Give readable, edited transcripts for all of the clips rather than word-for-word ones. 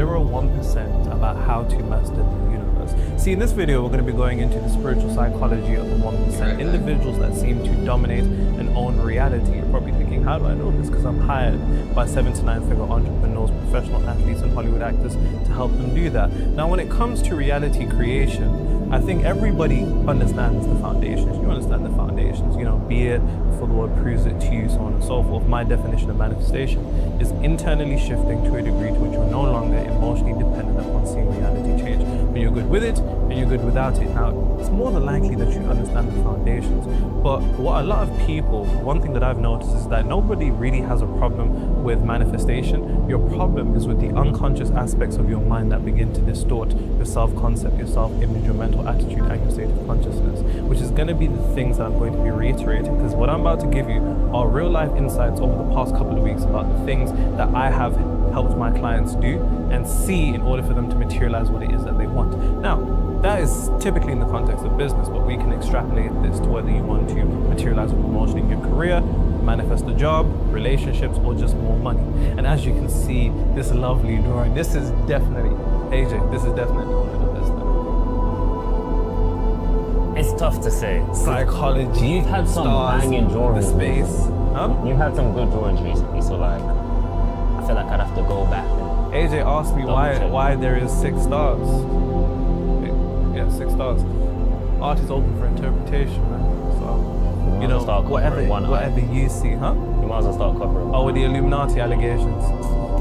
0.01% about how to master the universe. See, in this video, we're going to be going into the spiritual psychology of the 1%. Individuals that seem to dominate and own reality. You're probably thinking, how do I know this? Because I'm hired by 7 to 9 figure entrepreneurs, professional athletes, and Hollywood actors to help them do that. Now, when it comes to reality creation, I think everybody understands the foundations. You understand the foundations, you know, be it before the world proves it to you, so on and so forth. My definition of manifestation is internally shifting to a degree to which you're no longer emotionally dependent upon seeing reality change. When you're good with it and you're good without it. Now, it's more than likely that you understand the foundations. But what a lot of people, one thing that I've noticed is that nobody really has a problem with manifestation. Your problem is with the unconscious aspects of your mind that begin to distort your self-concept, your self-image, your mental attitude, and your state of consciousness, which is going to be the things that I'm going to be reiterating, because what I'm about to give you are real life insights over the past couple of weeks about the things that I have helped my clients do and see in order for them to materialize what it is that they want. Now, that is typically in the context of business, but we can extrapolate this to whether you want to materialize a promotion in your career, manifest a job, relationships, or just more money. And as you can see, this lovely drawing, this is definitely, AJ, this is definitely one of the best. It's tough to say. Psychology. You've had some banging drawings. The space. Huh? You've had some good drawings recently, so like, I feel like I'd have to go back and AJ asked me why there is 6 stars. Yeah, 6 stars. Art is open for interpretation, man. So, you know, whatever you see, huh? You might as well start covering. Oh, with the Illuminati allegations.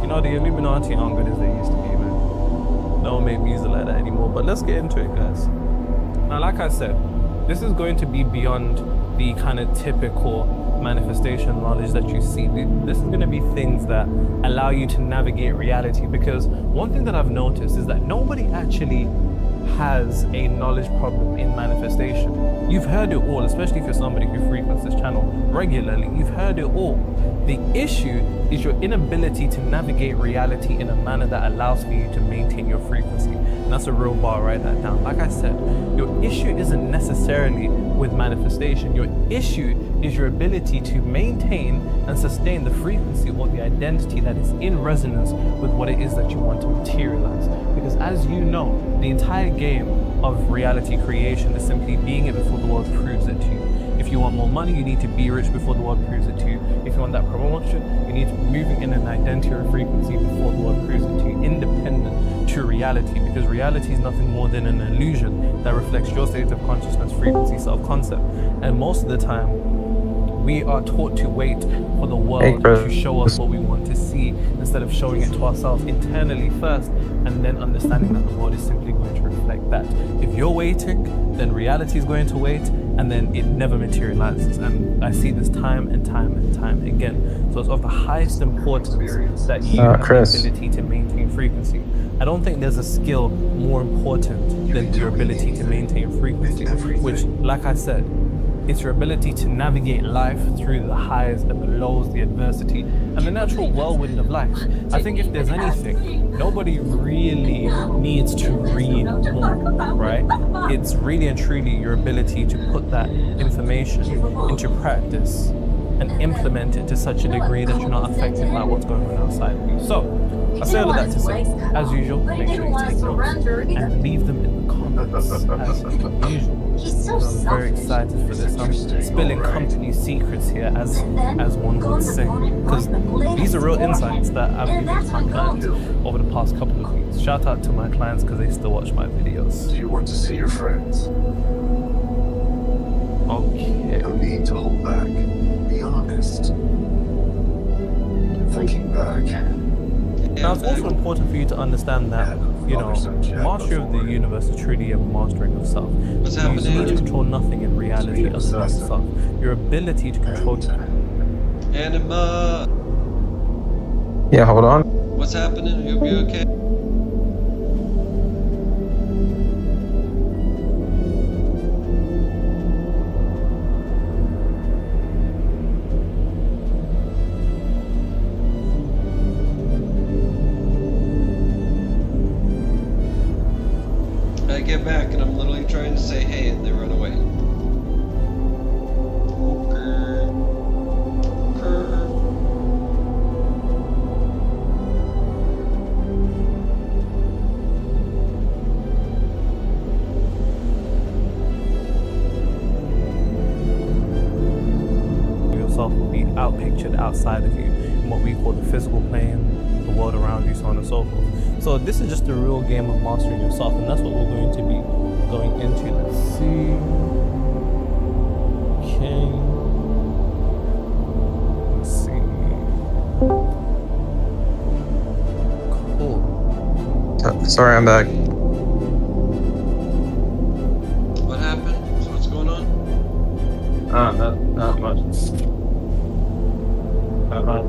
You know, the Illuminati aren't good as they used to be, man. No one make music like that anymore. But let's get into it, guys. Now, like I said, this is going to be beyond the kind of typical manifestation knowledge that you see. This is going to be things that allow you to navigate reality, because one thing that I've noticed is that nobody actually has a knowledge problem in manifestation. You've heard it all, especially if you're somebody who frequents this channel regularly. You've heard it all. The issue is your inability to navigate reality in a manner that allows for you to maintain your frequency. And that's a real bar, write that down. Like I said, your issue isn't necessarily with manifestation. Your issue is your ability to maintain and sustain the frequency or the identity that is in resonance with what it is that you want to materialize. Because as you know, the entire game of reality creation is simply being it before the world proves it to you. If you want more money, you need to be rich before the world proves it to you. If you want that promotion, you need to be moving in an identity or frequency before the world proves it to you, independent to reality, because reality is nothing more than an illusion that reflects your state of consciousness, frequency, self-concept. And most of the time, we are taught to wait for the world to show us what we want to see, instead of showing it to ourselves internally first, and then understanding that the world is simply going to reflect that. If you're waiting, then reality is going to wait, and then it never materializes. And I see this time and time and time again. So it's of the highest importance that you have the ability to maintain frequency. I don't think there's a skill more important than your ability to maintain frequency, which, like I said, it's your ability to navigate life through the highs and the lows, the adversity, and the natural whirlwind of life. I think if there's anything, nobody really needs to read more, right? It's really and truly your ability to put that information into practice and implement it to such a degree that you're not affected by what's going on outside of you. So, I say all of that to say, as usual, make sure you take notes and leave them in the comments as usual. I'm very excited for this. I'm spilling company secrets here, as one would say, because these are real insights that I've given to my clients over the past couple of weeks. Shout out to my clients because they still watch my videos. Do you want to see your friends? Okay. No need to hold back. Be honest. Thinking back. Now, it's also important for you to understand that, you know, mastery of the universe is truly a mastering of self. You need to control nothing in reality other than yourself. Your ability to control... Anima! Yeah, hold on. What's happening? You'll be okay? I get back and I'm literally trying to say hey and they run away. yourself will be outpictured outside of you in what we call the physical plane, the world around you, so on and so forth. So this is just a real game of mastering yourself, and that's what we're going to be going into. Let's see. Okay. Let's see. Cool. Sorry, I'm back. What happened? So what's going on? Not much. Not much. Okay.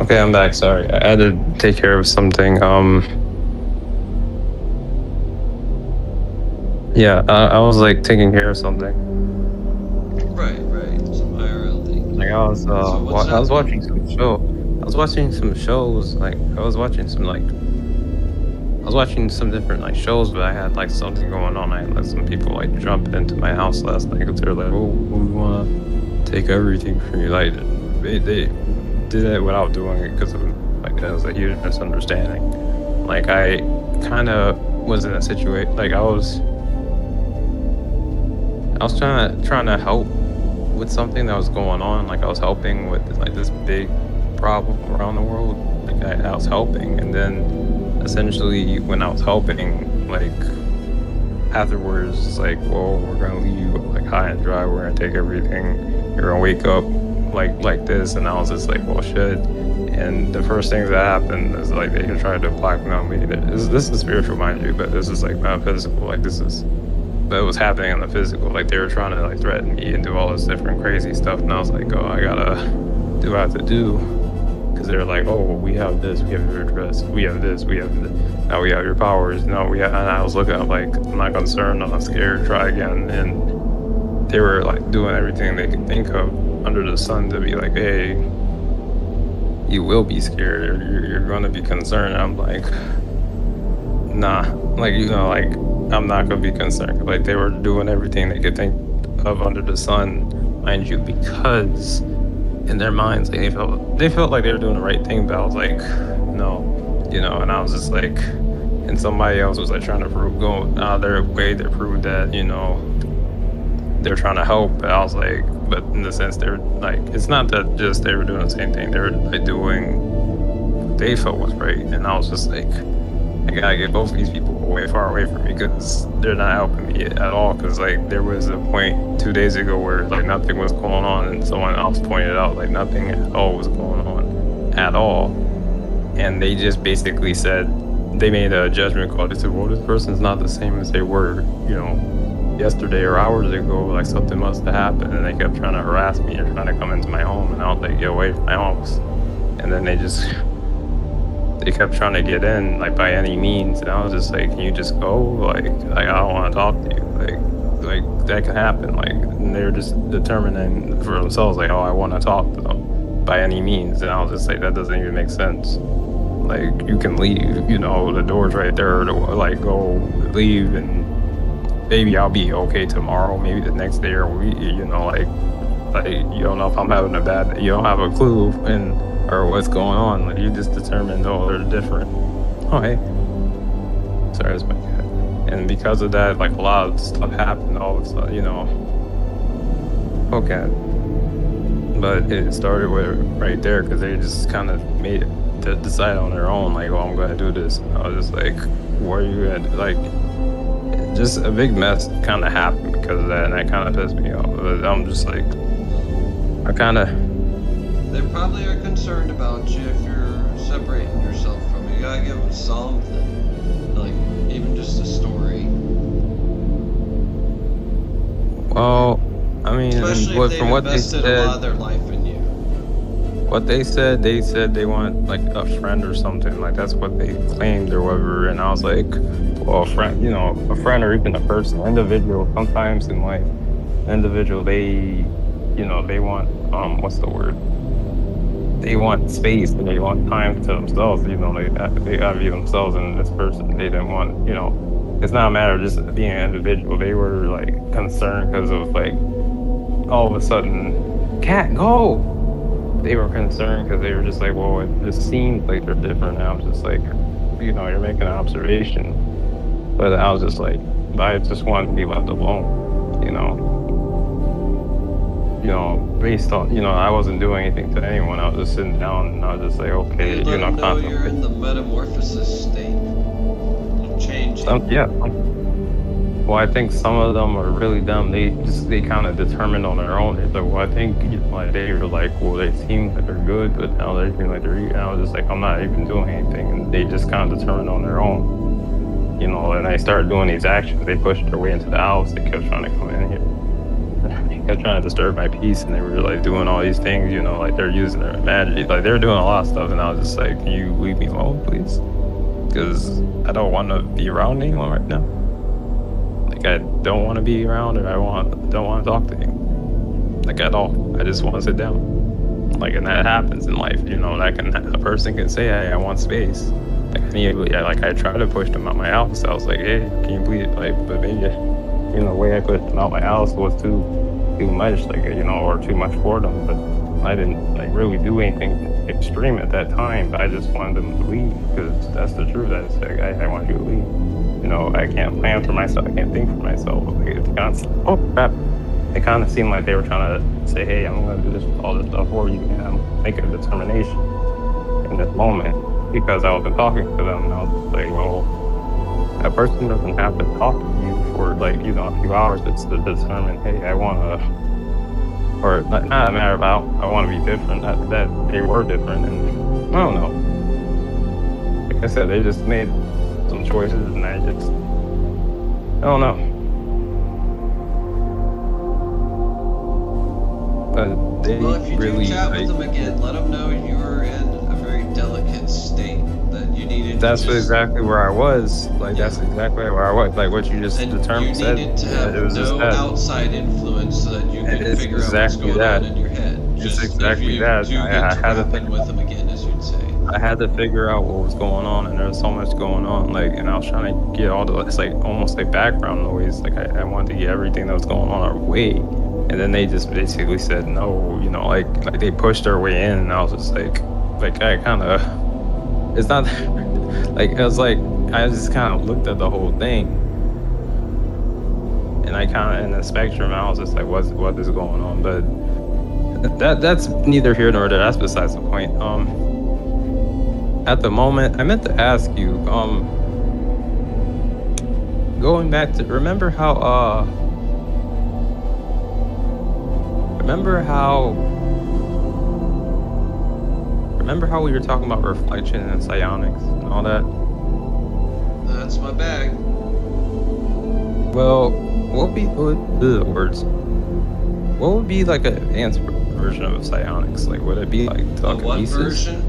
Okay, I'm back. Sorry, I had to take care of something. Yeah, I was like taking care of something. Right. Some IRL thing. Like I was, what's I was up? watching some show. I was watching some shows. Like I was watching some different like shows, but I had like something going on. I let some people like jump into my house last night because they're like, "Oh, we want to take everything from you." Like they did it without doing it because of like that was a huge misunderstanding. Like I kind of was in a situation like I was trying to help with something that was going on. Like I was helping with like this big problem around the world. Like I was helping, and then essentially when I was helping, like afterwards, it's like, well, we're gonna leave you like high and dry. We're gonna take everything. You're gonna wake up like this. And I was just like, well, shit. And the first thing that happened is like they tried to blackmail me. This is spiritual, mind you, but this is like metaphysical. Like this is that was happening in the physical. Like they were trying to like threaten me and do all this different crazy stuff. And I was like, oh, I gotta do what I have to do. Because they're like, oh, well, we have this, we have your dress, we have this, we have this. Now we have your powers. No, we have. And I was looking, I'm like, I'm not concerned, I'm not scared, try again. And they were like doing everything they could think of under the sun to be like, hey, you will be scared, you're gonna be concerned. I'm like, nah, like, you know, like, I'm not gonna be concerned. Like, they were doing everything they could think of under the sun, mind you, because in their minds, like, they felt like they were doing the right thing, but I was like, no, you know. And I was just like, and somebody else was like trying to go out of their way to prove that, you know, they're trying to help. But I was like, but in the sense they're like, it's not that just they were doing the same thing, they were like doing what they felt was right. And I was just like, I gotta get both of these people far away from me because they're not helping me at all. Because like there was a point 2 days ago where like nothing was going on, and someone else pointed out like nothing at all was going on at all, and they just basically said, they made a judgment call. They said, well, this person's not the same as they were, you know, yesterday or hours ago. Like something must have happened. And they kept trying to harass me and trying to come into my home, and I was like, get away from my house. And then they kept trying to get in like by any means, and I was just like, can you just go? Like I don't want to talk to you. Like that can happen. Like, and they were just determining for themselves like, oh, I want to talk to them by any means. And I was just like, that doesn't even make sense. Like, you can leave, you know, the door's right there to like go leave, and maybe I'll be okay tomorrow, maybe the next day or week, you know, like you don't know if I'm having a bad day. You don't have a clue or what's going on. Like, you just determined, oh, they're different. Oh, hey. Sorry, that's my cat. And because of that, like, a lot of stuff happened all of a sudden, you know. Okay. But it started with right there because they just kind of made it to decide on their own, like, oh, I'm going to do this. And I was just like, what are you going to, like, just a big mess kind of happened because of that, and that kind of pissed me off. But I'm just like, I kind of. They probably are concerned about you if you're separating yourself from it. You gotta give them something, like even just a story. Well, I mean, Especially if they've from what they invested a lot of said, their life in you. what they said they want like a friend or something. Like that's what they claimed or whatever. And I was like, well, a friend, you know, a friend or even a person, individual. Sometimes in life, individual, they, you know, they want what's the word? They want space and they want time to themselves. You know, they value themselves, and this person, they didn't want, you know. It's not a matter of just being an individual. They were like concerned because of like all of a sudden, cat go. They were concerned because they were just like, well, it just seems like they're different. And I was just like, you know, you're making an observation, but I was just like, I just wanted to be left alone. You know, based on, you know, I wasn't doing anything to anyone. I was just sitting down and I was just like, okay, You you let know, them know you're in the metamorphosis state. Changing. yeah. Well, I think some of them are really dumb. They kind of determined on their own. It's like, well, I think like they were like, well, they seem like they're good, but now they feel like they're. And I was just like, I'm not even doing anything, and they just kind of determined on their own, you know. And they started doing these actions. They pushed their way into the house. They kept trying to come in here. They kept trying to disturb my peace, and they were like doing all these things, you know, like they're using their magic, like they're doing a lot of stuff. And I was just like, can you leave me alone, please? Because I don't want to be around anyone right now. Like I don't want to be around, or don't want to talk to you, like at all. I just want to sit down. Like, and that happens in life, you know. That a person can say, hey, I want space. Like I tried to push them out my house. I was like, hey, can you please, like, but maybe, you know, the way I pushed them out my house was too much, like, you know, or too much for them. But I didn't like really do anything extreme at that time. But I just wanted them to leave, because that's the truth. I just like, I want you to leave. You know, I can't plan for myself. I can't think for myself. Like, it's constant. Oh crap! It kind of seemed like they were trying to say, "Hey, I'm going to do this, all this stuff for you," and make a determination in this moment, because I wasn't talking to them. And I was just like, well, a person doesn't have to talk to you for like, you know, a few hours. It's to determine, hey, I want to, or not a matter about I want to be different. That they were different, and I don't know. Like I said, they just made some choices, and I don't know. But they Well, if you really do chat like, with them again, let them know you were in a very delicate state, that you needed that's to just, exactly where I was. Like, Yeah. that's exactly where I was. Like what you just and determined you said. needed to have it was just no that. outside influence so that you could It's figure out what's exactly going that. on in your head. It's Just exactly if you that. do I get to had to rap think in with them again, as you'd say. I had to figure out what was going on, and there was so much going on. Like, and I was trying to get all the, it's like almost like background noise. Like I wanted to get everything that was going on our way, and then they just basically said no. You know, like they pushed their way in, and I was just like I kind of, it's not like it was like I just kind of looked at the whole thing, and I kind of in the spectrum, I was just like, what is going on? But that's neither here nor there. That's besides the point. At the moment, I meant to ask you, going back to, remember how we were talking about reflection and psionics and all that? That's my bag. Well, what would be like an advanced version of psionics? Like, would it be like What telekinesis? version?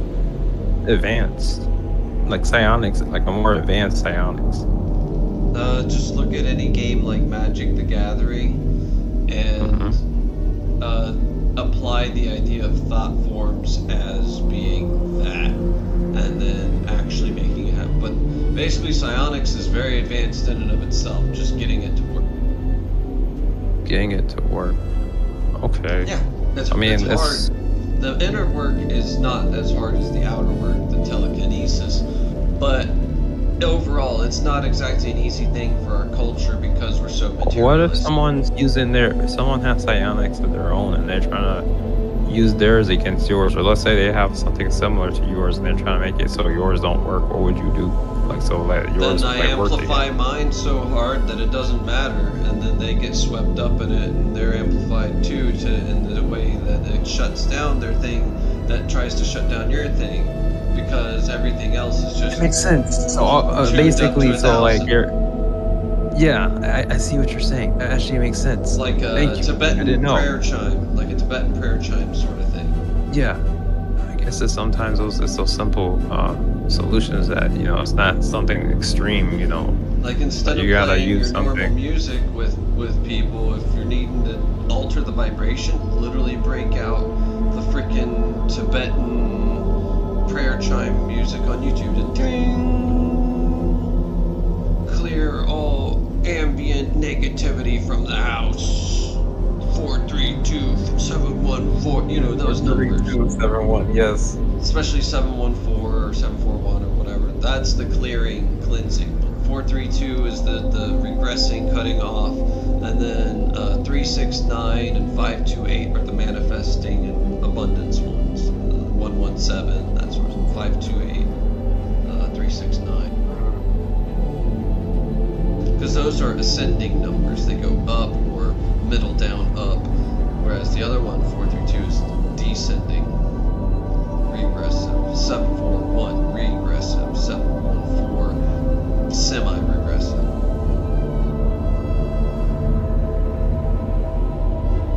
Advanced, like psionics, like a more advanced psionics. Just look at any game like Magic the Gathering and apply the idea of thought forms as being that, and then actually making it happen. But basically, psionics is very advanced in and of itself, just getting it to work. Getting it to work. Okay. Yeah, it's I mean, hard. The inner work is not as hard as the outer work, the telekinesis, but overall, it's not exactly an easy thing for our culture because we're so materialistic. What if someone has psionics of their own and they're trying to use theirs against yours, or let's say they have something similar to yours and they're trying to make it so yours don't work? What would you do? Like so, like yours Then I like working. amplify mine so hard that it doesn't matter, and then they get swept up in it, and they're amplified too, in the way that it shuts down their thing that tries to shut down your thing, because everything else is just. It makes sense. So tuned up basically, to so like 1,000. you're. Yeah, I see what you're saying. That actually makes sense. Like a Thank you. I Tibetan didn't know. prayer chime, like a Tibetan prayer chime sort of thing. Yeah, I guess that sometimes it's those simple solutions that it's not something extreme. Like instead of You gotta playing use your normal something. music with people, if you're needing to alter the vibration, literally break out the freaking Tibetan prayer chime music on YouTube to ding, clear all ambient negativity from the house. 432-714, those numbers. 3271. Yes. Especially 714 or 741 or whatever. That's the clearing, cleansing. 432 is the regressing, cutting off, and then 369 and 528 are the manifesting and abundance ones. 117, that's sort of 528, 369. Because those are ascending numbers; they go up or middle down up, whereas the other one, 432, is descending. Regressive, 741 regressive, 714 semi-regressive.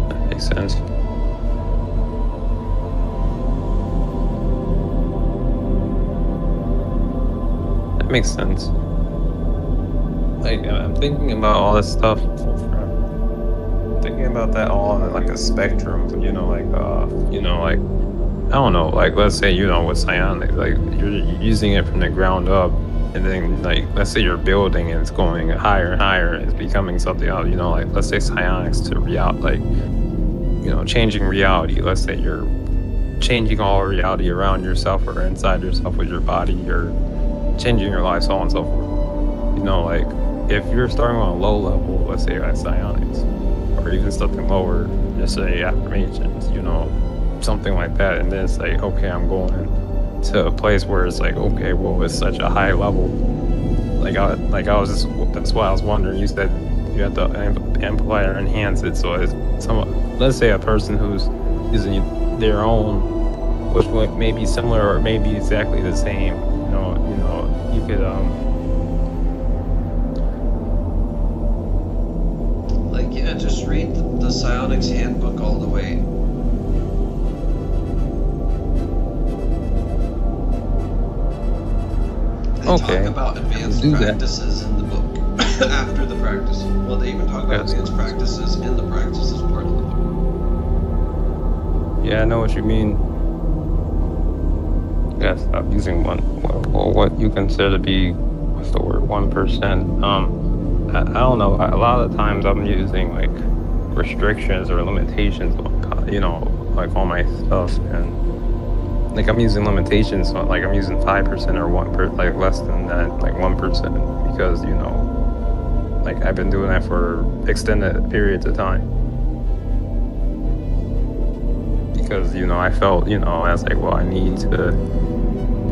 That makes sense. That makes sense. Like I'm thinking about all this stuff. Thinking about that all on like a spectrum. Like I don't know, like let's say with psionic, like you're using it from the ground up, and then like let's say you're building and it's going higher and higher, it's becoming something else. Like let's say psionics to reality, like changing reality. Let's say you're changing all reality around yourself or inside yourself with your body, or changing your life, so on and so forth. Like if you're starting on a low level, let's say like psionics, or even something lower, just say affirmations, something like that, and then it's like, okay, I'm going to a place where it's like, okay, well, it's such a high level. That's why I was wondering. You said you have to amplify or enhance it, so it's let's say a person who's using their own, which may be similar or maybe exactly the same. You could just read the psionics handbook all the way. They talk about advanced practices in the book. After the practice. Well, they even talk about advanced practices in the practices part of the book. Yeah, I know what you mean. Yeah, stop using what you consider to be, what's the word, 1%. I don't know. A lot of the times I'm using like restrictions or limitations, like on my stuff, and like I'm using limitations. So like I'm using 5% or 1%, like less than that, like 1%, because like I've been doing that for extended periods of time. Because I felt I was like, well, I need to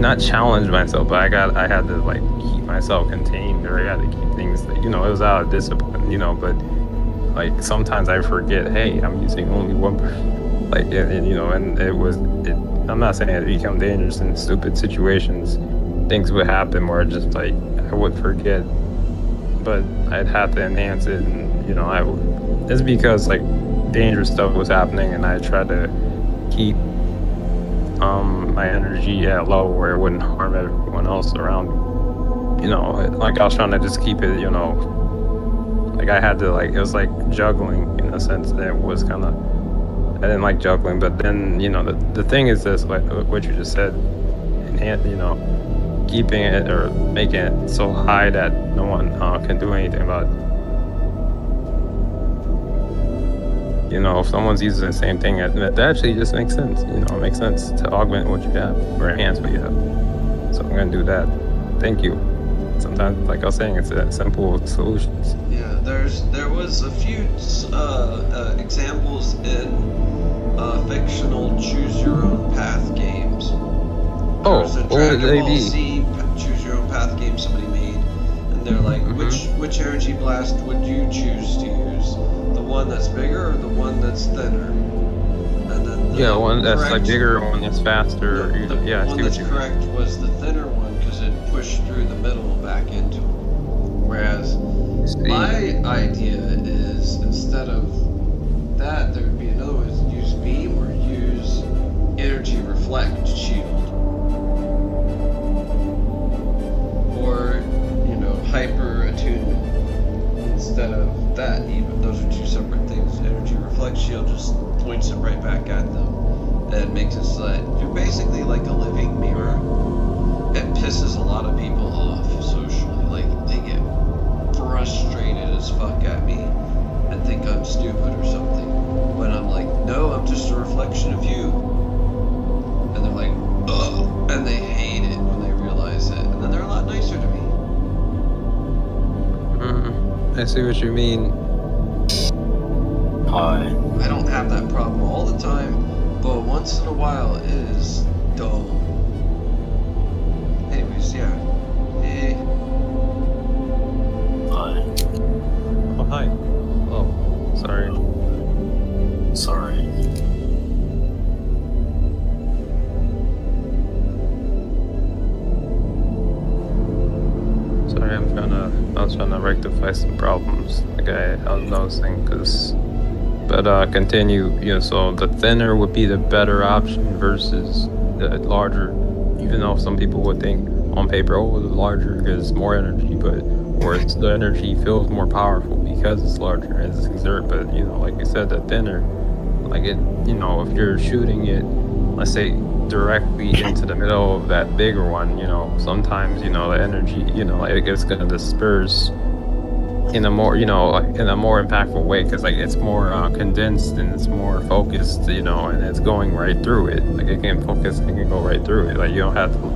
not challenge myself, but I had to like keep myself contained, or I had to keep things that, it was out of discipline, but like sometimes I forget, hey, I'm using only 1%, like and I'm not saying it become dangerous in stupid situations. Things would happen where just like I would forget, but I'd have to enhance it, and it's because like dangerous stuff was happening, and I tried to keep my energy at low where it wouldn't harm everyone else around me. Like I was trying to just keep it, like I had to, like, it was like juggling in a sense that was kind of, I didn't like juggling, but then, the thing is this, like what you just said, keeping it or making it so high that no one can do anything about it. If someone's using the same thing, that actually just makes sense. It makes sense to augment what you have or enhance what you have. So I'm going to do that. Thank you. Sometimes, like I was saying, it's simple solutions. Yeah, there was a few examples in fictional choose your own path games. There's a Dragon Ball Z choose your own path game somebody they're like, which energy blast would you choose to use? The one that's bigger or the one that's thinner? And then Yeah, one that's like bigger, one that's faster. The Yeah, I one see what that's you correct was the thinner one because it pushed through the middle back into it. Whereas my idea is instead of that, there would be another one: use beam or use energy reflect shield, or hyper attunement instead of that. Even those are two separate things. Energy reflect shield just points it right back at them, and makes it so that you're basically like a living mirror. It pisses a lot of people off socially. Like they get frustrated as fuck at me and think I'm stupid or something. When I'm like, no, I'm just a reflection of you. And they're like, ugh, and they hate it when they realize it. And then they're a lot nicer to me. I see what you mean. Hi. I don't have that problem all the time, but once in a while it is dull. Anyways, yeah. Hey. Hi. Oh, hi. Oh, sorry. Sorry. Sorry, I was trying to rectify some problems. Like I was noticing, but continue. So the thinner would be the better option versus the larger. Even though some people would think on paper, oh, the larger is more energy, or the energy feels more powerful because it's larger as it's exert. But like you said, the thinner, like it, if you're shooting it, let's say directly into the middle of that bigger one, sometimes the energy, like it's gonna disperse in a more, in a more impactful way, because like it's more condensed and it's more focused, and it's going right through it. Like it can focus, it can go right through it. Like you don't have to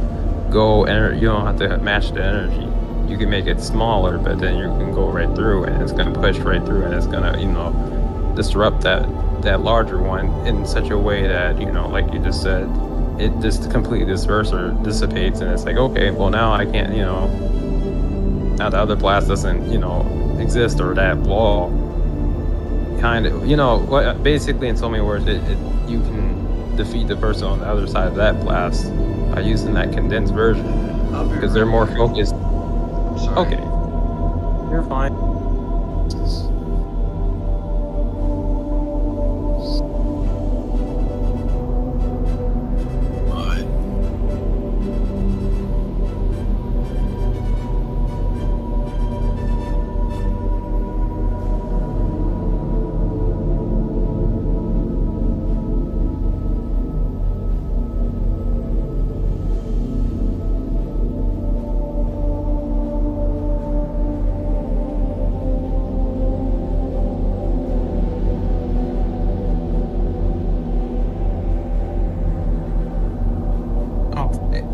you don't have to match the energy. You can make it smaller, but then you can go right through, and it's gonna push right through, and it's gonna, disrupt that larger one in such a way that, like you just said, it just completely dissipates, and it's like, okay, well now I can't, now the other blast doesn't, exist, or that wall kind of, what basically, in so many words, you can defeat the person on the other side of that blast by using that condensed version, because they're more focused. I'm sorry. Okay, you're fine.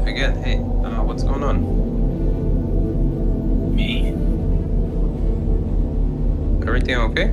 Again, hey, what's going on? Me. Everything okay?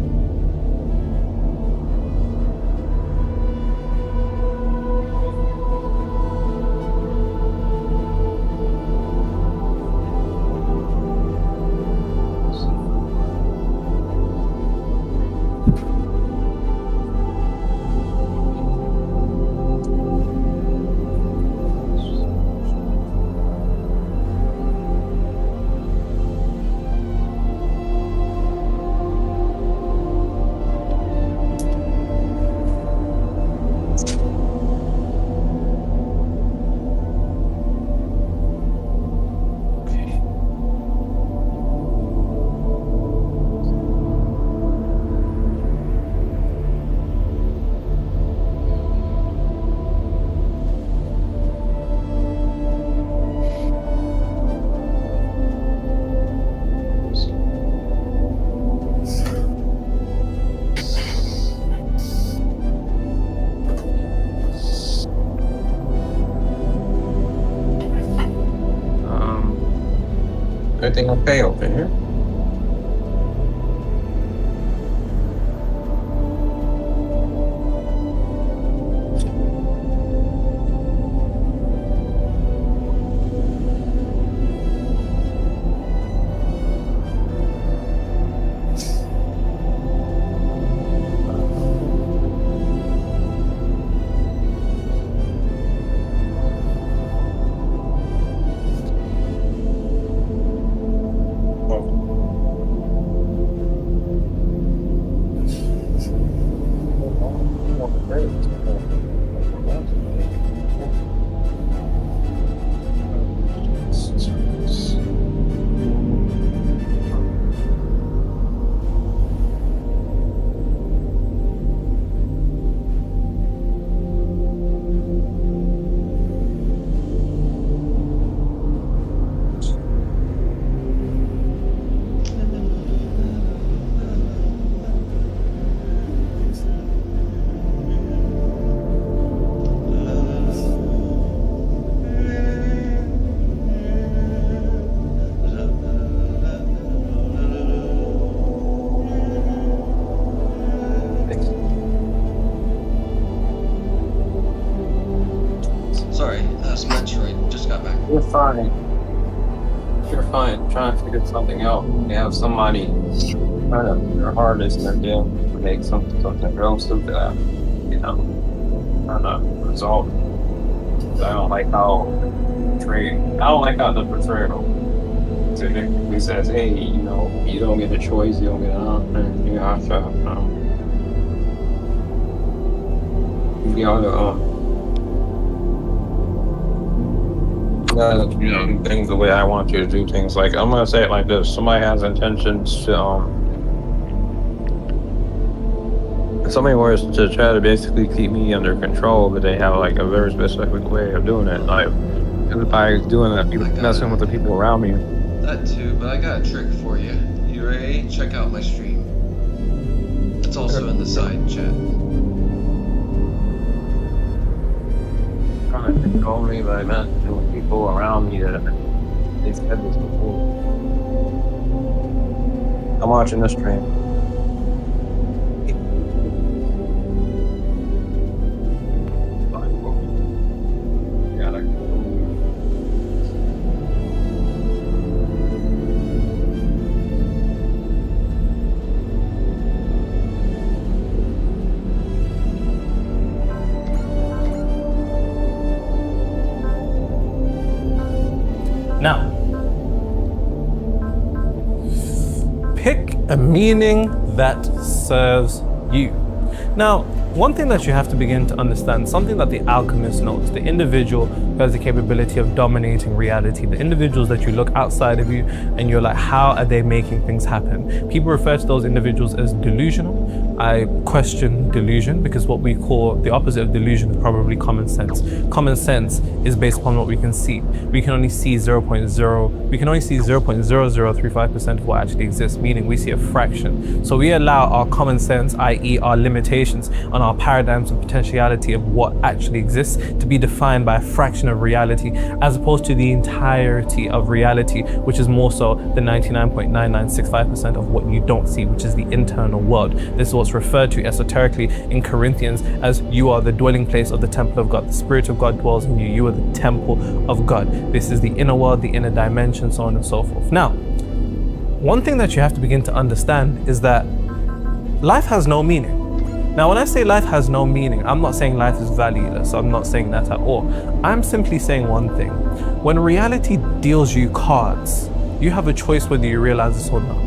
Everything okay over here? Sorry, that's Metroid. Just got back. You're fine. You're fine. Trying to figure something out. You have somebody trying to their hardest and they're doing to make something else of that. You know, trying to resolve it. I don't like how the portrayal typically says, hey, you know, you don't get a choice, you don't get an option, you have to, you know, things the way I want you to do things. Like, I'm gonna say it like this: somebody has intentions to, somebody wants to try to basically keep me under control, but they have like a very specific way of doing it. Like, by doing that, people messing with the people around me. That too, but I got a trick for you. You ready? Check out my stream. It's also in the side chat. Trying to control me by messing with people around me that they've said this before. I'm watching this stream. Now, pick a meaning that serves you. Now, one thing that you have to begin to understand, something that the alchemist knows, the individual who has the capability of dominating reality, the individuals that you look outside of you and you're like, how are they making things happen? People refer to those individuals as delusional. I question delusion because what we call the opposite of delusion is probably common sense. Common sense is based upon what we can see. We can only see 0.0035% of what actually exists, meaning we see a fraction. So we allow our common sense, i.e. our limitations on our paradigms and potentiality of what actually exists to be defined by a fraction of reality as opposed to the entirety of reality, which is more so the 99.9965% of what you don't see, which is the internal world. This is what's referred to esoterically in Corinthians as you are the dwelling place of the temple of God. The Spirit of God dwells in you. You are the temple of God. This is the inner world, the inner dimension, so on and so forth. Now, one thing that you have to begin to understand is that life has no meaning. Now, when I say life has no meaning, I'm not saying life is valueless. I'm not saying that at all. I'm simply saying one thing. When reality deals you cards, you have a choice whether you realize this or not.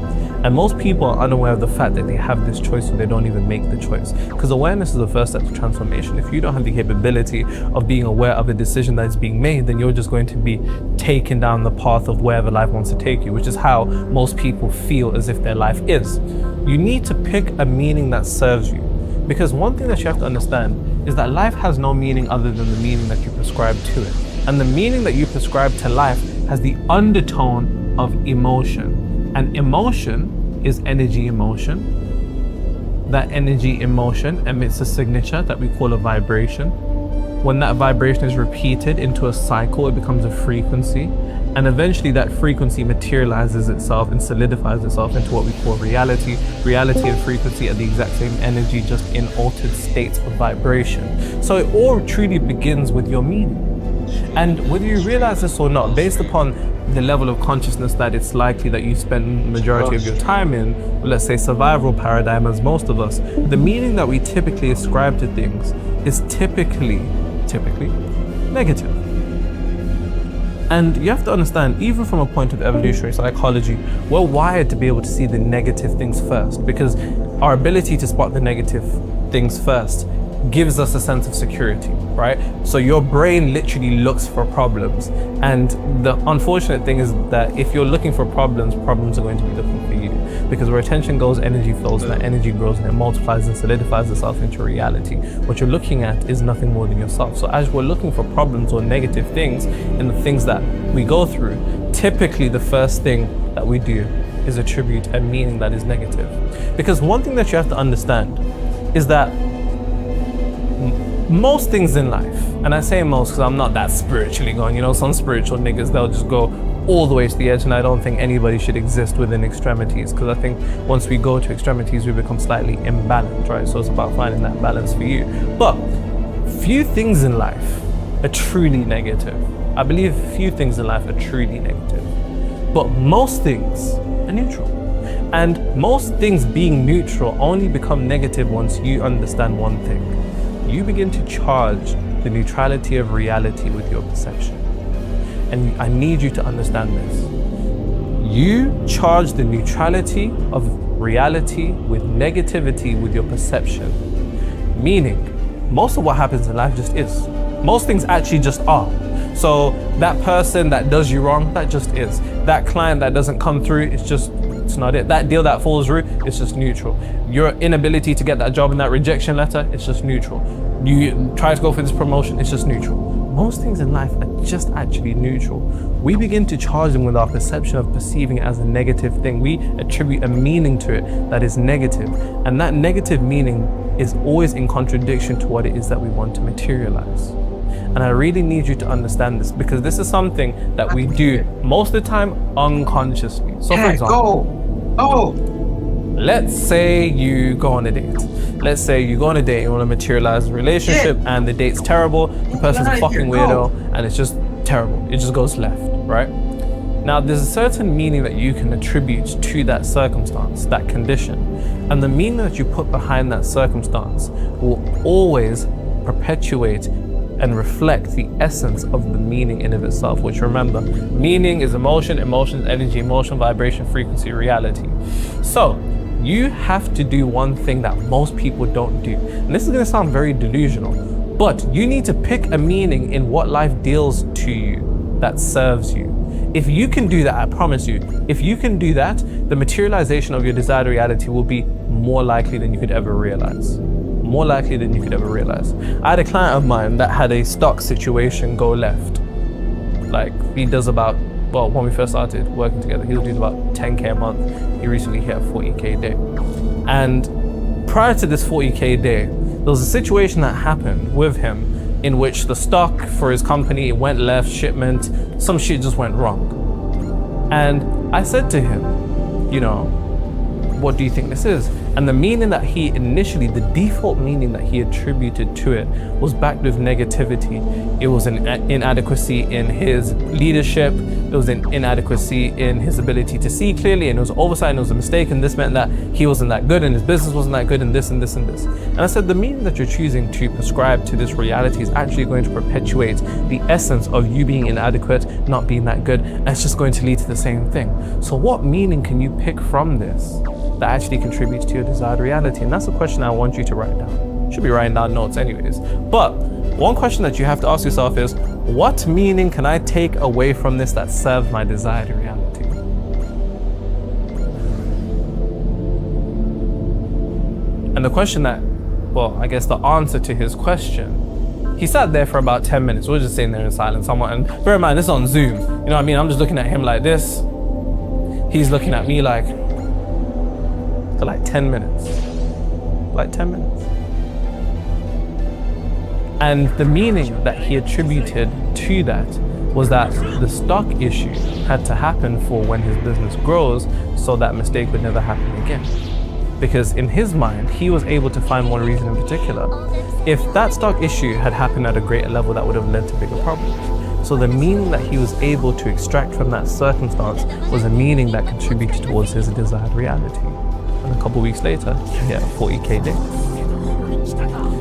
And most people are unaware of the fact that they have this choice, so they don't even make the choice. Because awareness is the first step to transformation. If you don't have the capability of being aware of a decision that is being made, then you're just going to be taken down the path of wherever life wants to take you, which is how most people feel as if their life is. You need to pick a meaning that serves you. Because one thing that you have to understand is that life has no meaning other than the meaning that you prescribe to it. And the meaning that you prescribe to life has the undertone of emotion. And emotion is energy emotion. That energy emotion emits a signature that we call a vibration. When that vibration is repeated into a cycle, it becomes a frequency. And eventually that frequency materializes itself and solidifies itself into what we call reality. Reality and frequency are the exact same energy, just in altered states of vibration. So it all truly begins with your meaning. And whether you realize this or not, based upon the level of consciousness that it's likely that you spend the majority of your time in, let's say survival paradigm as most of us, the meaning that we typically ascribe to things is typically negative. And you have to understand, even from a point of evolutionary psychology, we're wired to be able to see the negative things first, because our ability to spot the negative things first gives us a sense of security, right? So your brain literally looks for problems. And the unfortunate thing is that if you're looking for problems, problems are going to be looking for you. Because where attention goes, energy flows, and that energy grows and it multiplies and solidifies itself into reality. What you're looking at is nothing more than yourself. So as we're looking for problems or negative things in the things that we go through, typically the first thing that we do is attribute a meaning that is negative. Because one thing that you have to understand is that most things in life, and I say most because I'm not that spiritually going, you know, some spiritual niggas, they'll just go all the way to the edge, and I don't think anybody should exist within extremities, because I think once we go to extremities, we become slightly imbalanced, right? So it's about finding that balance for you. But few things in life are truly negative. I believe few things in life are truly negative, but most things are neutral. And most things being neutral only become negative once you understand one thing. You begin to charge the neutrality of reality with your perception. And I need you to understand this. You charge the neutrality of reality with negativity with your perception. Meaning, most of what happens in life just is. Most things actually just are. So that person that does you wrong, that just is. That client that doesn't come through, it's not it. That deal that falls through, it's just neutral. Your inability to get that job and that rejection letter, it's just neutral. You try to go for this promotion, it's just neutral. Most things in life are just actually neutral. We begin to charge them with our perception of perceiving it as a negative thing. We attribute a meaning to it that is negative. And that negative meaning is always in contradiction to what it is that we want to materialize. And I really need you to understand this, because this is something that we do most of the time unconsciously. So for example, let's say you go on a date. Let's say you go on a date, you want to materialize a relationship, and the date's terrible, the person's a fucking weirdo, and it's just terrible. It just goes left, right? Now, there's a certain meaning that you can attribute to that circumstance, that condition. And the meaning that you put behind that circumstance will always perpetuate and reflect the essence of the meaning in of itself, which, remember, meaning is emotion, emotion is energy, emotion, vibration, frequency, reality. So you have to do one thing that most people don't do. And this is gonna sound very delusional, but you need to pick a meaning in what life deals to you that serves you. If you can do that, I promise you, if you can do that, the materialization of your desired reality will be more likely than you could ever realize. More likely than you could ever realize. I had a client of mine that had a stock situation go left. Like, he does about, well, when we first started working together, he was doing about 10K a month. He recently hit a 40K a day. And prior to this 40K day, there was a situation that happened with him in which the stock for his company went left, shipment, some shit just went wrong. And I said to him, you know, what do you think this is? And the meaning that he initially, the default meaning that he attributed to it was backed with negativity. It was an inadequacy in his leadership. It was an inadequacy in his ability to see clearly, and it was oversight, and it was a mistake, and this meant that he wasn't that good, and his business wasn't that good, and this and this and this. And I said, the meaning that you're choosing to prescribe to this reality is actually going to perpetuate the essence of you being inadequate, not being that good, and it's just going to lead to the same thing. So what meaning can you pick from this that actually contributes to your desired reality? And that's a question I want you to write down. You should be writing down notes anyways. But one question that you have to ask yourself is, what meaning can I take away from this that serves my desired reality? And the question that, well, I guess the answer to his question, he sat there for about 10 minutes. We were just sitting there in silence. And bear in mind, this is on Zoom. You know what I mean? I'm just looking at him like this. He's looking at me like, for like 10 minutes. Like 10 minutes. And the meaning that he attributed to that was that the stock issue had to happen for when his business grows, so that mistake would never happen again. Because in his mind, he was able to find one reason in particular. If that stock issue had happened at a greater level, that would have led to bigger problems. So the meaning that he was able to extract from that circumstance was a meaning that contributed towards his desired reality. And a couple weeks later, he had a 40K day.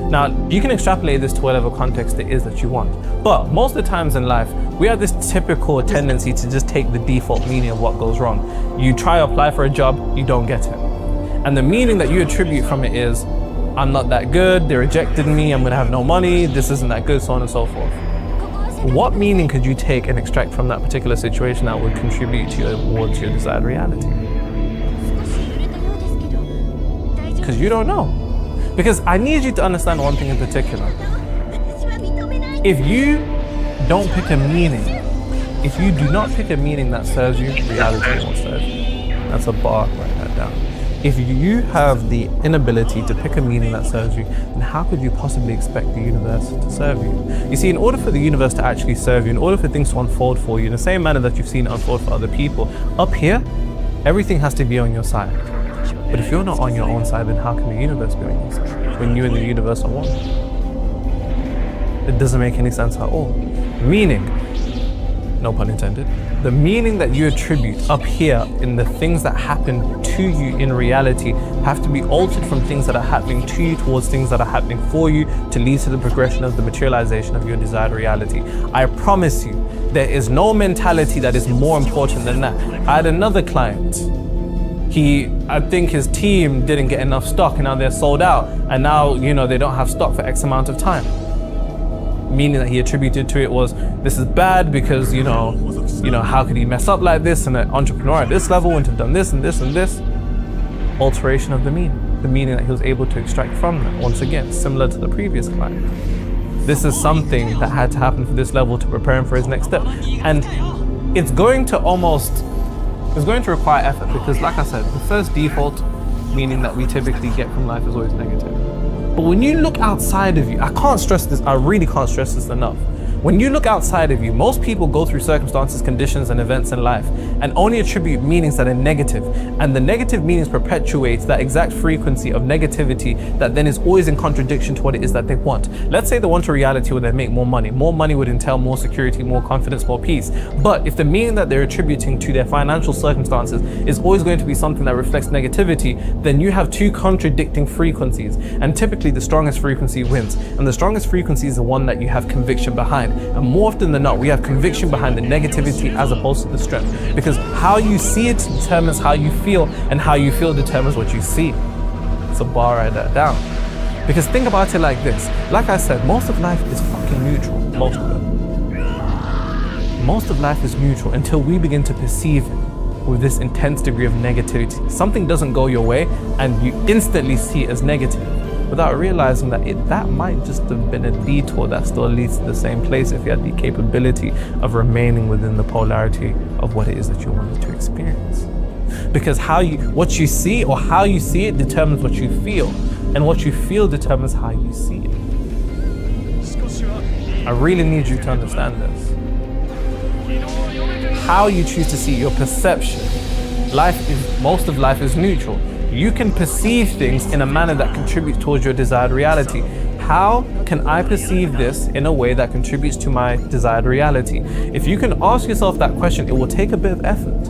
Now, you can extrapolate this to whatever context it is that you want. But most of the times in life, we have this typical tendency to just take the default meaning of what goes wrong. You try to apply for a job, you don't get it. And the meaning that you attribute from it is, I'm not that good, they rejected me, I'm gonna have no money, this isn't that good, so on and so forth. What meaning could you take and extract from that particular situation that would contribute towards your desired reality? Because you don't know. Because I need you to understand one thing in particular. If you don't pick a meaning, if you do not pick a meaning that serves you, reality won't serve you. That's a bar, write that down. If you have the inability to pick a meaning that serves you, then how could you possibly expect the universe to serve you? You see, in order for the universe to actually serve you, in order for things to unfold for you in the same manner that you've seen it unfold for other people, up here, everything has to be on your side. But if you're not on your own side, then how can the universe be on your side when you and the universe are one? It doesn't make any sense at all. Meaning, no pun intended, the meaning that you attribute up here in the things that happen to you in reality have to be altered from things that are happening to you towards things that are happening for you to lead to the progression of the materialization of your desired reality. I promise you, there is no mentality that is more important than that. I had another client. I think his team didn't get enough stock and now they're sold out, and now, they don't have stock for X amount of time. Meaning that he attributed to it was, this is bad because, how could he mess up like this, and an entrepreneur at this level wouldn't have done this and this and this. Alteration of the meaning that he was able to extract from that. Once again, similar to the previous client. This is something that had to happen for this level to prepare him for his next step. And it's going to require effort because, like I said, the first default meaning that we typically get from life is always negative. But when you look outside of you, I really can't stress this enough. When you look outside of you, most people go through circumstances, conditions, and events in life and only attribute meanings that are negative. And the negative meanings perpetuates that exact frequency of negativity that then is always in contradiction to what it is that they want. Let's say they want a reality where they make more money. More money would entail more security, more confidence, more peace. But if the meaning that they're attributing to their financial circumstances is always going to be something that reflects negativity, then you have two contradicting frequencies. And typically the strongest frequency wins. And the strongest frequency is the one that you have conviction behind. And more often than not, we have conviction behind the negativity as opposed to the strength. Because how you see it determines how you feel, and how you feel determines what you see. It's a bar, write that down. Because think about it like this. Like I said, most of life is fucking neutral. Most of it. Most of life is neutral until we begin to perceive it with this intense degree of negativity. Something doesn't go your way and you instantly see it as negative, without realizing that that might just have been a detour that still leads to the same place if you had the capability of remaining within the polarity of what it is that you wanted to experience. Because what you see or how you see it determines what you feel, and what you feel determines how you see it. I really need you to understand this. How you choose to see your perception. Most of life is neutral. You can perceive things in a manner that contributes towards your desired reality. How can I perceive this in a way that contributes to my desired reality? If you can ask yourself that question, it will take a bit of effort.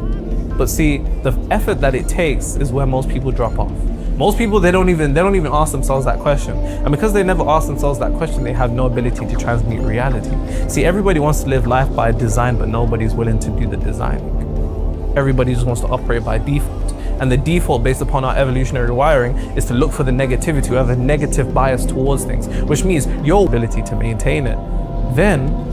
But see, the effort that it takes is where most people drop off. Most people, they don't even ask themselves that question. And because they never ask themselves that question, they have no ability to transmute reality. See, everybody wants to live life by design, but nobody's willing to do the designing. Everybody just wants to operate by default. And the default, based upon our evolutionary wiring, is to look for the negativity, or have a negative bias towards things, which means your ability to maintain it. Then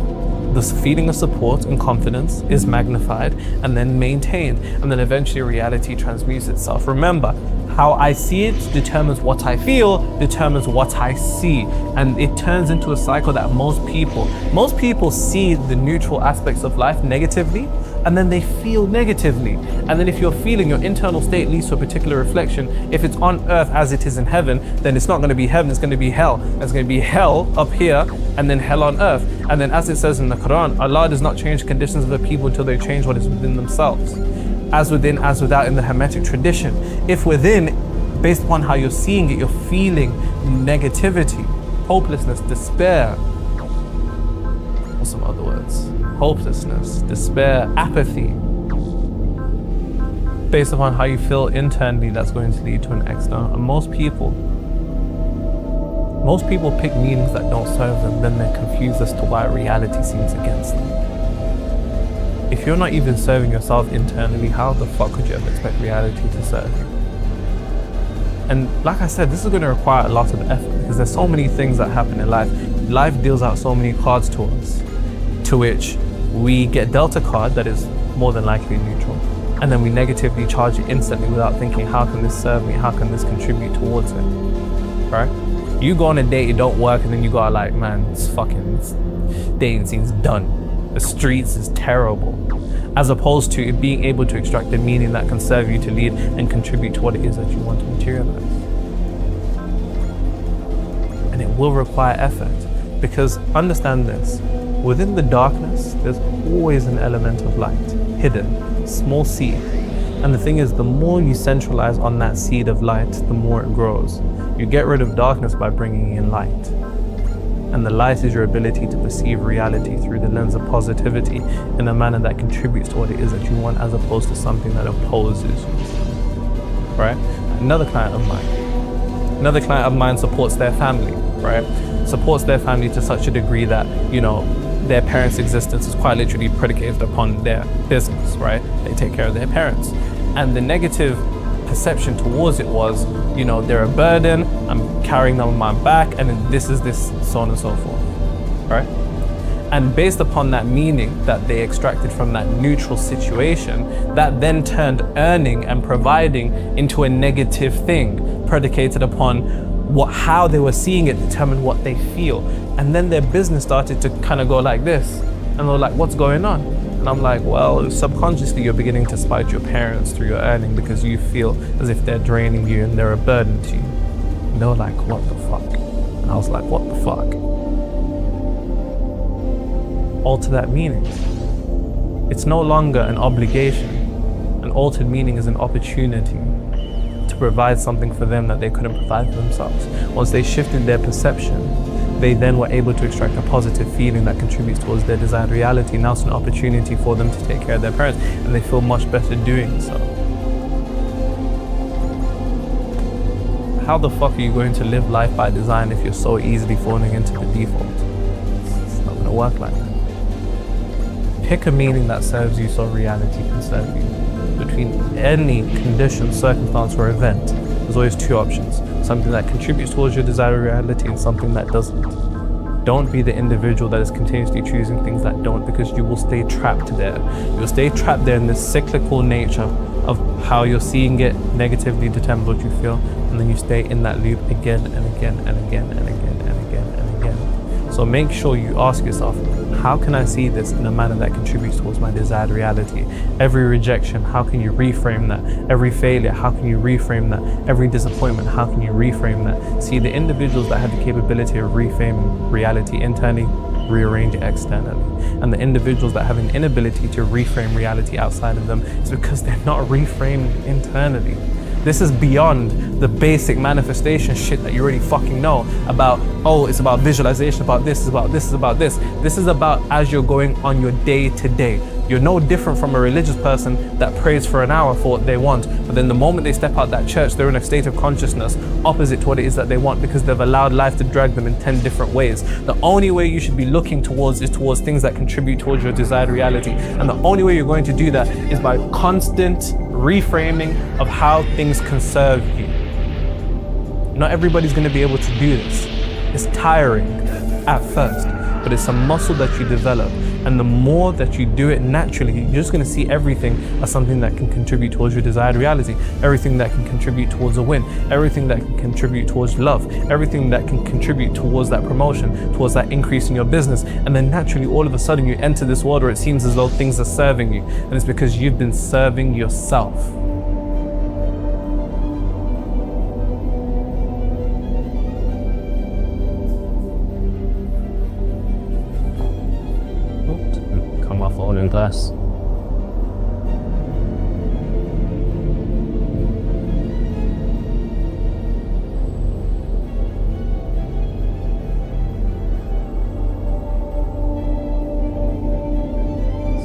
the feeling of support and confidence is magnified and then maintained, and then eventually reality transmutes itself. Remember, how I see it determines what I feel, determines what I see. And it turns into a cycle that most people see the neutral aspects of life negatively, and then they feel negatively. And then if you're feeling, your internal state leads to a particular reflection. If it's on earth as it is in heaven, then it's not going to be heaven, it's going to be hell. It's going to be hell up here and then hell on earth. And then as it says in the Quran, Allah does not change conditions of the people until they change what is within themselves. As within, as without in the Hermetic tradition. If within, based upon how you're seeing it, you're feeling negativity, hopelessness, despair. What's some other words? Hopelessness, despair, apathy. Based upon how you feel internally, that's going to lead to an external. And most people pick meanings that don't serve them, then they're confused as to why reality seems against them. If you're not even serving yourself internally, how the fuck could you ever expect reality to serve you? And like I said, this is going to require a lot of effort because there's so many things that happen in life. Life deals out so many cards to us, to which we get dealt a card that is more than likely neutral. And then we negatively charge it instantly without thinking, how can this serve me? How can this contribute towards it? Right? You go on a date, it don't work, and then you go out like, man, this dating scene's done. The streets is terrible. As opposed to being able to extract the meaning that can serve you to lead and contribute to what it is that you want to materialize. And it will require effort, because understand this, within the darkness, there's always an element of light, hidden, small seed. And the thing is, the more you centralize on that seed of light, the more it grows. You get rid of darkness by bringing in light. And the light is your ability to perceive reality through the lens of positivity in a manner that contributes to what it is that you want, as opposed to something that opposes you. Right? Another client of mine supports their family, right? Supports their family to such a degree that, you know, their parents' existence is quite literally predicated upon their business, right? They take care of their parents. And the negative perception towards it was, you know, they're a burden, I'm carrying them on my back, and then this, so on and so forth, right? And based upon that meaning that they extracted from that neutral situation, that then turned earning and providing into a negative thing, predicated upon how they were seeing it determined what they feel. And then their business started to kind of go like this, and they're like, what's going on? And I'm like, well, subconsciously you're beginning to spite your parents through your earning because you feel as if they're draining you and they're a burden to you. And they were like, what the fuck? And I was like, what the fuck? Alter that meaning. It's no longer an obligation. An altered meaning is an opportunity to provide something for them that they couldn't provide for themselves. Once they shifted their perception, they then were able to extract a positive feeling that contributes towards their desired reality. Now it's an opportunity for them to take care of their parents, and they feel much better doing so. How the fuck are you going to live life by design if you're so easily falling into the default? It's not gonna work like that. Pick a meaning that serves you so reality can serve you. Between any condition, circumstance, or event, there's always two options. Something that contributes towards your desired reality and something that doesn't. Don't be the individual that is continuously choosing things that don't, because you will stay trapped there. You'll stay trapped there in this cyclical nature of how you're seeing it negatively determine what you feel, and then you stay in that loop again and again and again and again and again and again. So make sure you ask yourself, how can I see this in a manner that contributes towards my desired reality? Every rejection, how can you reframe that? Every failure, how can you reframe that? Every disappointment, how can you reframe that? See, the individuals that have the capability of reframing reality internally, rearrange it externally. And the individuals that have an inability to reframe reality outside of them, it's because they're not reframed internally. This is beyond the basic manifestation shit that you already fucking know about. Oh, it's about visualization, about this, is about this, is about this. This is about as you're going on your day to day. You're no different from a religious person that prays for an hour for what they want, but then the moment they step out that church, they're in a state of consciousness opposite to what it is that they want, because they've allowed life to drag them in 10 different ways. The only way you should be looking towards is towards things that contribute towards your desired reality. And the only way you're going to do that is by constant reframing of how things can serve you. Not everybody's going to be able to do this. It's tiring at first, but it's a muscle that you develop. And the more that you do it naturally, you're just going to see everything as something that can contribute towards your desired reality, everything that can contribute towards a win, everything that can contribute towards love, everything that can contribute towards that promotion, towards that increase in your business. And then naturally, all of a sudden, you enter this world where it seems as though things are serving you. And it's because you've been serving yourself. In class.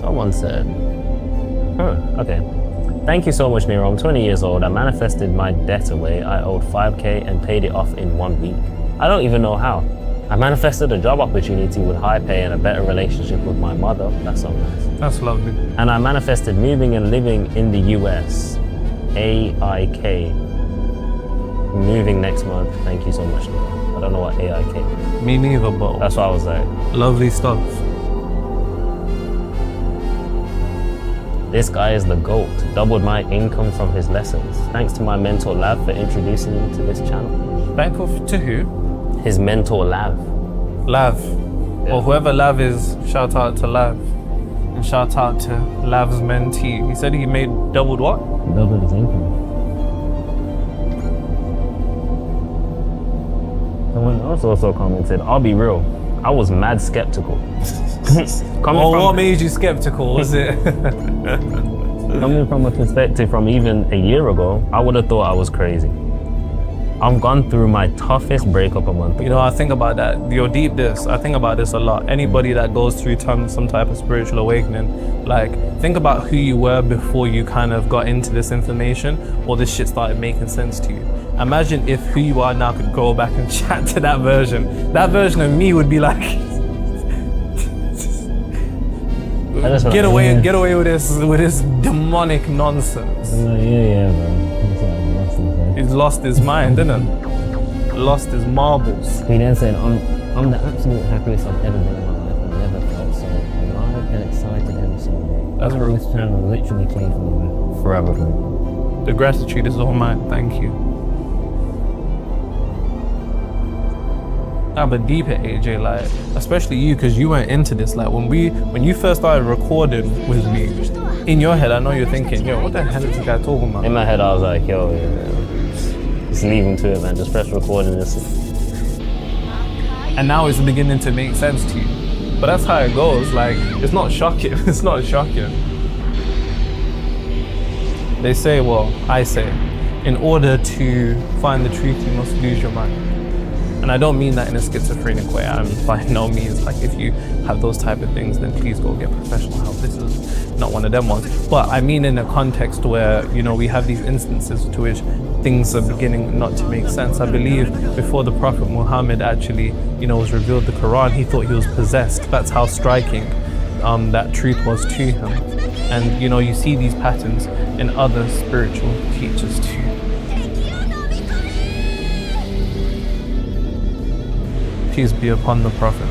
Someone said, okay. Thank you so much, Nero. I'm 20 years old. I manifested my debt away. I owed 5K and paid it off in 1 week. I don't even know how. I manifested a job opportunity with high pay and a better relationship with my mother. That's so nice. That's lovely. And I manifested moving and living in the US. AIK. moving next month. Thank you so much. I don't know what AI came. Me neither, but That's why I was like, lovely stuff. this guy is the GOAT. Doubled my income from his lessons. Thanks to my mentor Lav for introducing me to this channel. Thankful to who? His mentor Lav. Lav. Yeah. Or whoever Lav is, shout out to Lav. And shout out to Lav's mentee. He said he made doubled what? Doubled his income. Someone else also commented, I'll be real, I was mad skeptical. What made you skeptical, was it? Coming from a perspective from even a year ago, I would have thought I was crazy. I've gone through my toughest breakup a month ago. You know, I think about that. You're deep this. I think about this a lot. Anybody that goes through some type of spiritual awakening, like, think about who you were before you kind of got into this information or this shit started making sense to you. Imagine if who you are now could go back and chat to that version. That version of me would be like, get away with this demonic nonsense. Yeah, bro. He's lost his mind, didn't he? Lost his marbles. He then said, I'm the absolute happiest I've ever been in my life. I've never felt so alive and excited every single day. That's real. This channel literally changed my life forever, bro. The gratitude is all mine. Thank you. Nah, but deep it, AJ, like, especially you, because you weren't into this. Like, when you first started recording with me, in your head, I know you're thinking, yo, what the hell is this guy talking about? In my head, I was like, yo, just leave him to it, man. Just press record and just... And now it's beginning to make sense to you. But that's how it goes. Like, it's not shocking. It's not shocking. They say, well, I say, in order to find the truth, you must lose your mind. And I don't mean that in a schizophrenic way. I'm by no means like, if you have those type of things, then please go get professional help. This is not one of them ones. But I mean in a context where, you know, we have these instances to which things are beginning not to make sense. I believe before the Prophet Muhammad actually, you know, was revealed the Quran, he thought he was possessed. That's how striking that truth was to him. And, you know, you see these patterns in other spiritual teachers too. Peace be upon the Prophet.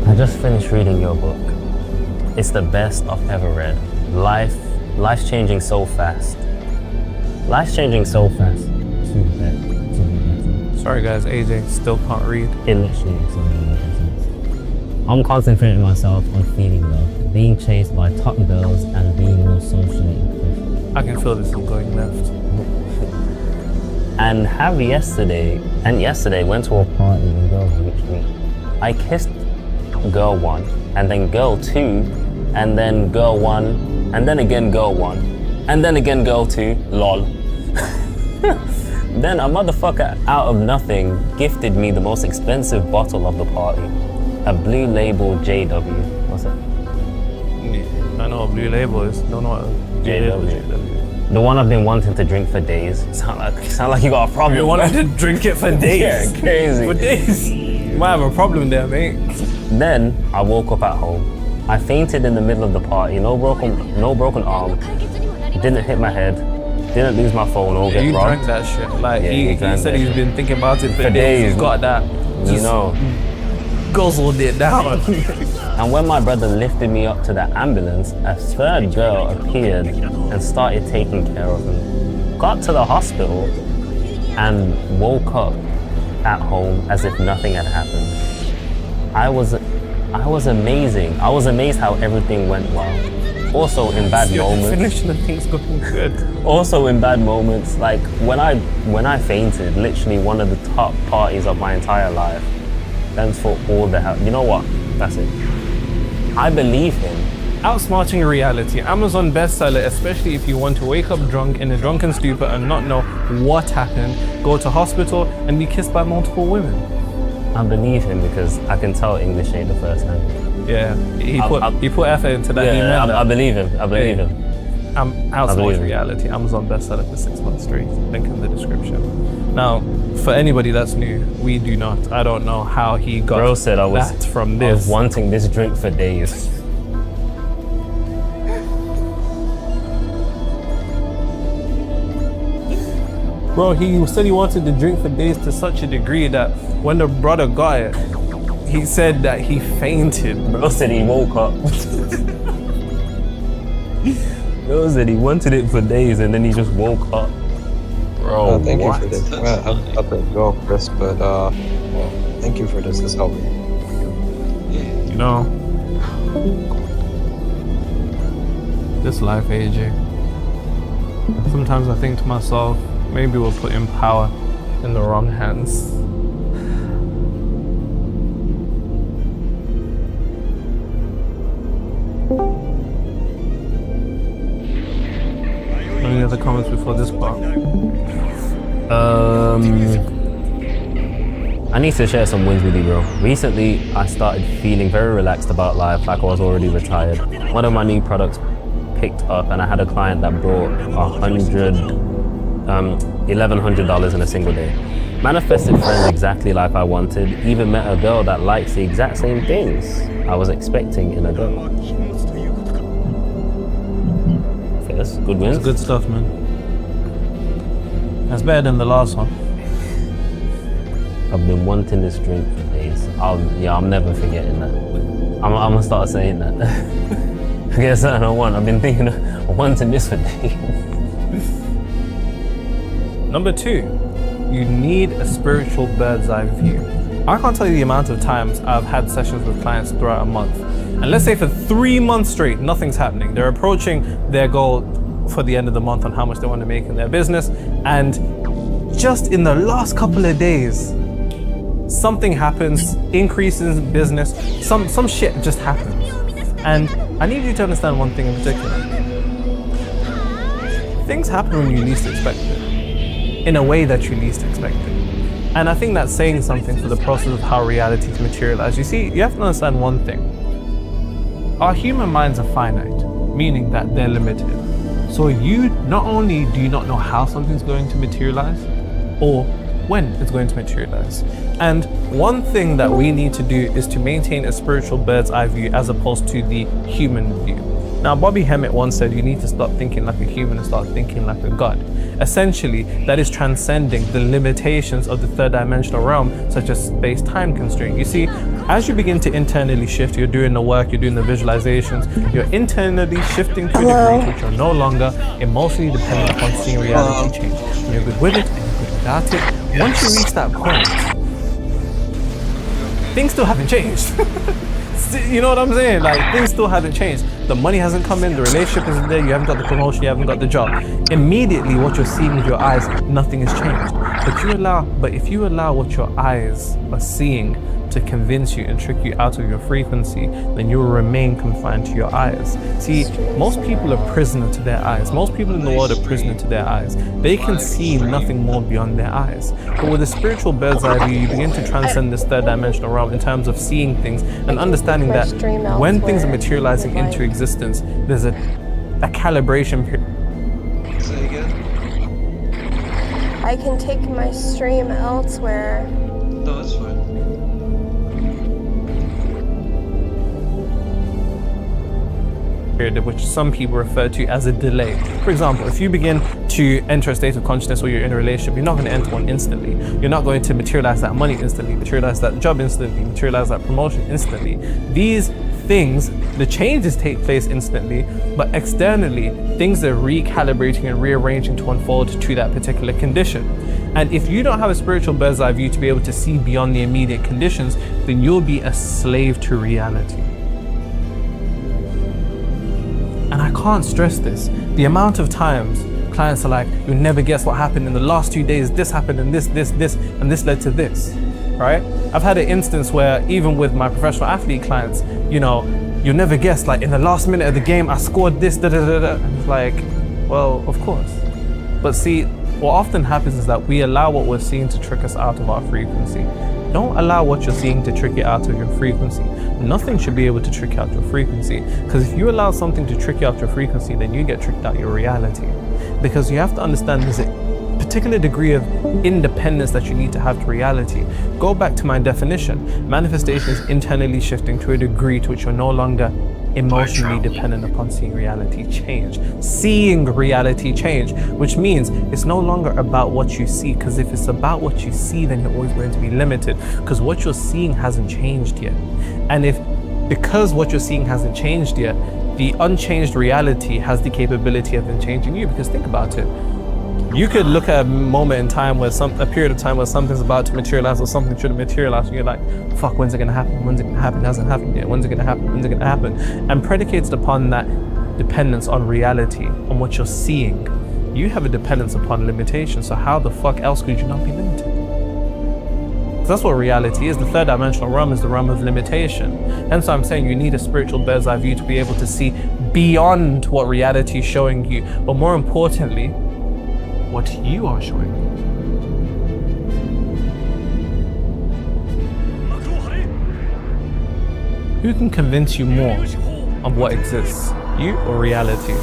I just finished reading your book. It's the best I've ever read. Life's changing so fast. Life's changing so fast. Sorry guys, AJ still can't read. It literally I'm concentrating myself on feeling love, being chased by top girls, and being more socially inclusive. I can feel this is going left. And yesterday went to a party and girls reached me. I kissed girl 1, and then girl 2, and then girl 1, and then again girl 1, and then again girl 2, lol. Then a motherfucker out of nothing gifted me the most expensive bottle of the party. A blue label JW. What's it? Yeah, I know what blue label is. Don't know what JW. The one I've been wanting to drink for days. Sound like you got a problem. You wanted to drink it for days? Yeah, crazy. For days? You might have a problem there, mate. Then I woke up at home. I fainted in the middle of the party. No broken arm. Didn't hit my head. Didn't lose my phone or get You robbed. drank that shit. Like, Yeah, he said he's been thinking about it for days. He's got that. You know. Guzzled it down. And when my brother lifted me up to the ambulance, a third girl appeared and started taking care of me. Got to the hospital and woke up at home as if nothing had happened. I was amazing. I was amazed how everything went well. Also in bad moments. Definition of things going good. Also in bad moments, like when I fainted, literally one of the top parties of my entire life. Thanks for all the help. You know what? That's it. I believe him. Outsmarting reality. Amazon bestseller, especially if you want to wake up drunk in a drunken stupor and not know what happened, go to hospital and be kissed by multiple women. I believe him because I can tell English ain't the first time. Yeah, he put effort into that email. I believe him. I believe him. Outsmarts you. Reality, Amazon bestseller for 6 months straight. Link in the description. Now, for anybody that's new, we do not. I don't know how he got Bro said that from I was this. wanting this drink for days. Bro, he said he wanted the drink for days to such a degree that when the brother got it, he said that he fainted. Bro said he woke up. Bro said he wanted it for days and then he just woke up. Bro, Thank what? you for this. That's I'm about to go, Chris, but well, thank you for this. It's helping. You know, this life, AJ. Sometimes I think to myself, maybe we're putting power in the wrong hands. Any other comments before this part? I need to share some wins with you, bro. Recently, I started feeling very relaxed about life, like I was already retired. One of my new products picked up, and I had a client that brought $1,100 in a single day. Manifested friends exactly like I wanted. Even met a girl that likes the exact same things I was expecting in a girl. Yes, good wins. It's good stuff, man. That's better than the last one. I've been wanting this drink for days. I'm never forgetting that. I'm gonna start saying that. I guess I don't want. I've been thinking of wanting this for days. Number 2, you need a spiritual bird's eye view. I can't tell you the amount of times I've had sessions with clients throughout a month. And let's say for 3 months straight, nothing's happening. They're approaching their goal for the end of the month on how much they want to make in their business. And just in the last couple of days, something happens, increases in business, some shit just happens. And I need you to understand one thing in particular. Things happen when you least expect it, in a way that you least expect it. And I think that's saying something for the process of how realities materialize. You see, you have to understand one thing. Our human minds are finite, meaning that they're limited. So you not only do you not know how something's going to materialize, or when it's going to materialize. And one thing that we need to do is to maintain a spiritual bird's eye view as opposed to the human view. Now, Bobby Hemmett once said you need to stop thinking like a human and start thinking like a god. Essentially, that is transcending the limitations of the third dimensional realm, such as space-time constraint. You see, as you begin to internally shift, you're doing the work, you're doing the visualizations, you're internally shifting to a degree which you're no longer emotionally dependent upon seeing reality change. And you're good with it, and you're good without it. Once you reach that point, things still haven't changed. You know what I'm saying? Like, things still haven't changed. The money hasn't come in, the relationship isn't there, you haven't got the promotion, you haven't got the job. Immediately, what you're seeing with your eyes, nothing has changed. But if you allow what your eyes are seeing to convince you and trick you out of your frequency, then you will remain confined to your eyes. See, most people are prisoner to their eyes. Most people in the world are prisoner to their eyes. They can see nothing more beyond their eyes. But with a spiritual bird's eye view, you begin to transcend this third dimensional realm in terms of seeing things and understanding that when things are materializing into existence, there's a calibration period. Say again? I can take my stream elsewhere. No, that's fine. Which some people refer to as a delay. For example, if you begin to enter a state of consciousness or you're in a relationship, you're not going to enter one instantly. You're not going to materialize that money instantly, materialize that job instantly, materialize that promotion instantly. These things, the changes take place instantly, but externally, things are recalibrating and rearranging to unfold to that particular condition. And if you don't have a spiritual bird's eye view to be able to see beyond the immediate conditions, then you'll be a slave to reality. And I can't stress this. The amount of times clients are like, you'll never guess what happened in the last 2 days, this happened and this, and this led to this, right? I've had an instance where even with my professional athlete clients, you know, you'll never guess, like in the last minute of the game, I scored this, And it's like, well, of course. But see, what often happens is that we allow what we're seeing to trick us out of our frequency. Don't allow what you're seeing to trick you out of your frequency. nothing should be able to trick out your frequency. Because if you allow something to trick you out your frequency, then you get tricked out your reality. Because you have to understand there's a particular degree of independence that you need to have to reality. Go back to my definition. Manifestation is internally shifting to a degree to which you're no longer emotionally dependent upon seeing reality change. Seeing reality change, which means it's no longer about what you see, because if it's about what you see, then you're always going to be limited, because what you're seeing hasn't changed yet. And because what you're seeing hasn't changed yet, the unchanged reality has the capability of then changing you. Because think about it. You could look at a moment in time where a period of time where something's about to materialize or something should have materialized, and you're like, fuck, when's it gonna happen? When's it gonna happen? It hasn't happened yet. When's it gonna happen? When's it gonna happen? And predicated upon that dependence on reality, on what you're seeing, you have a dependence upon limitation. So how the fuck else could you not be limited? Because that's what reality is. The third dimensional realm is the realm of limitation. And so I'm saying you need a spiritual bird's eye view to be able to see beyond what reality is showing you, but more importantly, what you are showing. Who can convince you more of what exists, you or reality?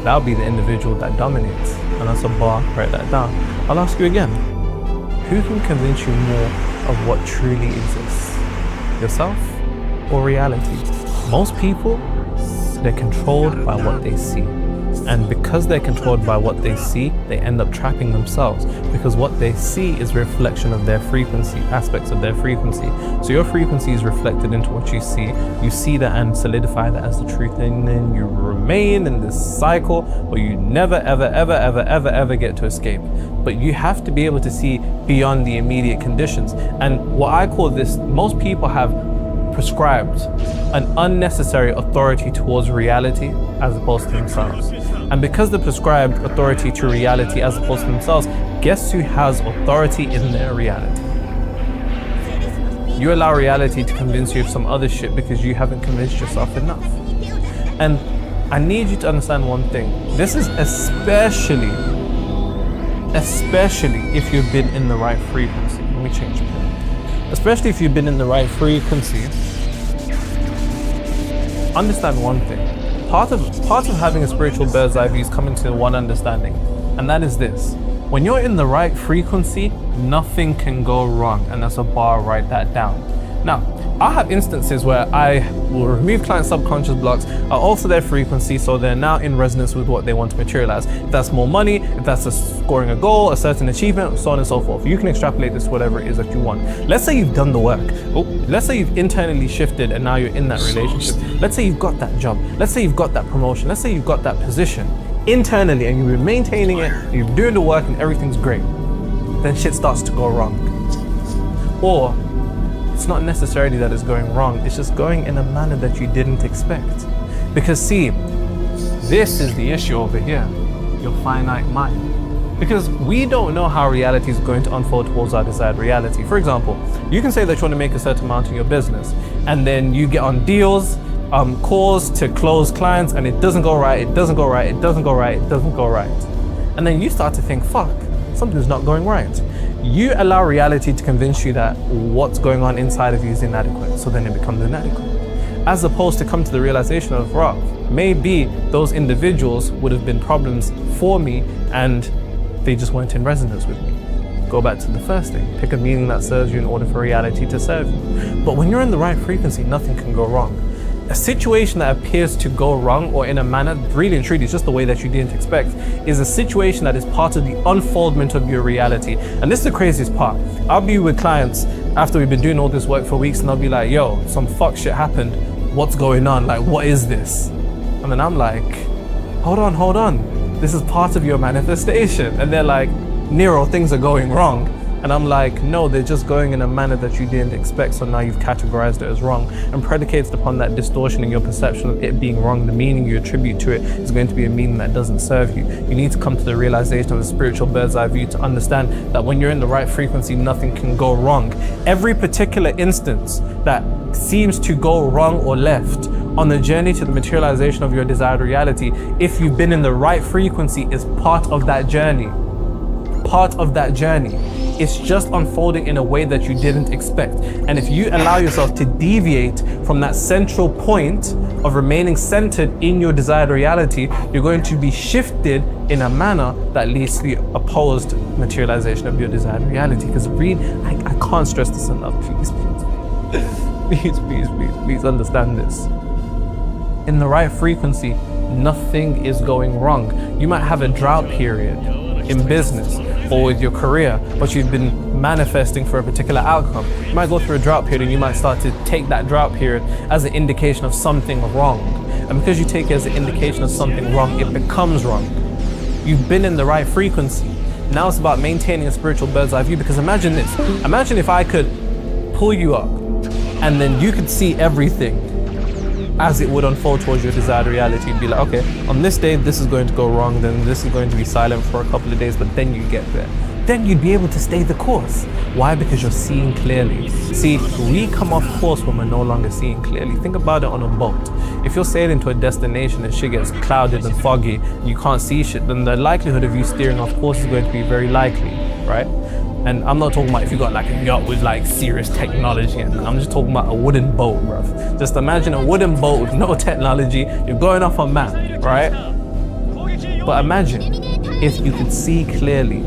That'll be the individual that dominates. And that's a bar, write that down. I'll ask you again. Who can convince you more of what truly exists? Yourself or reality? Most people, they're controlled by what they see. And because they're controlled by what they see, they end up trapping themselves, because what they see is a reflection of their frequency, aspects of their frequency. So your frequency is reflected into what you see. You see that and solidify that as the truth, and then you remain in this cycle where you never, ever get to escape. But you have to be able to see beyond the immediate conditions. And what I call this, most people have prescribed an unnecessary authority towards reality as opposed to themselves. And because they prescribed authority to reality as opposed to themselves, guess who has authority in their reality? You allow reality to convince you of some other shit because you haven't convinced yourself enough. And I need you to understand one thing. This is especially if you've been in the right frequency. Let me change it. Especially if you've been in the right frequency, understand one thing. Part of having a spiritual bird's eye view is coming to one understanding, and that is this. When you're in the right frequency, nothing can go wrong, and that's a bar, write that down. Now, I have instances where I will remove client subconscious blocks, are also their frequency, so they're now in resonance with what they want to materialize. If that's more money, if that's scoring a goal, a certain achievement, so on and so forth. You can extrapolate this to whatever it is that you want. Let's say you've done the work. Let's say you've internally shifted and now you're in that relationship. Let's say you've got that job. Let's say you've got that promotion. Let's say you've got that position internally and you've been maintaining it, you're doing the work and everything's great. Then shit starts to go wrong. Or it's not necessarily that it's going wrong, it's just going in a manner that you didn't expect. Because see, this is the issue over here, your finite mind. Because we don't know how reality is going to unfold towards our desired reality. For example, you can say that you want to make a certain amount in your business, and then you get on deals, calls to close clients, and it doesn't go right, it doesn't go right, it doesn't go right, it doesn't go right. And then you start to think, fuck, something's not going right. You allow reality to convince you that what's going on inside of you is inadequate, so then it becomes inadequate. As opposed to come to the realization of, right, maybe those individuals would have been problems for me and they just weren't in resonance with me. Go back to the first thing, pick a meaning that serves you in order for reality to serve you. But when you're in the right frequency, nothing can go wrong. A situation that appears to go wrong or in a manner, really and truly, it's just the way that you didn't expect, is a situation that is part of the unfoldment of your reality. And this is the craziest part. I'll be with clients after we've been doing all this work for weeks and they'll be like, yo, some fuck shit happened. What's going on? Like, what is this? And then I'm like, hold on. This is part of your manifestation. And they're like, Nero, things are going wrong. And I'm like, no, they're just going in a manner that you didn't expect, so now you've categorized it as wrong. And predicated upon that distortion in your perception of it being wrong, the meaning you attribute to it is going to be a meaning that doesn't serve you. You need to come to the realization of a spiritual bird's eye view to understand that when you're in the right frequency, nothing can go wrong. Every particular instance that seems to go wrong or left on the journey to the materialization of your desired reality, if you've been in the right frequency, is part of that journey. Part of that journey. It's just unfolding in a way that you didn't expect. And if you allow yourself to deviate from that central point of remaining centered in your desired reality, you're going to be shifted in a manner that leads to the opposed materialization of your desired reality. Because I can't stress this enough. Please understand this. In the right frequency, nothing is going wrong. You might have a drought period in business or with your career, but you've been manifesting for a particular outcome. You might go through a drought period and you might start to take that drought period as an indication of something wrong. And because you take it as an indication of something wrong, it becomes wrong. You've been in the right frequency. Now it's about maintaining a spiritual bird's eye view, because imagine this. Imagine if I could pull you up and then you could see everything as it would unfold towards your desired reality. You'd be like, okay, on this day, this is going to go wrong, then this is going to be silent for a couple of days, but then you get there. Then you'd be able to stay the course. Why? Because you're seeing clearly. See, we come off course when we're no longer seeing clearly. Think about it on a boat. If you're sailing to a destination and shit gets clouded and foggy, you can't see shit, then the likelihood of you steering off course is going to be very likely, right? And I'm not talking about if you got like a yacht with like serious technology, and I'm just talking about a wooden boat, bruv. Just imagine a wooden boat with no technology, you're going off a map, right? But imagine if you could see clearly,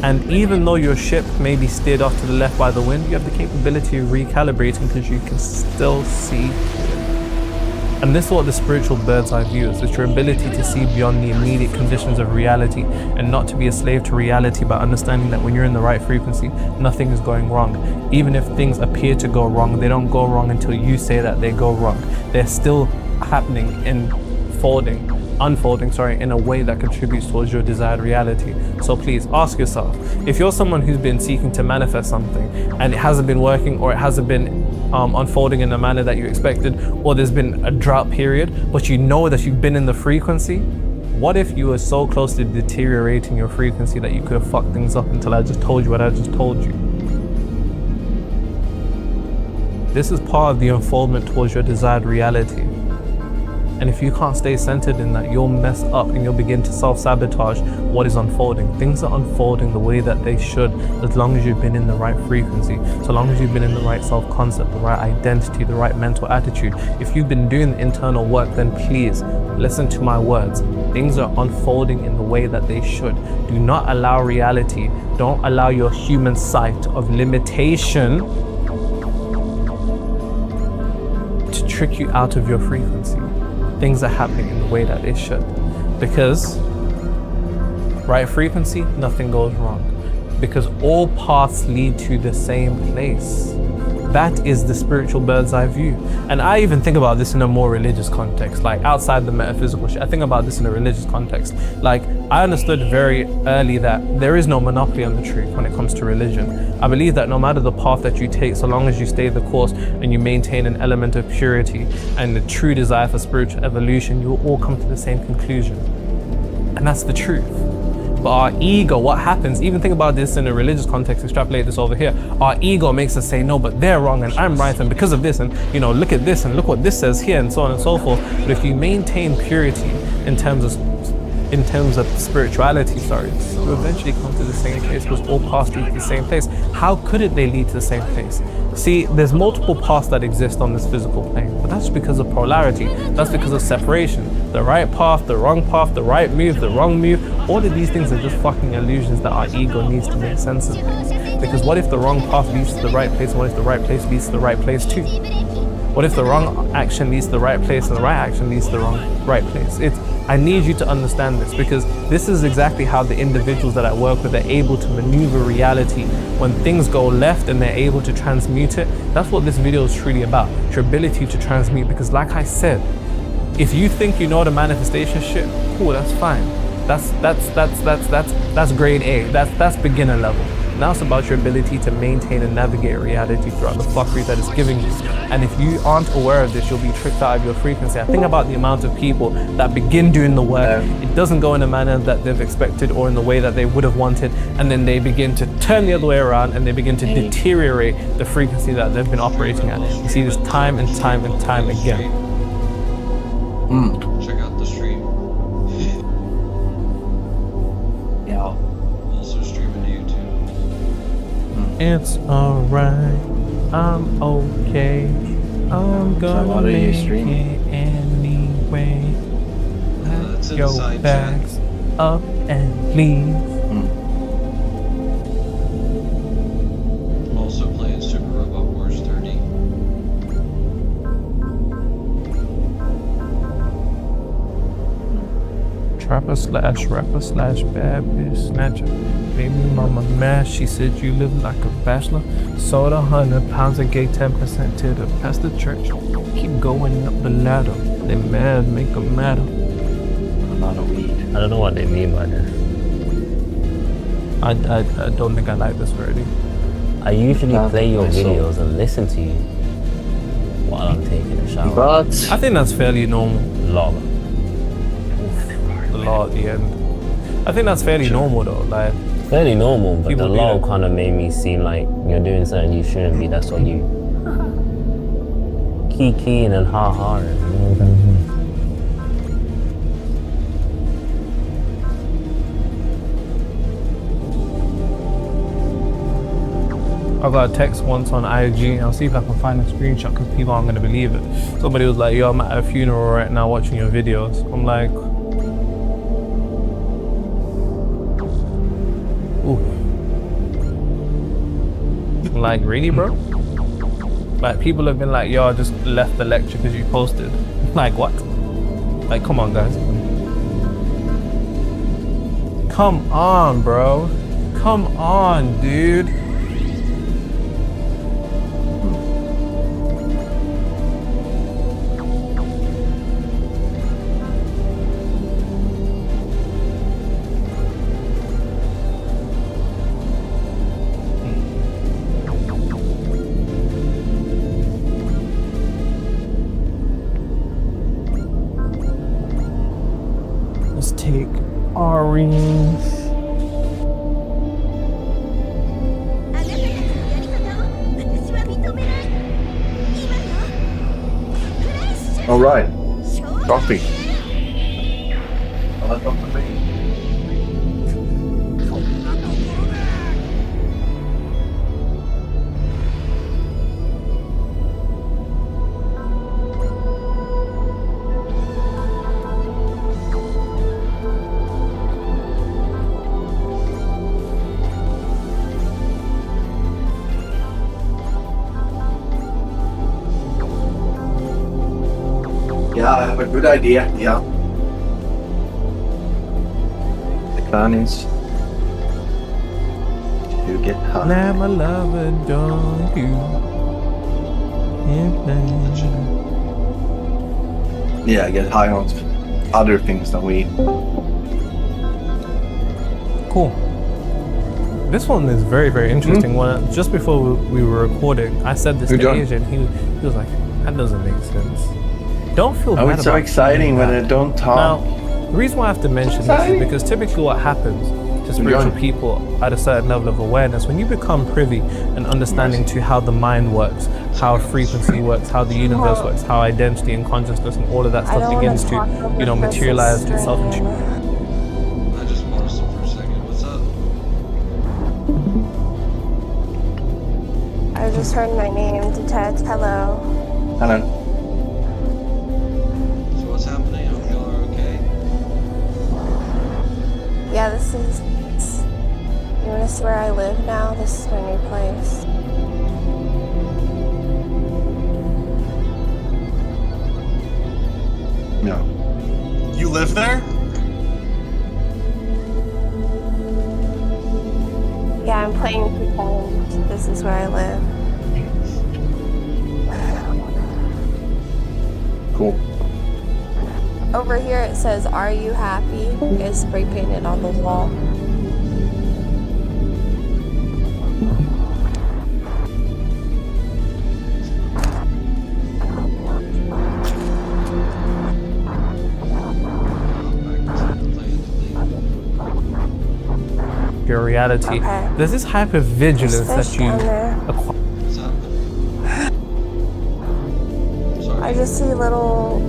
and even though your ship may be steered off to the left by the wind, you have the capability of recalibrating because you can still see clearly. And this is what the spiritual bird's eye view is. It's your ability to see beyond the immediate conditions of reality and not to be a slave to reality, by understanding that when you're in the right frequency, nothing is going wrong. Even if things appear to go wrong, they don't go wrong until you say that they go wrong. They're still happening in unfolding in a way that contributes towards your desired reality. So please ask yourself, if you're someone who's been seeking to manifest something and it hasn't been working, or it hasn't been unfolding in the manner that you expected, or there's been a drought period, but you know that you've been in the frequency, what if you were so close to deteriorating your frequency that you could have fucked things up until I just told you what I just told you? This is part of the unfoldment towards your desired reality. And if you can't stay centered in that, you'll mess up and you'll begin to self-sabotage what is unfolding. Things are unfolding the way that they should, as long as you've been in the right frequency, so long as you've been in the right self-concept, the right identity, the right mental attitude. If you've been doing the internal work, then please listen to my words. Things are unfolding in the way that they should. Do not allow reality, don't allow your human sight of limitation to trick you out of your frequency. Things are happening in the way that they should. Because right frequency, nothing goes wrong. Because all paths lead to the same place. That is the spiritual bird's eye view. And I even think about this in a more religious context, like outside the metaphysical shit. I think about this in a religious context. Like, I understood very early that there is no monopoly on the truth when it comes to religion. I believe that no matter the path that you take, so long as you stay the course and you maintain an element of purity and the true desire for spiritual evolution, you will all come to the same conclusion. And that's the truth. But our ego, what happens, even think about this in a religious context, extrapolate this over here. Our ego makes us say, no, but they're wrong and I'm right, and because of this, and look at this and look what this says here, and so on and so forth. But if you maintain purity in terms of spirituality, you eventually come to the same place, because all paths lead to the same place. How could they lead to the same place? See, there's multiple paths that exist on this physical plane, but that's because of polarity. That's because of separation. The right path, the right move, the wrong move. All of these things are just fucking illusions that our ego needs to make sense of. Because what if the wrong path leads to the right place, and what if the right place leads to the right place too? What if the wrong action leads to the right place and the right action leads to the right place? I need you to understand this, because this is exactly how the individuals that I work with are able to maneuver reality. When things go left and they're able to transmute it, that's what this video is truly about. Your ability to transmute, because like I said, if you think you know the manifestation shit, cool, that's fine. That's grade A. That's beginner level. Now it's about your ability to maintain and navigate reality throughout the fuckery that it's giving you. And if you aren't aware of this, you'll be tricked out of your frequency. I think about the amount of people that begin doing the work. It doesn't go in a manner that they've expected or in the way that they would have wanted, and then they begin to turn the other way around and they begin to deteriorate the frequency that they've been operating at. You see this time and time and time again. Check out the stream. Yeah. Also streaming to YouTube. It's alright. I'm okay. I'm gonna what are you make streaming? it anyway. It's in Your the side chat. bags up and leave. Also playing Super Robot Wars 30. Trapper slash rapper slash bad bitch snatcher. Baby mama mad, she said you live like a bachelor. Sold 100 pounds and gave 10% to the pastor church. Keep going up the ladder. They mad, make them matter. A lot of weed. I don't know what they mean by this. I don't think I like this already. I usually Not play your myself. videos and listen to you while I'm taking a shower. But I think that's fairly normal. Lol. The law at the end. I think that's fairly normal though. Like, Fairly normal, but People the do lol that. kind of made me seem like you're doing something you shouldn't be. That's what you key and then ha. I got a text once on IG. I'll see if I can find a screenshot because people aren't gonna believe it. Somebody was like, "Yo, I'm at a funeral right now watching your videos." I'm like, "Ooh." I'm like, really, bro? Like, people have been like, "Yo, I just left the lecture because you posted." Like, what? Like, come on, guys. Come on, bro. Come on, dude. Let's take orange. All right. Coffee. Well, that's up to me. Yeah, I have a good idea. Yeah. The plan is to get high. Now my lover don't you. Yeah, get high on other things than weed. Cool. This one is very, very interesting. When just before we were recording, I said this You're to done. Asian. He was like, "That doesn't make sense." Don't feel Oh, bad it's so about exciting when that. I don't talk. Now, the reason why I have to mention this is Exciting. because typically what happens to spiritual done. people at a certain level of awareness, when you become privy and understanding to how the mind works, how frequency works, how the universe works, how identity and consciousness and all of that I stuff don't begins want to, to talk over you know, this materialize itself into. stream. I just paused it for a second. What's up? I just heard my name to text hello. Hello. So what's happening? I hope y'all are okay. Yeah, this is. You wanna see where I live now? This is my new place. No. You live there? Yeah, I'm playing pretend. This is where I live. Cool. Over here it says, "Are you happy?" It's spray painted on the wall. Your reality. Okay. There's this hypervigilance There's that fish you down there. acquire. What's happening? Sorry. I just see little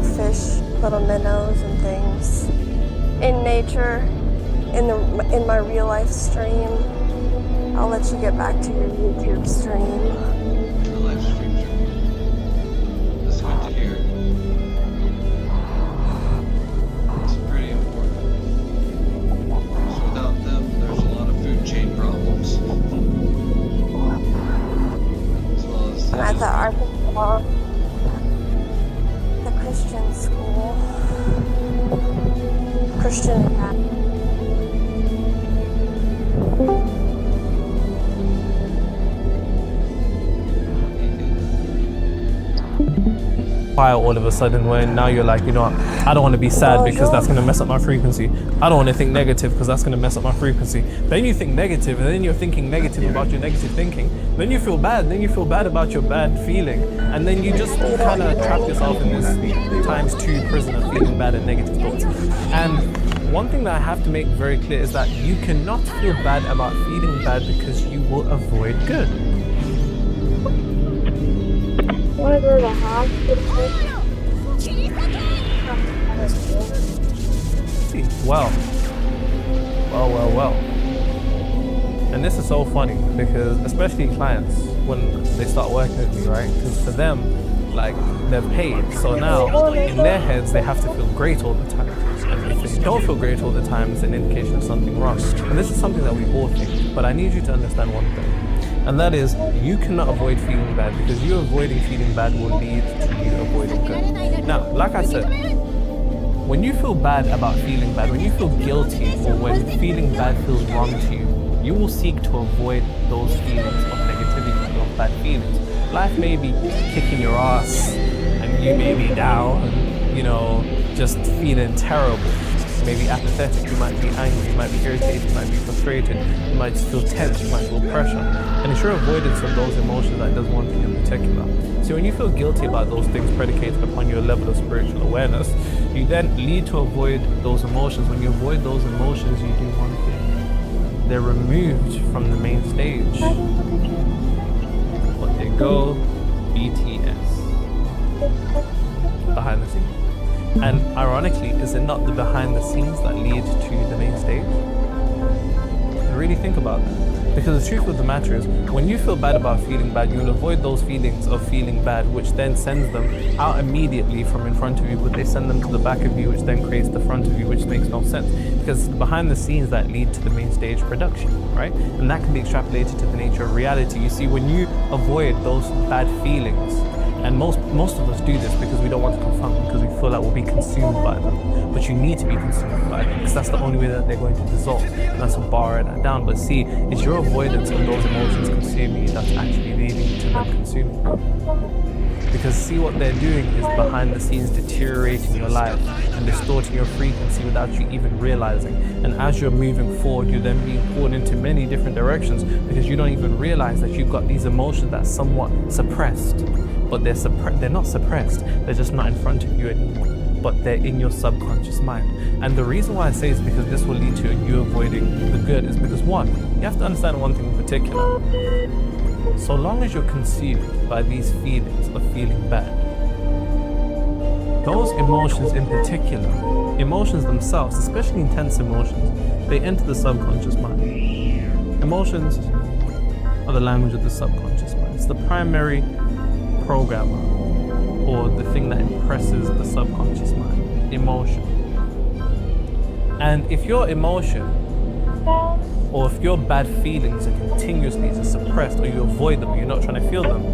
fish, little minnows and things in nature. In my real life stream, I'll let you get back to your YouTube stream. The live streams are. That's good to hear. It's pretty important. Because without them, there's a lot of food chain problems. As well as I'm at the Arkology, the Christian school. Christian Academy. Fire all of a sudden when now you're like, you know what, I don't want to be sad because that's going to mess up my frequency. I don't want to think negative because that's going to mess up my frequency. Then you think negative, and then you're thinking negative about your negative thinking. Then you feel bad. Then you feel bad about your bad feeling. And then you just kind of trap yourself in this ×2 prison of feeling bad and negative thoughts. And one thing that I have to make very clear is that you cannot feel bad about feeling bad because you will avoid good. Want to go to the hospital? Well. And this is so funny because especially clients when they start working with me, right? Because for them, like, they're paid, so now in their heads they have to feel great all the time. And if they don't feel great all the time, it's an indication of something wrong. And this is something that we all think, but I need you to understand one thing. And that is, you cannot avoid feeling bad because you avoiding feeling bad will lead to you avoiding good. Now, like I said, when you feel bad about feeling bad, when you feel guilty or when feeling bad feels wrong to you, you will seek to avoid those feelings of negativity or bad feelings. Life may be kicking your ass and you may be down, you know, just feeling terrible. You may be apathetic, you might be angry, you might be irritated, you might be frustrated, you might just feel tense, you might feel pressure. And it's your avoidance of those emotions that does one thing in particular. So when you feel guilty about those things predicated upon your level of spiritual awareness, you then lead to avoid those emotions. When you avoid those emotions, you do one thing. They're removed from the main stage. But they go BTS. Behind the scenes. And ironically, is it not the behind the scenes that lead to the main stage? Really think about that. Because the truth of the matter is, when you feel bad about feeling bad, you'll avoid those feelings of feeling bad, which then sends them out immediately from in front of you, but they send them to the back of you, which then creates the front of you, which makes no sense. Because it's behind the scenes that lead to the main stage production, right? And that can be extrapolated to the nature of reality. You see, when you avoid those bad feelings, and most of us do this because we don't want to confront them because we feel like we'll be consumed by them. But you need to be consumed by them because that's the only way that they're going to dissolve. And that's a bar that down. But see, it's your avoidance of those emotions consuming you that's actually leading to them consuming you. Because see, what they're doing is behind the scenes deteriorating your life and distorting your frequency without you even realizing. And as you're moving forward, you're then being pulled into many different directions because you don't even realize that you've got these emotions that are somewhat suppressed. But they're not suppressed, they're just not in front of you anymore, but they're in your subconscious mind. And the reason why I say is because this will lead to you avoiding the good is because, one, you have to understand one thing in particular. So long as you're consumed by these feelings of feeling bad, those emotions in particular, emotions themselves, especially intense emotions, they enter the subconscious mind. Emotions are the language of the subconscious mind. It's the primary programmer, or the thing that impresses the subconscious mind, emotion. And if your emotion, or if your bad feelings are continuously just suppressed, or you avoid them, or you're not trying to feel them,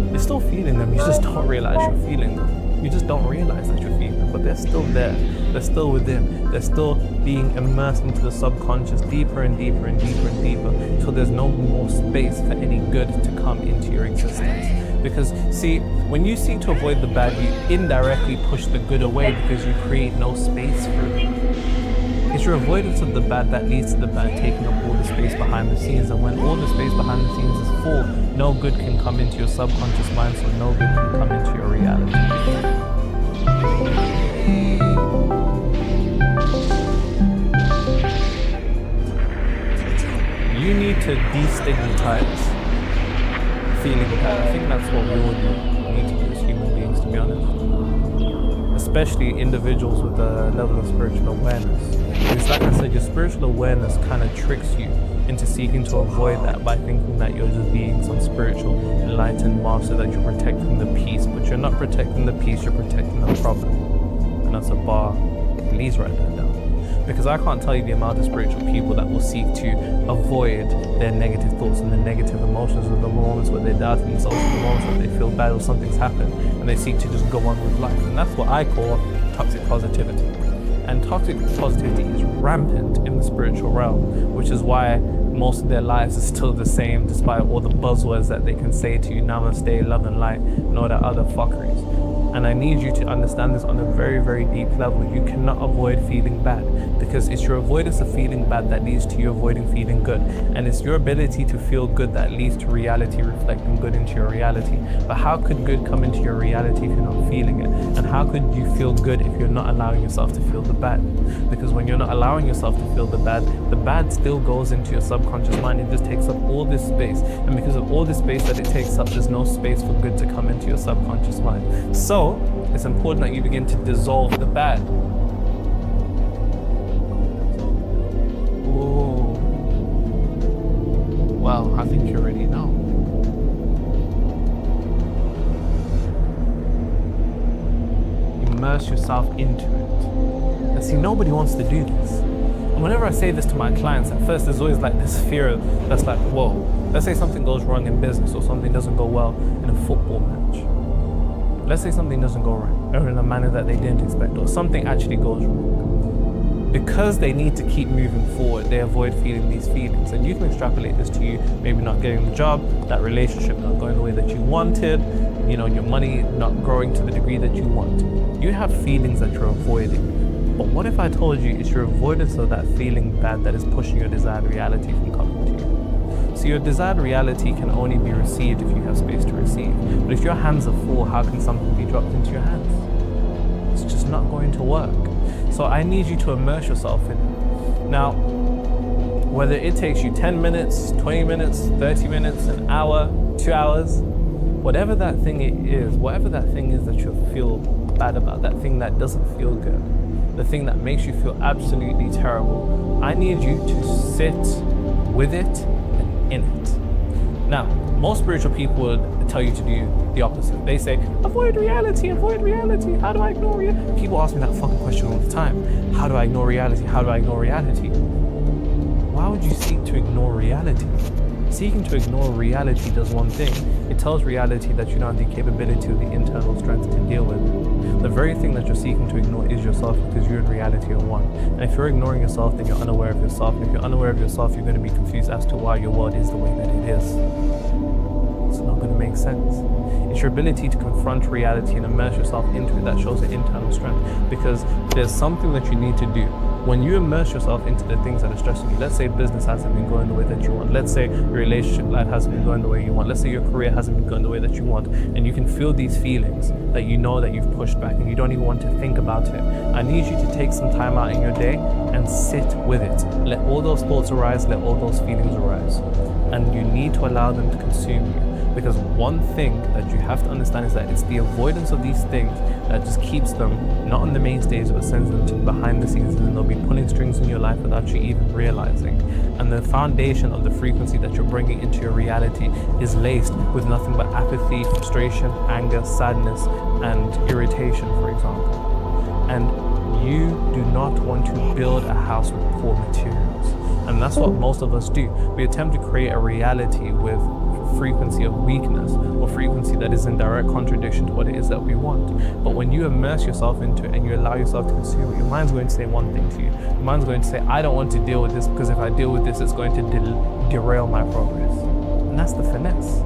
you're still feeling them, you just don't realize you're feeling them. You just don't realize that you're feeling them, but they're still there. They're still within. They're still being immersed into the subconscious deeper and deeper and deeper and deeper until there's no more space for any good to come into your existence. Because see, when you seek to avoid the bad, you indirectly push the good away because you create no space for it. It's your avoidance of the bad that leads to the bad taking up all the space behind the scenes. And when all the space behind the scenes is full, no good can come into your subconscious mind, so no good can come into your reality. You need to destigmatize feeling bad. I think that's what we all need to do as human beings, to be honest. Especially individuals with a level of spiritual awareness. We Because like I said, your spiritual awareness kind of tricks you into seeking to avoid that by thinking that you're just being some spiritual enlightened master, that you're protecting the peace, but you're not protecting the peace, you're protecting the problem. And that's a bar. Please write that down. Because I can't tell you the amount of spiritual people that will seek to avoid their negative thoughts and their negative emotions in the moments where they doubt themselves, in the moments where they feel bad or something's happened, and they seek to just go on with life. And that's what I call toxic positivity. And toxic positivity is rampant in the spiritual realm, which is why most of their lives is still the same, despite all the buzzwords that they can say to you, namaste, love and light, and all that other fuckeries. And I need you to understand this on a very, very deep level. You cannot avoid feeling bad, because it's your avoidance of feeling bad that leads to you avoiding feeling good. And it's your ability to feel good that leads to reality reflecting good into your reality. But how could good come into your reality if you're not feeling it? And how could you feel good if you're not allowing yourself to feel the bad? Because when you're not allowing yourself to feel the bad still goes into your subconscious mind. It just takes up all this space. And because of all this space that it takes up, there's no space for good to come into your subconscious mind. So it's important that you begin to dissolve the bad. Ooh. Well, I think you already know. Immerse yourself into it. And see, nobody wants to do this. And whenever I say this to my clients, at first there's always like this fear that's like, whoa, let's say something goes wrong in business or something doesn't go well in a football match. Let's say something doesn't go right, or in a manner that they didn't expect, or something actually goes wrong. Because they need to keep moving forward, they avoid feeling these feelings. And you can extrapolate this to you, maybe not getting the job, that relationship not going the way that you wanted, your money not growing to the degree that you want. You have feelings that you're avoiding. But what if I told you it's your avoidance of that feeling bad that is pushing your desired reality from coming to you? So your desired reality can only be received if you have space to receive. But if your hands are full, how can something be dropped into your hands? It's just not going to work. So I need you to immerse yourself in it. Now, whether it takes you 10 minutes, 20 minutes, 30 minutes, an hour, 2 hours, whatever that thing is that you feel bad about, that thing that doesn't feel good, the thing that makes you feel absolutely terrible, I need you to sit with it and in it. Now, most spiritual people would tell you to do the opposite. They say, avoid reality, avoid reality. How do I ignore reality? People ask me that fucking question all the time. How do I ignore reality? How do I ignore reality? Why would you seek to ignore reality? Seeking to ignore reality does one thing. It tells reality that you don't have the capability or the internal strength to deal with it. The very thing that you're seeking to ignore is yourself, because you and reality are one. And if you're ignoring yourself, then you're unaware of yourself. And if you're unaware of yourself, you're going to be confused as to why your world is the way that it is. It's not going to make sense. It's your ability to confront reality and immerse yourself into it that shows the internal strength. Because there's something that you need to do. When you immerse yourself into the things that are stressing you, let's say business hasn't been going the way that you want. Let's say your relationship life hasn't been going the way you want. Let's say your career hasn't been going the way that you want. And you can feel these feelings that you know that you've pushed back and you don't even want to think about it. I need you to take some time out in your day and sit with it. Let all those thoughts arise, let all those feelings arise. And you need to allow them to consume you. Because one thing that you have to understand is that it's the avoidance of these things that just keeps them not on the main stage, but sends them to behind the scenes, and then they'll be pulling strings in your life without you even realizing. And the foundation of the frequency that you're bringing into your reality is laced with nothing but apathy, frustration, anger, sadness, and irritation, for example. And you do not want to build a house with poor materials. And that's what most of us do. We attempt to create a reality with frequency of weakness, or frequency that is in direct contradiction to what it is that we want. But when you immerse yourself into it and you allow yourself to consume it, your mind's going to say one thing to you. Your mind's going to say, I don't want to deal with this, because if I deal with this, it's going to derail my progress. And that's the finesse.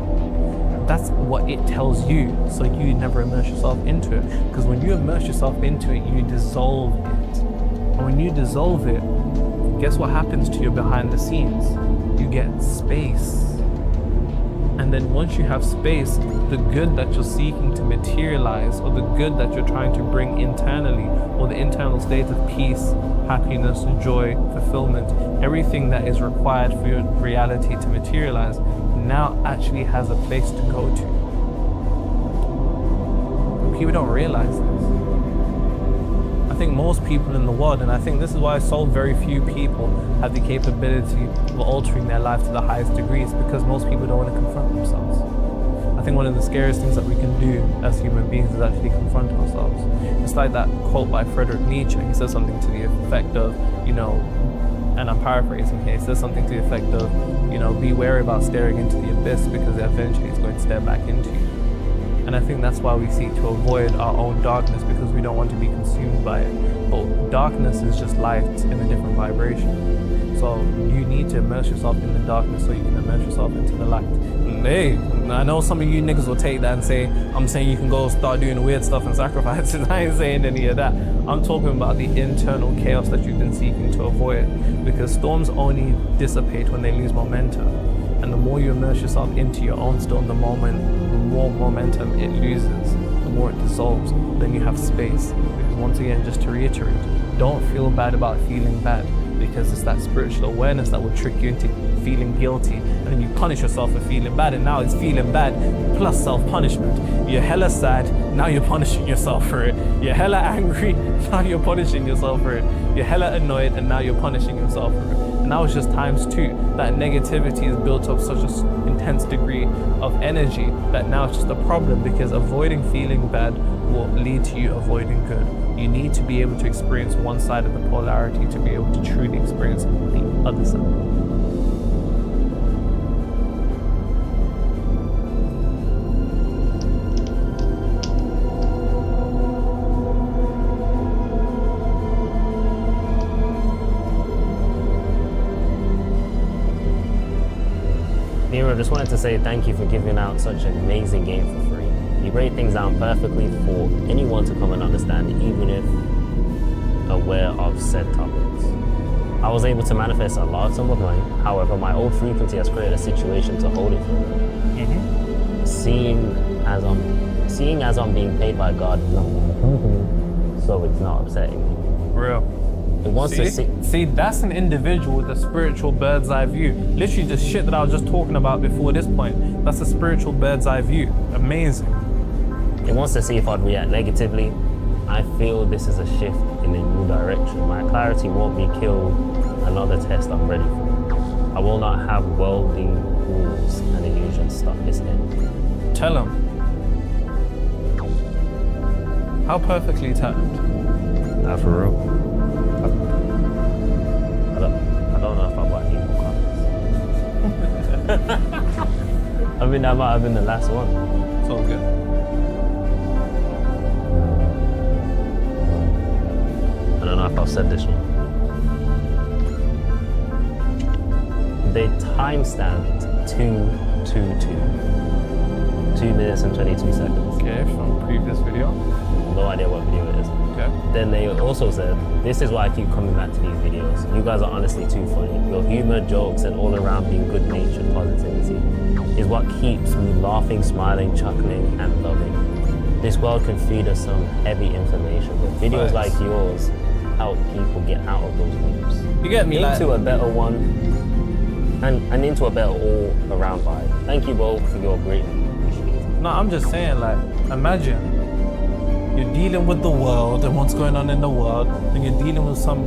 That's what it tells you, so you never immerse yourself into it. Because when you immerse yourself into it, you dissolve it. And when you dissolve it, guess what happens to your behind the scenes? You get space. And then once you have space, the good that you're seeking to materialize, or the good that you're trying to bring internally, or the internal state of peace, happiness, joy, fulfillment, everything that is required for your reality to materialize, now actually has a place to go to. People don't realize this. I think most people in the world, and I think this is why so very few people have the capability of altering their life to the highest degrees, because most people don't want to confront themselves. I think one of the scariest things that we can do as human beings is actually confront ourselves. It's like that quote by Friedrich Nietzsche. He says something to the effect of, you know, and I'm paraphrasing here, he says something to the effect of, you know, be wary about staring into the abyss, because eventually it's going to stare back into you. And I think that's why we seek to avoid our own darkness, because we don't want to be consumed by it. But darkness is just light in a different vibration. So you need to immerse yourself in the darkness so you can immerse yourself into the light. And hey, I know some of you niggas will take that and say, I'm saying you can go start doing weird stuff and sacrifices. I ain't saying any of that. I'm talking about the internal chaos that you've been seeking to avoid, because storms only dissipate when they lose momentum. And the more you immerse yourself into your own storm, the more momentum it loses, the more it dissolves. Then you have space. Because once again, just to reiterate, don't feel bad about feeling bad, because it's that spiritual awareness that will trick you into feeling guilty, and then you punish yourself for feeling bad, and now it's feeling bad plus self-punishment. You're hella sad, now you're punishing yourself for it. You're hella angry, now you're punishing yourself for it. You're hella annoyed, and now you're punishing yourself for it. And now it's just times two. That negativity is built up such an intense degree of energy that now it's just a problem, because avoiding feeling bad will lead to you avoiding good. You need to be able to experience one side of the polarity to be able to truly experience the other side. Nero, just wanted to say thank you for giving out such an amazing game for free. You break things down perfectly for anyone to come and understand, even if aware of said topics. I was able to manifest a large sum of money. However, my old frequency has created a situation to hold it for me. Mm-hmm. Seeing as I'm being paid by God, so it's not upsetting me. Real. It wants to see, that's an individual with a spiritual bird's eye view. Literally the shit that I was just talking about before this point. That's a spiritual bird's eye view. Amazing. It wants to see if I'd react negatively. I feel this is a shift in a new direction. My clarity won't be killed. Another test I'm ready for. I will not have worldly rules and illusions stuck this in. Tell him. How perfectly timed. For real. I don't know if I bought any more comments. I mean, that might have been the last one. It's all good. I don't know if I've said this one. They timestamped 2:22. 2 minutes and 22 seconds. Okay, from previous video. No idea what video it is. Okay. Then they also said, this is why I keep coming back to these videos. You guys are honestly too funny. Your humor, jokes, and all around being good-natured positivity is what keeps me laughing, smiling, chuckling, and loving. This world can feed us some heavy information, but videos like yours help people get out of those loops. You get me? Into a better one, and into a better all-around vibe. Thank you both for your great appreciation. No, I'm just saying, like, imagine you're dealing with the world and what's going on in the world, and you're dealing with some,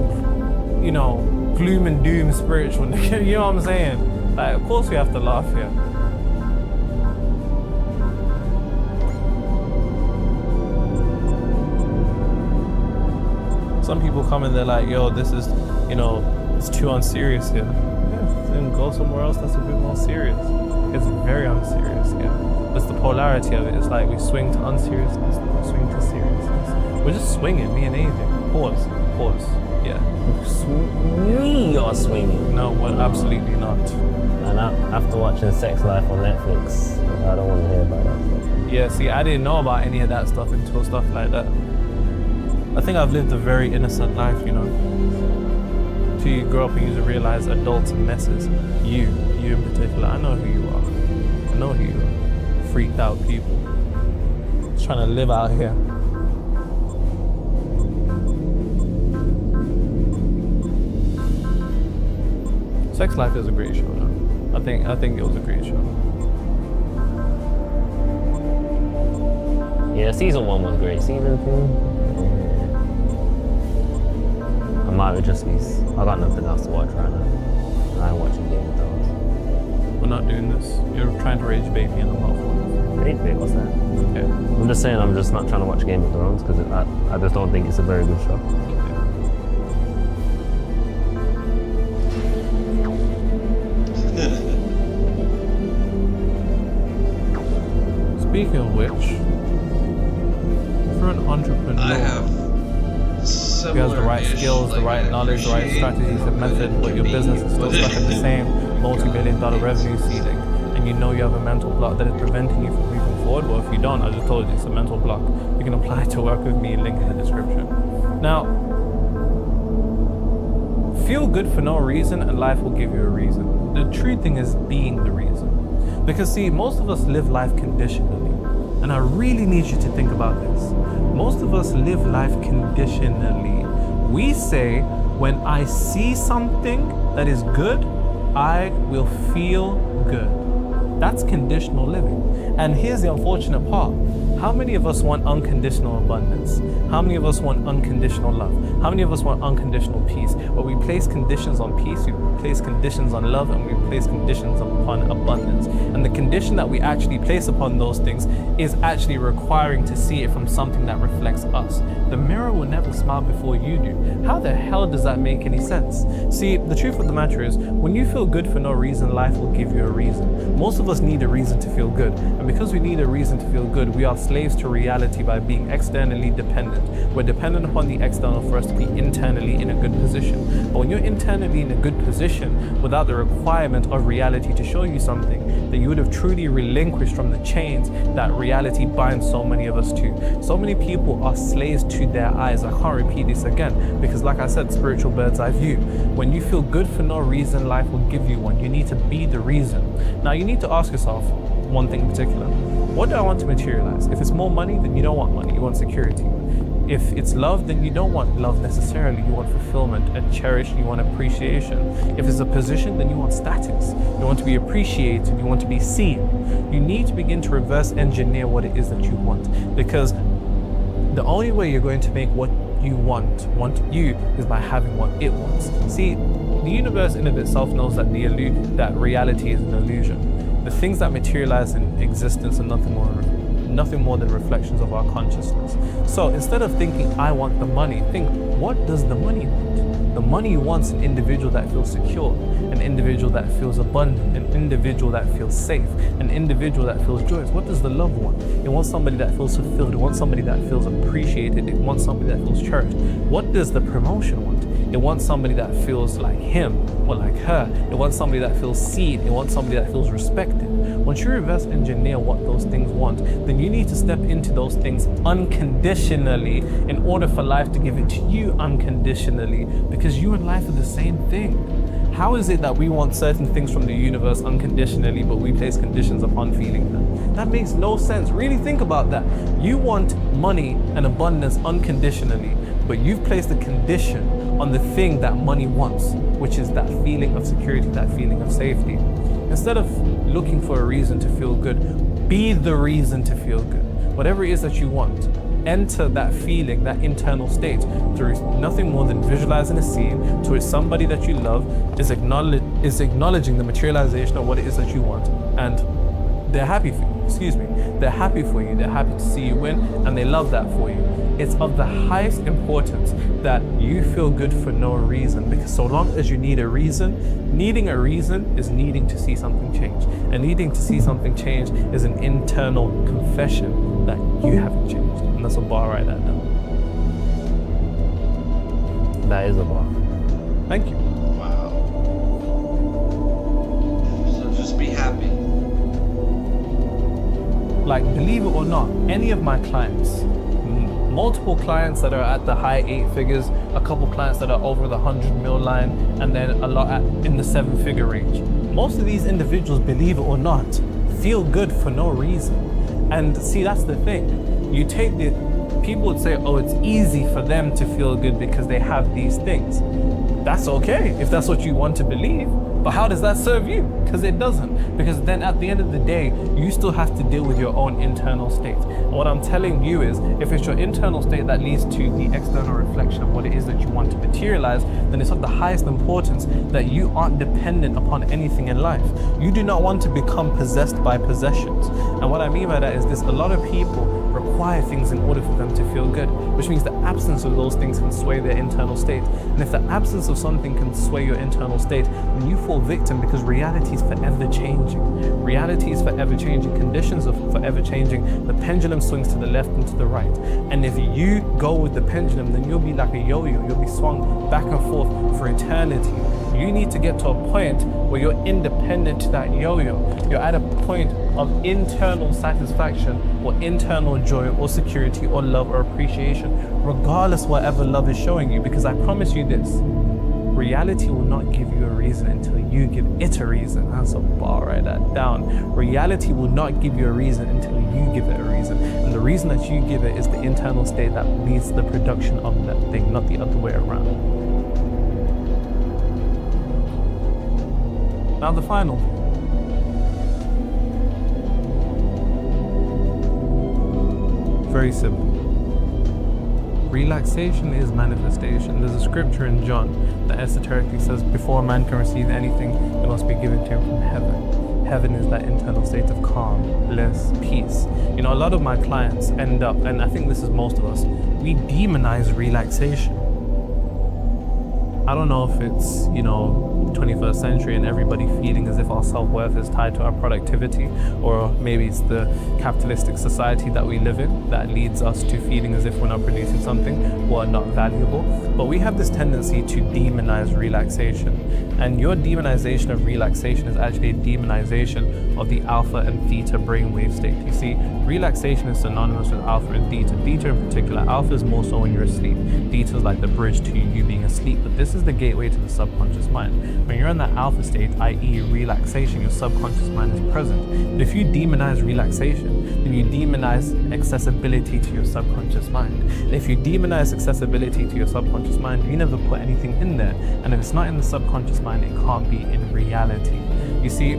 you know, gloom and doom spiritual. You know what I'm saying? Like, of course we have to laugh here. Some people come and they're like, yo, this is, you know, it's too unserious here. Yeah, then go somewhere else that's a bit more serious. It's very unserious here. It's the polarity of it. It's like we swing to unseriousness, we swing to seriousness. We're just swinging, me and AJ. Pause. Yeah. We are swinging. No, we're absolutely not. And after watching Sex Life on Netflix, I don't want to hear about that stuff. Yeah, see, I didn't know about any of that stuff until stuff like that. I think I've lived a very innocent life, you know. Till you grow up and you realize adults are messes. You in particular, I know who you are. I know who you are. Freaked out people. Just trying to live out here. Sex Life is a great show, no? I think it was a great show. Yeah, season 1 was great. Season 2? might just be. I got nothing else to watch right now. I ain't watching Game of Thrones. We're not doing this. You're trying to rage bait me and I'm not for it. Rage bait? What's that? Okay. I'm just saying I'm just not trying to watch Game of Thrones because I just don't think it's a very good show. Speaking of which, for an entrepreneur, I have who has the right skills, the right knowledge, the right strategies and method, but your business is still stuck at the same multi-billion-dollar revenue ceiling, and you know you have a mental block that is preventing you from moving forward. Well, if you don't, I just told you it's a mental block. You can apply to work with me, link in the description. Now, feel good for no reason and life will give you a reason. The true thing is being the reason. Because see, most of us live life conditionally. And I really need you to think about this. Most of us live life conditionally. We say, when I see something that is good, I will feel good. That's conditional living. And here's the unfortunate part. How many of us want unconditional abundance? How many of us want unconditional love? How many of us want unconditional peace? But we place conditions on peace, we place conditions on love, and we place conditions upon abundance. And the condition that we actually place upon those things is actually requiring to see it from something that reflects us. The mirror will never smile before you do. How the hell does that make any sense? See, the truth of the matter is, when you feel good for no reason, life will give you a reason. Most of us need a reason to feel good. And because we need a reason to feel good, we are slaves to reality by being externally dependent. We're dependent upon the external for us to be internally in a good position. But when you're internally in a good position without the requirement of reality to show you something, then you would have truly relinquished from the chains that reality binds so many of us to. So many people are slaves to their eyes. I can't repeat this again because, like I said, spiritual bird's eye view. When you feel good for no reason, life will give you one. You need to be the reason. Now you need to ask yourself one thing in particular. What do I want to materialize? If it's more money, then you don't want money, you want security. If it's love, then you don't want love necessarily, you want fulfillment and cherish, you want appreciation. If it's a position, then you want status. You want to be appreciated, you want to be seen. You need to begin to reverse engineer what it is that you want, because the only way you're going to make what you want you is by having what it wants. See, the universe in of itself knows that that reality is an illusion. The things that materialize in existence are nothing more than reflections of our consciousness. So instead of thinking, I want the money, think, what does the money want? The money wants an individual that feels secure, an individual that feels abundant, an individual that feels safe, an individual that feels joyous. What does the love want? It wants somebody that feels fulfilled. It wants somebody that feels appreciated. It wants somebody that feels cherished. What does the promotion want? It wants somebody that feels like him or like her. It wants somebody that feels seen. It wants somebody that feels respected. Once you reverse engineer what those things want, then you need to step into those things unconditionally in order for life to give it to you unconditionally, because you and life are the same thing. How is it that we want certain things from the universe unconditionally, but we place conditions upon feeling them? That makes no sense. Really think about that. You want money and abundance unconditionally, but you've placed a condition on the thing that money wants, which is that feeling of security, that feeling of safety. Instead of looking for a reason to feel good, be the reason to feel good. Whatever it is that you want, enter that feeling, that internal state, through nothing more than visualizing a scene to which somebody that you love is acknowledging the materialization of what it is that you want, and they're happy for you. They're happy for you. They're happy to see you win, and they love that for you. It's of the highest importance that you feel good for no reason, because so long as you need a reason, needing a reason is needing to see something change. And needing to see something change is an internal confession that you haven't changed. And that's a bar right there now. That is a bar. Thank you. Wow. So just be happy. Like, believe it or not, any of my clients, multiple clients that are at the high 8 figures, a couple clients that are over the 100 mil line, and then a lot in the 7-figure range. Most of these individuals, believe it or not, feel good for no reason. And see, that's the thing. You take people would say, oh, it's easy for them to feel good because they have these things. That's okay if that's what you want to believe. But how does that serve you? Because it doesn't. Because then at the end of the day, you still have to deal with your own internal state. And what I'm telling you is, if it's your internal state that leads to the external reflection of what it is that you want to materialize, then it's of the highest importance that you aren't dependent upon anything in life. You do not want to become possessed by possessions. And what I mean by that is this: a lot of people require things in order for them to feel good, which means the absence of those things can sway their internal state. And if the absence of something can sway your internal state, then you fall victim, because reality is forever changing. Reality is forever changing. Conditions are forever changing. The pendulum swings to the left and to the right. And if you go with the pendulum, then you'll be like a yo-yo. You'll be swung back and forth for eternity. You need to get to a point where you're independent to that yo-yo. You're at a point of internal satisfaction or internal joy or security or love or appreciation, regardless whatever love is showing you. Because I promise you this: reality will not give you a reason until you give it a reason. That's a bar, write that down. Reality will not give you a reason until you give it a reason. And the reason that you give it is the internal state that leads to the production of that thing, not the other way around. Now the final. Very simple. Relaxation is manifestation. There's a scripture in John that esoterically says, before a man can receive anything, it must be given to him from heaven. Heaven is that internal state of calm, bliss, peace. You know, a lot of my clients end up, and I think this is most of us, we demonize relaxation. I don't know if it's, 21st century and everybody feeling as if our self-worth is tied to our productivity, or maybe it's the capitalistic society that we live in that leads us to feeling as if we're not producing something or not valuable. But we have this tendency to demonize relaxation, and your demonization of relaxation is actually a demonization of the alpha and theta brainwave state. You see, relaxation is synonymous with alpha and theta. Theta in particular, alpha is more so when you're asleep. Theta is like the bridge to you being asleep, but this is the gateway to the subconscious mind. When you're in that alpha state, i.e. relaxation, your subconscious mind is present. But if you demonize relaxation, then you demonize accessibility to your subconscious mind. And if you demonize accessibility to your subconscious mind, you never put anything in there. And if it's not in the subconscious mind, it can't be in reality. You see,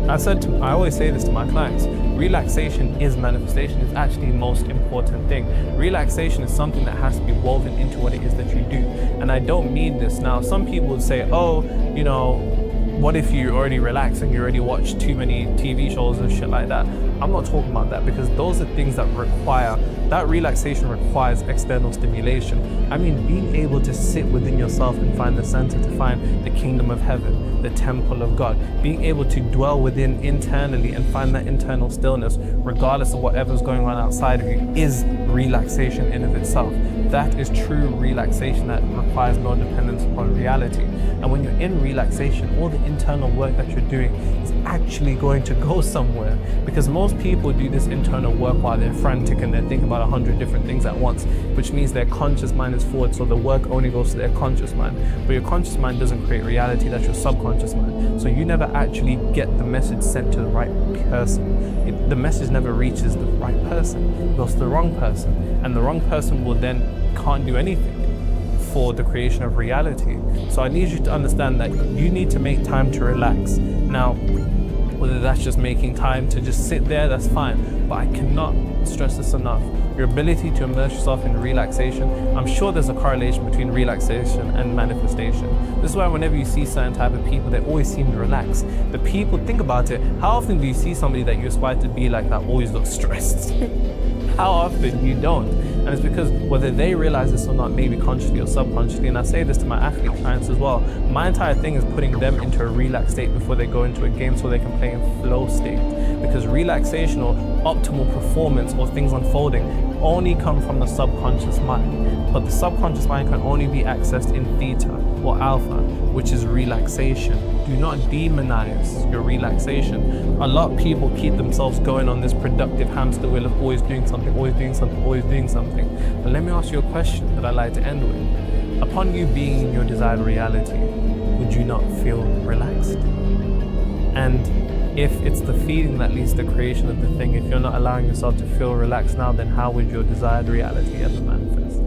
I always say this to my clients: relaxation is manifestation. It's actually the most important thing. Relaxation is something that has to be woven into what it is that you do. And I don't mean this now. Some people would say, what if you already relax and you already watch too many TV shows and shit like that? I'm not talking about that, because those are things that relaxation requires external stimulation. I mean, being able to sit within yourself and find the center, to find the kingdom of heaven, the temple of God, being able to dwell within internally and find that internal stillness, regardless of whatever's going on outside of you, is relaxation in of itself. That is true relaxation that requires no dependence upon reality. And when you're in relaxation, all the internal work that you're doing is actually going to go somewhere, because most people do this internal work while they're frantic and they're thinking about 100 different things at once, which means their conscious mind is forward, so the work only goes to their conscious mind. But your conscious mind doesn't create reality, that's your subconscious mind. So you never actually get the message sent to the right person. The message never reaches the right person, it goes to the wrong person, and the wrong person will then can't do anything for the creation of reality. So I need you to understand that you need to make time to relax. Now, whether that's just making time to just sit there, that's fine. But I cannot stress this enough. Your ability to immerse yourself in relaxation, I'm sure there's a correlation between relaxation and manifestation. This is why whenever you see certain type of people, they always seem relaxed. The people, think about it, how often do you see somebody that you aspire to be like that always looks stressed? How often? You don't. And it's because whether they realize this or not, maybe consciously or subconsciously, and I say this to my athlete clients as well, my entire thing is putting them into a relaxed state before they go into a game so they can play in flow state. Because relaxation or optimal performance or things unfolding only come from the subconscious mind. But the subconscious mind can only be accessed in theta or alpha, which is relaxation. Do not demonize your relaxation. A lot of people keep themselves going on this productive hamster wheel of always doing something, always doing something, always doing something. But let me ask you a question that I like to end with. Upon you being in your desired reality, would you not feel relaxed? And if it's the feeling that leads to the creation of the thing, if you're not allowing yourself to feel relaxed now, then how would your desired reality ever manifest?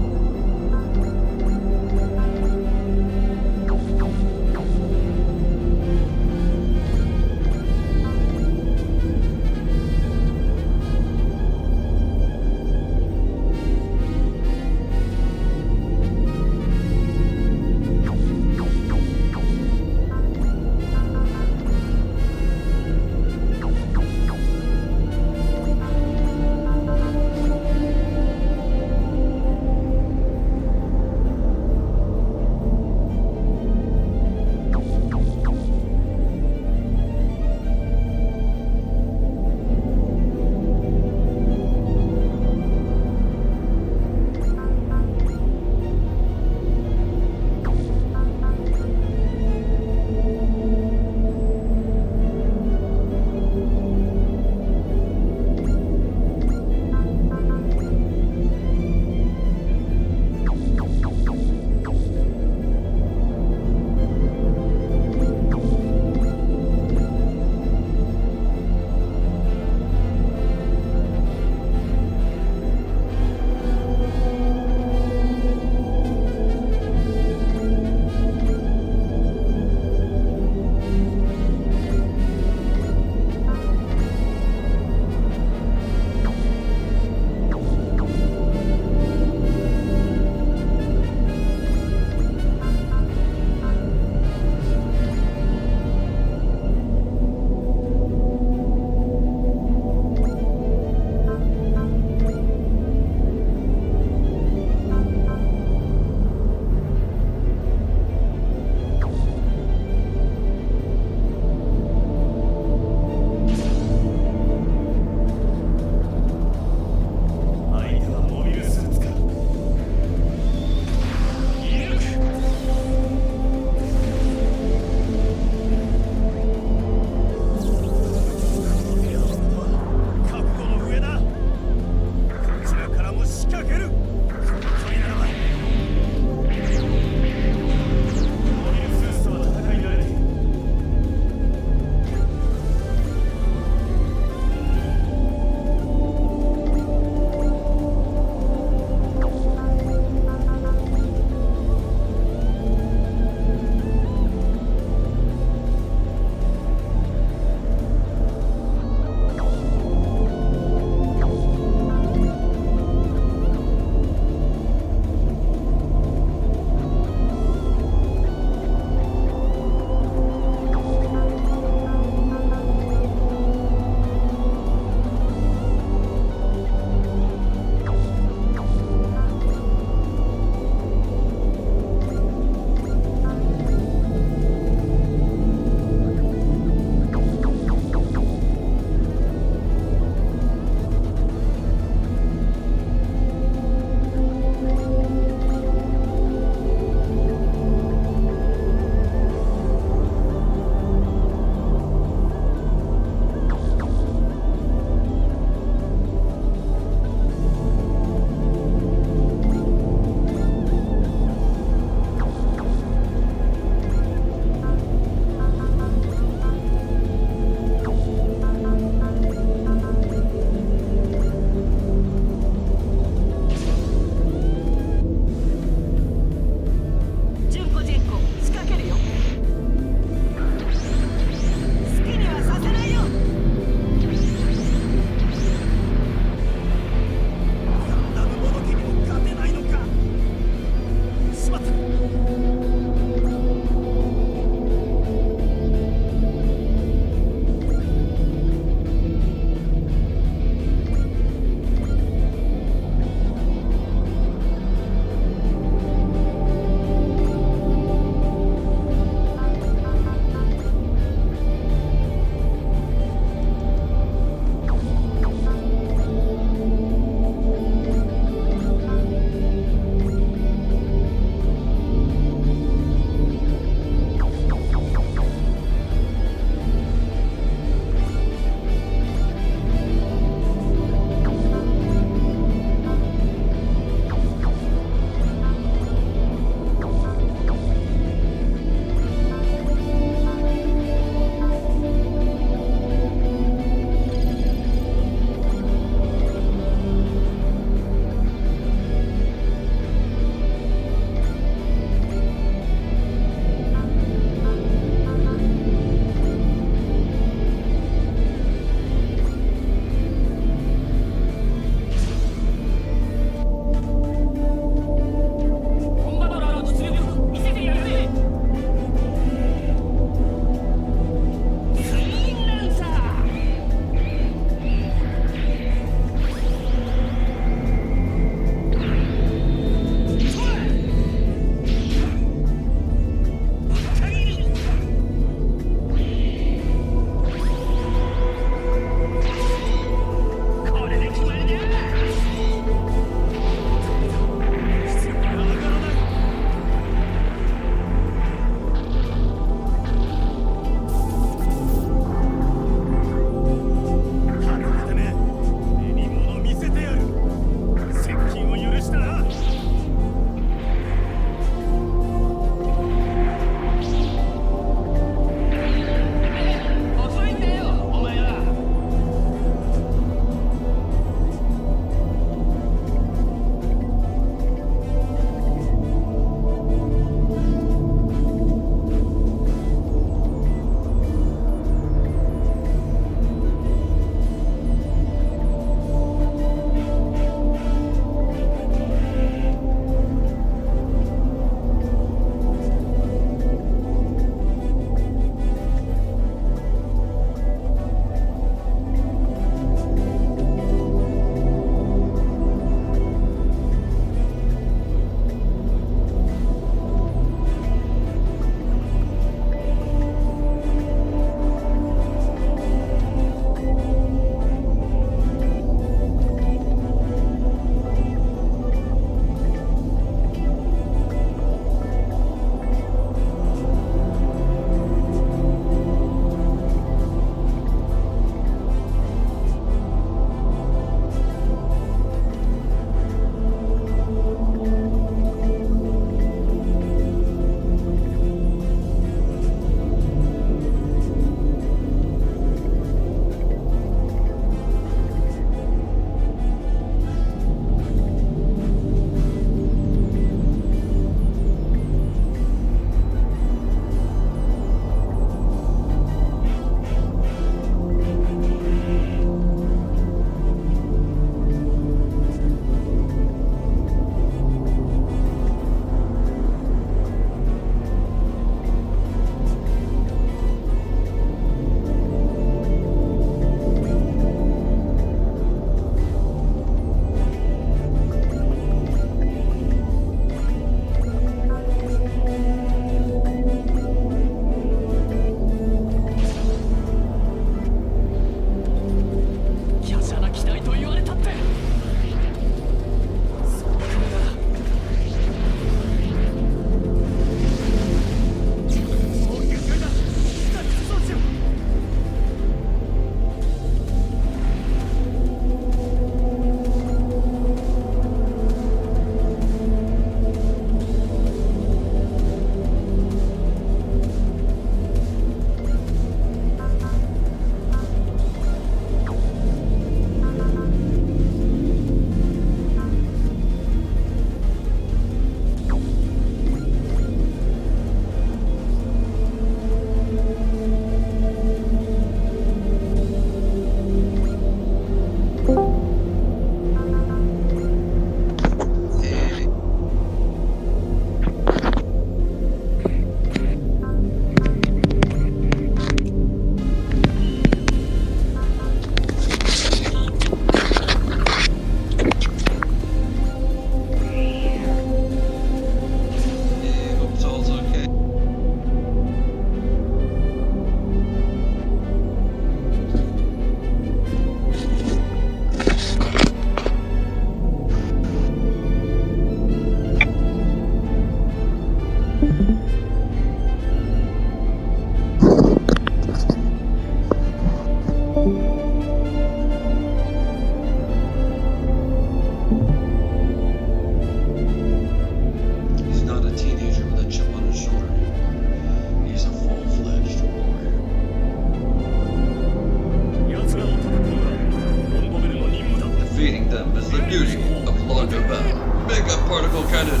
defeating them is the beauty of longer battle. Mega particle cannon,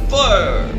fire!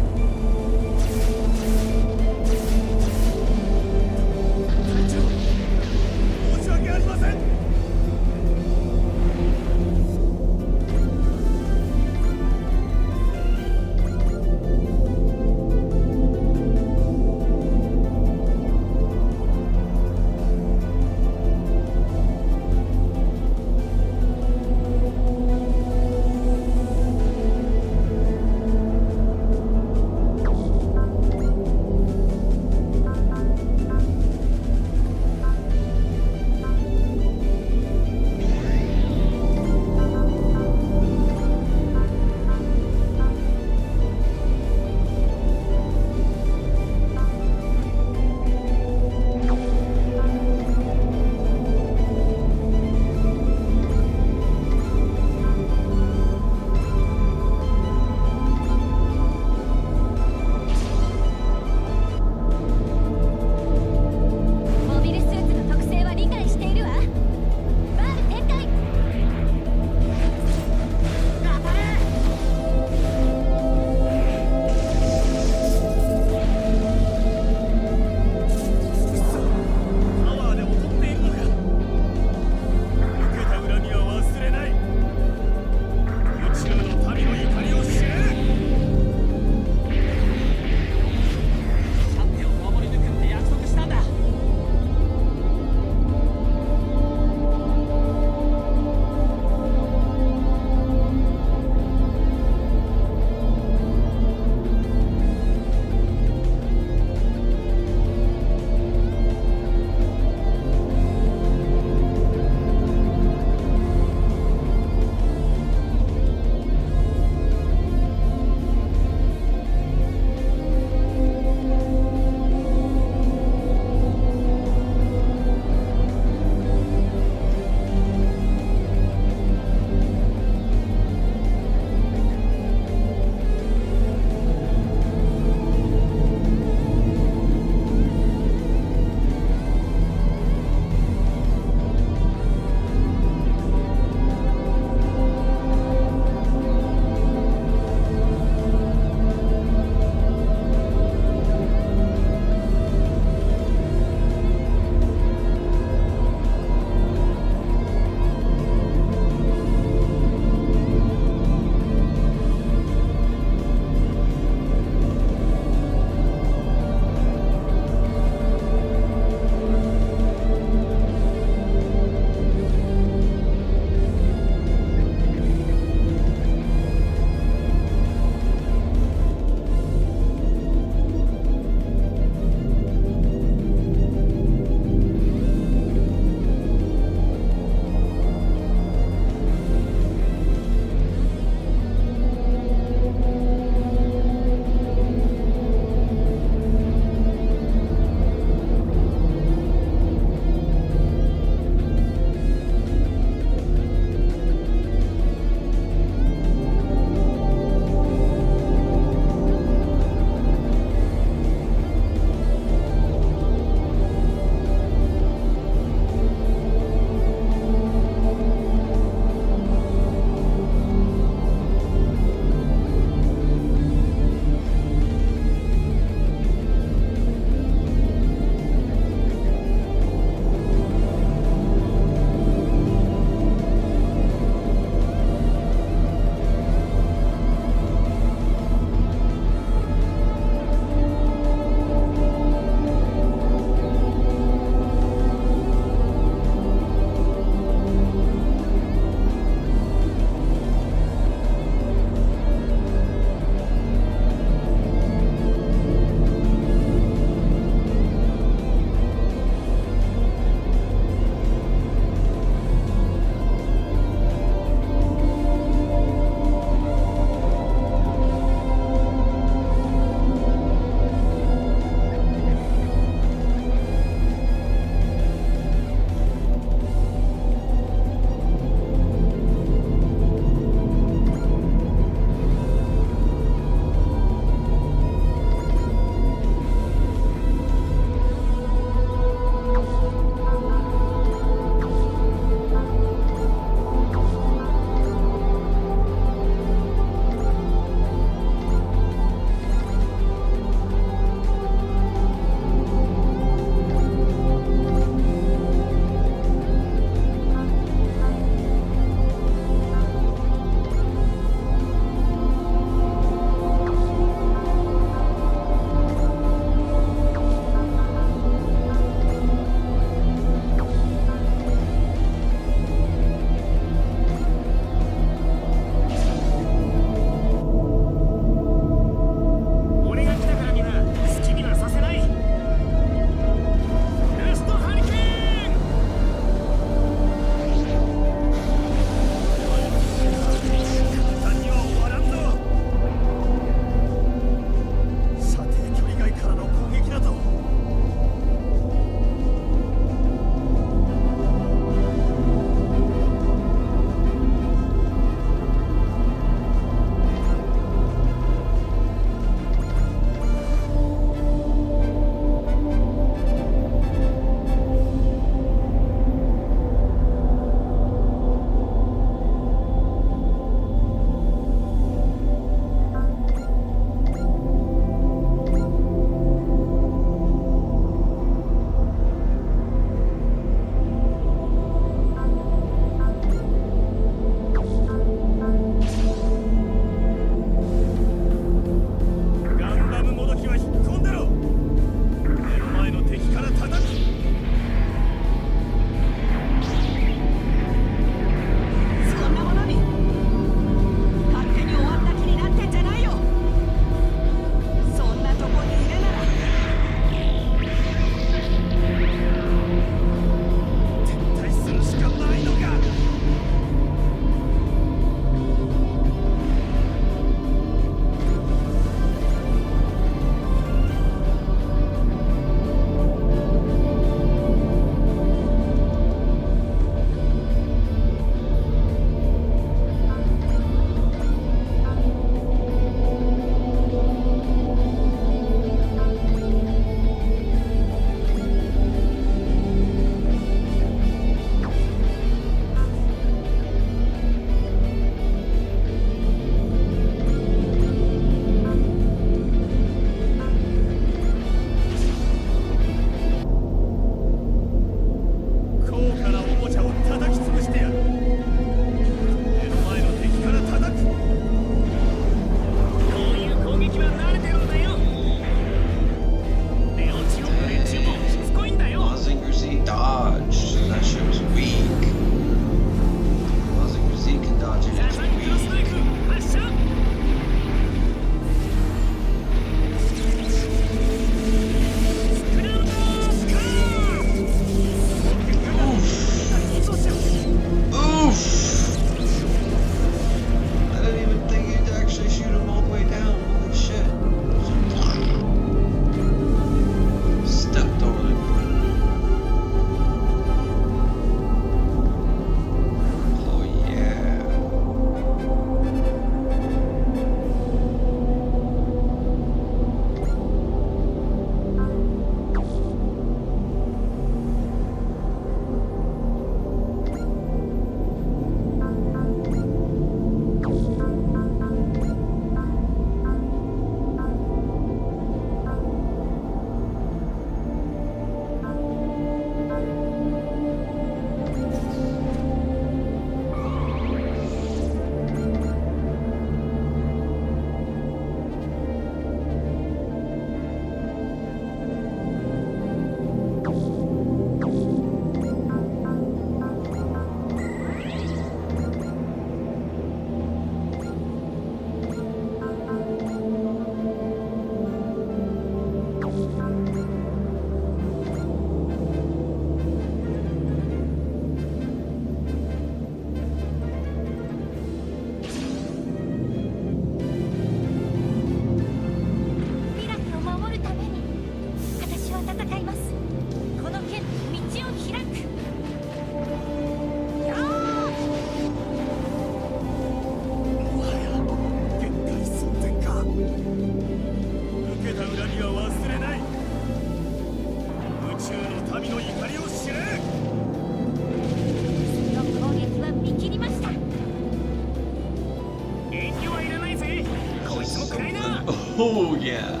Oh yeah.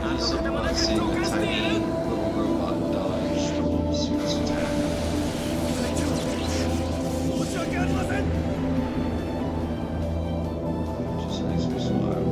Just seeing a tiny little robot dodge Zeus' attack. Just makes me smile.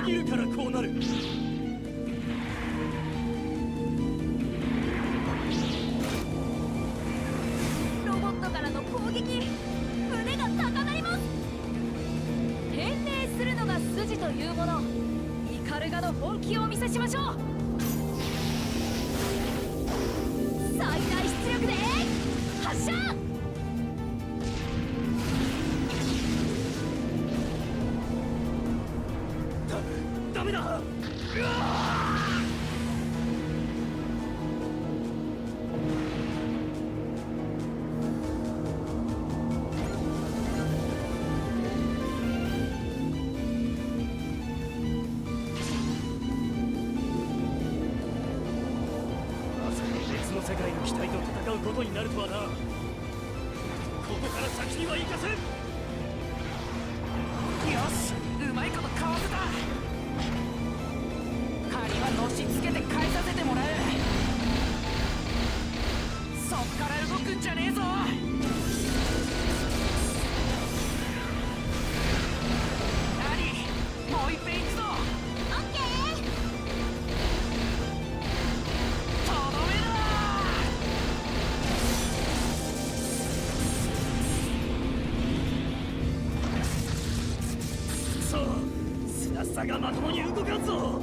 いるからこうなる。ロボットからの攻撃、胸が高鳴ります。返礼するのが筋というもの。イカルガの本気をお見せしましょう。最大出力で発射。ダメだ。うわ別の世界の機体と戦うことになるとはな。ここから先には行かせん。よし、うまいことかわせた。借りはのしつけて返させてもらう。そっから動くんじゃねえぞ。何、もう一遍行くぞ。オッケー。とどめだ。そう、スラッサがまともに動かんぞ。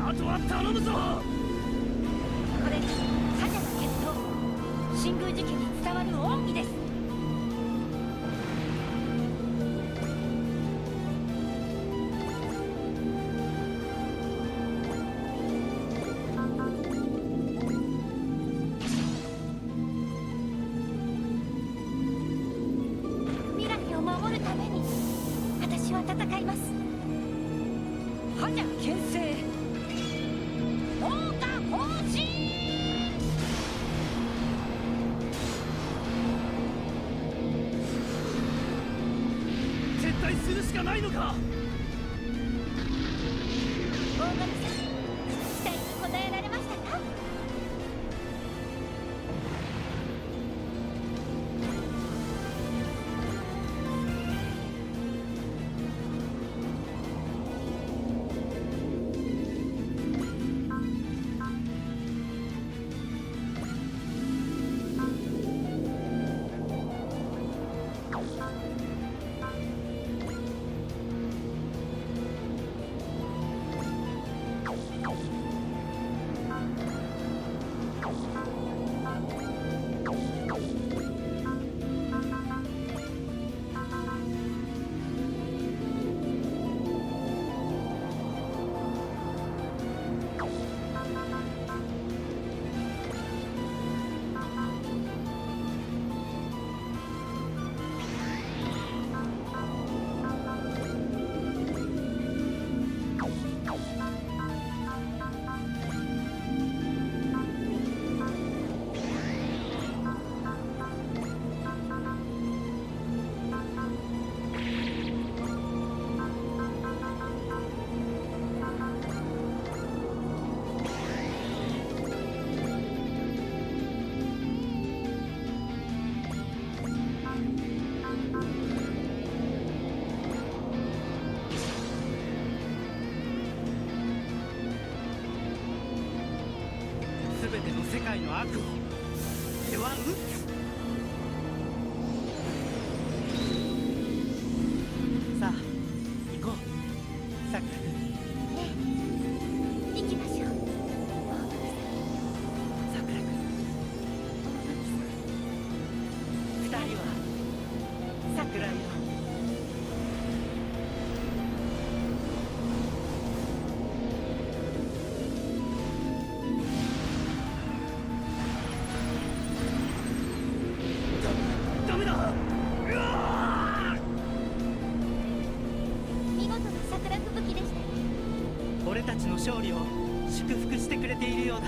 あとは頼むぞ。これサジャの決闘、新宮寺家に伝わる恩義です。未来を守るために私は戦います。覇者牽制、豪華行進。撤退するしかないのか。大神さん、期待に応えられましたか。全ての世界の悪を俺は撃つ。さあ行こう、さくら君。行きましょう。さくら君、二人は桜色。ダメだ。うわ見事な桜吹雪でしたね。俺たちの勝利を祝福してくれているようだ。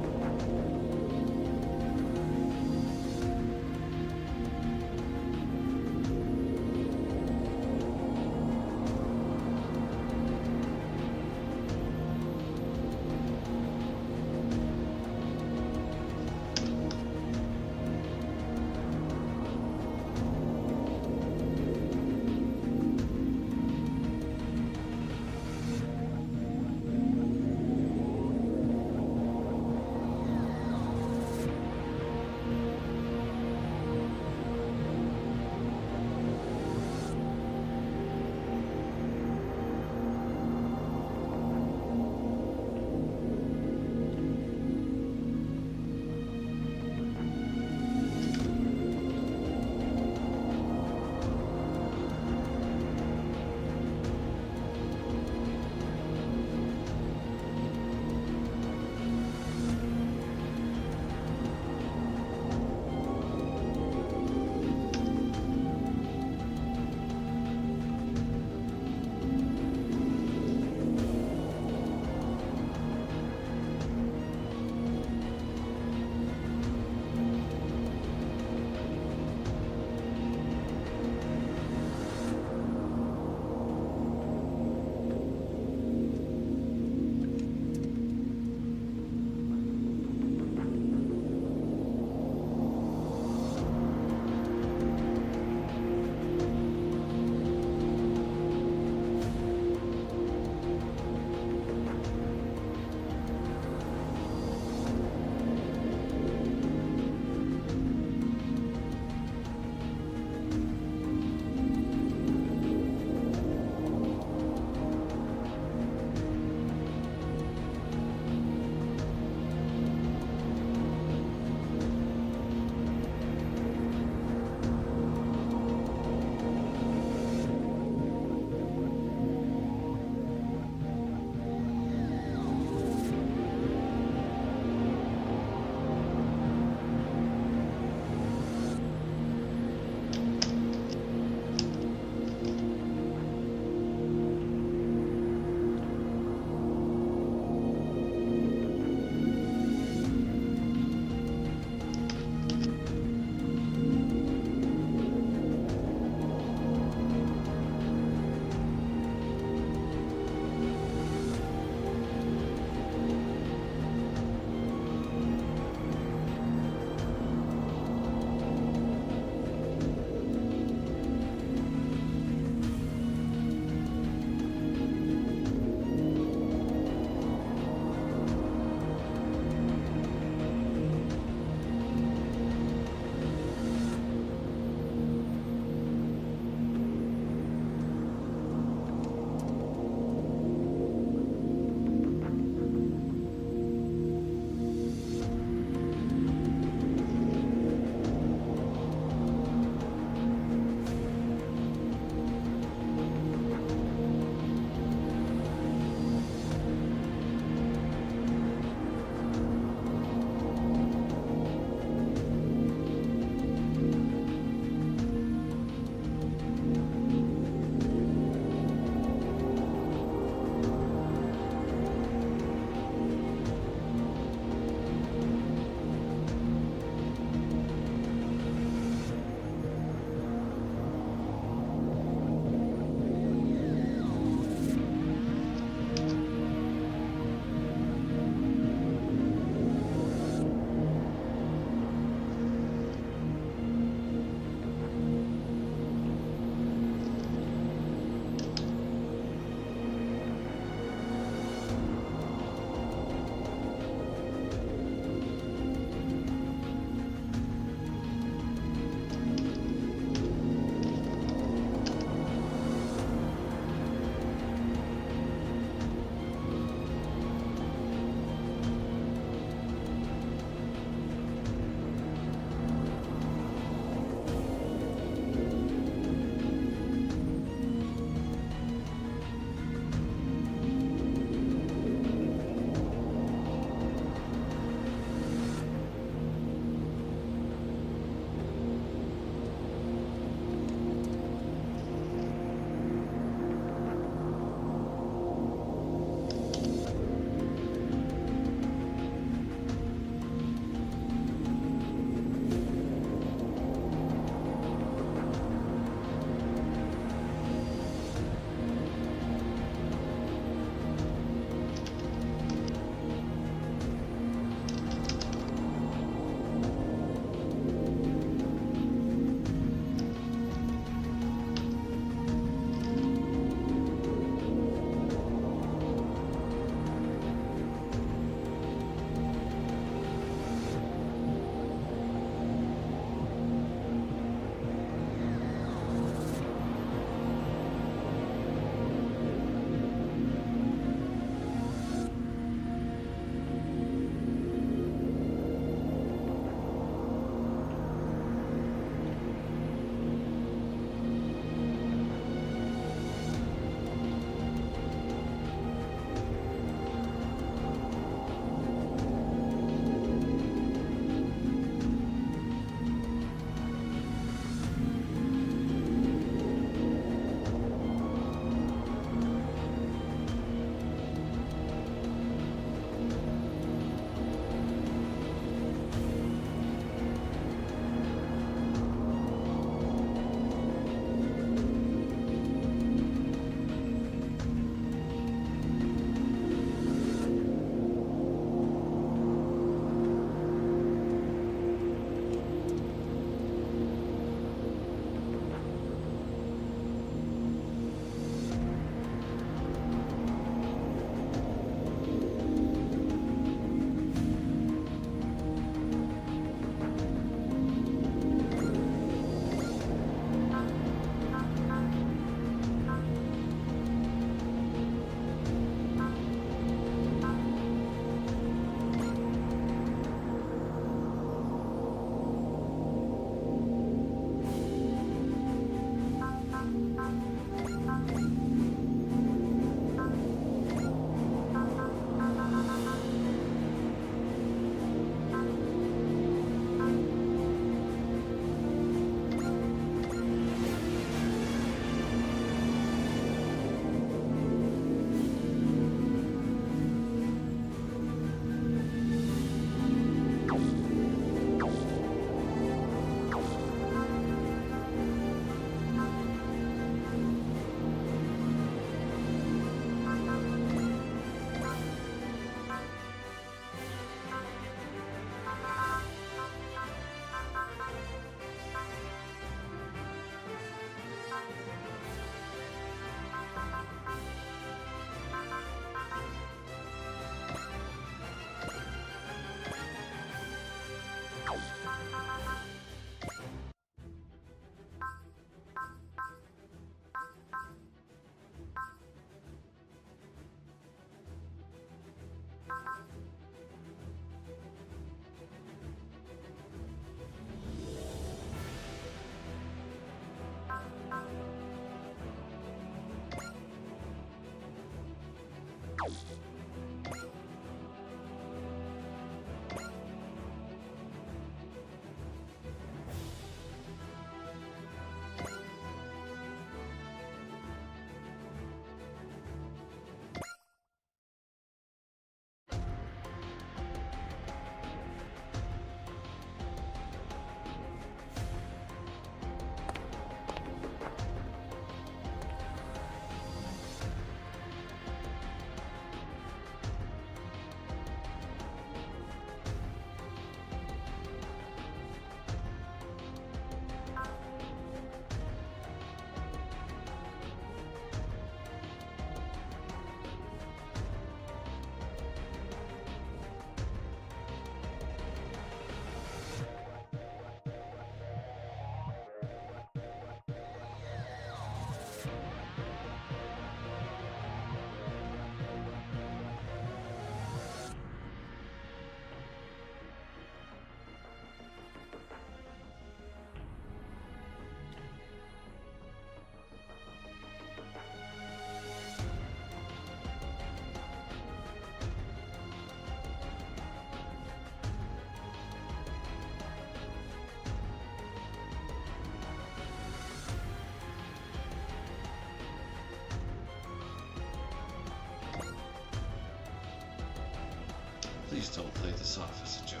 Please don't play this off as a joke.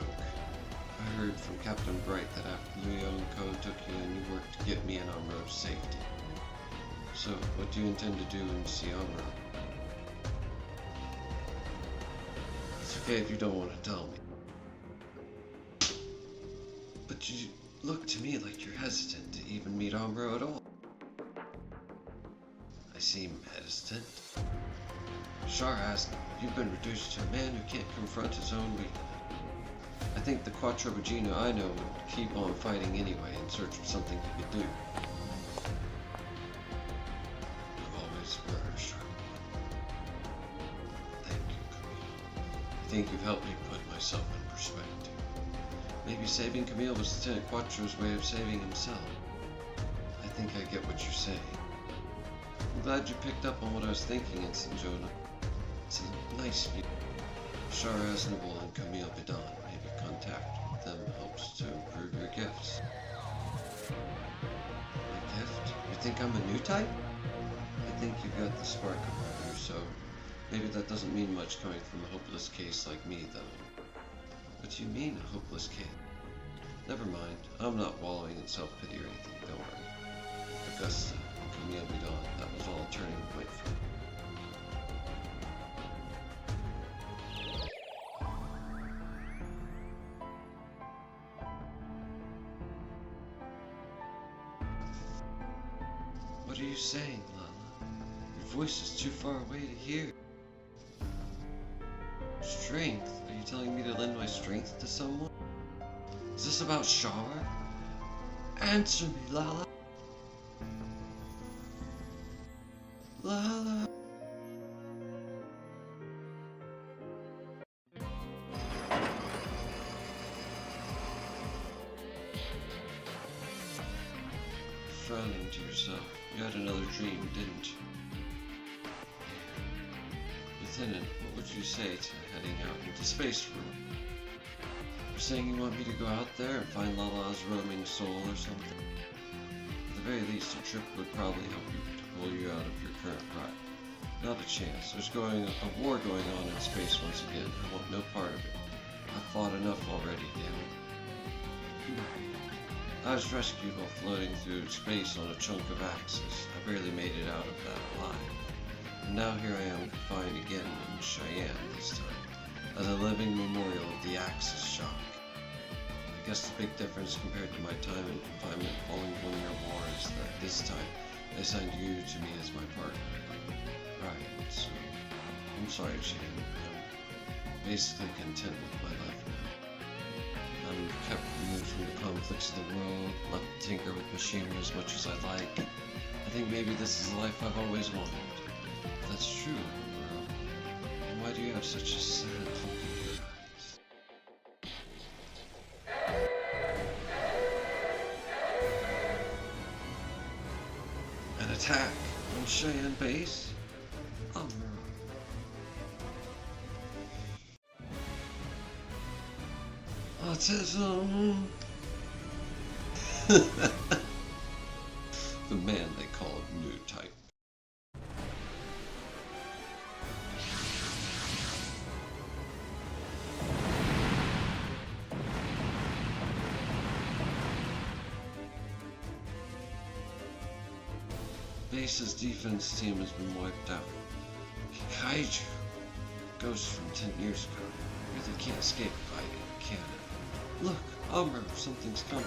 I heard from Captain Bright that after Leo and Co. took you and you worked to get me in on road safety. So, what do you intend to do in Sionra? It's okay if you don't want to tell me. But you look to me like you're hesitant to even meet Umbro at all. I seem hesitant. Shar asked me, you've been reduced to a man who can't confront his own weakness. I think the Quattro Regina I know would keep on fighting anyway in search of something he could do. You always were a sharp one. Thank you, Camille. I think you've helped me put myself in perspective. Maybe saving Camille was Lieutenant Quattro's way of saving himself. I think I get what you're saying. I'm glad you picked up on what I was thinking, Ensign Jonah. It's a nice view. Shar Aznavour and Camille Bidon. Maybe contact with them helps to improve your gifts. My gift? You think I'm a new type? I think you've got the spark about you, so maybe that doesn't mean much coming from a hopeless case like me, though. What do you mean, a hopeless case? Never mind. I'm not wallowing in self-pity or anything, don't worry. Augusta and Camille Bidon, that was all a turning point for me. What are you saying, Lala? Your voice is too far away to hear. Strength? Are you telling me to lend my strength to someone? Is this about Shar? Answer me, Lala! Lala! Frowning to yourself. You had another dream, didn't you? Lieutenant, what would you say to heading out into space for a week? You're saying you want me to go out there and find Lala's roaming soul or something? At the very least, a trip would probably help you to pull you out of your current rut. Not a chance. There's a war going on in space once again. I want no part of it. I've fought enough already, damn it. I was rescued while floating through space on a chunk of Axis. I barely made it out of that alive. And now here I am confined again in Cheyenne this time, as a living memorial of the Axis shock. I guess the big difference compared to my time in confinement following 1 year war is that this time they assigned you to me as my partner. Right, so I'm sorry, Cheyenne. I'm basically content with my life now. I'm kept removed from the conflicts of the world, left to tinker with machinery as much as I like. I think maybe this is the life I've always wanted. If that's true, girl, then why do you have such a sad look in your eyes? An attack on Cheyenne base? Autism! The man they call a new type. Base's defense team has been wiped out. Kaiju, ghost from 10 years ago, really can't escape fighting, can it? Look, Amber, something's coming.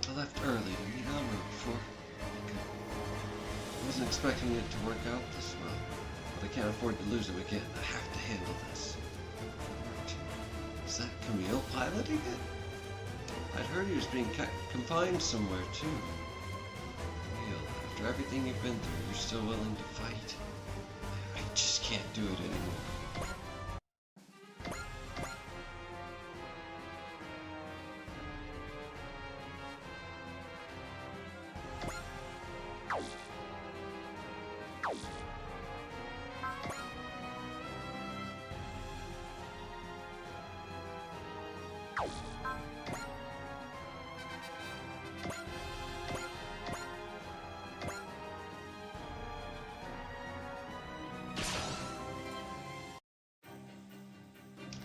I left early to meet Amber before. I wasn't expecting it to work out this well, but I can't afford to lose him again. I have to handle this. Is that Camille piloting it? I'd heard he was being confined somewhere too. Camille, after everything you've been through, you're still willing to fight. I just can't do it anymore.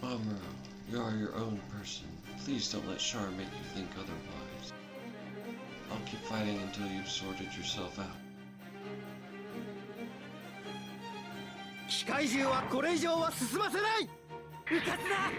Amuro, you are your own person. Please don't let Char make you think otherwise. I'll keep fighting until you've sorted yourself out. 機械獣はこれ以上は進ませない。うかつだ。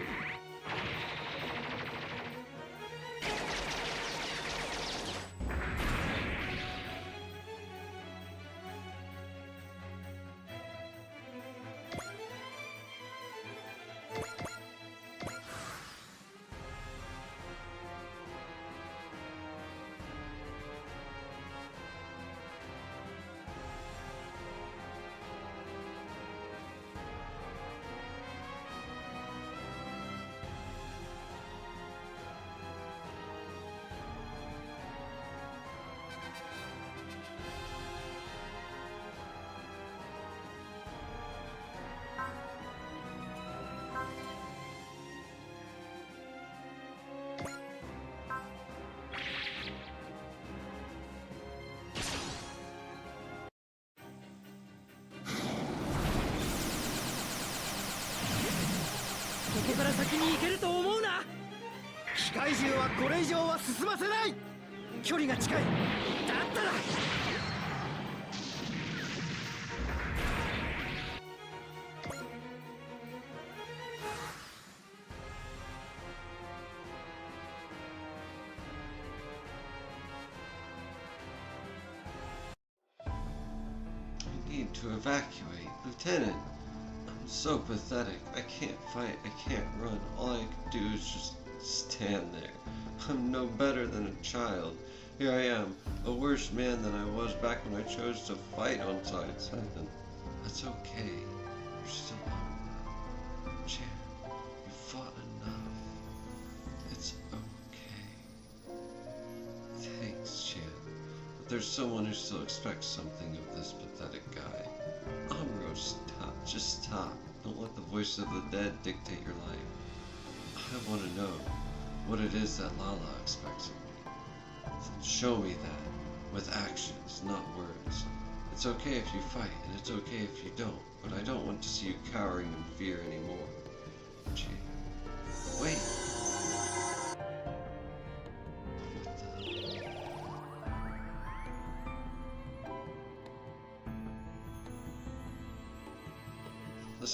ここから先に行けると思うな。機械獣はこれ以上は進ませない。距離が近い。だったら。I need to evacuate, Lieutenant. I'm so pathetic. I can't fight, I can't run. All I can do is just stand there. I'm no better than a child. Here I am, a worse man than I was back when I chose to fight on Side 7. That's okay. You're still on. Chan, you fought enough. It's okay. Thanks, Chan. But there's someone who still expects something of this pathetic guy. Amuro, stop. Just stop. Don't let the voice of the dead dictate your life. I want to know what it is that Lala expects of me. Show me that, with actions, not words. It's okay if you fight, and it's okay if you don't, but I don't want to see you cowering in fear anymore. Gee. Wait.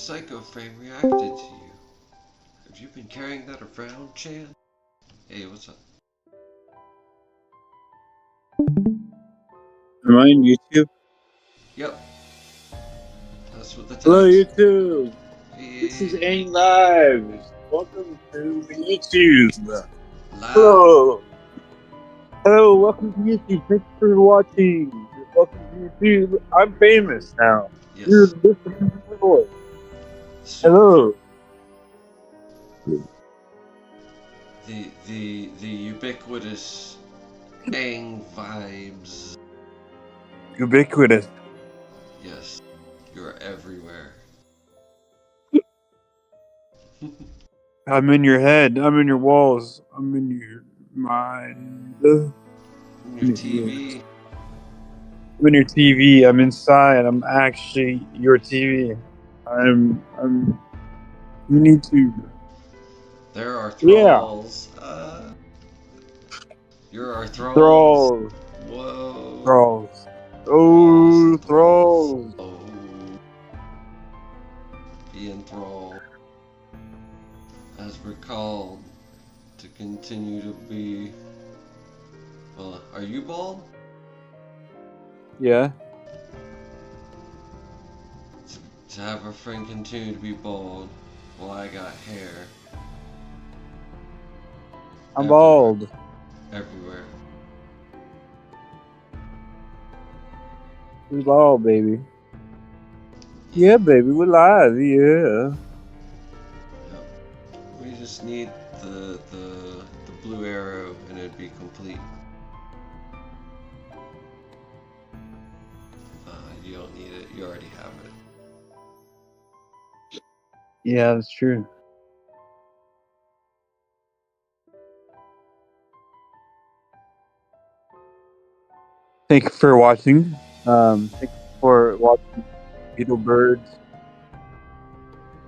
psycho frame reacted to you? Have you been carrying that around, Chan? Hey, what's up? Am I on YouTube? Yep. That's what the text. Hello, YouTube. Hey. This is Aang Live. Welcome to YouTube. Live. Hello. Hello, welcome to YouTube. Thanks for watching. Welcome to YouTube. I'm famous now. Yes. You're listening to my voice. Hello. The ubiquitous Aang vibes. Ubiquitous. Yes. You're everywhere. I'm in your head. I'm in your walls. I'm in your mind. Your TV. I'm in your TV. I'm inside. I'm actually your TV. I'm YouTube. There are thralls. You're our thralls. Thralls. Whoa. Thralls. Oh, thralls. Oh. Be enthralled. As we're called to continue to be. Well, are you bald? Yeah. To have our friend continue to be bald while I got hair. I'm bald. Everywhere. We're bald, baby. Yeah, baby, we're live. Yeah. Yep. We just need the blue arrow and it'd be complete. You don't need it. You already have it. Yeah, that's true. Thank you for watching. Thank you for watching BeetleBird.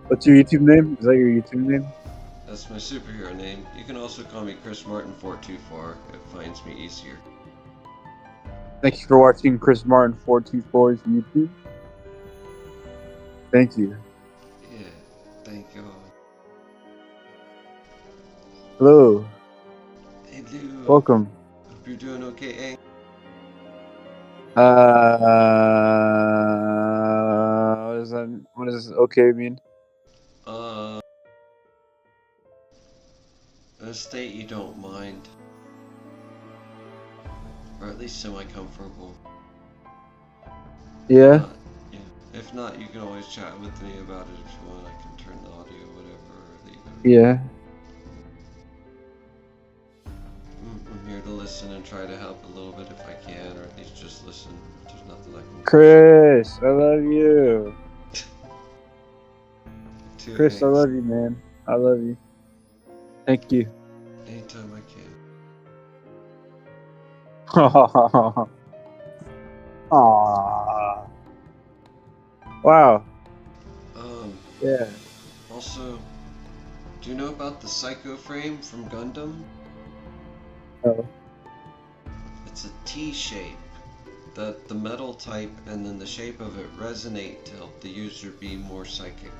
What's your YouTube name? Is that your YouTube name? That's my superhero name. You can also call me Chris Martin 424. It finds me easier. Thank you for watching Chris Martin 424's YouTube. Thank you. Yeah, thank you. Hello. Hello. Welcome. Hope you're doing okay, Aang. What is that? What does okay mean? A state you don't mind. Or at least semi-comfortable. Yeah. Yeah. If not, you can always chat with me about it if you want. I can turn the audio, whatever, or leave it. Yeah. I'm here to listen and try to help a little bit if I can, or at least just listen. There's nothing I can do. Chris, I love you. Chris, Thanks. I love you, man. I love you. Thank you. Anytime I can. Aww. Wow. Yeah. Also, do you know about the Psycho frame from Gundam? Oh. It's a T shape. The metal type and then the shape of it resonate to help the user be more psychic.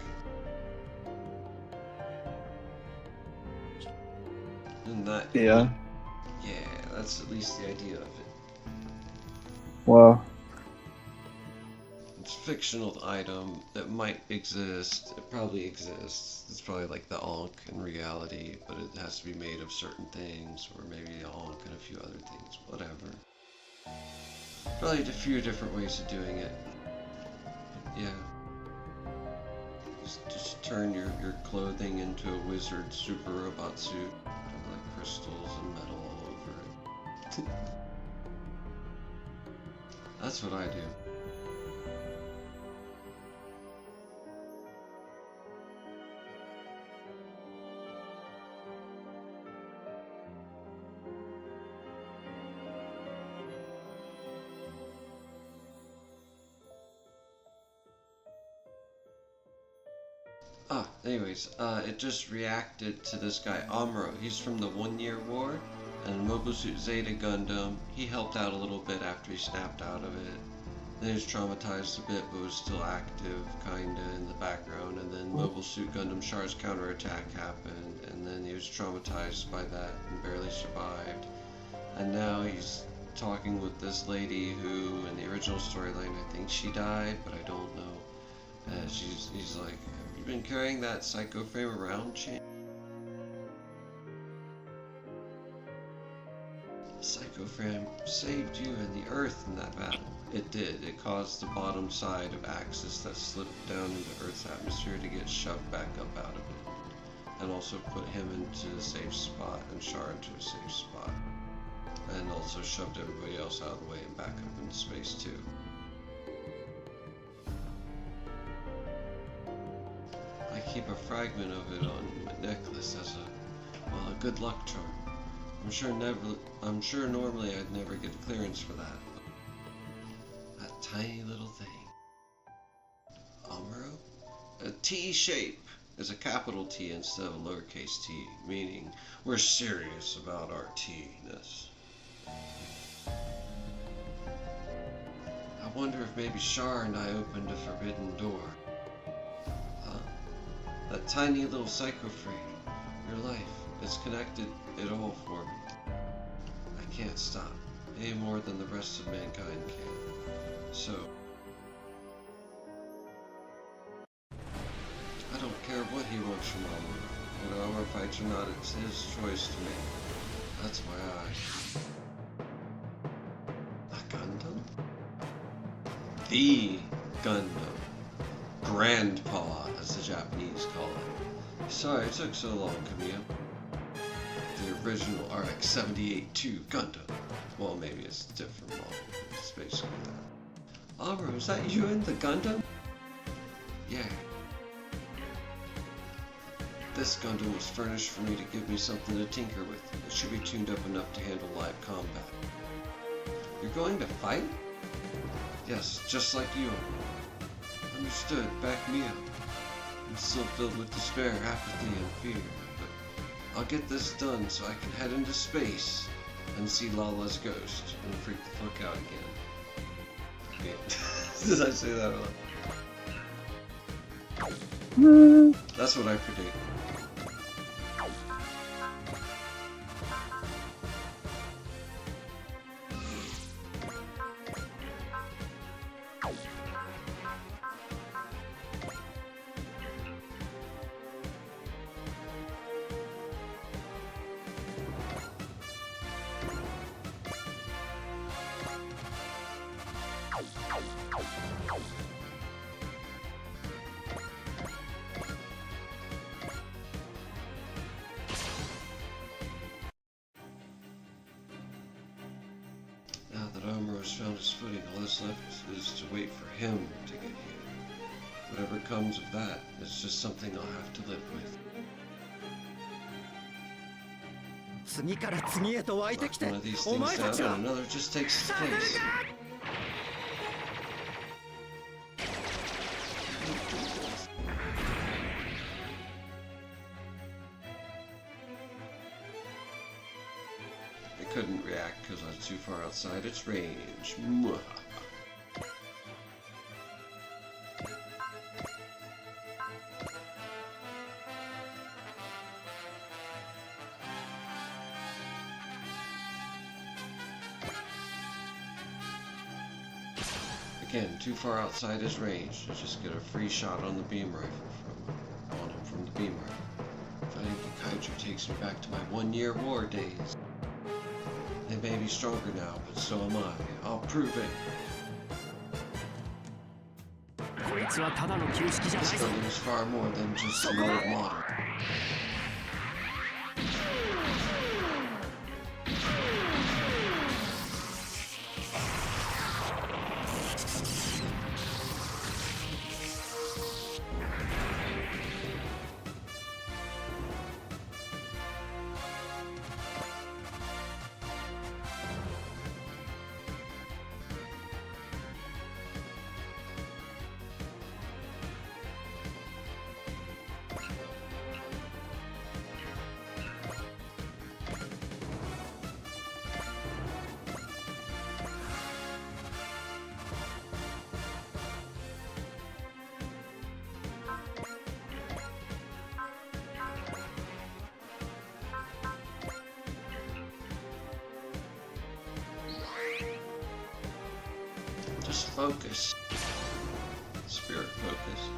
And that. Yeah. Yeah, that's at least the idea of it. Wow. It's a fictional item that might exist. It probably exists. It's probably like the Ankh in reality, but it has to be made of certain things, or maybe the Ankh and a few other things. Whatever. Probably a few different ways of doing it. Yeah. Just turn your clothing into a wizard super robot suit. With like crystals and metal all over it. That's what I do. Anyways, it just reacted to this guy, Amuro. He's from the 1 Year War, and Mobile Suit Zeta Gundam. He helped out a little bit after he snapped out of it. Then he was traumatized a bit, but was still active, kinda, in the background. And then Mobile Suit Gundam Char's counterattack happened, and then he was traumatized by that and barely survived. And now he's talking with this lady who, in the original storyline, I think she died, but I don't know. And he's like, have you been carrying that psycho frame around, champ? Psycho frame saved you and the Earth in that battle. It did. It caused the bottom side of Axis that slipped down into Earth's atmosphere to get shoved back up out of it. And also put him into a safe spot and Char into a safe spot. And also shoved everybody else out of the way and back up into space too. I keep a fragment of it on my necklace as a good luck charm. I'm sure normally I'd never get clearance for that. But that tiny little thing. Amuro? A T shape is a capital T instead of a lowercase t, meaning we're serious about our T-ness. I wonder if maybe Char and I opened a forbidden door. Huh? That tiny little psycho frame, your life, it's connected it all for me. I can't stop, any more than the rest of mankind can. So, I don't care what he wants from Amuro. Whether Amuro fights or not, it's his choice to make. That's why A Gundam? The Gundam. Grandpa, as the Japanese call it. Sorry it took so long, Camille. The original RX-78-2 Gundam. Well, maybe it's a different model. It's basically that. Amuro, is that you in the Gundam? Yeah. This Gundam was furnished for me to give me something to tinker with. It should be tuned up enough to handle live combat. You're going to fight? Yes, just like you. Understood, back me up. I'm still filled with despair, apathy, and fear, but I'll get this done so I can head into space and see Lala's ghost and freak the fuck out again. Okay. Did I say that wrong? That's what I predict. Now that Amuro's found his footing, all that's left is to wait for him to get here. Whatever comes of that, it's just something I'll have to live with. Knock one of these things down and another just takes its place. I couldn't react because I was too far outside its range. Mwah. Again, too far outside his range to just get a free shot on the beam rifle from the beam rifle. Fighting the Kaiju takes me back to my 1-year war days. They may be stronger now, but so am I. I'll prove it. This Gundam is far more than just an old model. focus. Spirit focus.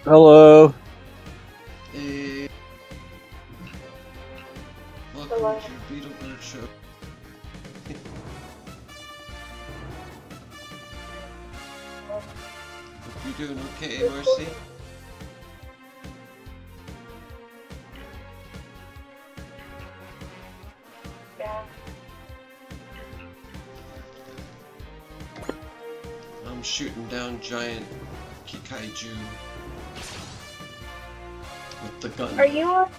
Hello. Hey. Welcome Hello. to BeetleBird Show. Hope you're doing okay, Marcy. Yeah. I'm shooting down giant Kikaiju with the gun. Are you on?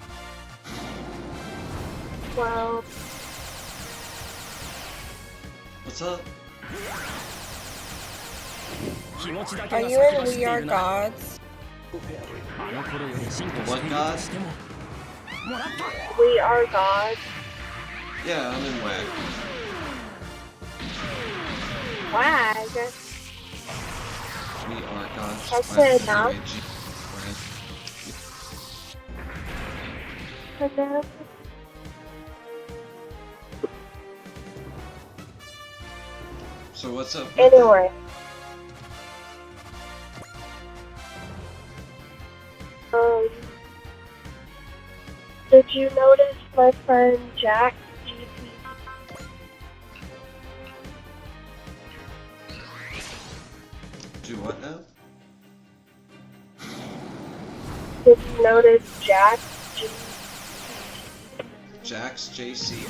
Well, What's up? are you in We Are Gods? What god? We Are Gods. Yeah, I'm in WAG. WAG. We are gods. That's by it now. WAG. Hello. So what's up? with Anyway. Did you notice my friend Jack GP? Do what now? Did you notice Jack GP? Jax JC.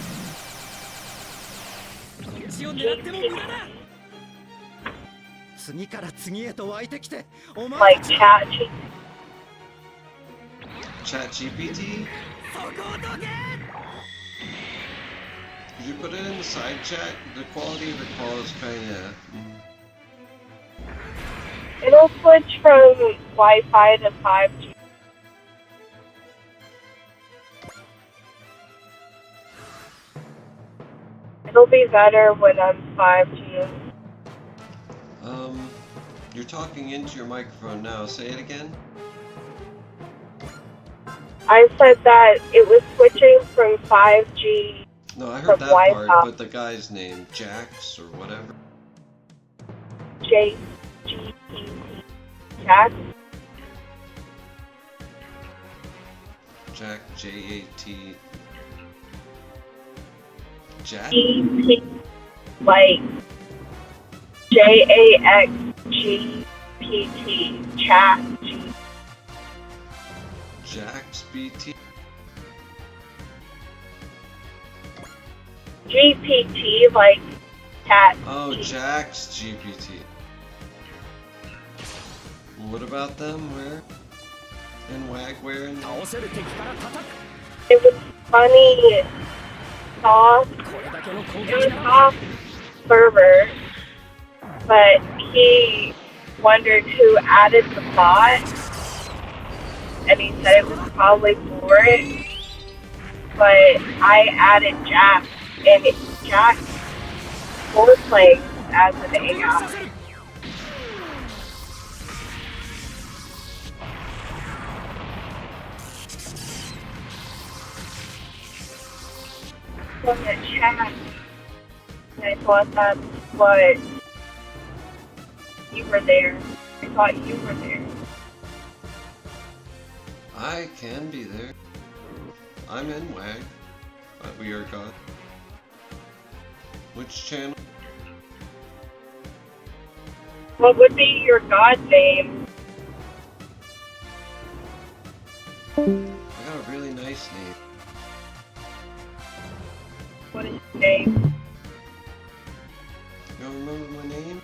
Like Chat GP? Chat GPT? Did you put it in the side chat? The quality of the call is kinda... It'll switch from Wi-Fi to 5G. It'll be better when I'm 5G. You're talking into your microphone now. Say it again. I said that it was switching from 5G. No, I from heard that Wi-Fi. part, but the guy's name, Jax or whatever. JGP. Jack? Jack, J-A-T... Jack? GP. Like JAXGPT. Chat G. Jax BT? GPT, like cat. Oh, Jax GPT. What about them? Where? In WAG, where? In It was funny. Soft. It was soft server, but he wondered who added the bot, and he said it was probably for it. But I added Jack, and Jack roleplaying as an AI. From the chat, I thought that's what you were there. I thought you were there. I can be there. I'm in WAG. We are God. Which channel? What would be your god name? I got a really nice name. What is your name? You don't remember my name?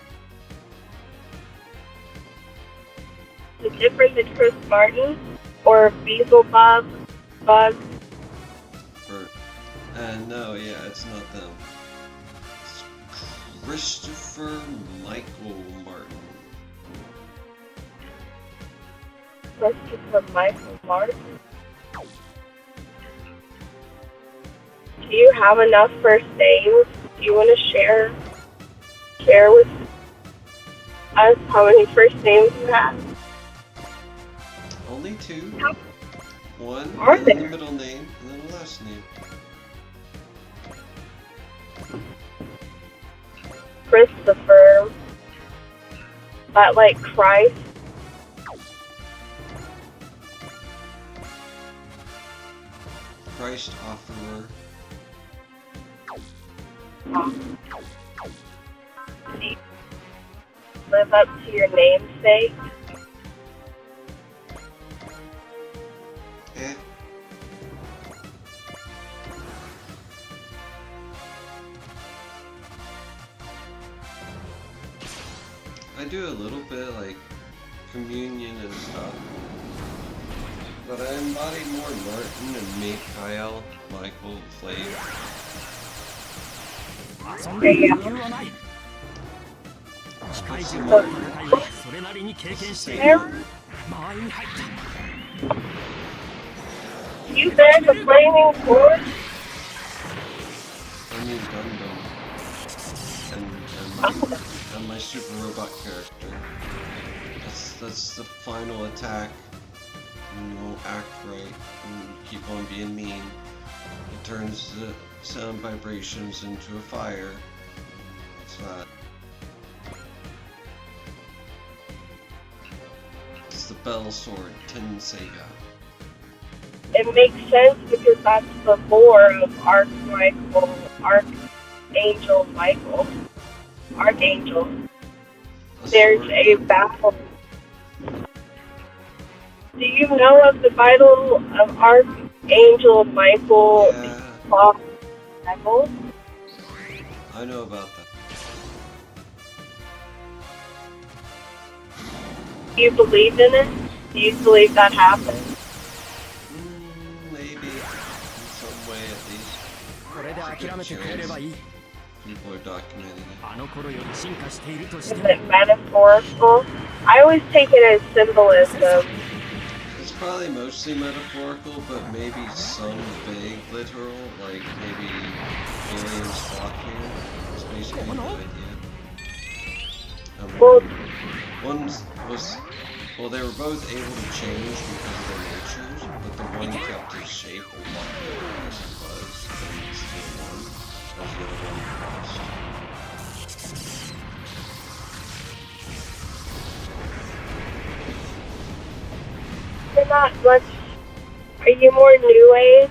The difference in Chris Martin or BeetleBird? No, yeah, it's not them. It's Christopher Michael Martin. Christopher Michael Martin? Do you have enough first names? Do you want to share with us how many first names you have? Only 2. One, Are and then there? the middle name, and then the last name. Christopher. But like Christ. Christ Offerer. Do you live up to your namesake? Eh. I do a little bit like communion and stuff, but I embody more Martin and Mikhail, Michael, Flav. You said the flaming sword? I mean Gundam. And my super robot character. That's the final attack. When you won't act right and you keep on being mean. It turns the sound vibrations into a fire. What's that? It's the Bell Sword, Tenseiga. It makes sense because that's the lore of Archangel Michael. Archangel. There's a battle. Do you know of the battle of Archangel Michael? Yeah. Michael? I know about that. Do you believe in it? Do you believe that happened? Maybe. In some way at least. People are documenting it. Is it metaphorical? I always take it as symbolism. It's probably mostly metaphorical, but maybe some vague literal, like maybe aliens fought here. It's basically the idea. They were both able to change because of their natures, but the one kept his shape and walked as he was, and he still won, as the other one lost. You're not much. Are you more New Age?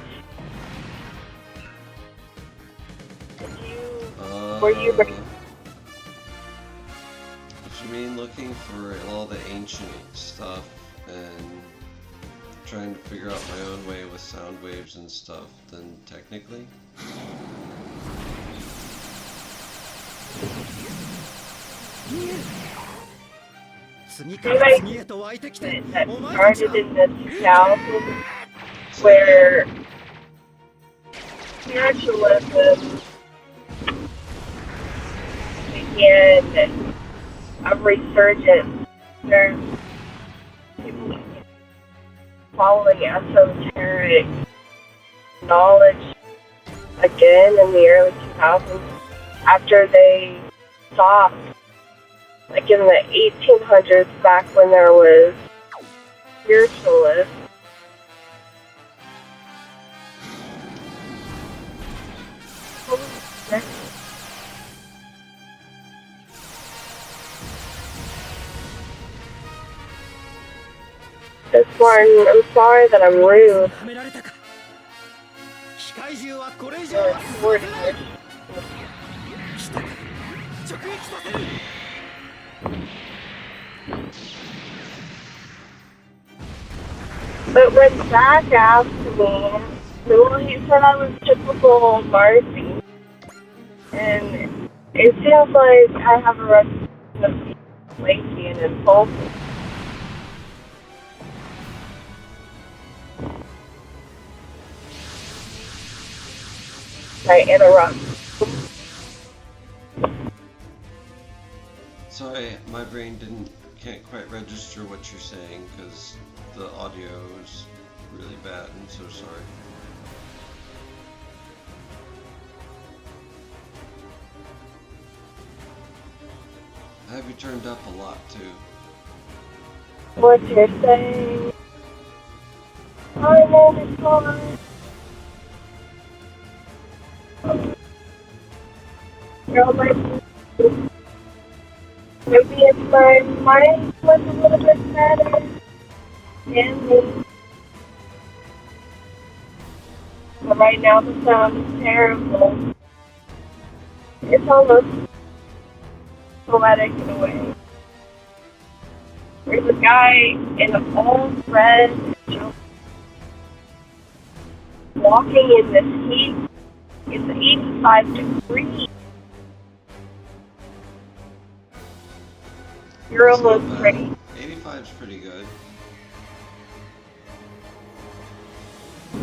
Were you? What you mean, looking for all the ancient stuff and trying to figure out my own way with sound waves and stuff, then technically? That started in the 2000s, where spiritualism began a resurgence. There's people following esoteric knowledge again in the early 2000s after they stopped. Like in the 1800s, back when there was spiritualists. This one, I'm sorry that I'm rude. But when Zach asked me, well, he said I was typical Marcy. And It seems like I have a reputation of being lazy and impulsive. I interrupt. Sorry, my brain can't quite register what you're saying because the audio is really bad. I'm so sorry. I have you turned up a lot too. What you're saying? My name is Lauren. Girl, maybe if my mind was a little bit better. And me. But right now the sound is terrible. It's almost poetic in a way. There's a guy in an old red jumper walking in this heat. It's 85 degrees. Girl looks pretty. 85 is pretty good.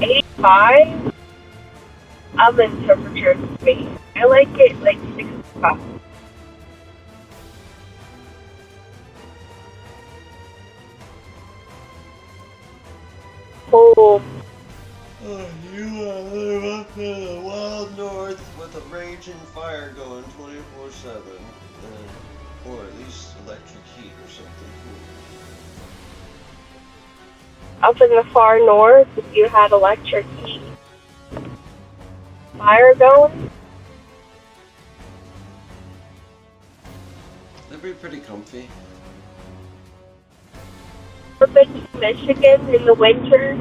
85? Oven temperature to me. I like it like 65. Oh. You live up in the wild north with a raging fire going 24/7. Or at least electric heat or something cool. Up in the far north, if you had electric heat. Fire going? That'd be pretty comfy. Ever been to Michigan in the winter?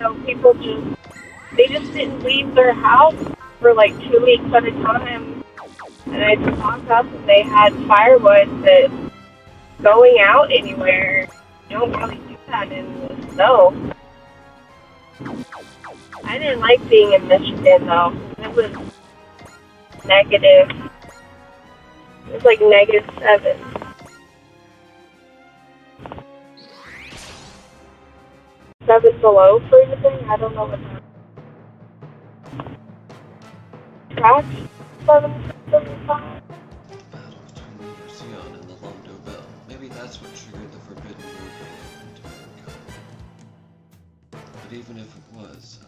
So people they just didn't leave their house for like 2 weeks at a time. And I just walked up and they had firewood that going out anywhere, you don't really do that in the snow. I didn't like being in Michigan though. It was negative. It was like -7. Seven below freezing? I don't know what that is. Track 775? Battle between Zeon and the Londo Bell. Maybe that's what triggered the Forbidden Movement into mankind. But even if it was,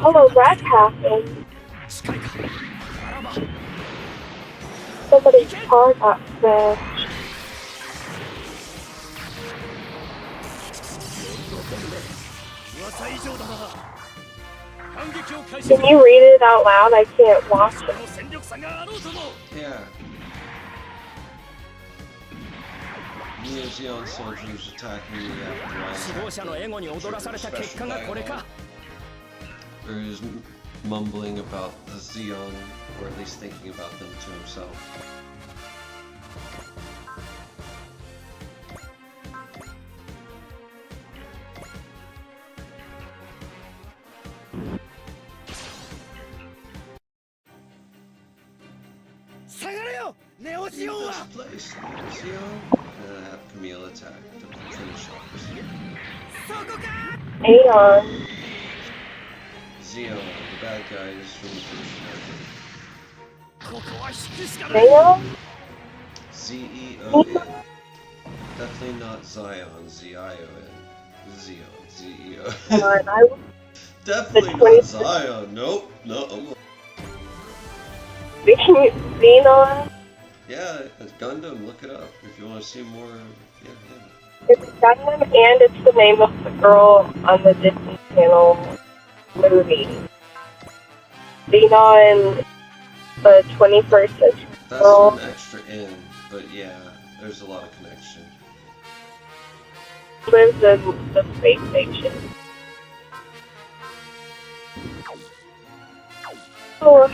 oh, that happened. Somebody's car got smashed. Can you read it out loud? I can't watch it. yeah. Neo-Zeon soldiers attacking the after Or is mumbling about the Zeon, or at least thinking about them to himself. This place, Zeon, and have Camille attack to finish off Aeon. Zeon, the bad guys from the first Aeon? Z-E-O-N. Definitely not Zion, Z-I-O-N. Zeon, Z-E-O-N. Definitely not Zion. Nope, no. Xenon? Yeah, it's Gundam, look it up if you want to see more. Yeah. It's Gundam and it's the name of the girl on the Disney Channel movie. Xenon, the 21st century girl. That's an extra in, but yeah, there's a lot of connection. Lives in the space station. Oh.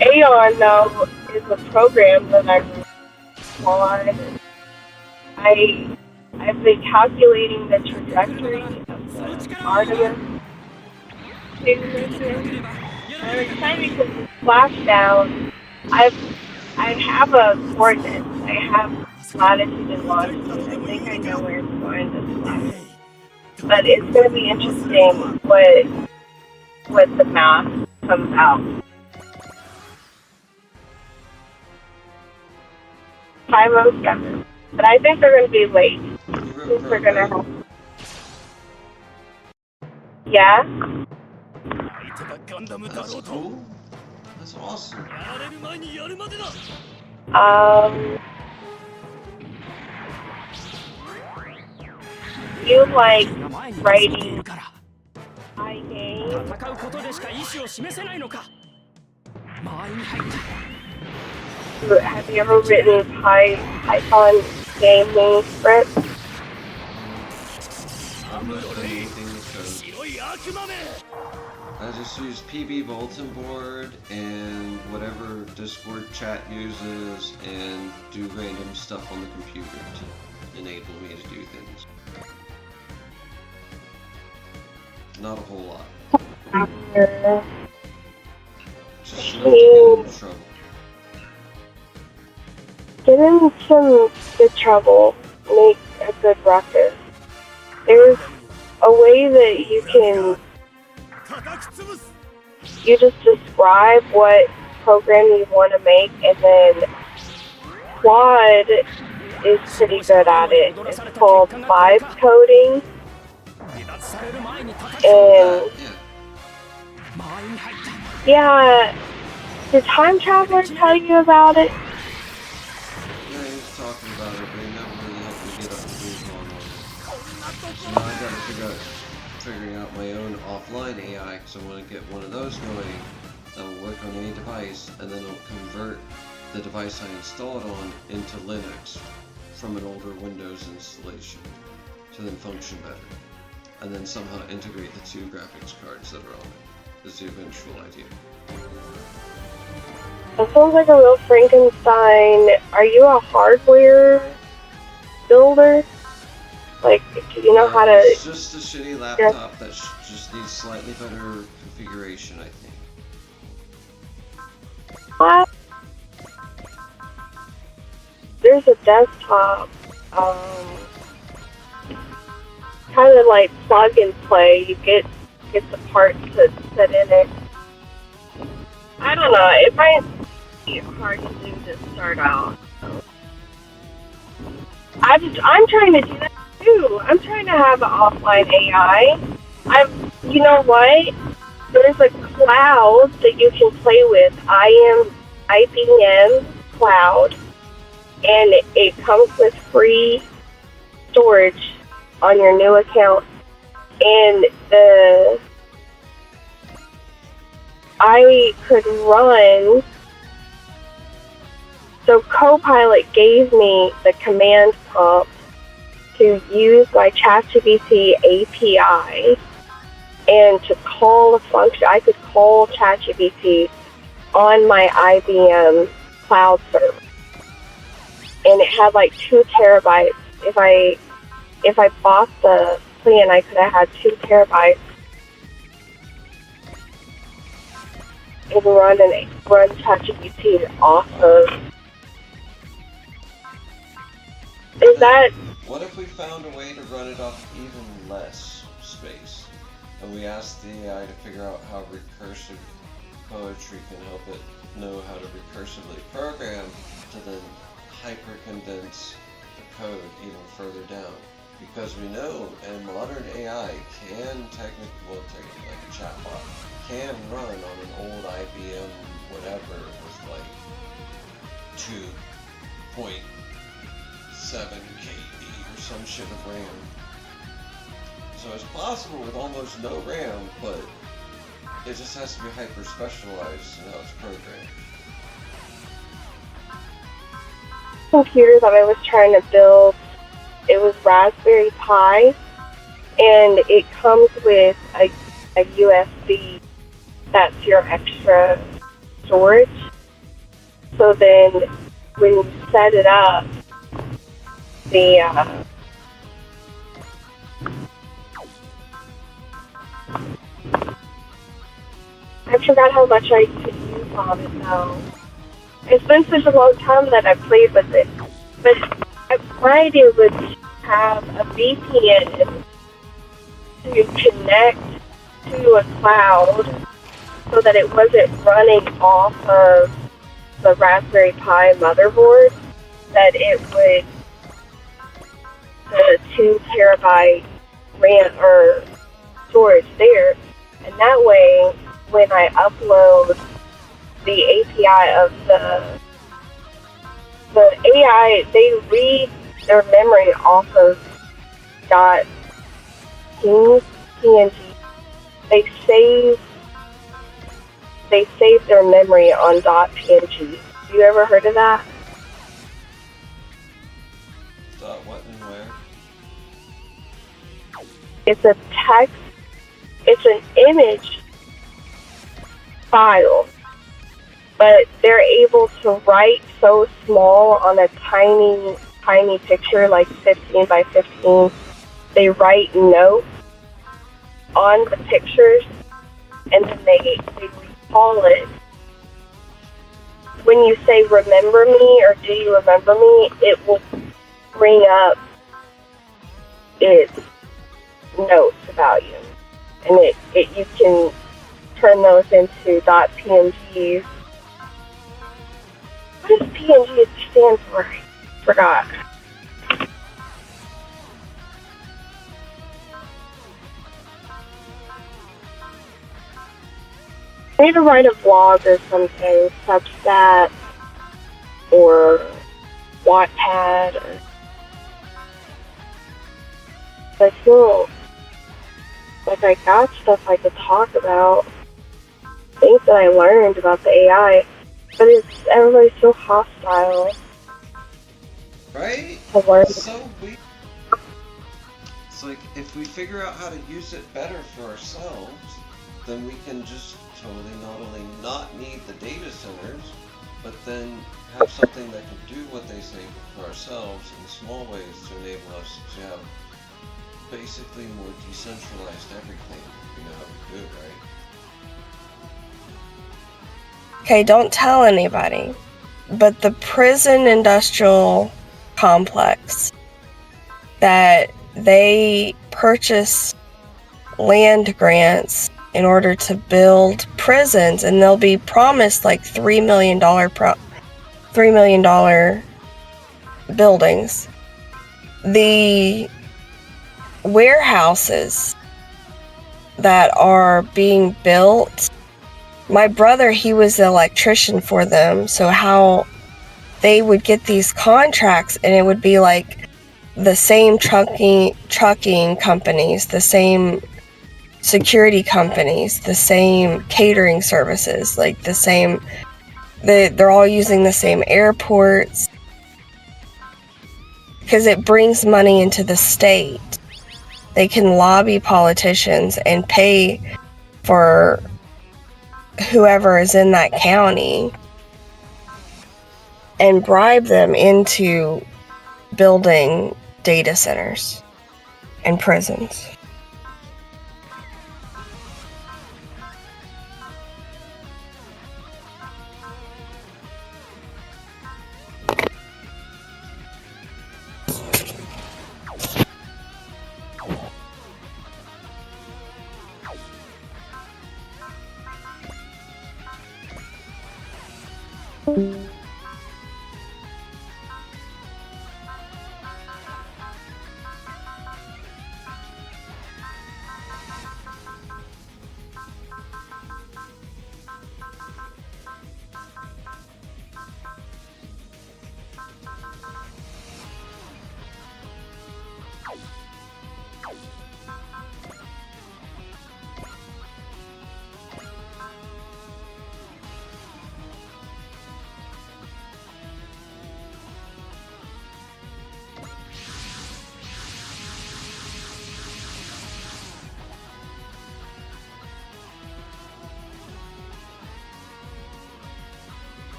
Aeon, though, is a program that I on. I I've been calculating the trajectory of the Artemis 2 mission. And it's exciting because the splashdown, I have a coordinate. I have latitude and longitude. I think I know where it's going to splash. But it's going to be interesting what the math comes out. 5:07. But I think they're going to be late. I think they're going to have... Yeah? That's cool. That's awesome. You like writing high game? Have you ever written Python gaming scripts? I've never done anything with code. I just use PB bulletin board and whatever Discord chat uses and do random stuff on the computer to enable me to do things. Not a whole lot. Just enough to get into trouble. Get in some good trouble, make a good ruckus. There's a way that you just describe what program you want to make, and then Quad is pretty good at it. It's called vibe coding, and yeah, did Time Traveler tell you about it? Yeah, he was talking about it, but he never really helped me get up to date on it. So now I gotta figuring out my own offline AI, because I want to get one of those going that will work on any device, and then it'll convert the device I installed on into Linux from an older Windows installation to then function better, and then somehow integrate the two graphics cards that are on it, is the eventual idea. That sounds like a real Frankenstein. Are you a hardware builder? Like, do you know how to... It's just a shitty laptop that just needs slightly better configuration, I think. What? There's a desktop, kind of like plug and play. You get the parts to set in it. I don't know, it might be hard to do to start out. I'm trying to do that too. I'm trying to have an offline AI. You know what? There's a cloud that you can play with. IBM Cloud, and it comes with free storage on your new account. And I could run. So Copilot gave me the command prompt to use my ChatGPT API and to call a function. I could call ChatGPT on my IBM cloud server, and it had like 2 terabytes. If I bought the plan, I could have had 2 terabytes and run ChatGPT off of. Is that? What if we found a way to run it off even less space, and we asked the AI to figure out how recursive poetry can help it know how to recursively program to then hyper-condense the code even further down? Because we know a modern AI can technically, like a chatbot, can run on an old IBM whatever with like 2.7 KB or some shit of RAM. So it's possible with almost no RAM, but it just has to be hyper specialized in how it's programmed. Computer that I was trying to build, it was Raspberry Pi, and it comes with a USB that's your extra storage. So then when you set it up, the I forgot how much I could use on it now. It's been such a long time that I've played with it. But my idea was to have a VPN to connect to a cloud so that it wasn't running off of the Raspberry Pi motherboard, that it would the 2 terabyte RAM or storage there, and that way when I upload the API of the AI, they read their memory off of .png. They save their memory on .png. Have you ever heard of that? What and where? It's a text. It's an image file, but they're able to write so small on a tiny picture, like 15 by 15. They write notes on the pictures, and then they recall it. When you say "remember me" or "do you remember me," it will bring up its notes about you, and you can turn those into .pngs. What does PNG stand for? I forgot. I need to write a blog or something, Substack or Wattpad. I feel like I got stuff I could talk about, things that I learned about the AI, but everybody's so hostile. Right? To learn. It's so weird. It's like, if we figure out how to use it better for ourselves, then we can just totally not only not need the data centers, but then have something that can do what they say for ourselves in small ways to enable us to have basically more decentralized everything. You know how to do it, right? Okay, don't tell anybody, but the prison industrial complex that they purchase land grants in order to build prisons, and they'll be promised like $3 million buildings. The warehouses that are being built, my brother, he was the electrician for them, so how they would get these contracts, and it would be like the same trucking companies, the same security companies, the same catering services, like the same, they're all using the same airports, because it brings money into the state. They can lobby politicians and pay for whoever is in that county and bribe them into building data centers and prisons.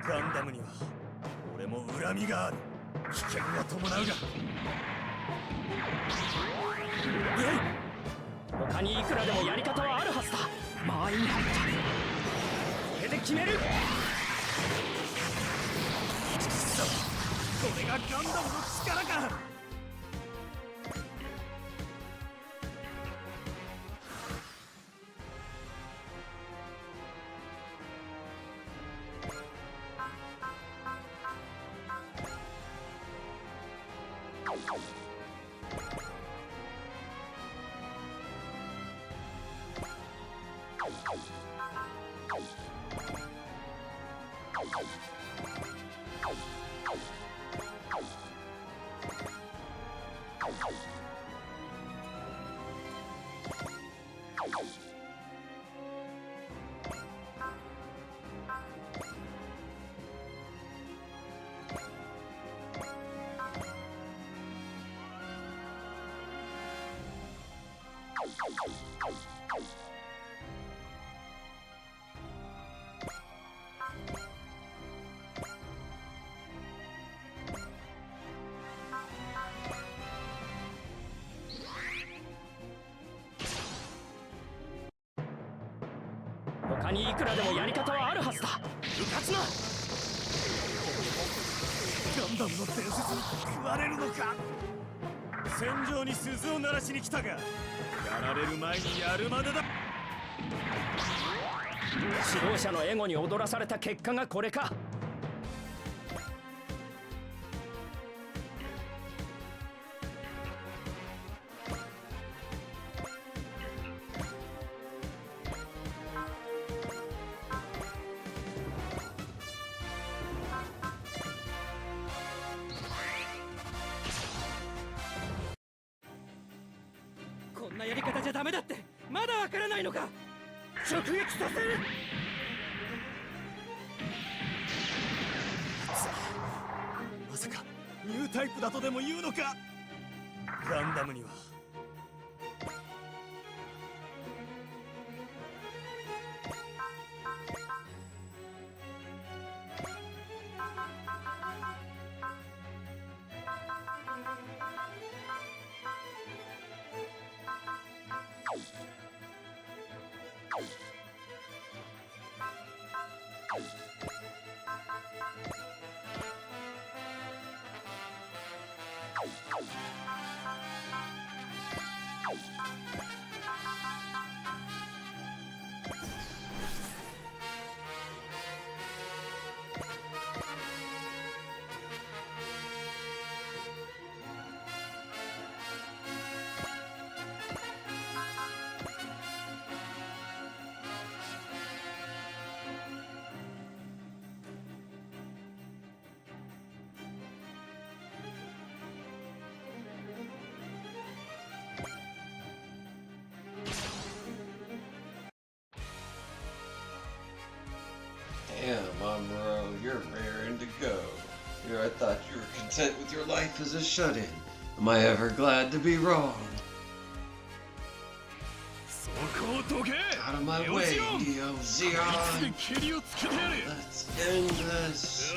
ガンダムには俺も恨みがある。危険が伴うが。他にいくらでもやり方はあるはずだ。間合いに入った。これで決める。これがガンダムの力か。他にいくらでもやり方はあるはずだ。うかつな。ガンダムの伝説に食われるのか。戦場に鈴を鳴らしに来たが、やられる前にやるまでだ。指導者のエゴに踊らされた結果がこれか。こんなやり方じゃダメだって、まだわからないのか。直撃させる。まさかニュータイプだとでも言うのか。ガンダムにはDamn, Amuro, you're raring to go. Here I thought you were content with your life as a shut-in. Am I ever glad to be wrong? Out of my way, Neo Zeon! Let's end this!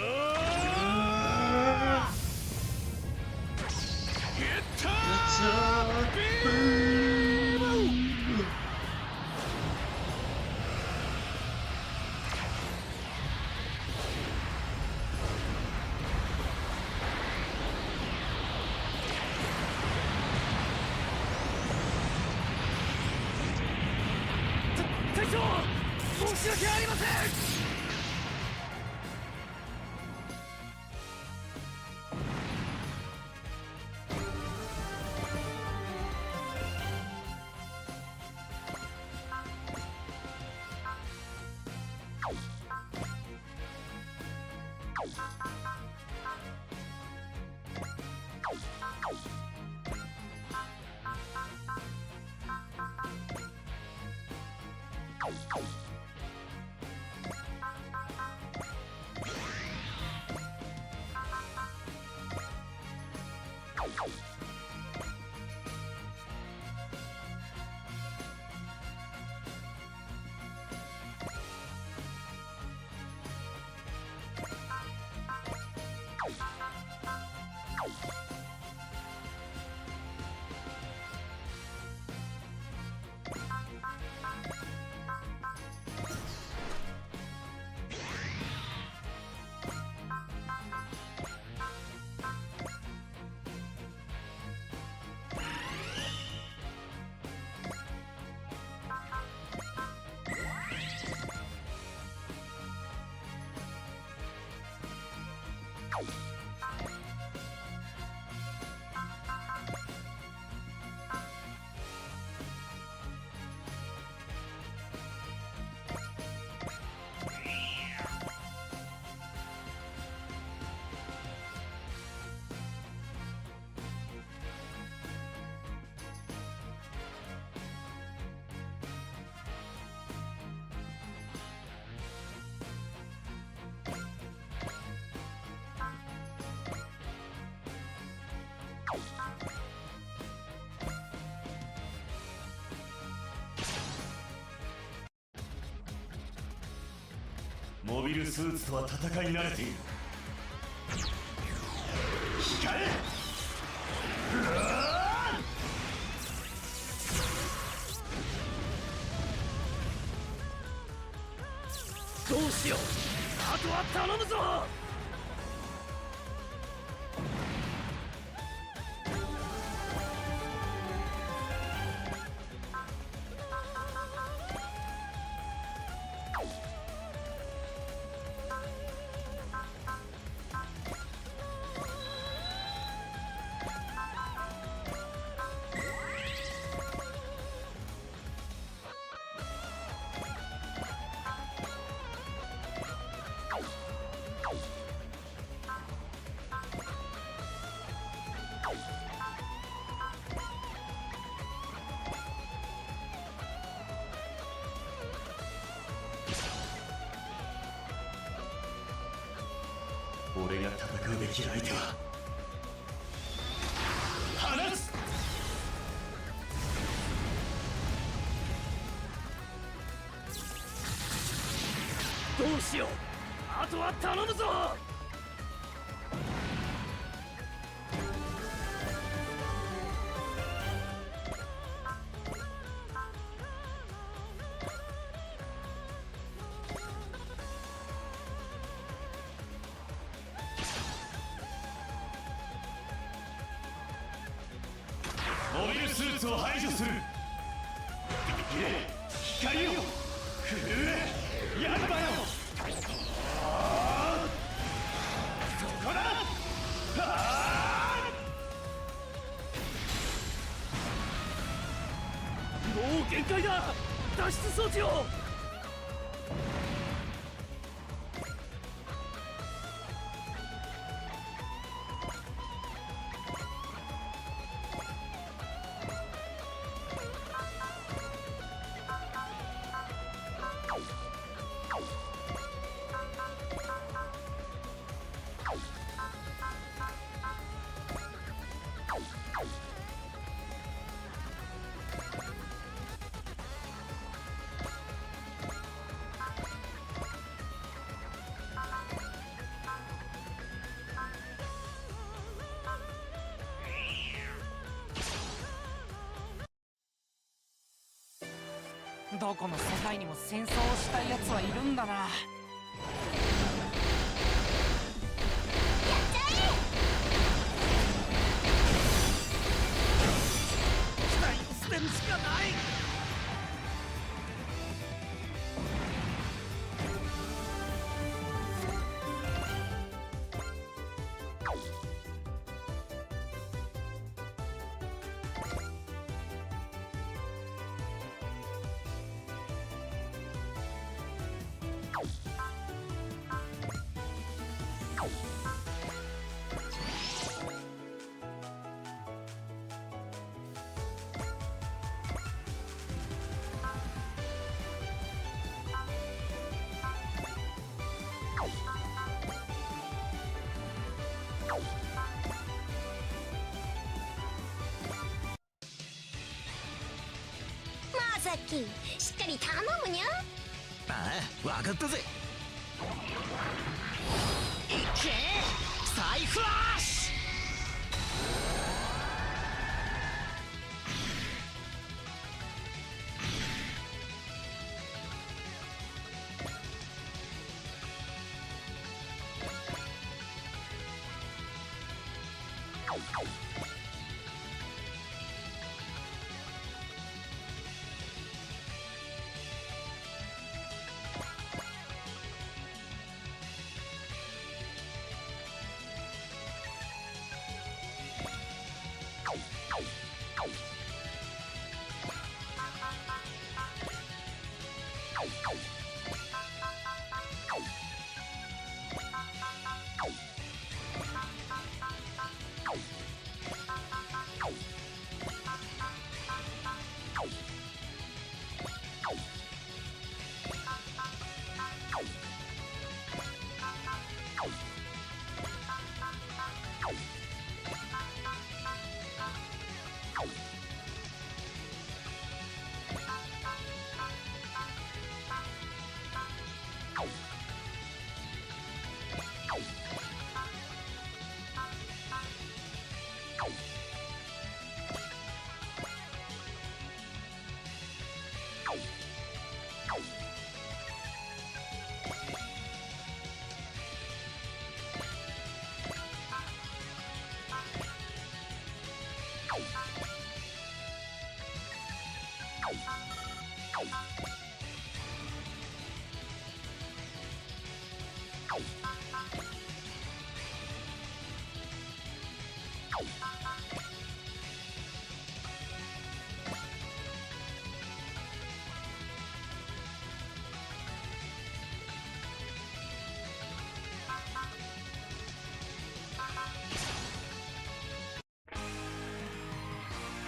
モビルスーツとは戦い慣れている。控え。どうしよう。あとは頼むぞ。俺が戦うべき相手は放つ。どうしよう。あとは頼むぞ。モビルスーツを排除する。光よ、震え、やるばよ。そこだ。もう限界だ。脱出装置を。どこの世界にも戦争をしたいやつはいるんだな。機体を捨てるしかない。まさき、しっかり頼むにゃ。ああ、わかったぜ。いけ、サイフラッシュ。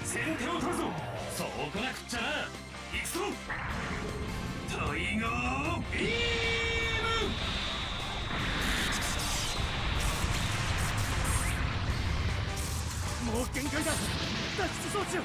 先手を取るぞ。そうこなくっちゃな。行くぞ。タイガービーム。もう限界だ。脱出装置を。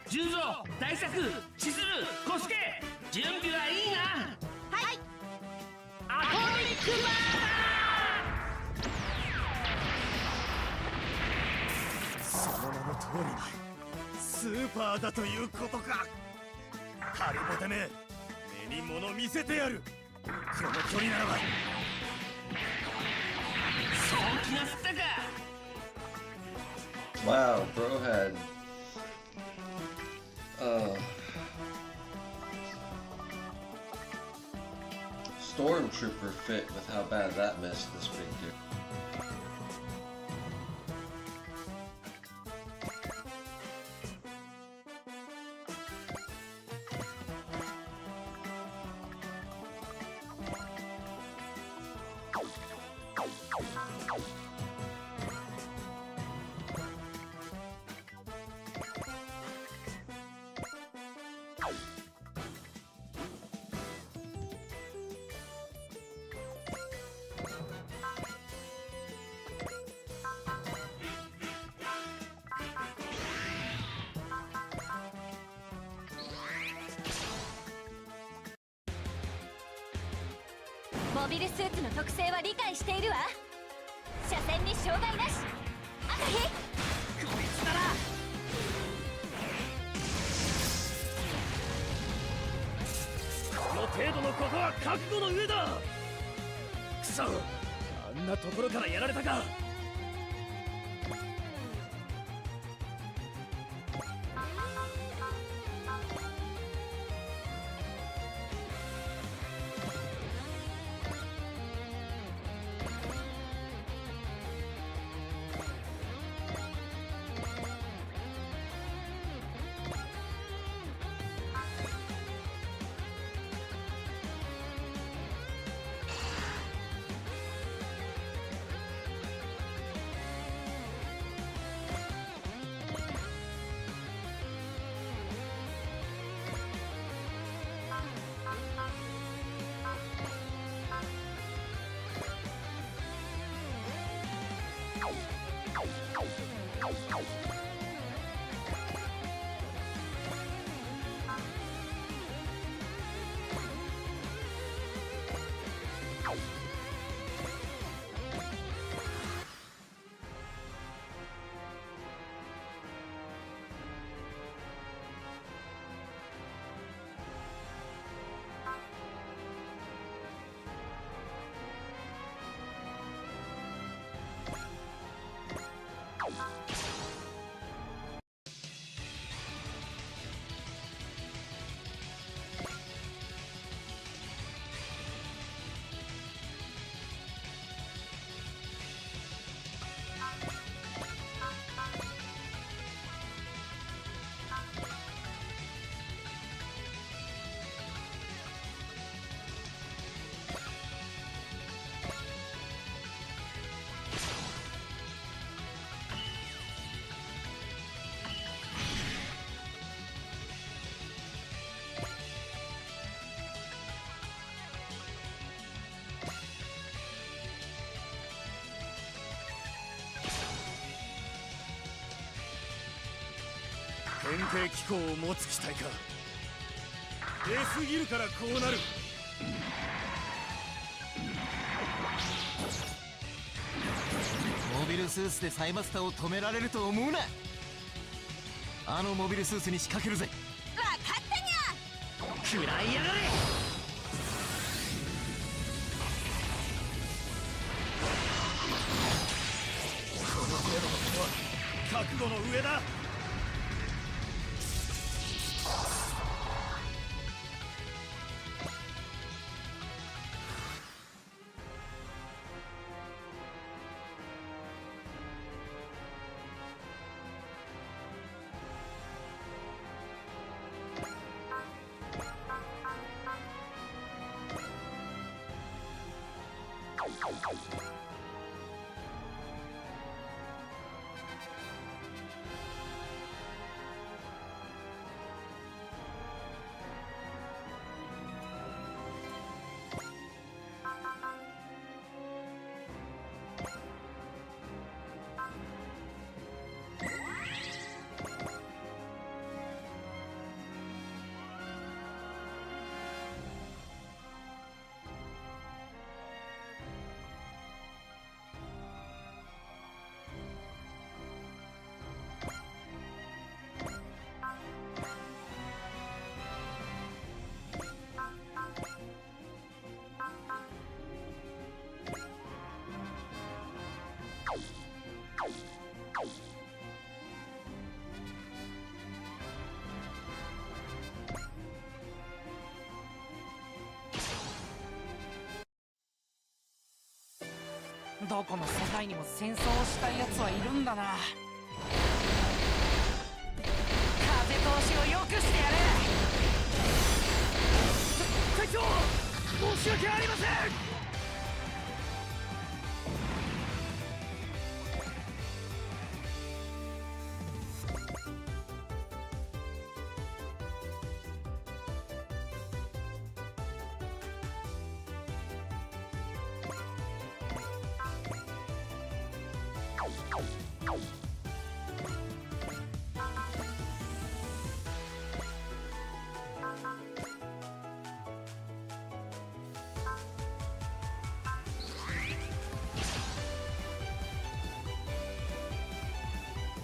純三、大作、千鶴、小助、準備はいいな。はい。アトミックバー。その名の通りスーパーだということか。ハリボテめ、目に物見せてやる。この距離ならば。そうきなすったか。 Wow, bro had Stormtrooper fit with how bad that missed this big dude.「モビルスーツの特性は理解しているわ。車線に障害なし。朝日こいつなら。この程度のことは覚悟の上だ。くそ、あんなところからやられたか。定機構を持つ機体か。出すぎるからこうなる。モビルスーツでサイマスターを止められると思うな。あのモビルスーツに仕掛けるぜ。わかったにゃ。食らいやがれ。この程度のことは覚悟の上だ。どこの世界にも戦争をしたい奴はいるんだな。風通しを良くしてやれ。隊長、申し訳ありません。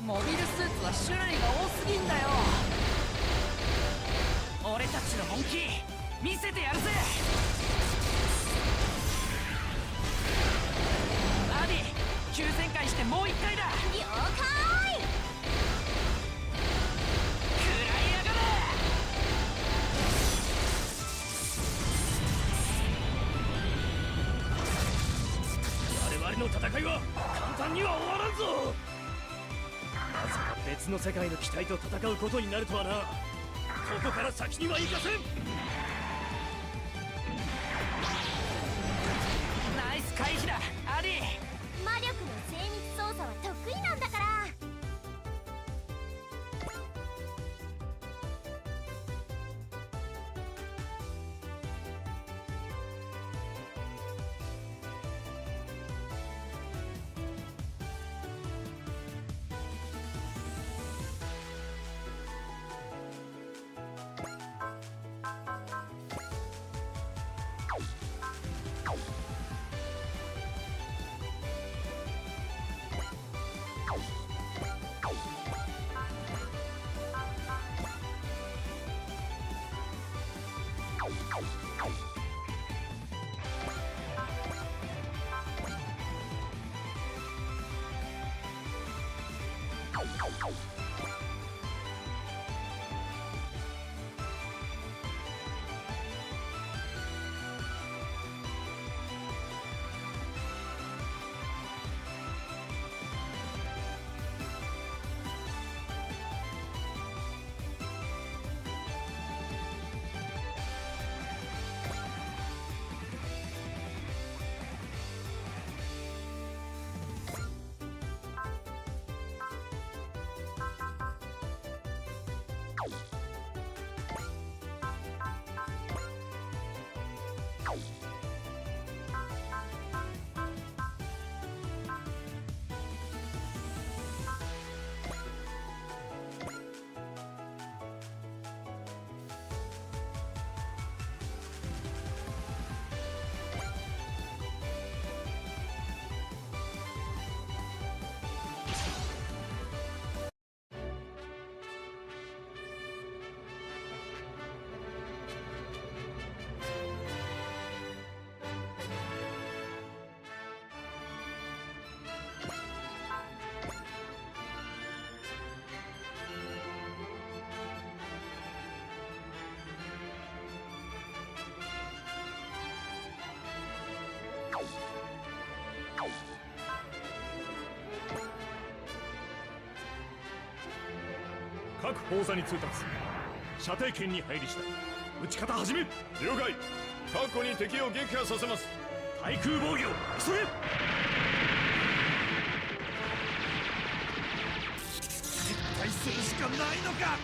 モビルスーツは種類が多すぎんだよ。俺たちの本気見せてやるぜ。アディ、急旋回してもう一回だ。了解。食らいやがれ。我々の戦いは簡単には終わらんぞ。まさか別の世界の機体と戦うことになるとはな。ここから先には行かせん。ナイス回避だ、アディ。魔力の精密操作は得意なんだから。各砲座に通達。射程圏に入りした撃ち方始め。了解。確固に敵を撃破させます。対空防御急げ。撤退するしかないのか。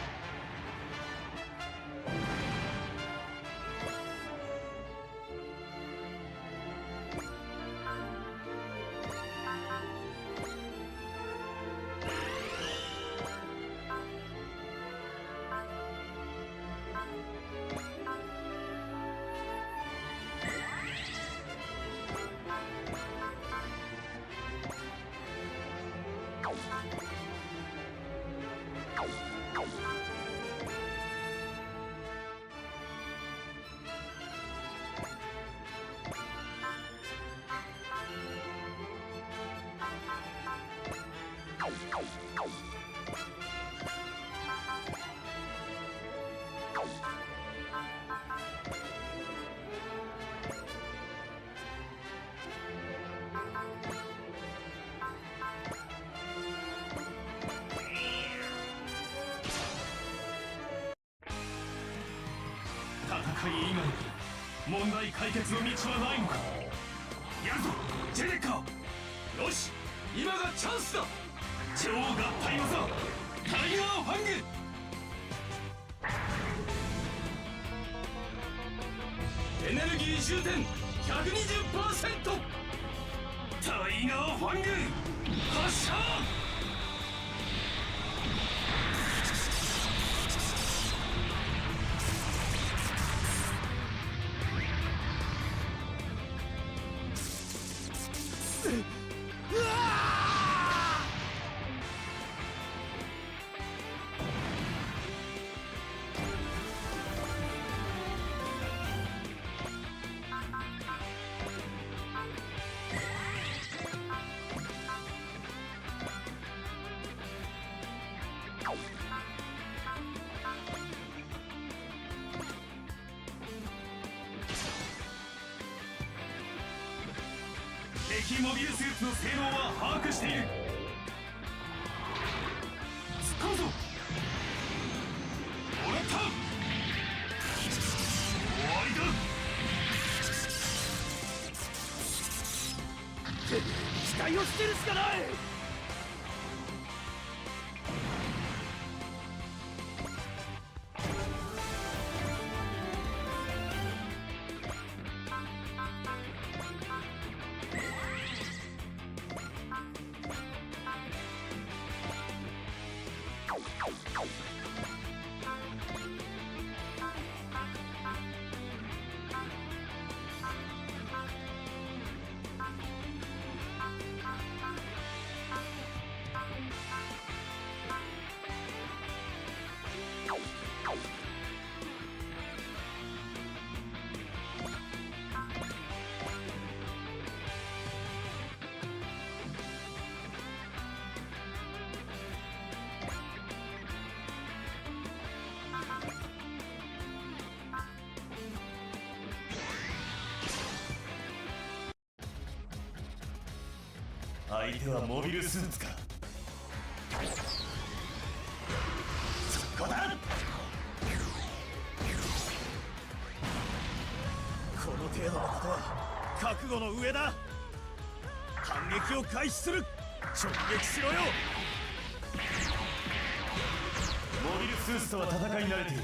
戦い以外に問題解決の道はないのか。やるぞジェネッカー。よし、今がチャンスだ。超合体技タイガーファング。エネルギー充填 120%。 タイガーファング発射。敵モビルスーツの性能は把握している。突っ込むぞ。もらった。終わりだ。期待を捨てるしかない。相手はモビルスーツか。そこだ。この程度のことは覚悟の上だ。反撃を開始する。直撃しろよ。モビルスーツとは戦い慣れている。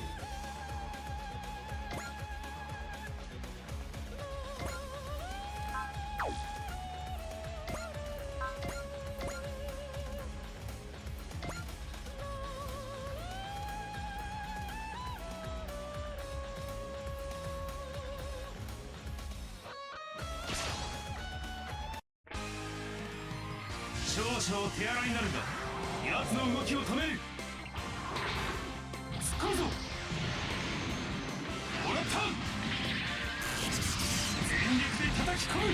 少々手荒になるが奴の動きを止める。突っ込むぞ。もらった。全力で叩き込む。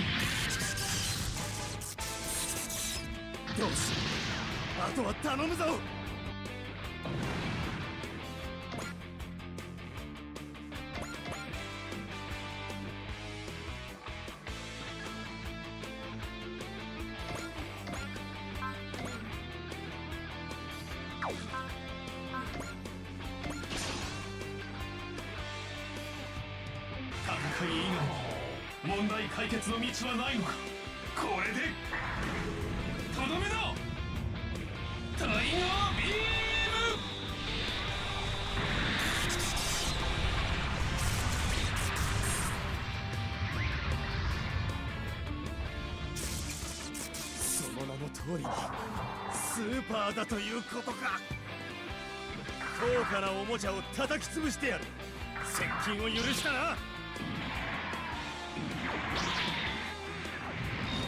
よし、あとは頼むぞ。問題解決の道はないのか。これでとどめだ。タイガービーム。その名の通りにスーパーだということか。高価なおもちゃを叩き潰してやる。接近を許したな。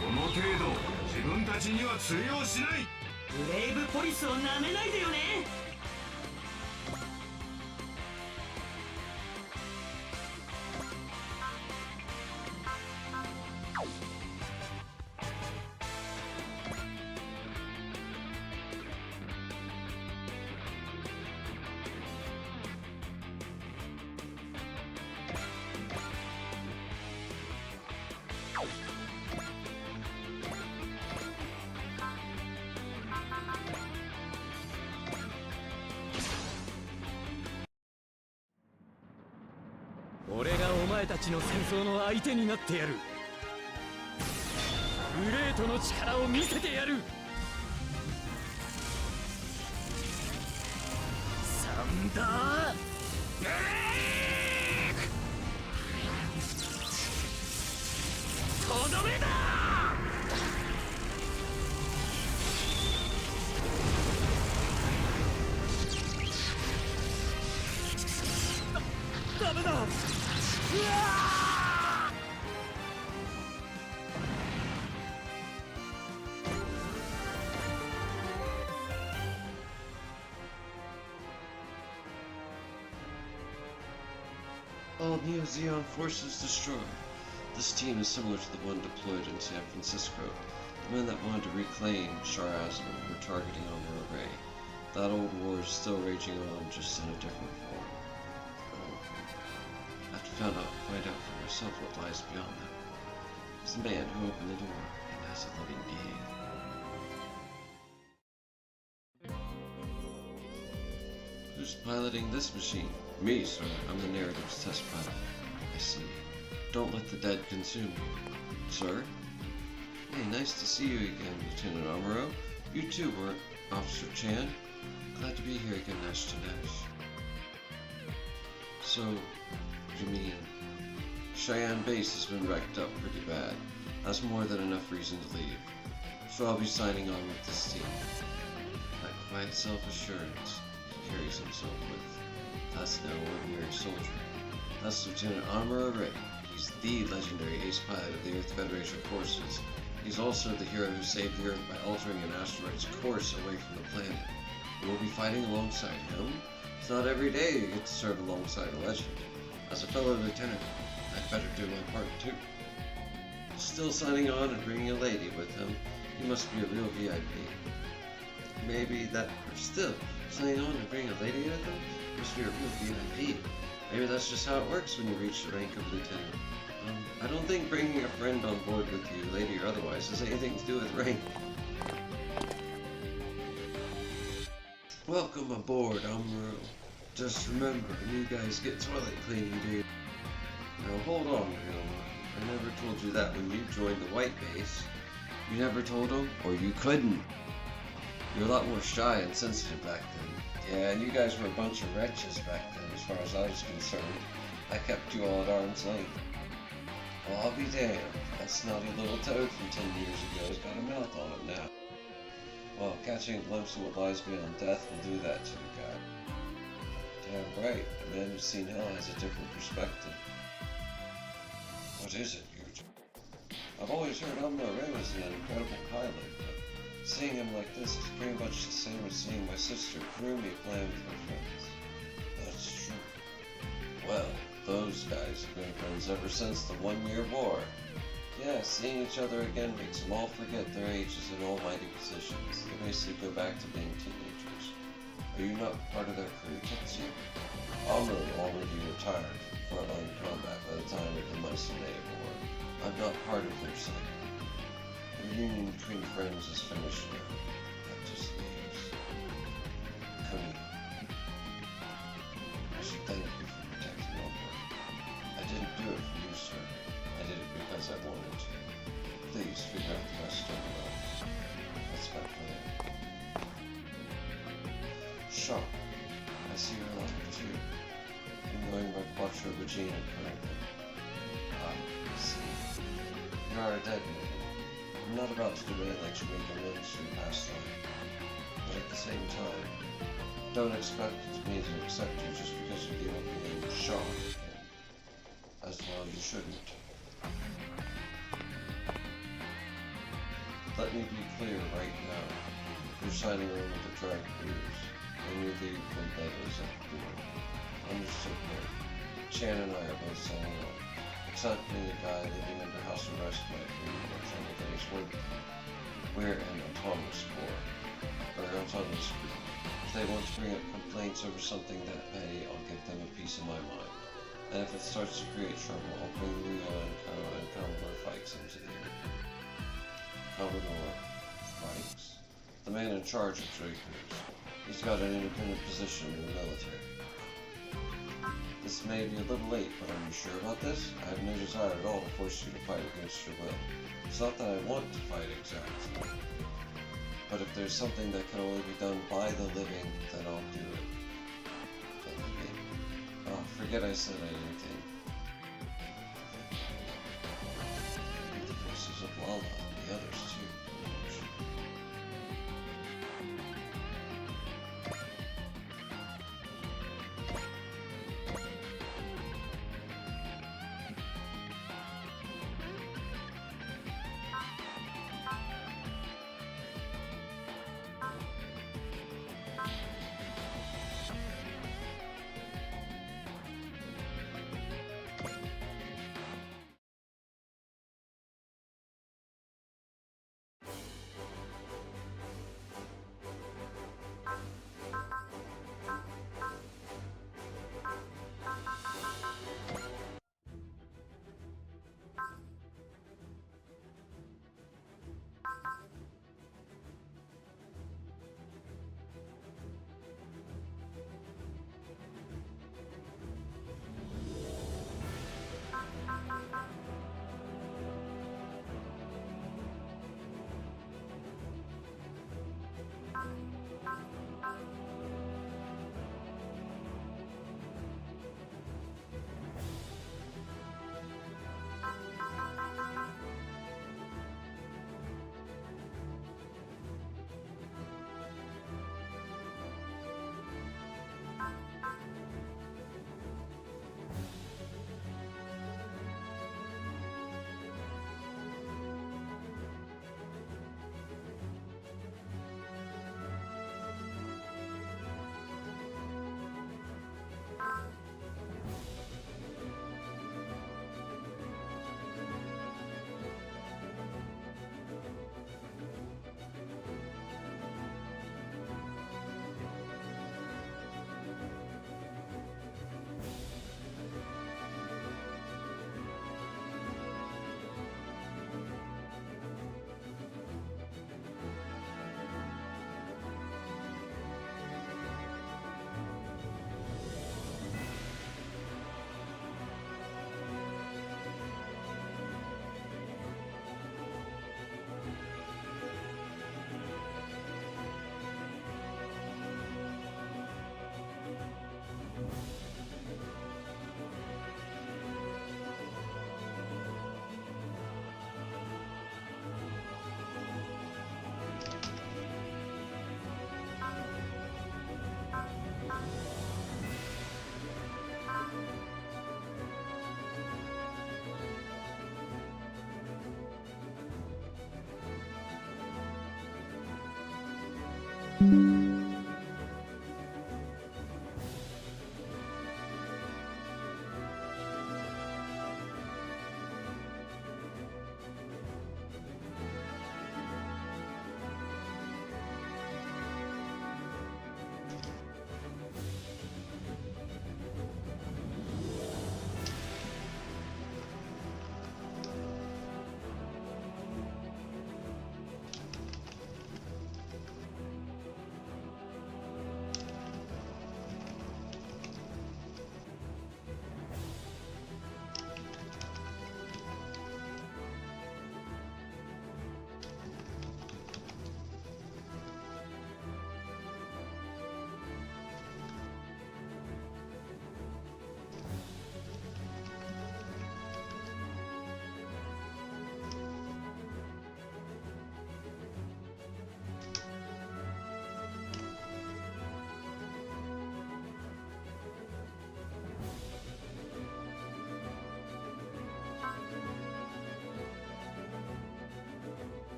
この程度自分たちには通用しない。ブレイブポリスをなめないでよね。俺がお前たちの戦争の相手になってやる。グレートの力を見せてやる。サンダーブレイク。とどめだ。ダメだ。All Neo Zeon forces destroyed. This team is similar to the one deployed in San Francisco. The men that wanted to reclaim Shar Azel were targeting Armor Array. That old war is still raging on, just in a different form. I have to find out for myself what lies beyond them. It's the man who opened the door, and as a living being. Who's piloting this machine? Me, sir. I'm the narrative's test pilot. I see. Don't let the dead consume you. Sir? Hey, nice to see you again, Lieutenant Amuro. You too, weren't Officer Chan? Glad to be here again, Nash to Nash. So, you mean Cheyenne Base has been wrecked up pretty bad. That's more than enough reason to leave. So I'll be signing on with this team. That quiet self-assurance he carries himself with. That's no ordinary soldier. That's Lieutenant Armor Array. He's the legendary ace pilot of the Earth Federation forces. He's also the hero who saved the Earth by altering an asteroid's course away from the planet. And we'll be fighting alongside him. It's not every day you get to serve alongside a legend. As a fellow lieutenant, I'd better do my part too. Still signing on and bringing a lady with him. He must be a real VIP. Maybe that, or still, signing on and bringing a lady with him must be a real VIP. Maybe that's just how it works when you reach the rank of lieutenant. I don't think bringing a friend on board with you, lady or otherwise, has anything to do with rank. Welcome aboard, Amuro. Just remember, you guys get toilet cleaning, dude. Now hold on, Ryoma. I never told you that when you joined the White Base. You never told him, or you couldn't. You were a lot more shy and sensitive back then. Yeah, and you guys were a bunch of wretches back then, as far as I was concerned. I kept you all at arm's length. Well, I'll be damned. That snotty little toad from 10 years ago has got a mouth on him now. Well, catching a glimpse of what lies beyond death will do that to a guy. Damn right, a man who's seen hell has a different perspective. What is it, Yuji? I've always heard Amuro Array was an incredible pilot, but seeing him like this is pretty much the same as seeing my sister Kurumi playing with her friends. That's true. Well, those guys have been friends ever since the 1 Year War. Yeah, seeing each other again makes them all forget their ages in almighty positions. They basically go back to being teenagers. Are you not part of their crew, Tetsu? Amuro already retired from frontline combat by the time of the Mycenae War. I'm not part of their cycle. The reunion between friends is finished now. That just leaves Kami. I should thank you for protecting Amuro. I didn't do it for you, sir. I did it because as I wanted to. Please figure out the rest of what's back there. Sharp. I see your letter too. I'm going by Quattro Regina currently. Ah, I see. You are a dead man. I'm not about to demand that you make amends for your past life. But at the same time, don't expect me to accept you just because you gave up being Sharp again. As well, you shouldn't. Let me be clear right now. You're signing on with the drag queers, and you leave when Bella's at the door. Understood, man. Chan and I are both signing on. Except being a guy living under house arrest might be more than a day's work. We're an autonomous corps, or an autonomous group. If they want to bring up complaints over something that petty, I'll give them a piece of my mind. And if it starts to create trouble, I'll bring Leo and Commodore Fikes into the air. Commodore Fikes? The man in charge of Draco's. He's got an independent position in the military. This may be a little late, but are you sure about this? I have no desire at all to force you to fight against your will. It's not that I want to fight exactly. But if there's something that can only be done by the living, then I'll do it. The living? Oh, forget I said anything. The voices of Lala and the others too.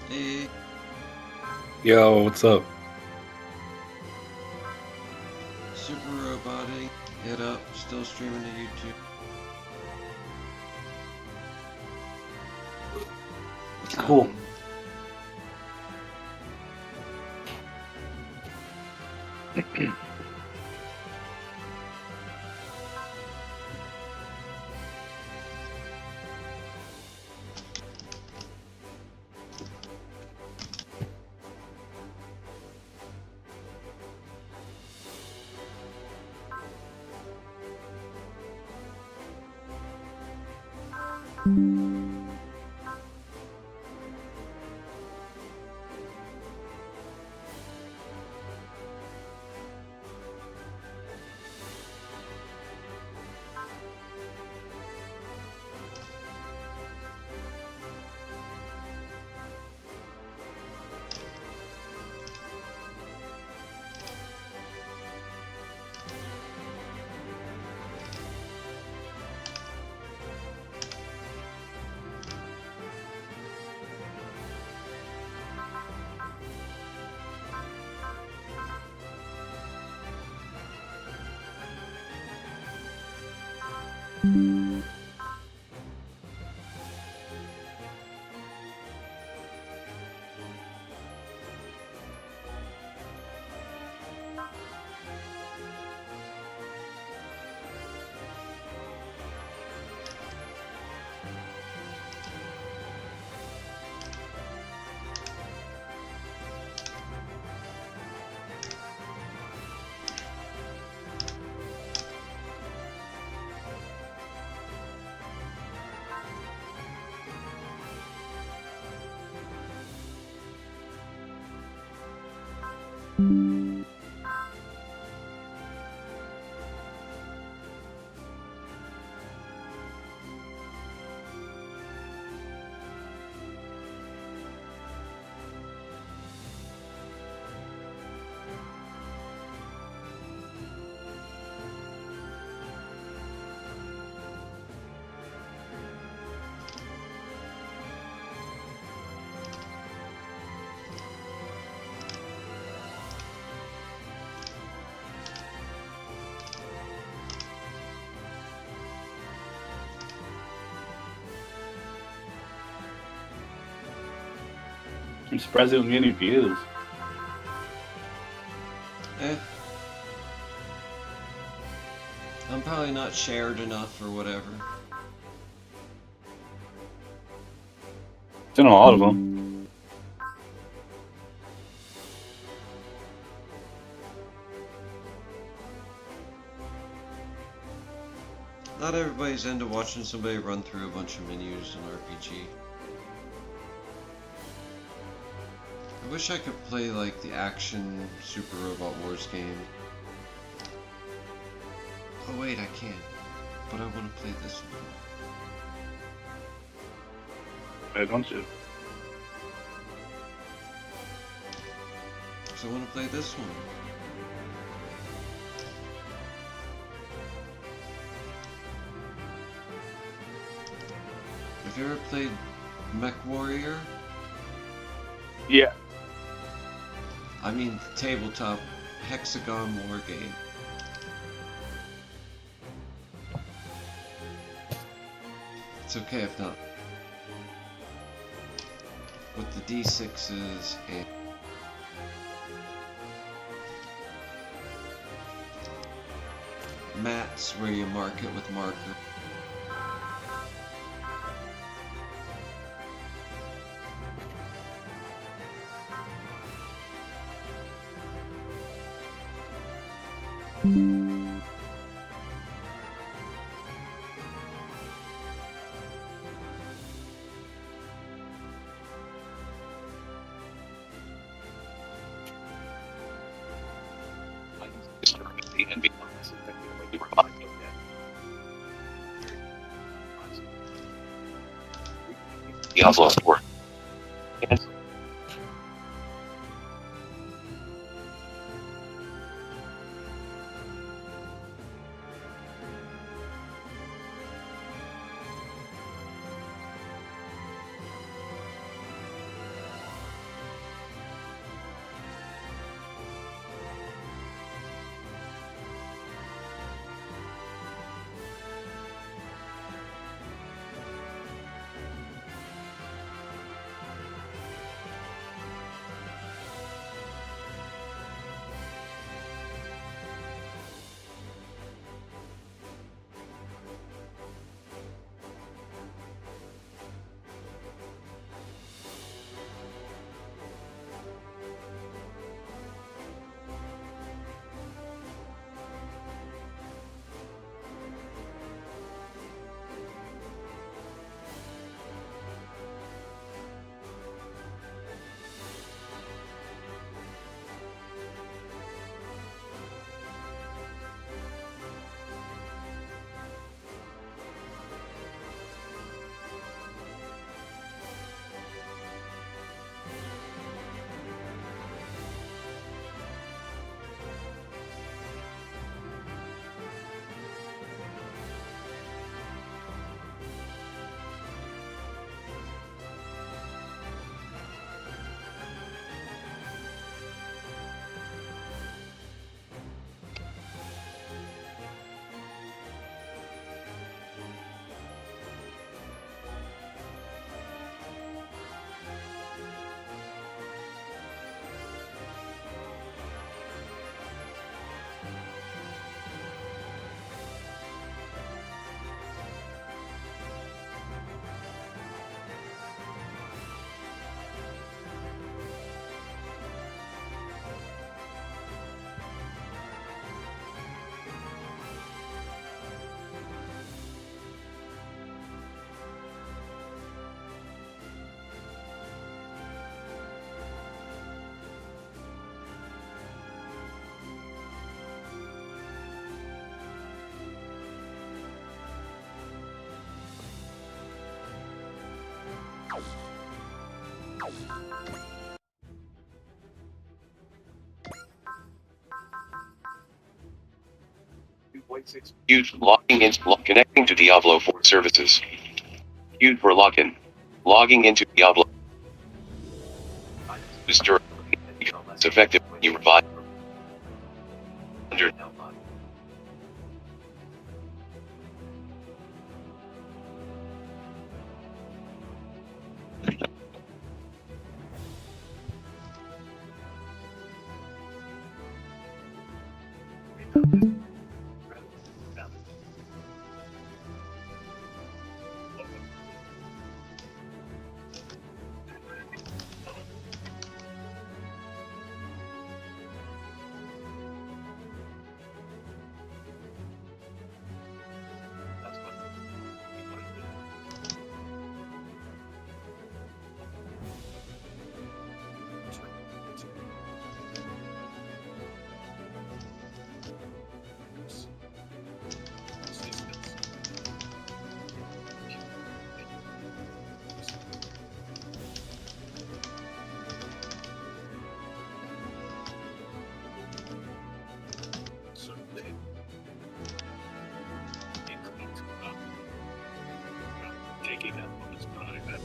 Hey. Yo, what's up? Super roboting. Hit up. Still streaming to YouTube. Cool. I'm surprised it was getting views. I'm probably not shared enough or whatever. It's in a lot of them. Not everybody's into watching somebody run through a bunch of menus in RPG. I wish I could play like the action Super Robot Wars game. Oh wait, I can. But I want to play this one. Why don't you? So I want to play this one. Have you ever played Mech Warrior? Yeah. I mean, the tabletop hexagon war game. It's okay if not. With the D6s and mats where you mark it with marker. Diablo 4. Queued connecting to Diablo 4 services. Queued for login. Logging into Diablo. It's effective when you revive. Under. making that bonus die that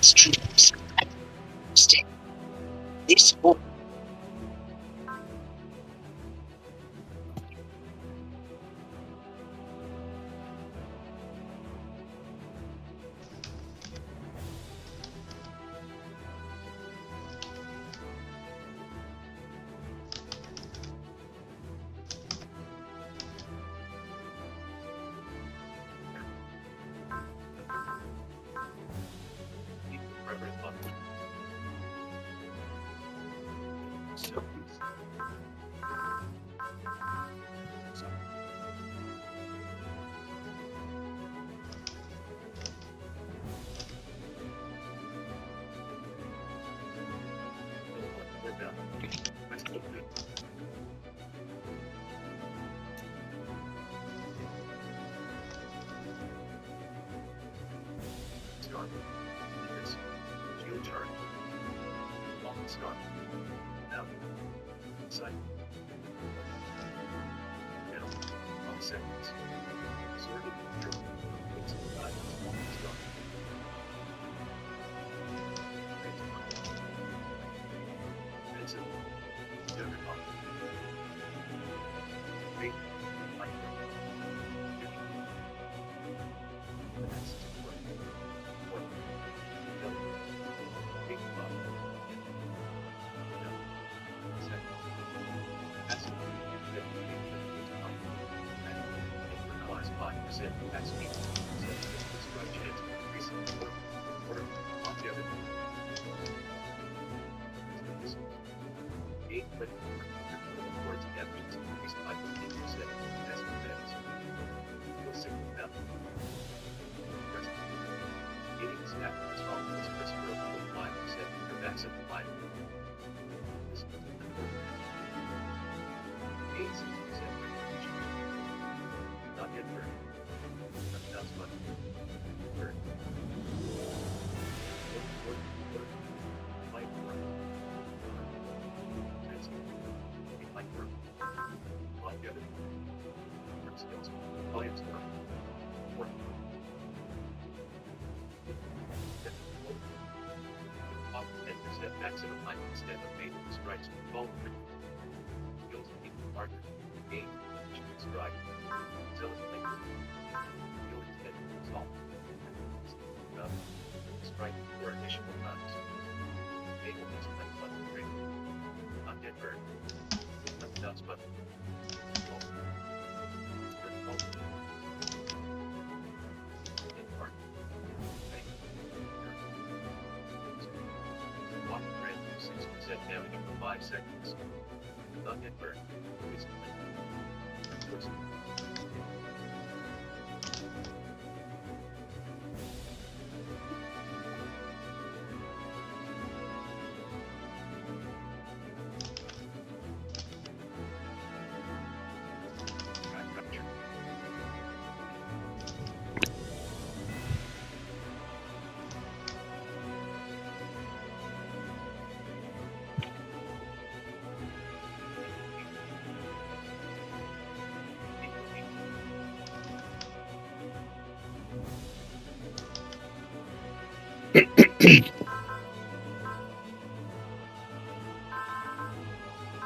That's true. Stay. This will. damage for 5 seconds. Not get burned. Please.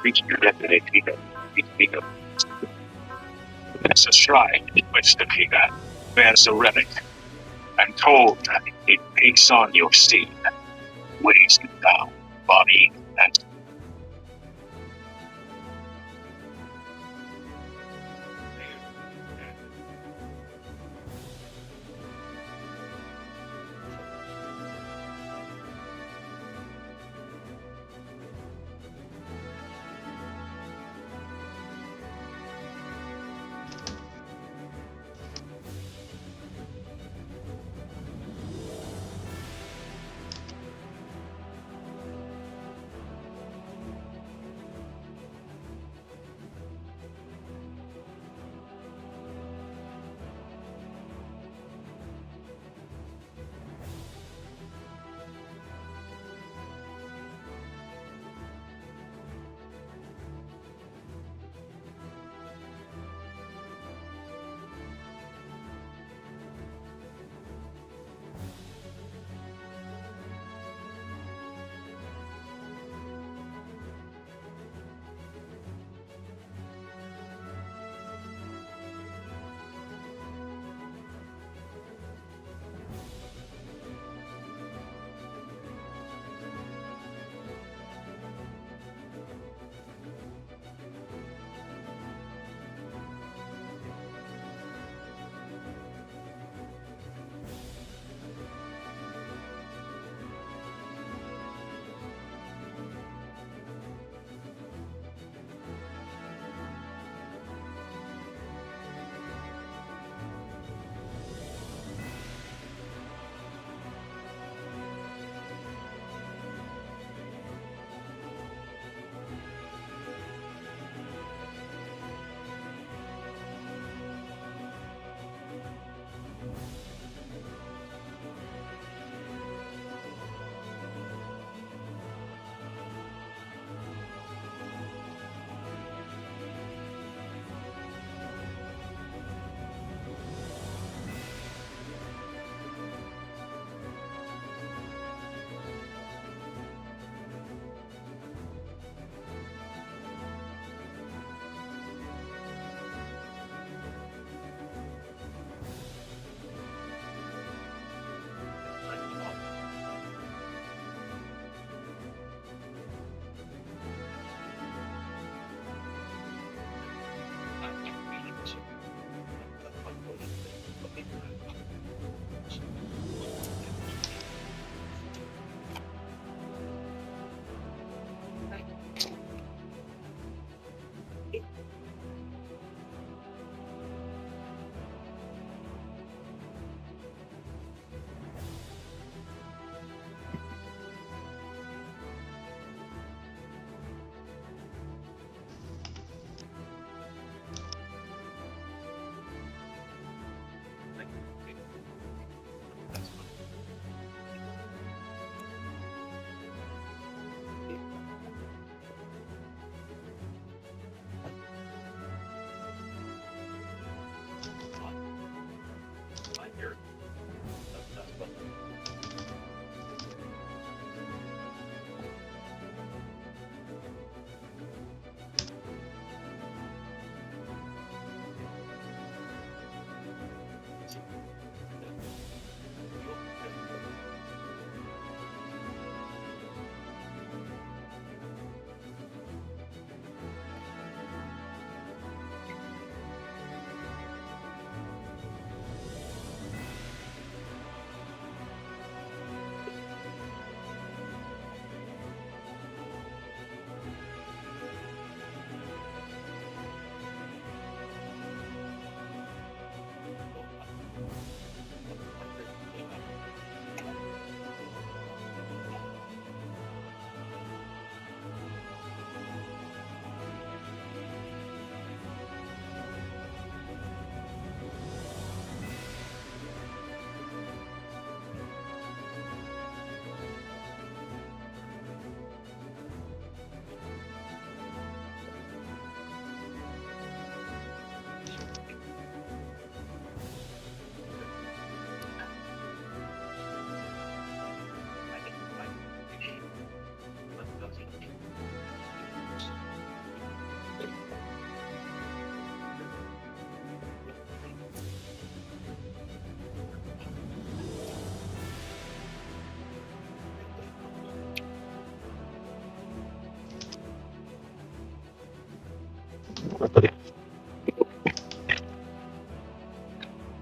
Reach your destination. Pico. That's a shrine in which to be at. bears a relic, and told that it takes on your sin, weighs you down, body and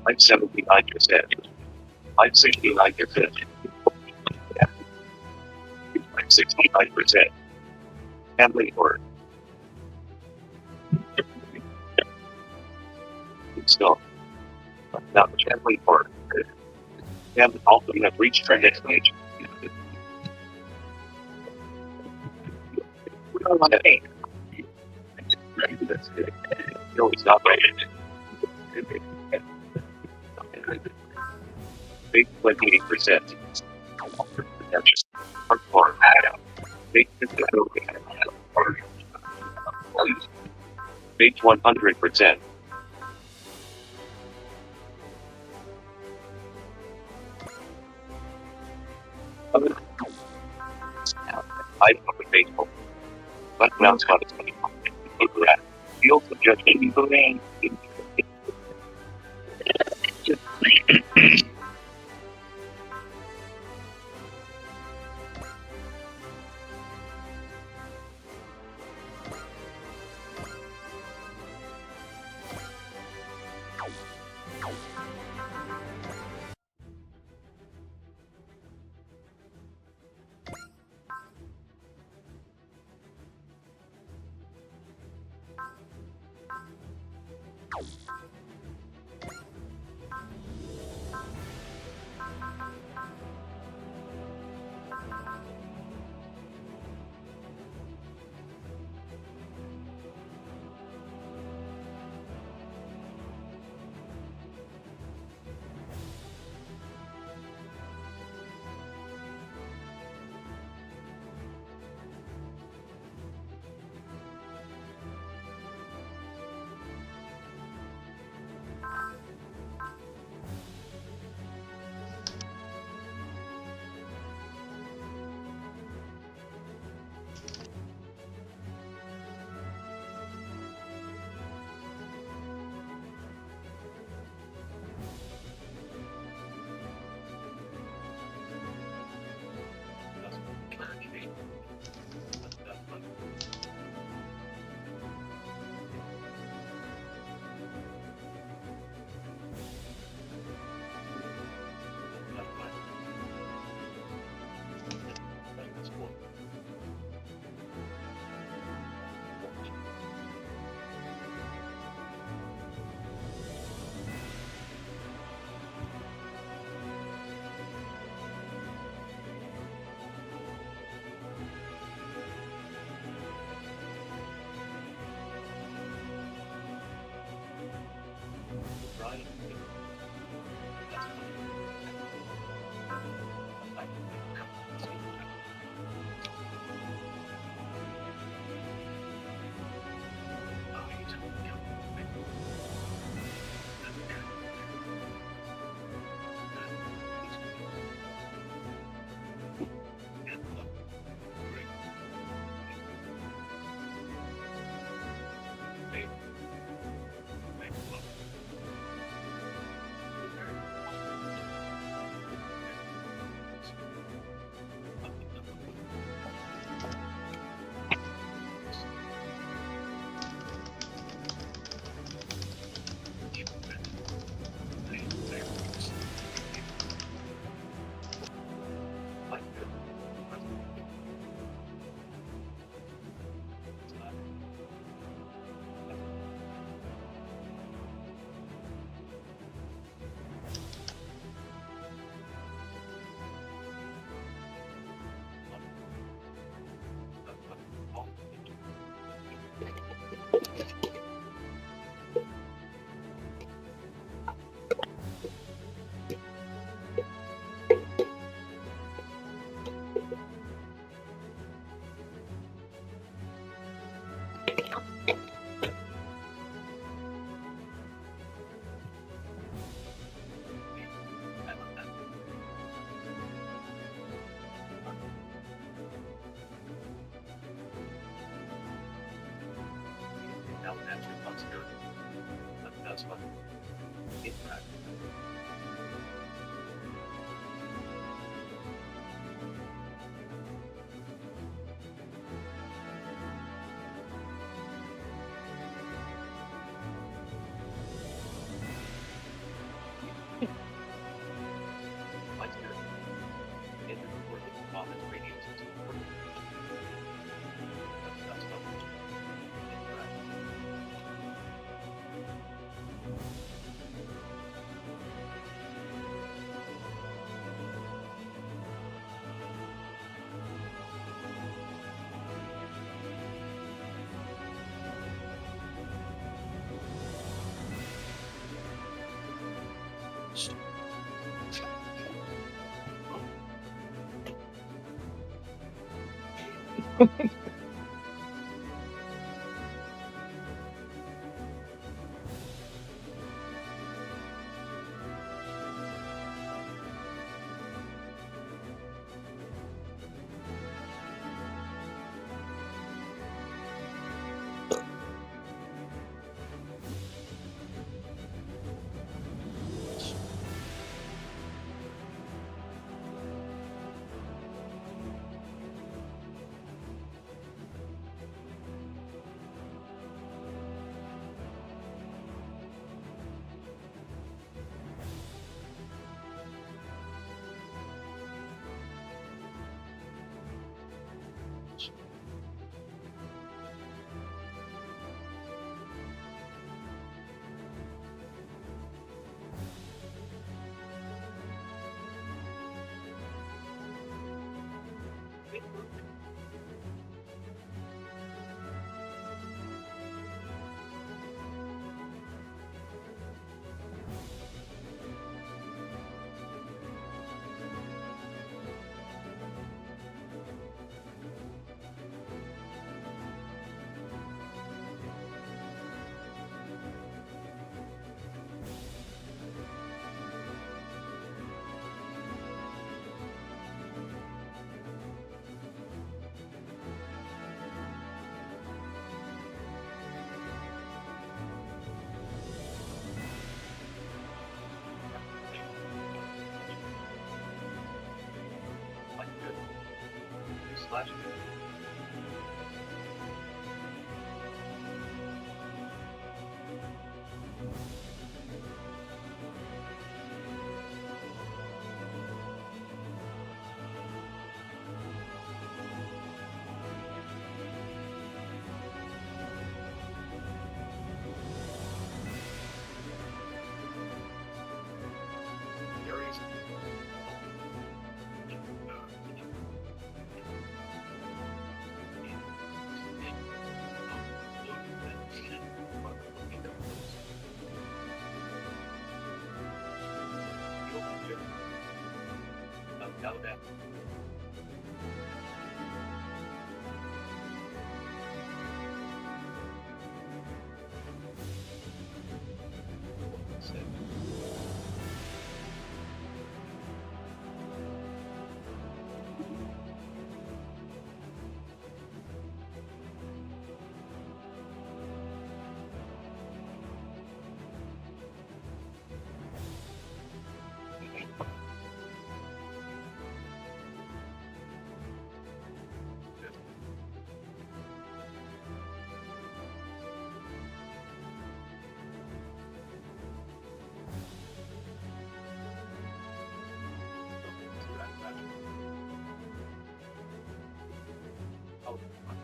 I'm 79%. I'm 69%. I'm 69%. Family word. So, now the family word. And also you have reached our destination. We don't want to think. No, it's not right. Big 28%. Now just hardcore Adam. Big 100%. I don't know baseball. But now it's got its money. Fields of judgment. That's fine. Interact. Slash. Alabama.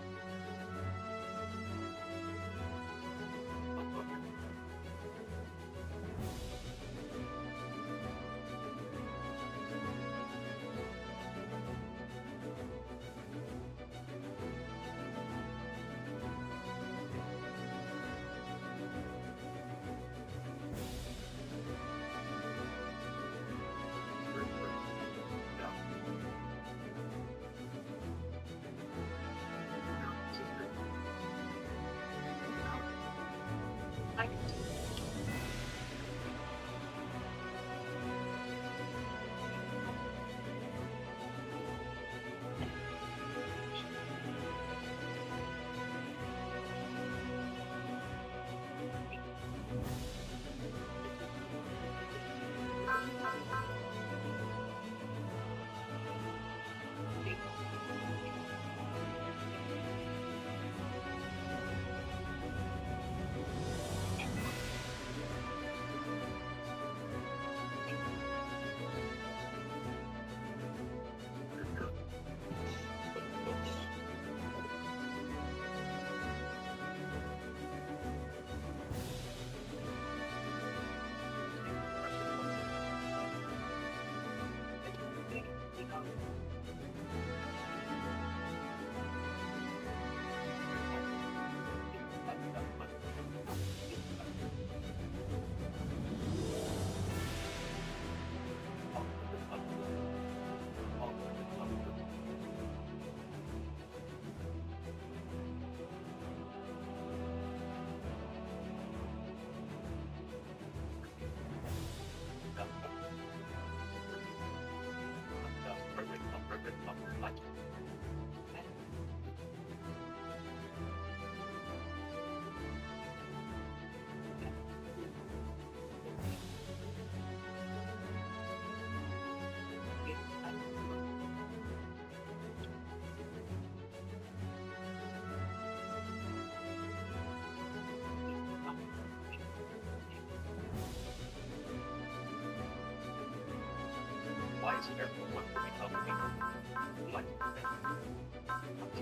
consider what would become of me. Like,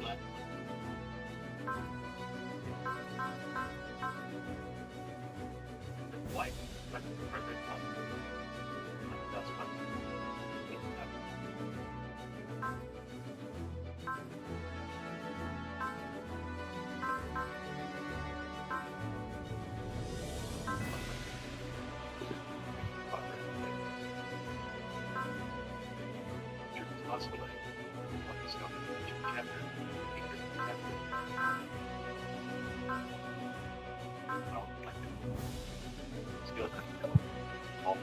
let white, like the perfect one. That's what possibility of discovering each chapter. I'll like it. Still all.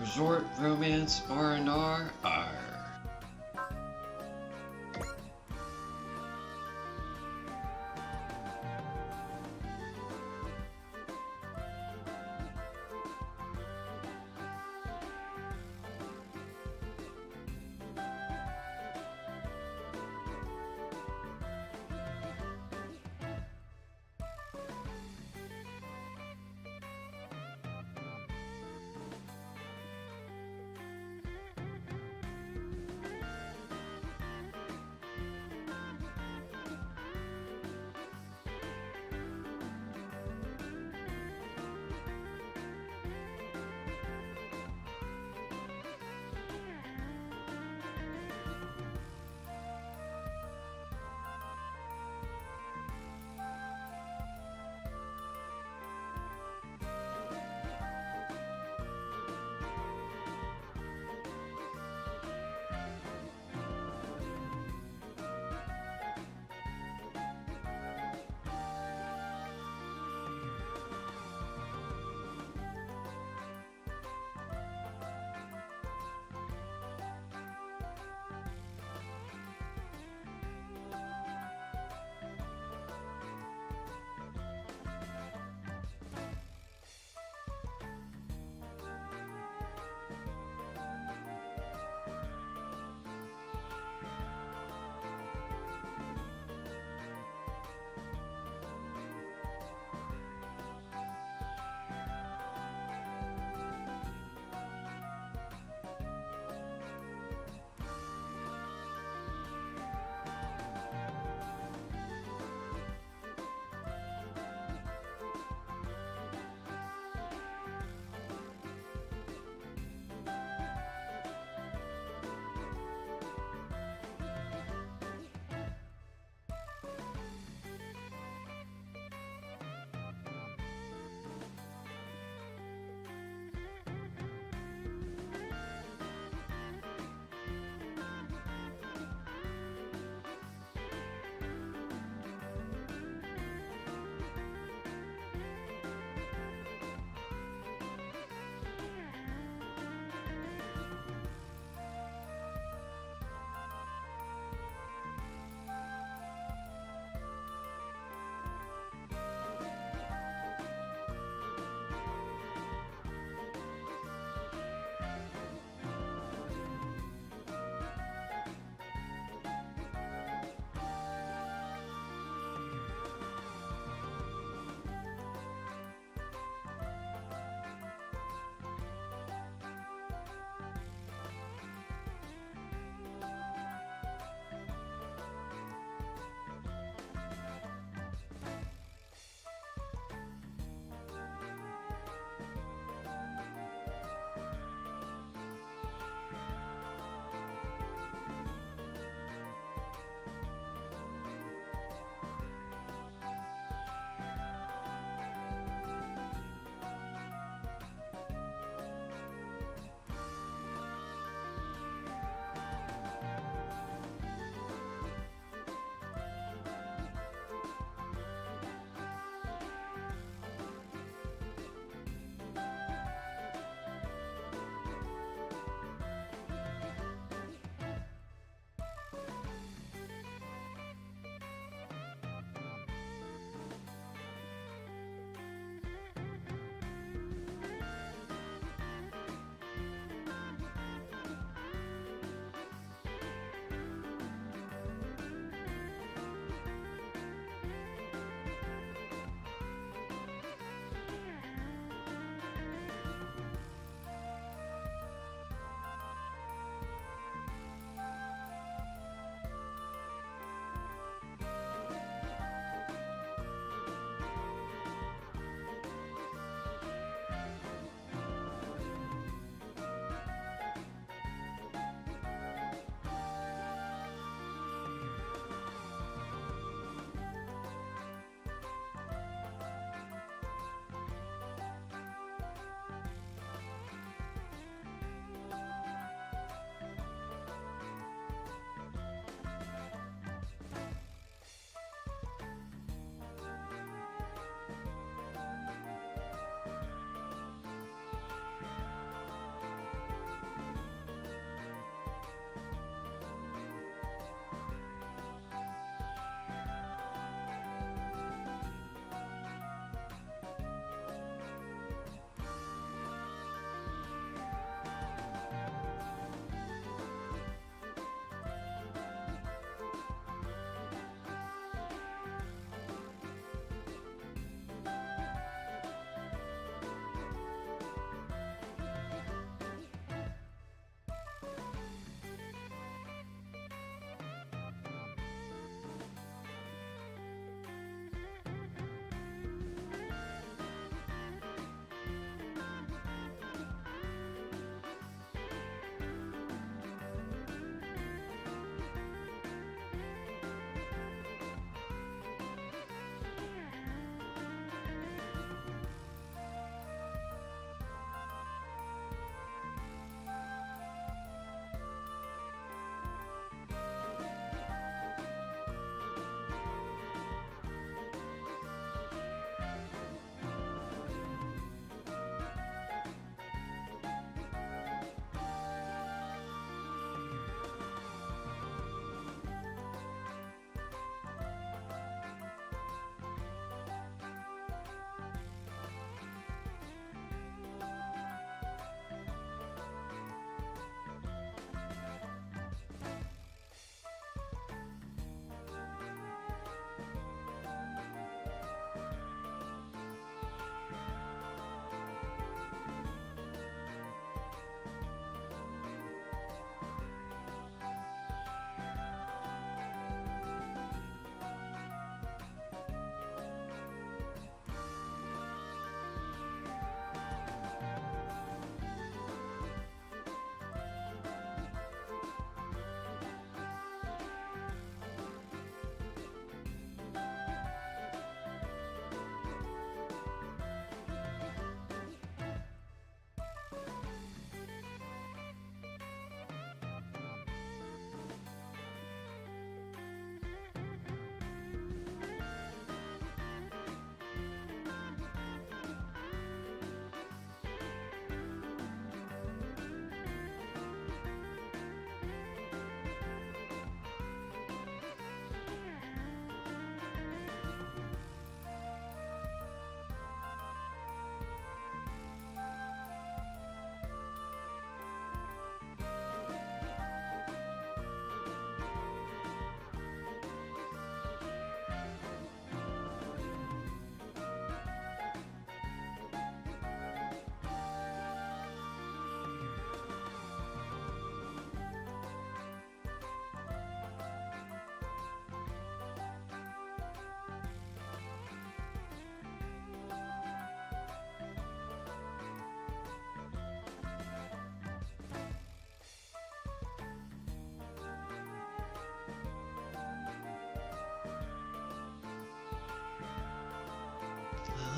Resort, romance, R&R, R.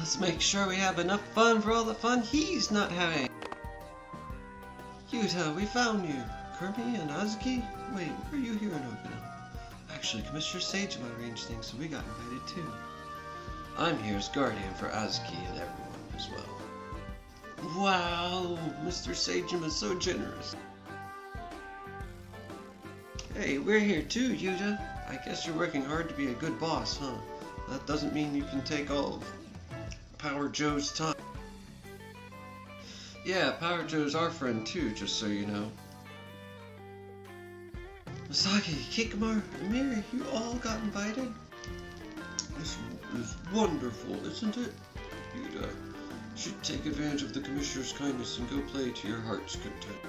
Let's make sure we have enough fun for all the fun he's not having. Yuta, we found you. Kirby and Azuki? Wait, why are you here in Okinawa? Actually, Commissioner Sagema arranged things, so we got invited too. I'm here as guardian for Azuki and everyone as well. Wow, Mr. Sagema is so generous. Hey, we're here too, Yuta. I guess you're working hard to be a good boss, huh? That doesn't mean you can take all of Power Joe's time. Yeah, Power Joe's our friend too, just so you know. Misaki, Kikamaru, and Miri, you all got invited? This is wonderful, isn't it? You should take advantage of the Commissioner's kindness and go play to your heart's content.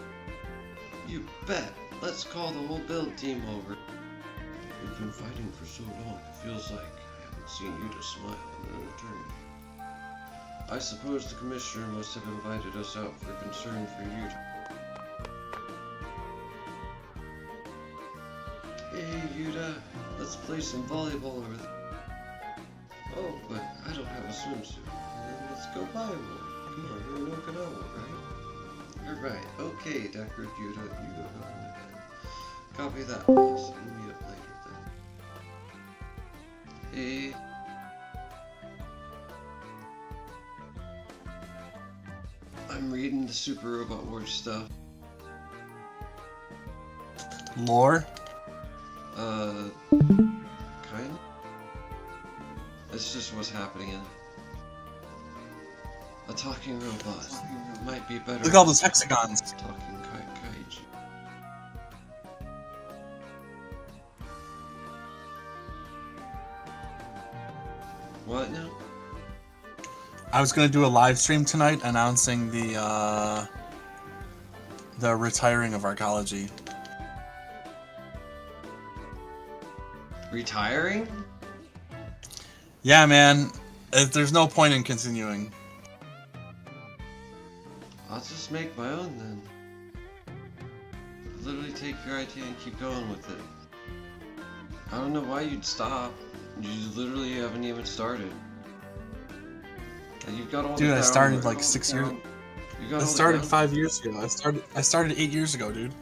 You bet. Let's call the whole build team over. We've been fighting for so long, it feels like I haven't seen Yuta smile in an eternity. I suppose the Commissioner must have invited us out for concern for Yuta. Hey Yuta, let's play some volleyball over there. Oh, but I don't have a swimsuit. Then let's go buy one. Come on, you're in Okinawa, right? You're right. Okay, Deckard Yuta, you go ahead. Copy that, boss. We'll meet up later then. Hey. I'm reading the Super Robot Wars stuff. Lore? Kind? It's just what's happening in it. A talking robot might be better. Look at all those hexagons. Talking kaiju. What now? I was gonna do a live stream tonight announcing the retiring of Arkology. Retiring? Yeah, man. There's no point in continuing. I'll just make my own then. Literally take your idea and keep going with it. I don't know why you'd stop. You literally haven't even started. And you've got all dude, the I started like 6 years. I started 5 years ago. I started 8 years ago, dude.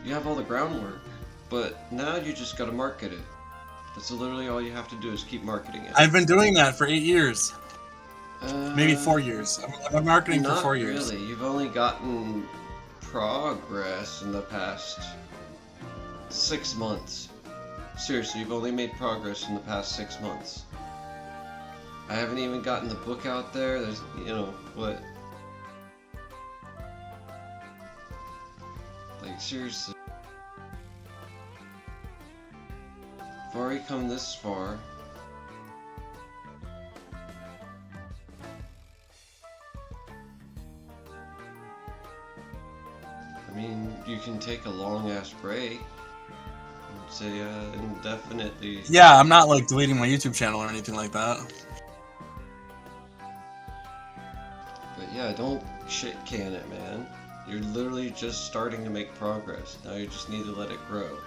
You have all the groundwork, but now you just gotta market it. That's literally all you have to do is keep marketing it. I've been doing that for 8 years. Maybe 4 years. I've been marketing for 4 years. Not really. You've only gotten progress in the past 6 months. Seriously, you've only made progress in the past 6 months. I haven't even gotten the book out there. There's, you know, what? Like, seriously. I've already come this far. I mean, you can take a long-ass break. And say, indefinitely. Yeah, I'm not, like, deleting my YouTube channel or anything like that. But yeah, don't shit-can it, man. You're literally just starting to make progress. Now you just need to let it grow.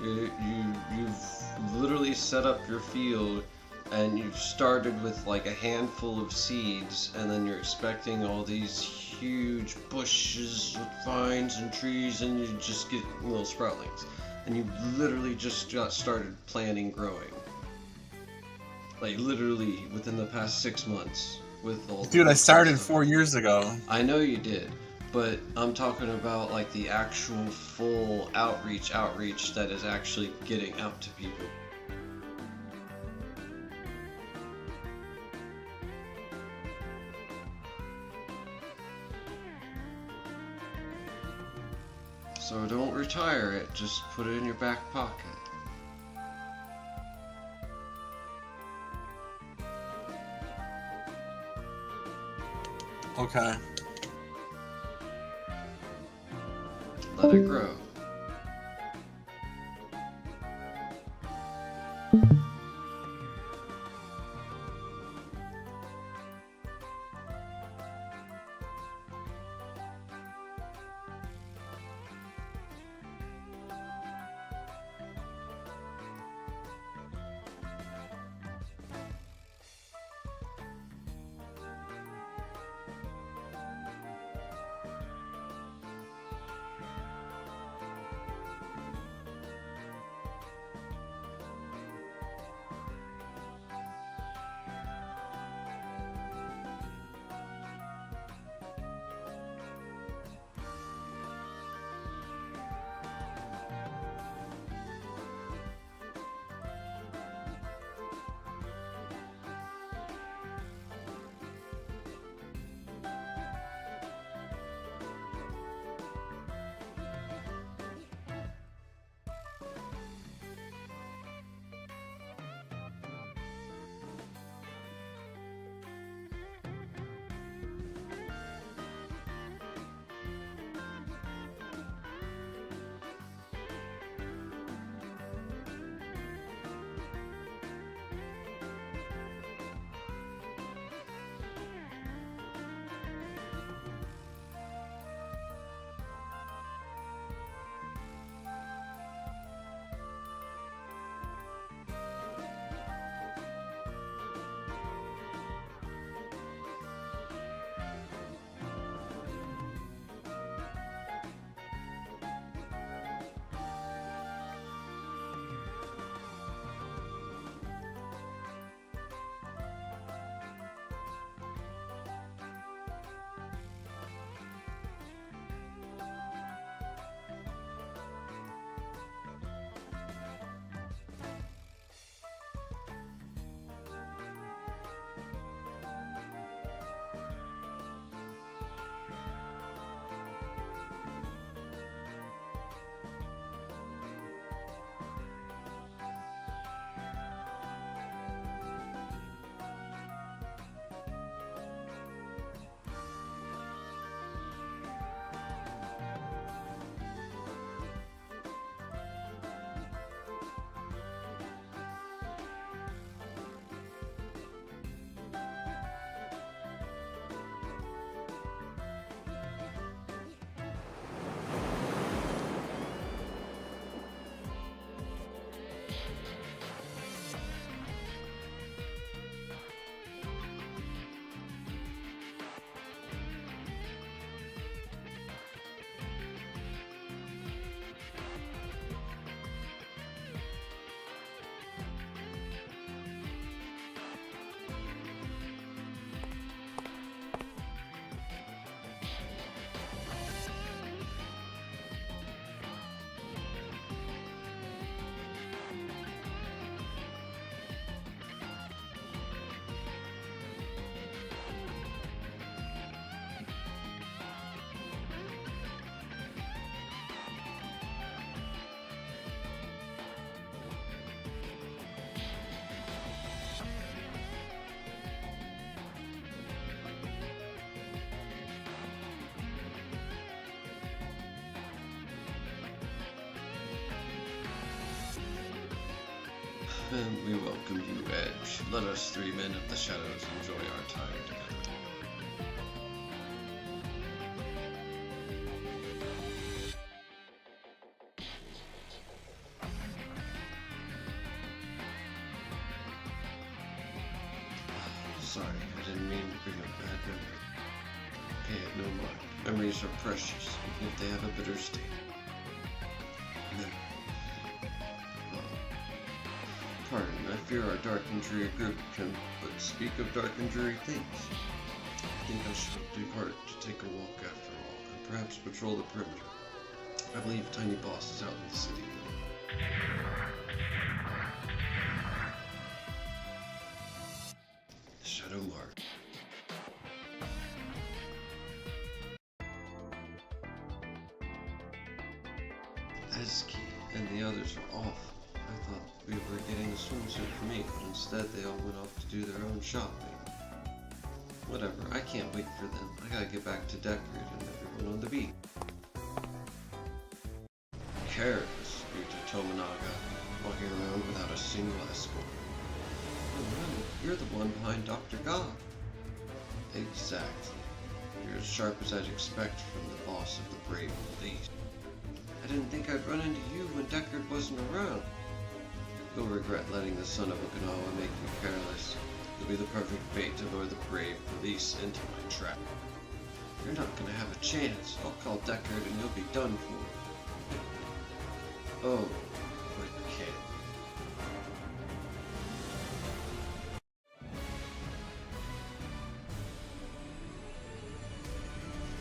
You've literally set up your field, and you've started with like a handful of seeds, and then you're expecting all these huge bushes with vines and trees, and you just get little sproutlings. And you literally just got started planting growing. Like literally within the past 6 months with all. Dude, I started 4 years ago. I know you did. But I'm talking about like the actual full outreach that is actually getting out to people. So don't retire it, just put it in your back pocket. Okay. Let it grow. And we welcome you, Edge. Let us 3 men of the shadows enjoy our time together. Sorry, I didn't mean to bring up bad memory. Pay it no mind. Memories are precious, even if they have a bitter sting. No. Pardon, I fear our dark and dreary group can but speak of dark and dreary things. I think I should depart to take a walk after all, and perhaps patrol the perimeter. I believe Tiny Boss is out in the city. Shadow Mark. Eski and the others are off. I thought we were getting a swimsuit for me, but instead they all went off to do their own shopping. Whatever, I can't wait for them. I gotta get back to Deckard and everyone on the beat. Careless, Yuta Tominaga, walking around without a single escort. Oh no, you're the one behind Dr. God. Exactly. You're as sharp as I'd expect from the boss of the Brave Police. I didn't think I'd run into you when Deckard wasn't around. You'll regret letting the son of Okinawa make you careless. You'll be the perfect bait to lure the Brave Police into my trap. You're not gonna have a chance. I'll call Deckard and you'll be done for. Oh, but can't.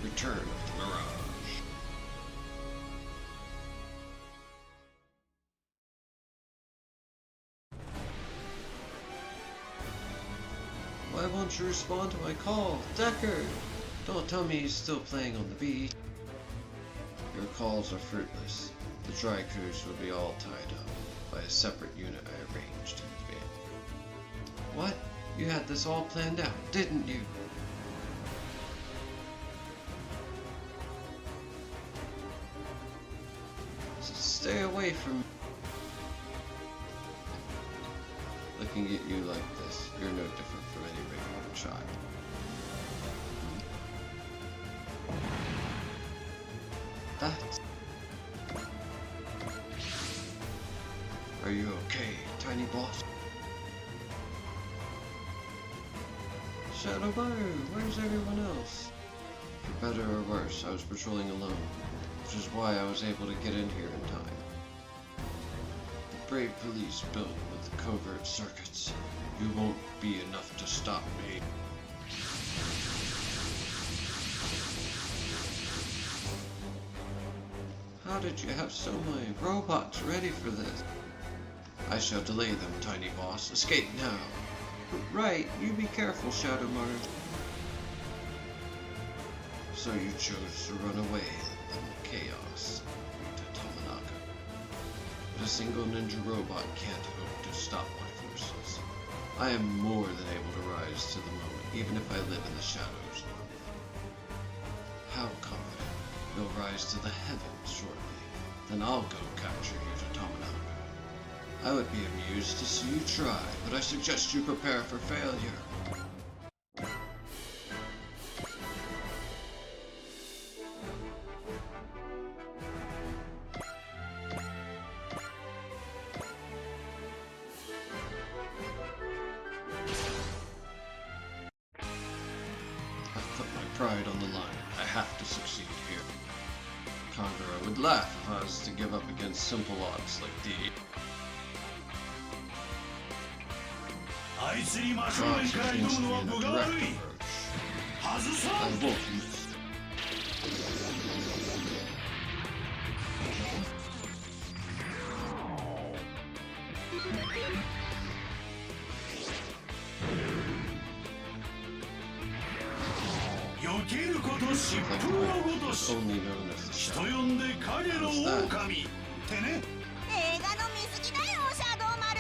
Return of the Mirage. Why won't you respond to my call? Deckard! Don't tell me he's still playing on the beach. Your calls are fruitless. The dry crews will be all tied up by a separate unit I arranged in advance. What? You had this all planned out, didn't you? Stay away from... Looking at you like this, you're no different from any regular child. That's... Are you okay, Tiny Boss? Shadowbird, where's everyone else? For better or worse, I was patrolling alone, which is why I was able to get in here in time. The Brave Police built with covert circuits. You won't be enough to stop me. How did you have so many robots ready for this? I shall delay them, Tiny Boss. Escape now. Right, you be careful, Shadow Mars. So you chose to run away in the chaos, Yuta Tominaga. But a single ninja robot can't hope to stop my forces. I am more than able to rise to the moment, even if I live in the shadows longer. How confident you'll rise to the heavens shortly. Then I'll go capture Yuta Tominaga. I would be amused to see you try, but I suggest you prepare for failure. I've put my pride on the line. I have to succeed here. Kagura would laugh if I was to give up against simple odds like these. I won't miss. Only known as the Shadow. How's that? 映画の見過ぎだよ、シャドウマル。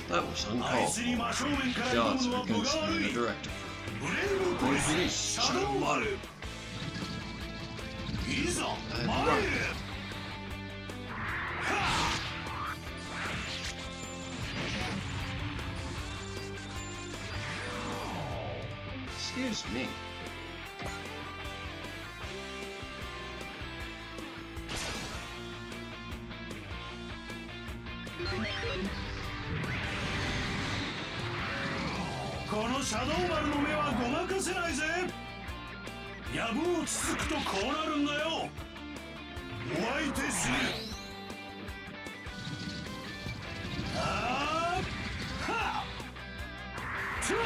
That was uncalled for. Gods are against me in the director. And run. Excuse me.このシャドウ丸の目はごまかせないぜ。やぶをつつくとこうなるんだよ。お相手する。あーはっつわ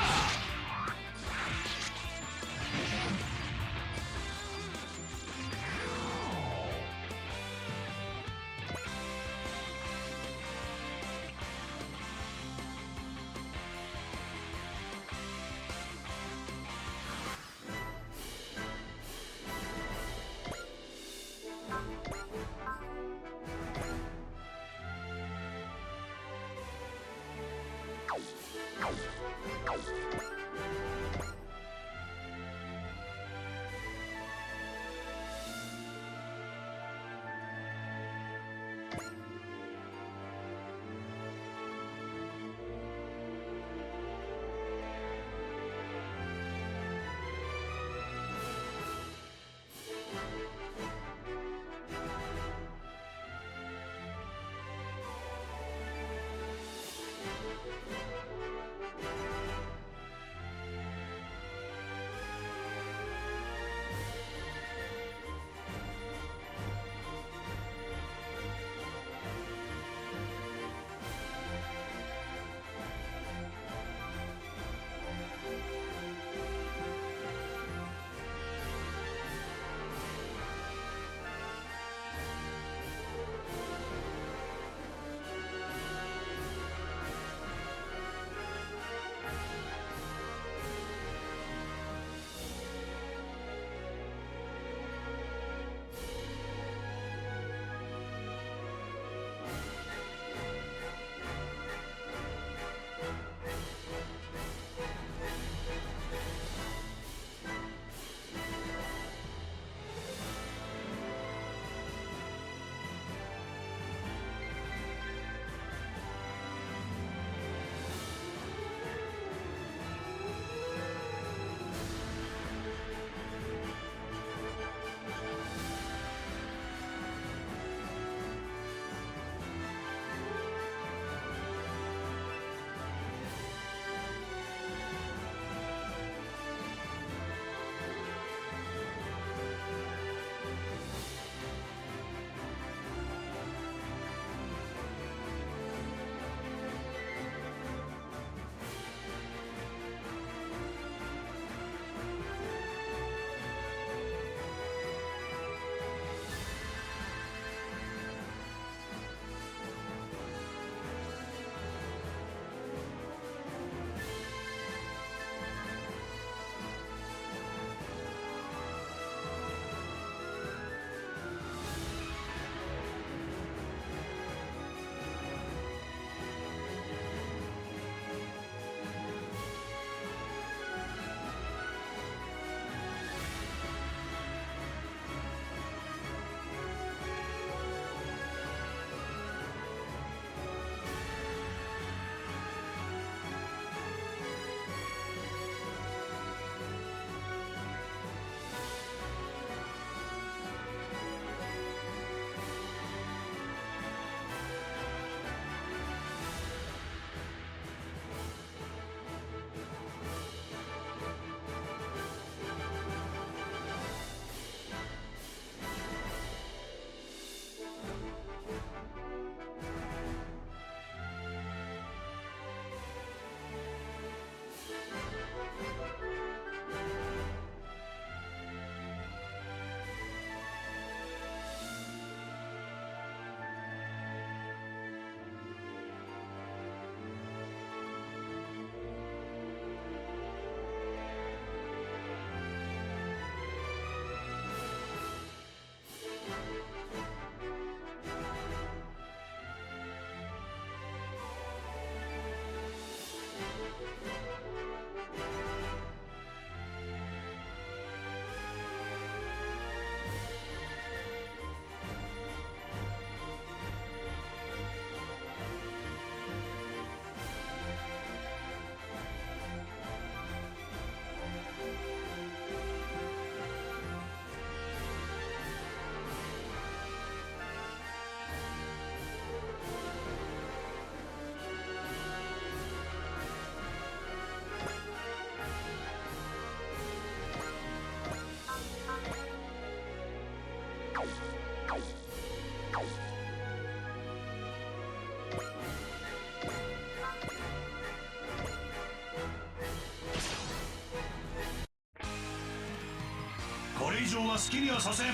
これ以上は好きにはさせん。行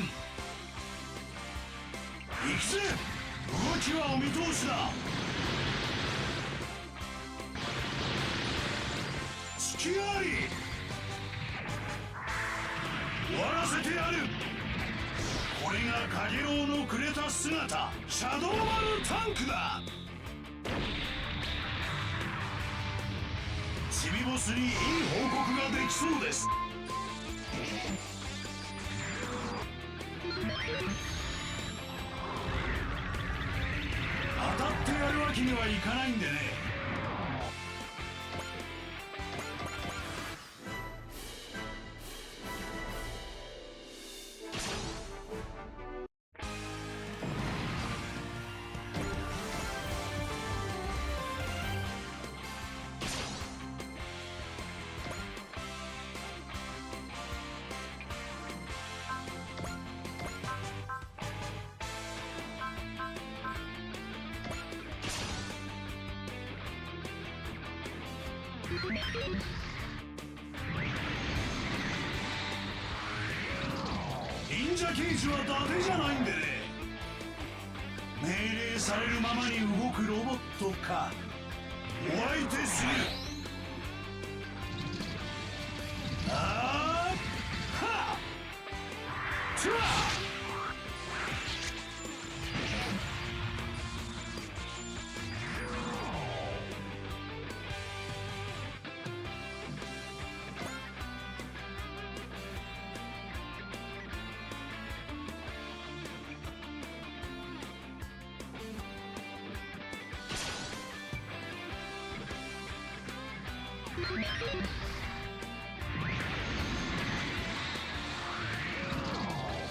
くぜ。動きはお見通しだ。隙あり。終わらせてやる。これがカゲロウのくれた姿、シャドウマルタンクだ。チビボスにいい報告ができそうです。当たってやるわけにはいかないんでね。忍者刑事は伊達じゃないんでね。命令されるままに動くロボットか。お相手する。あーはっチュワ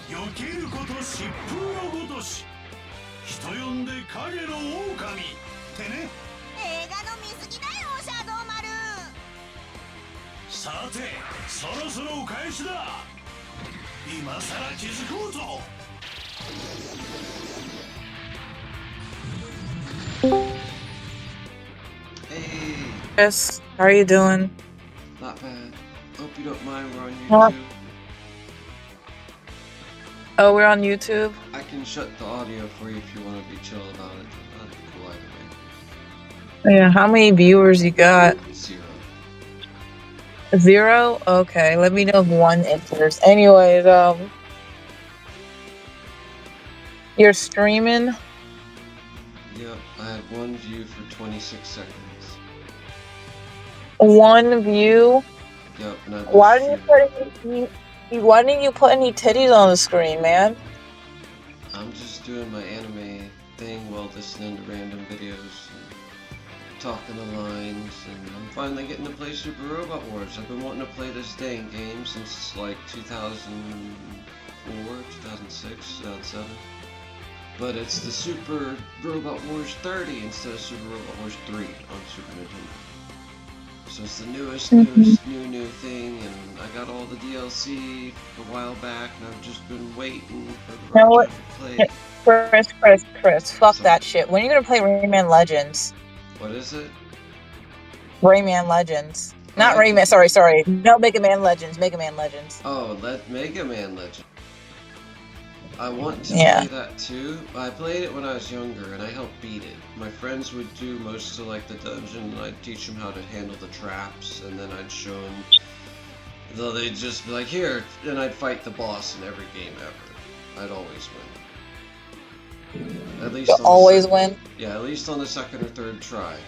避けること疾風のごとし、人呼んで影の狼ってね。映画の見過ぎだよシャドウマル。さてそろそろお返しだ。今さら気づこうと。Hey. Chris, how are you doing? Not bad. Hope you don't mind, we're on Huh? YouTube. Oh, we're on YouTube? I can shut the audio for you if you want to be chill about it. That'd be cool either way. Yeah, how many viewers you got? 0. 0? Okay, let me know if one enters. Anyways, you're streaming? Yep, I had 1 view for 26 seconds. 1 view? Yep, and I've Why didn't you put any titties on the screen, man? I'm just doing my anime thing while listening to random videos and talking the lines, and I'm finally getting to play Super Robot Wars. I've been wanting to play this dang game since like 2004, 2006, 2007. But it's the Super Robot Wars 30 instead of Super Robot Wars 3 on Super Nintendo. So it's the newest new thing, and I got all the DLC a while back, and I've just been waiting for the You know right what? time to play. Chris, fuck that shit. When are you gonna play Rayman Legends? What is it? Rayman Legends. Not Rayman, sorry. No, Mega Man Legends. Mega Man Legends. Oh, Mega Man Legend. I want to play that too. I played it when I was younger, and I helped beat it. My friends would do most of like the dungeon, and I'd teach them how to handle the traps, and then I'd show them. Though they'd just be like, here, and I'd fight the boss in every game ever. I'd always win. At least win? Yeah, at least on the second or third try.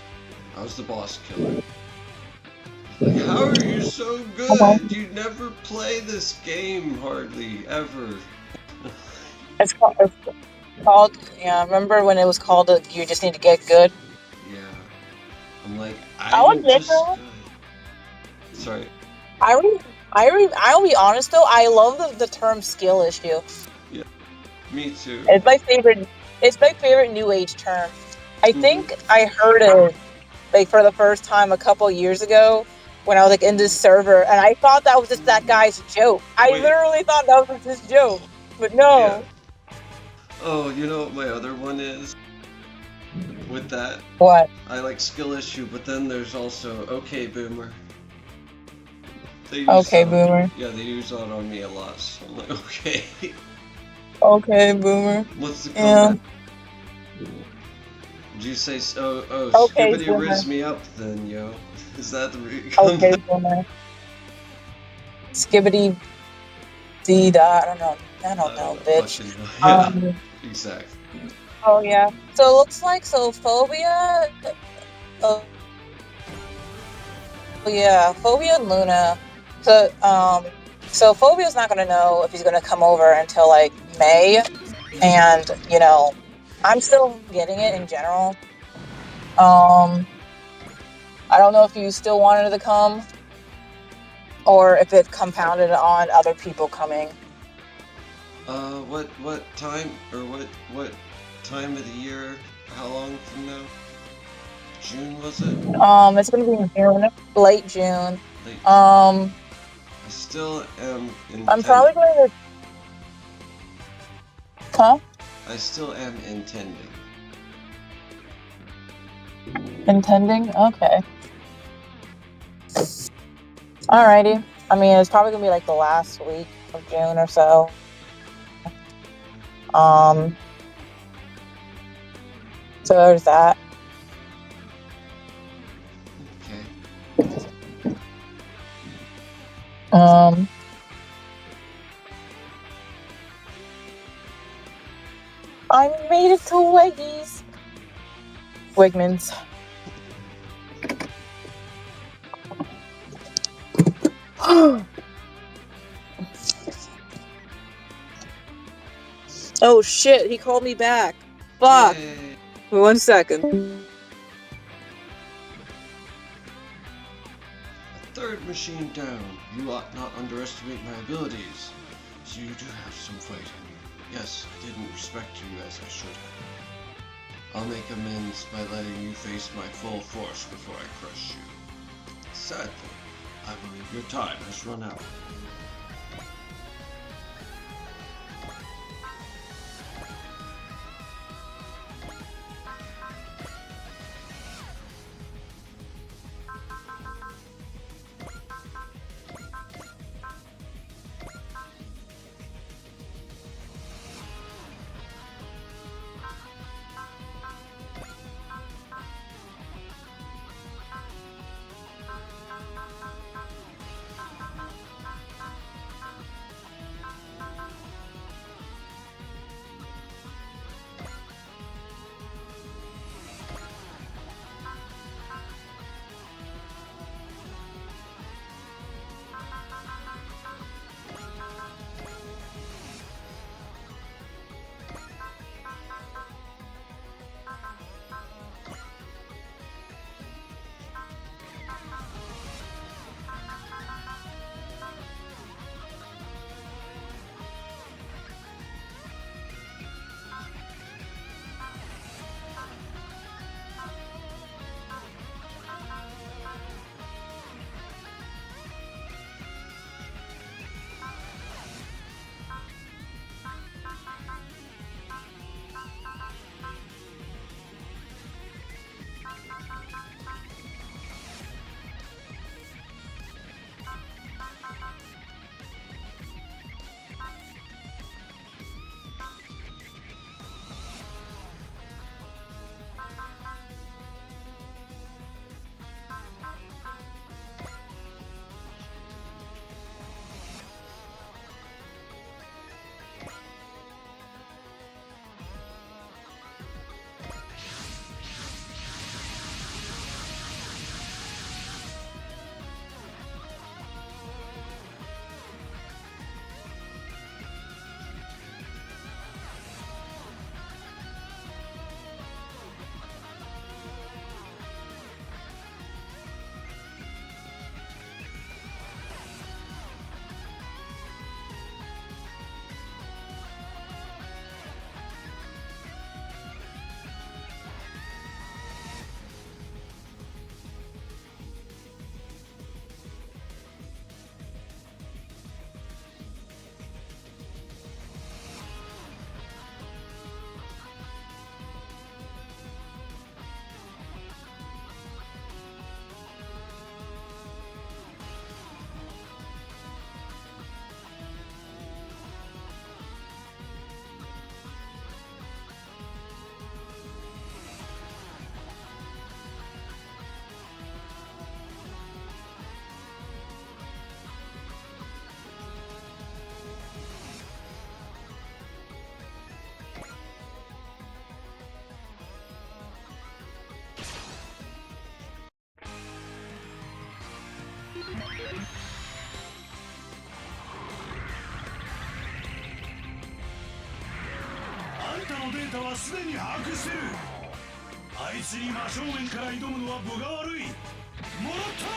I was the boss killer. Like, how are you so good? You never play this game hardly ever. It's called, yeah, remember when it was called You Just Need to Get Good? Yeah. I'm like, I'll admit though. Sorry. I'll be honest though, I love the term skill issue. Yeah. Me too. It's my favorite new age term. I think I heard it like for the first time a couple years ago when I was like in this server, and I thought that was just that guy's joke. I literally thought that was his joke. But no. Oh, you know what my other one is? With that? What? I like skill issue, but then there's also okay boomer. They use Okay, that boomer. Yeah, they use that on me a lot, so I'm like, okay. Okay, boomer. What's the Yeah. comment? Did you say so? Oh, Okay, Skibbity boomer. riz me up then, yo. Is that the Okay, comment? boomer. Skibbity D dot. I don't know, bitch. Yeah, exactly. Oh yeah. So it looks like phobia. Oh yeah, phobia and Luna. So phobia's not gonna know if he's gonna come over until like May, and I'm still getting it in general. I don't know if you still wanted to come, or if it compounded on other people coming. What time or what time of the year? How long from now? June was it? It's gonna be in June, late June. I still am intending. I'm probably going to. Huh? I still am intending. Intending? Okay. Alrighty. I mean, it's probably gonna be like the last week of June or so. So there's that. I made it to Weggies. Wegmans. Oh shit, he called me back. Fuck. 1 second. Third machine down. You ought not underestimate my abilities. So you do have some fight in you. Yes, I didn't respect you as I should have. I'll make amends by letting you face my full force before I crush you. Sadly, I believe your time has run out. あんたのデータはすでに把握してる。あいつに真正面から挑むのは分が悪い。もらった。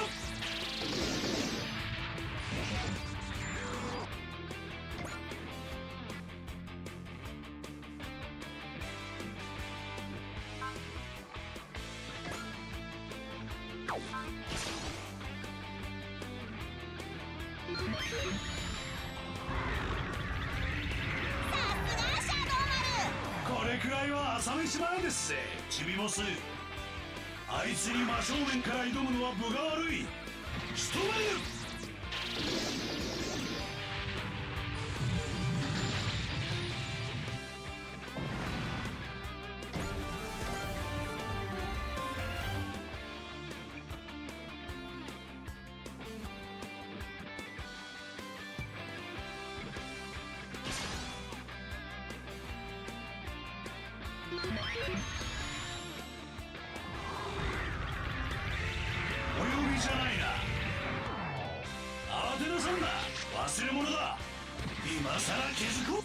これくらいは朝飯前ですぜ、チビボス。あいつに真正面から挑むのは分が悪い。仕留める。お呼びじゃないな。慌てなさんな、忘れ物だ。今さら気づこう。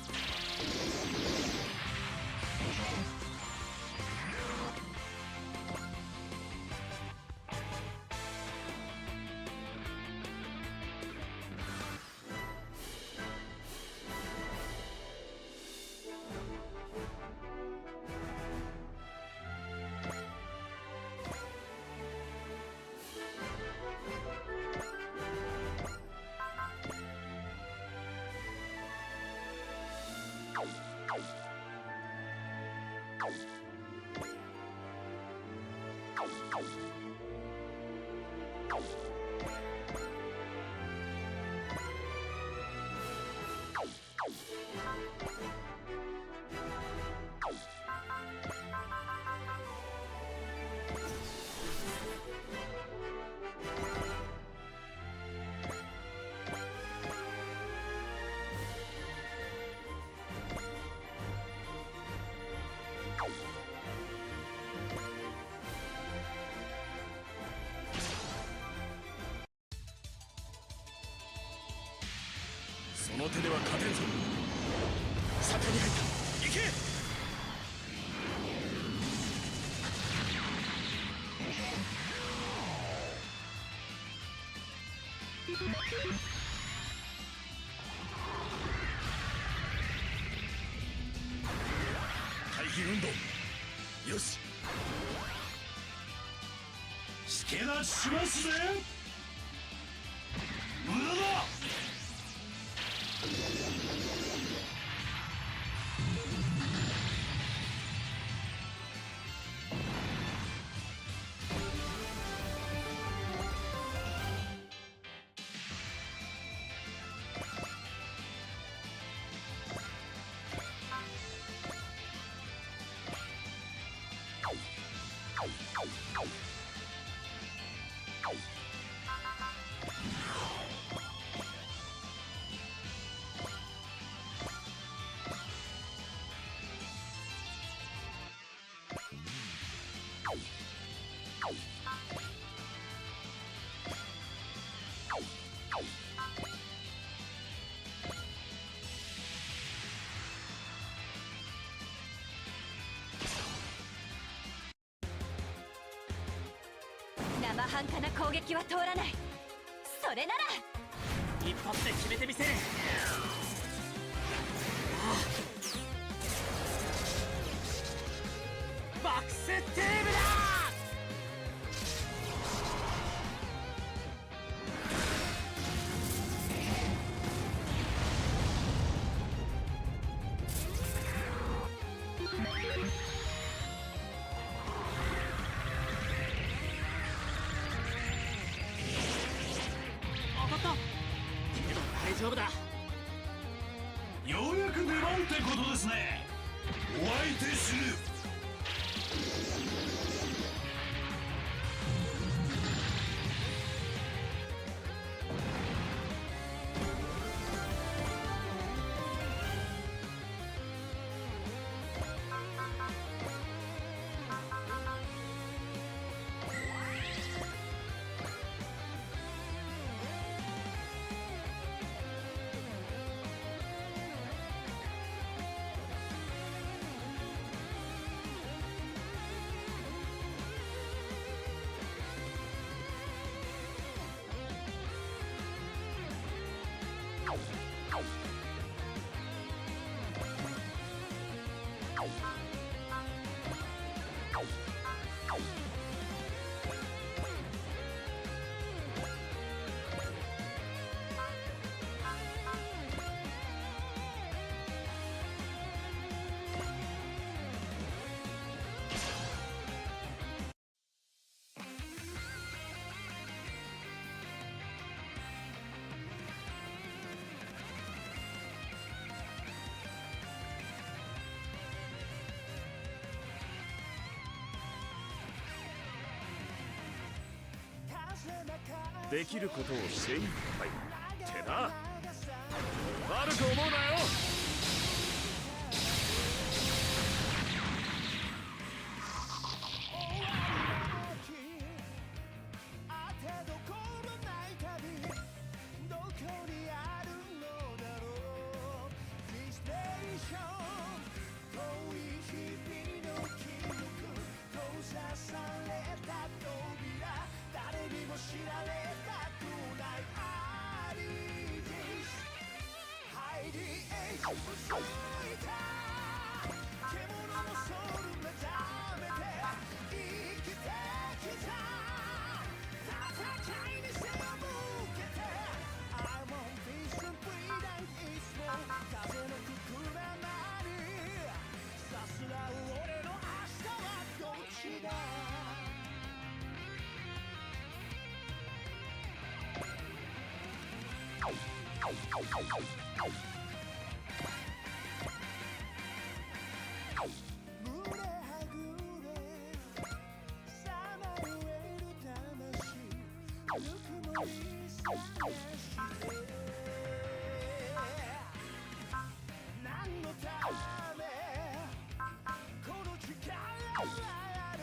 その手では勝てんぞ。先に入った。行け。回避運動。よし。助立ちしますぜ。無駄だ。生半可な攻撃は通らない。それなら一発で決めてみせる。バックステーブだ。大丈夫だ。ようやく出番ってことですね。お相手する。できることを精一杯ってな。悪く思うなよ。知られたくないアリーディスハイディエイジ薄いた獣のソウル目覚めて生きてきた戦いに背を向けて I'm on peace and freedom いつも風の吹くままにさすらう俺の明日はどっちだ胸はぐれさまよえる魂ぬくもり探して何のためこの力はある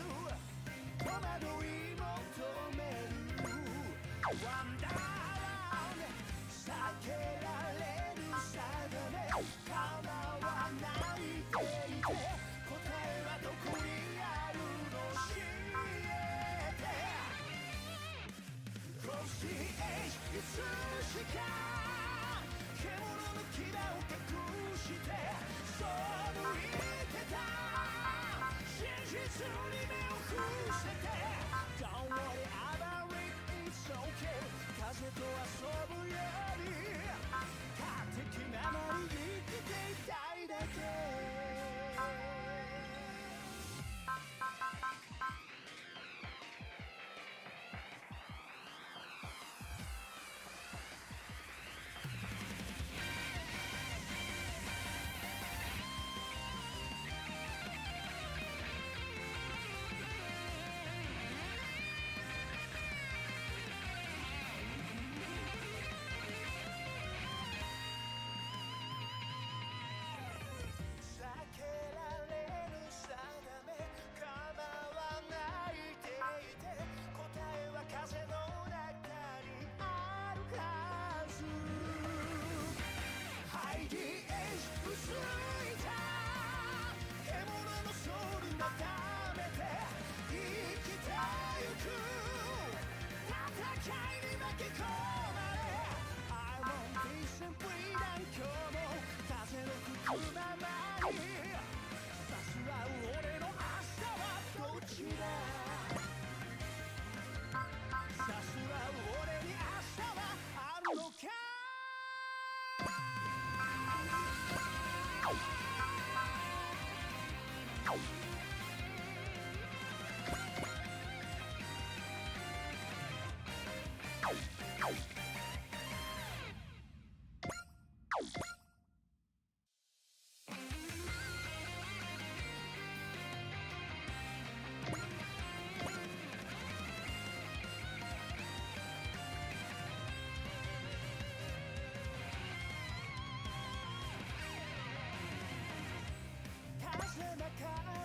戸惑い求めるワンダー避けられる定め構わないでいて答えはどこにあるの教えて Cross the edge いつしか獣の牙を隠してそう向いてた真実に目を伏せて Don't worry about it it's okay 風と遊ぶより勝手気ままに生きていたいだけ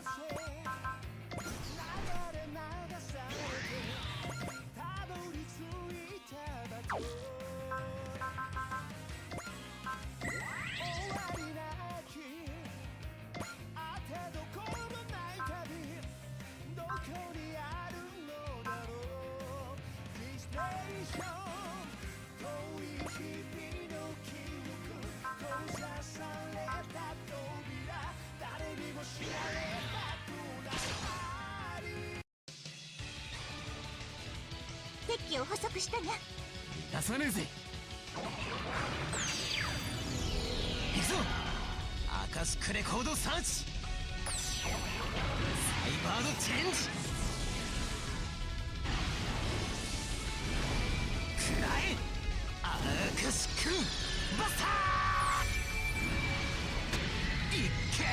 風席を捕食したにゃ。出さねえぜ。行くぞ。アカシックレコードサーチ。サイバードチェンジ。くらえ。アカシックバスター。いっけー。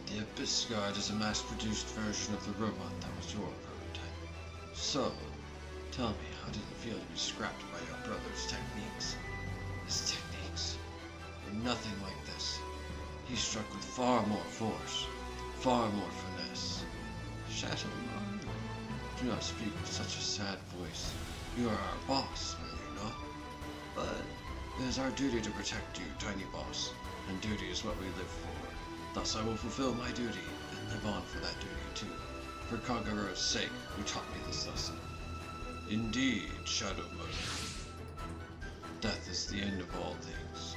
The Abyss Guard is a mass-produced version of the robot that was your prototype. So, tell me, how did it feel to be scrapped by your brother's techniques? His techniques were nothing like this. He struck with far more force, far more finesse. Shadow Lord, do not speak with such a sad voice. You are our boss, are you not? But it is our duty to protect you, tiny boss, and duty is what we live for. Thus I will fulfill my duty, and live on for that duty too. For Kagura's sake, who taught me this lesson. Indeed, Shadow Murder. Death is the end of all things.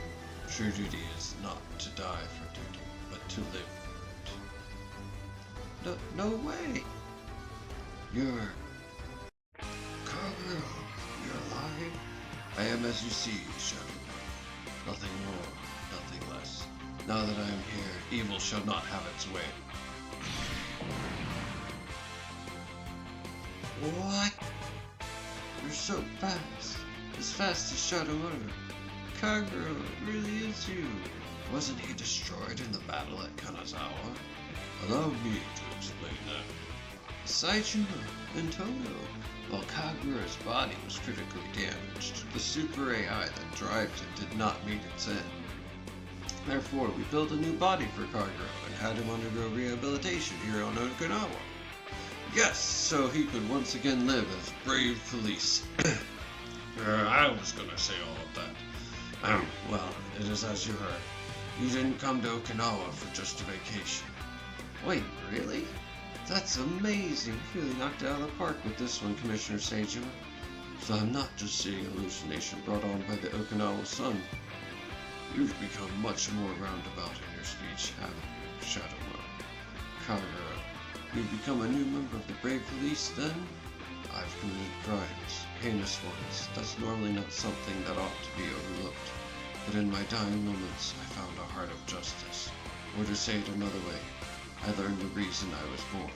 True duty is not to die for duty, but to live for it. No way! You're... Kagura, you're alive? I am as you see, Shadow Murder. Nothing more, nothing less. Now that I am here, evil shall not have its way. What? You're so fast. As fast as Shadow Murder. Kagura, it really is you. Wasn't he destroyed in the battle at Kanazawa? Allow me to explain that. Saitama and Toto, while Kagura's body was critically damaged, the super AI that drives it did not meet its end. Therefore, we built a new body for Kagura and had him undergo rehabilitation here on Okinawa. Yes, so he could once again live as brave police. I was gonna say all of that. Well, it is as you heard. You didn't come to Okinawa for just a vacation. Wait, really? That's amazing. You really knocked it out of the park with this one, Commissioner Seijima. So I'm not just seeing hallucination brought on by the Okinawa sun. You've become much more roundabout in your speech, haven't you, Shadow Murder? Kagura, you've become a new member of the Brave Police, then? I've committed crimes, heinous ones. That's normally not something that ought to be overlooked. But in my dying moments, I found a heart of justice. Or to say it another way, I learned the reason I was born.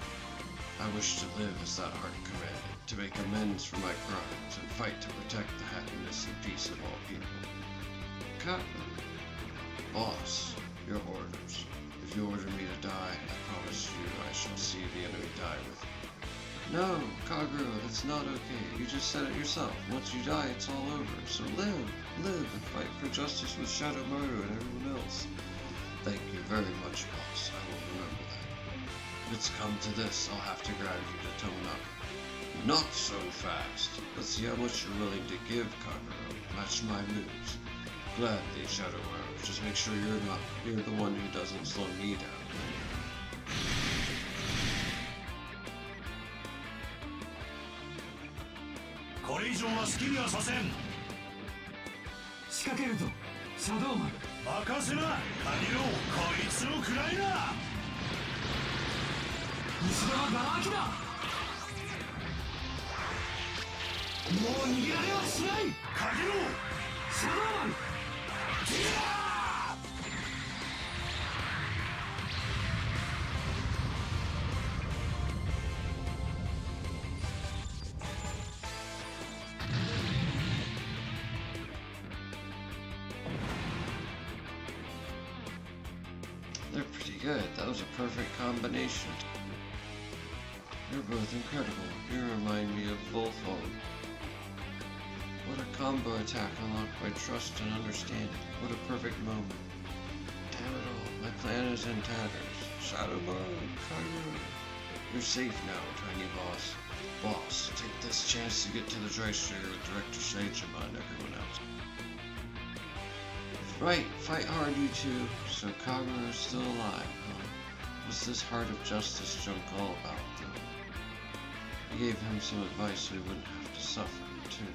I wish to live as that heart commanded, to make amends for my crimes and fight to protect the happiness and peace of all people. Kagura. Boss, your orders. If you order me to die, I promise you I shall see the enemy die with you. No, Kagura, that's not okay. You just said it yourself. Once you die, it's all over. So live, and fight for justice with Shadow Murder and everyone else. Thank you very much, boss. I will remember that. If it's come to this, I'll have to grab you to tone up. Not so fast. Let's see how much you're willing to give, Kagero. Match my moves. Gladly, Shadow Arrow. Just make sure you're the one who doesn't slow me down. これ以上は好きにはさせん。仕掛けるぞ、シャドウマン。任せな、カニロウ、こいつを食らいな。後ろはガラ空きだ。もう逃げられはしない。カニロウ、シャドウマン。They're pretty good. That was a perfect combination. You're both incredible. You remind me of Volthold. What a combo attack unlocked by trust and understanding. What a perfect moment. Damn it all. My plan is in tatters. Shadow Mode, Kagero. You're safe now, tiny boss. Boss, take this chance to get to the Dryster with Director Saitama and everyone else. Right, fight hard, you two. So Kagero is still alive, huh? What's this Heart of Justice junk all about, though? I gave him some advice so he wouldn't have to suffer, too.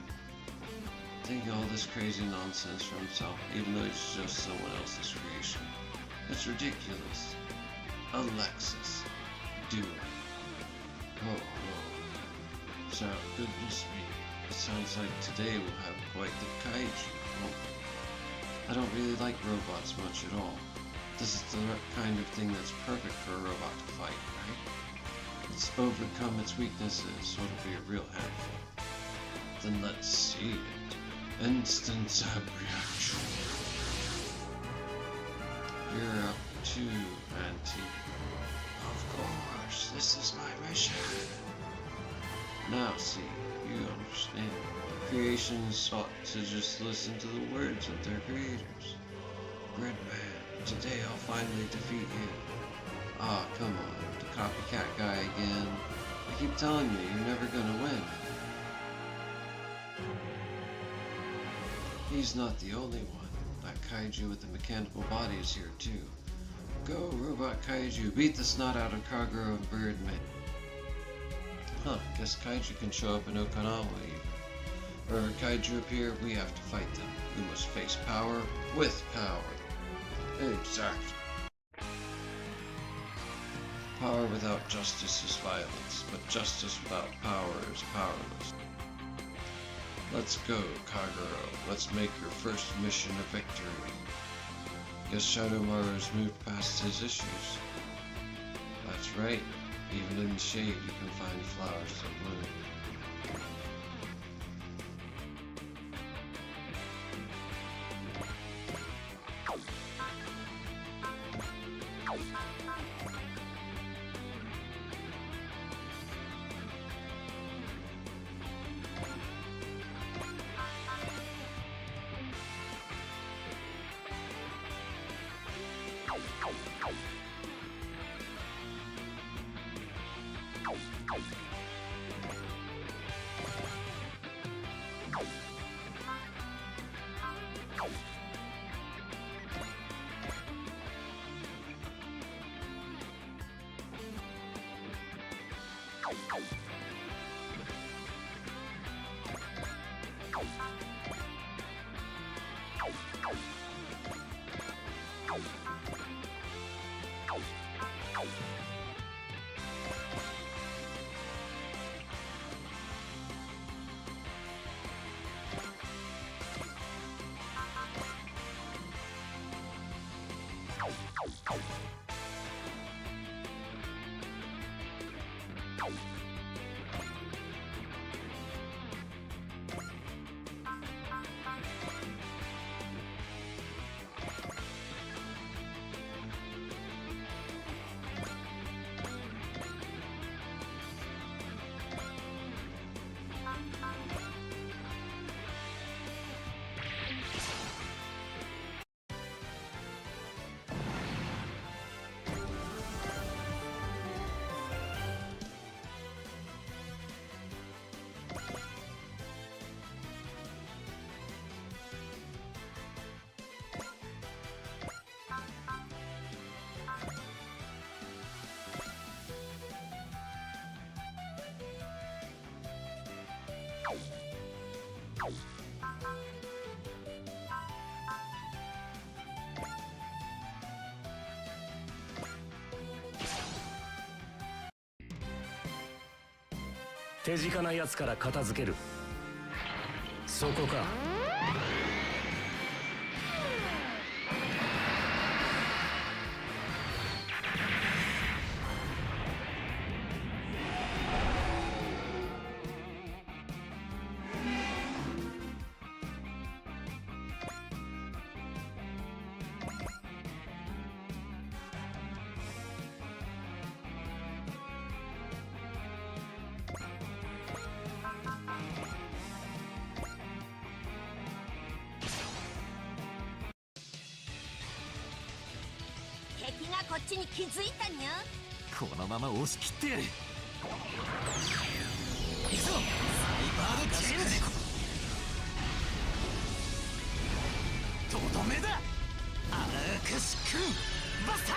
Thinking all this crazy nonsense for himself, even though he's just someone else's creation. It's ridiculous. Alexis. Do it. Oh, whoa. So, goodness me. It sounds like today we'll have quite the kaiju. Oh. I don't really like robots much at all. This is the kind of thing that's perfect for a robot to fight, right? Let's overcome its weaknesses so it'll be a real handful. Then let's see it. Instant reaction. You're up too, Auntie. Of course, this is my mission. Now see, you understand. Creations sought to just listen to the words of their creators. Breadman, today I'll finally defeat you. Ah, come on, the copycat guy again. I keep telling you, you're never gonna win. He's not the only one. That kaiju with the mechanical body is here too. Go, Robot Kaiju, beat the snot out of Kagero and Birdman. Huh, guess kaiju can show up in Okinawa even. Wherever kaiju appear, we have to fight them. We must face power with power. Exactly. Power without justice is violence, but justice without power is powerless. Let's go, Kagero. Let's make your first mission a victory. Guess Shadowmaru's moved past his issues. That's right. Even in the shade, you can find flowers that bloom. 手近なやつから片付ける。そこか。敵がこっちに気づいたにゃ。このまま押し切ってやる。行くぞ、サイバードチェンジ。とどめだ。アークシクバスター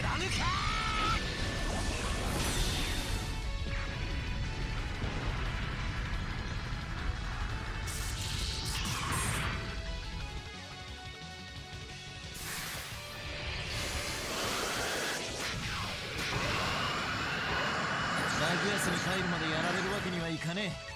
貫か。ラグヤスに帰るまでやられるわけにはいかねえ。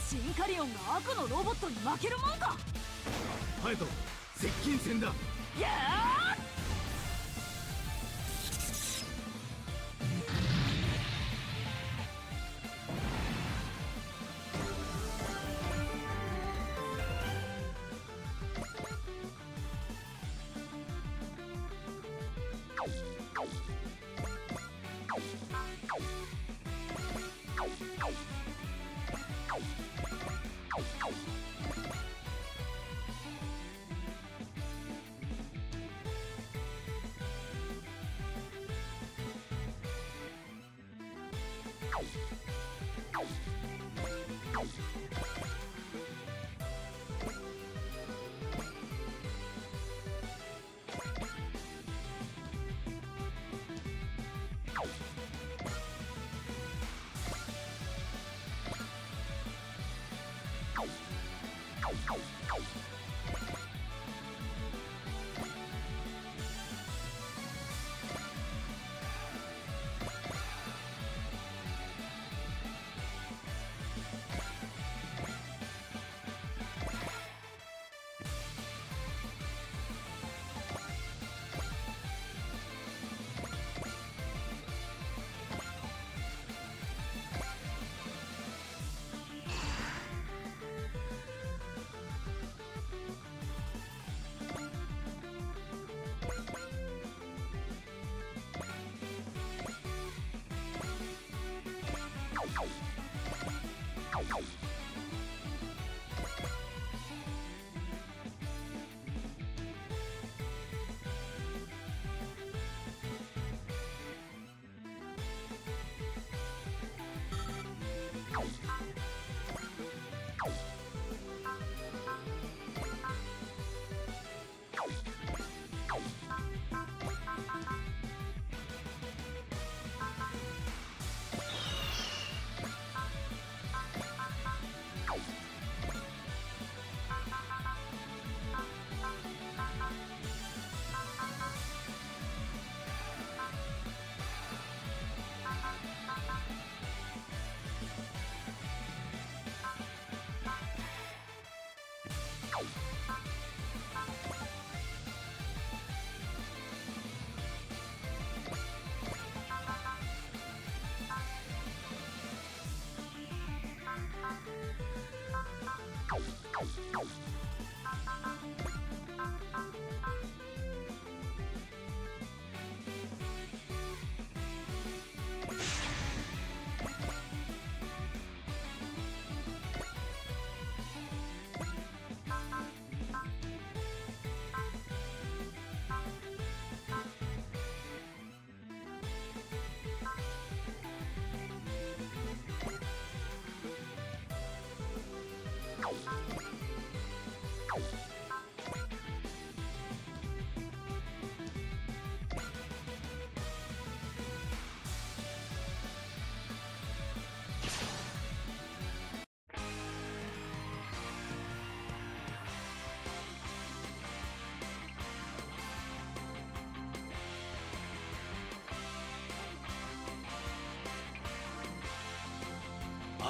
シンカリオンが悪のロボットに負けるもんか。ハヤト、接近戦だ。やあ。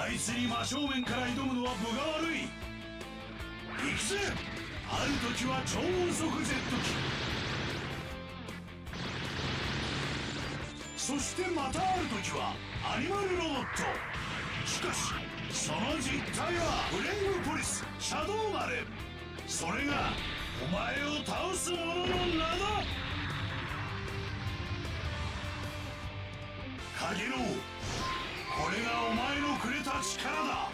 あいつに真正面から挑むのは分が悪い。行くぜ。ある時は超音速ジェット機、そしてまたある時はアニマルロボット。しかしその実態はブレイブポリスシャドウマル。それがお前を倒す者の名だ。カゲロウ、これがお前のくれた力だ。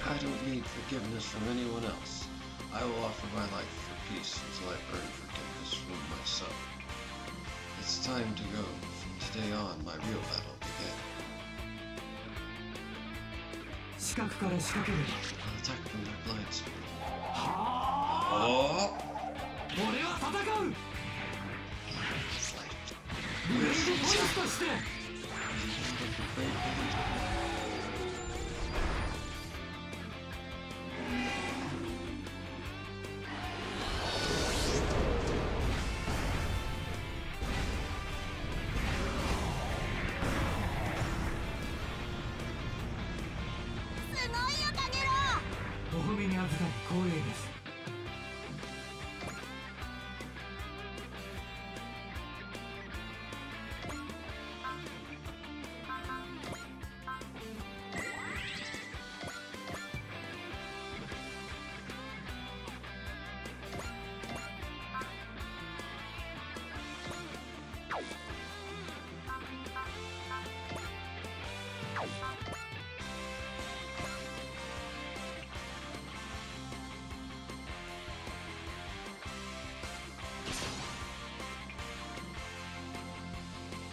I don't need forgiveness from anyone else. I will offer my life for peace until I earn forgiveness from myself. It's time to go. From today on, my real battle began. I'll attack from their blind spot. Oh!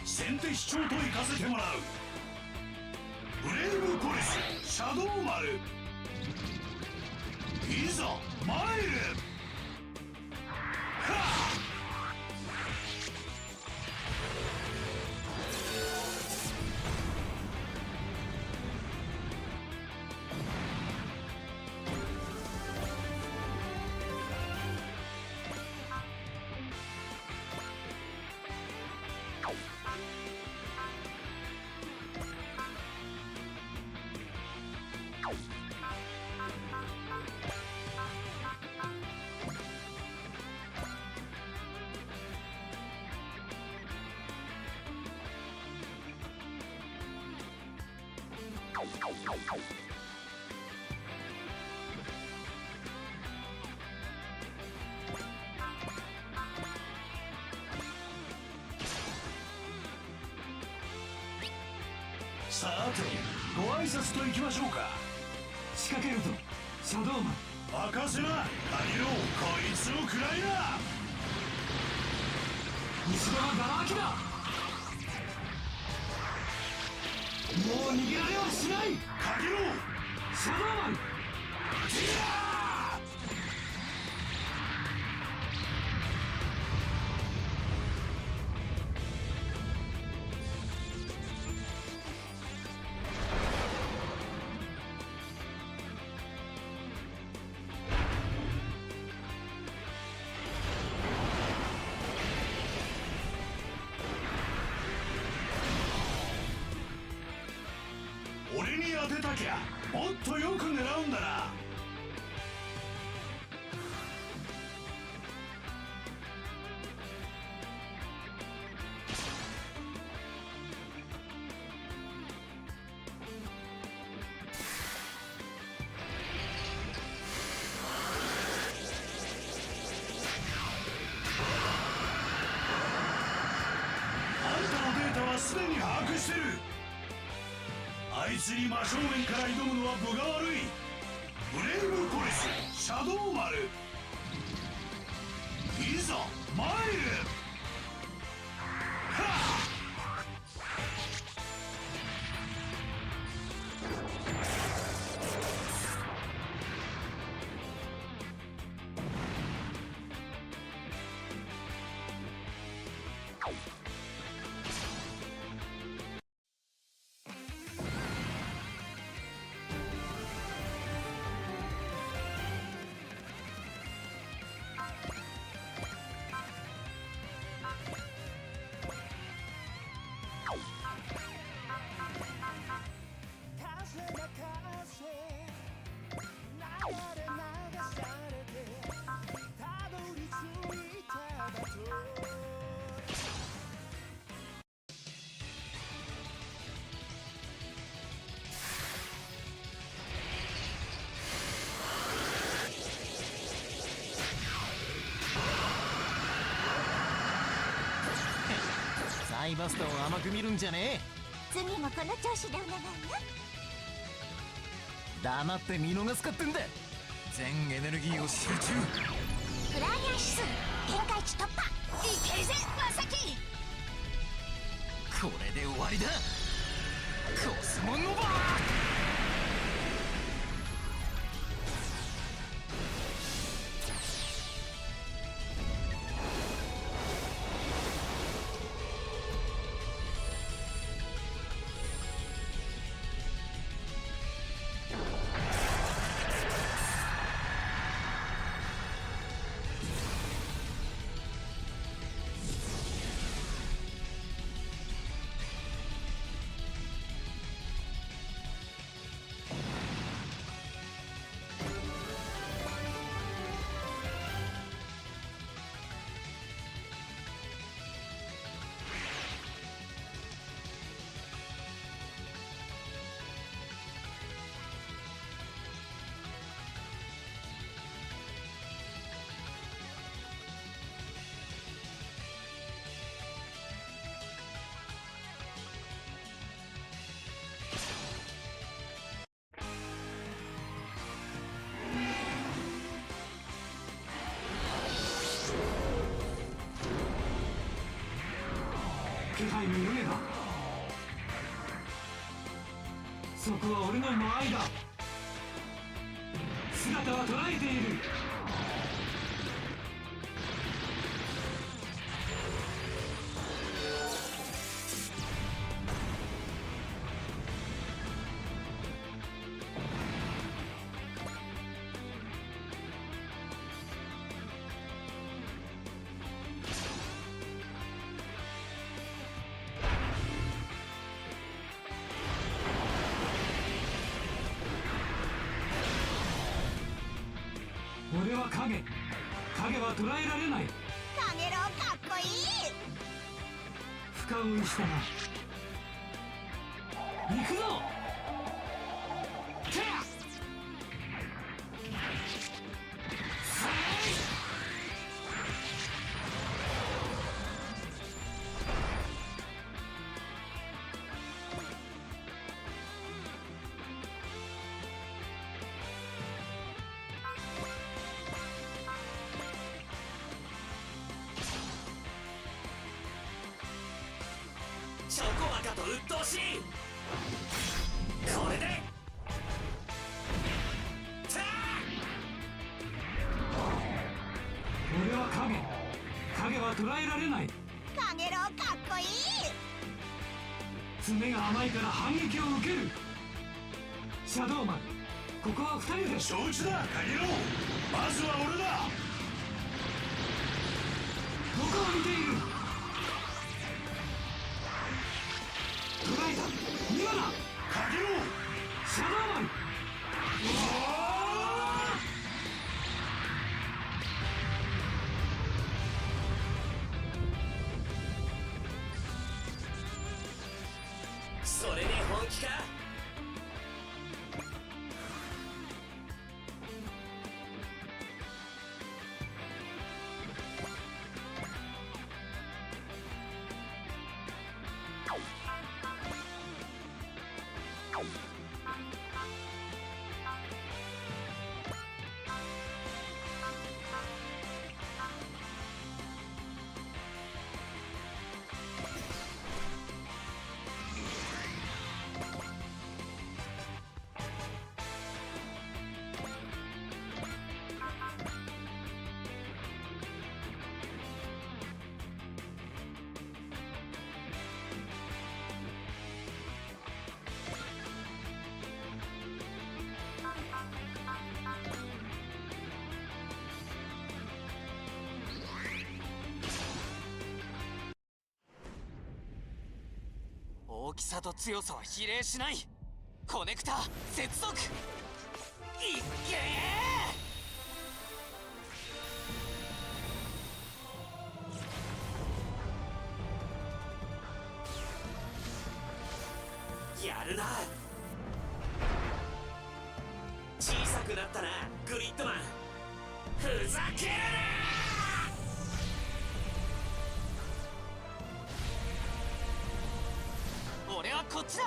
先手市長と行かせてもらう。ブレイブポリスシャドウマル、いざ参れ。さて、ご挨拶といきましょうか。仕掛けるぞ、シャドウマン。任せな、カゲロウ、こいつを食らいな。後ろはガラ空きだ。もう逃げられはしない。カゲロウ、シャドウマン、俺に当てたきゃもっとよく狙うんだな。あんたのデータはすでに把握してる。あいつに真正面から挑むのは分が悪い。ブレイブポリスシャドウマル、いざ参れ。はっイバスタを甘く見るんじゃね次もこの調子でお願いよ。え。黙って見逃すかってんだ。全エネルギーを集中。フラーニャ指数限界値突破。いけるぜまさき。これで終わりだ。コスモノバー。気配に読めばそこは俺の間合いだ。姿は捉えている。俺は影。影は捉えられない。カゲロウかっこいい。深追いしたな。行くぞ。てやチョコバカと鬱陶しい。これで俺は影。影は捉えられない。カゲロウかっこいい。爪が甘いから反撃を受ける。シャドウマン、ここは二人で。承知だカゲロウ。まずは俺だ。どこを見ている。捉えた。今だ。カゲロウ。シャドウマン。それで本気か。大きさと強さは比例しない。コネクタ接続。いっけー。やるな。小さくなったなグリッドマン。ふざけるな。こっちだ。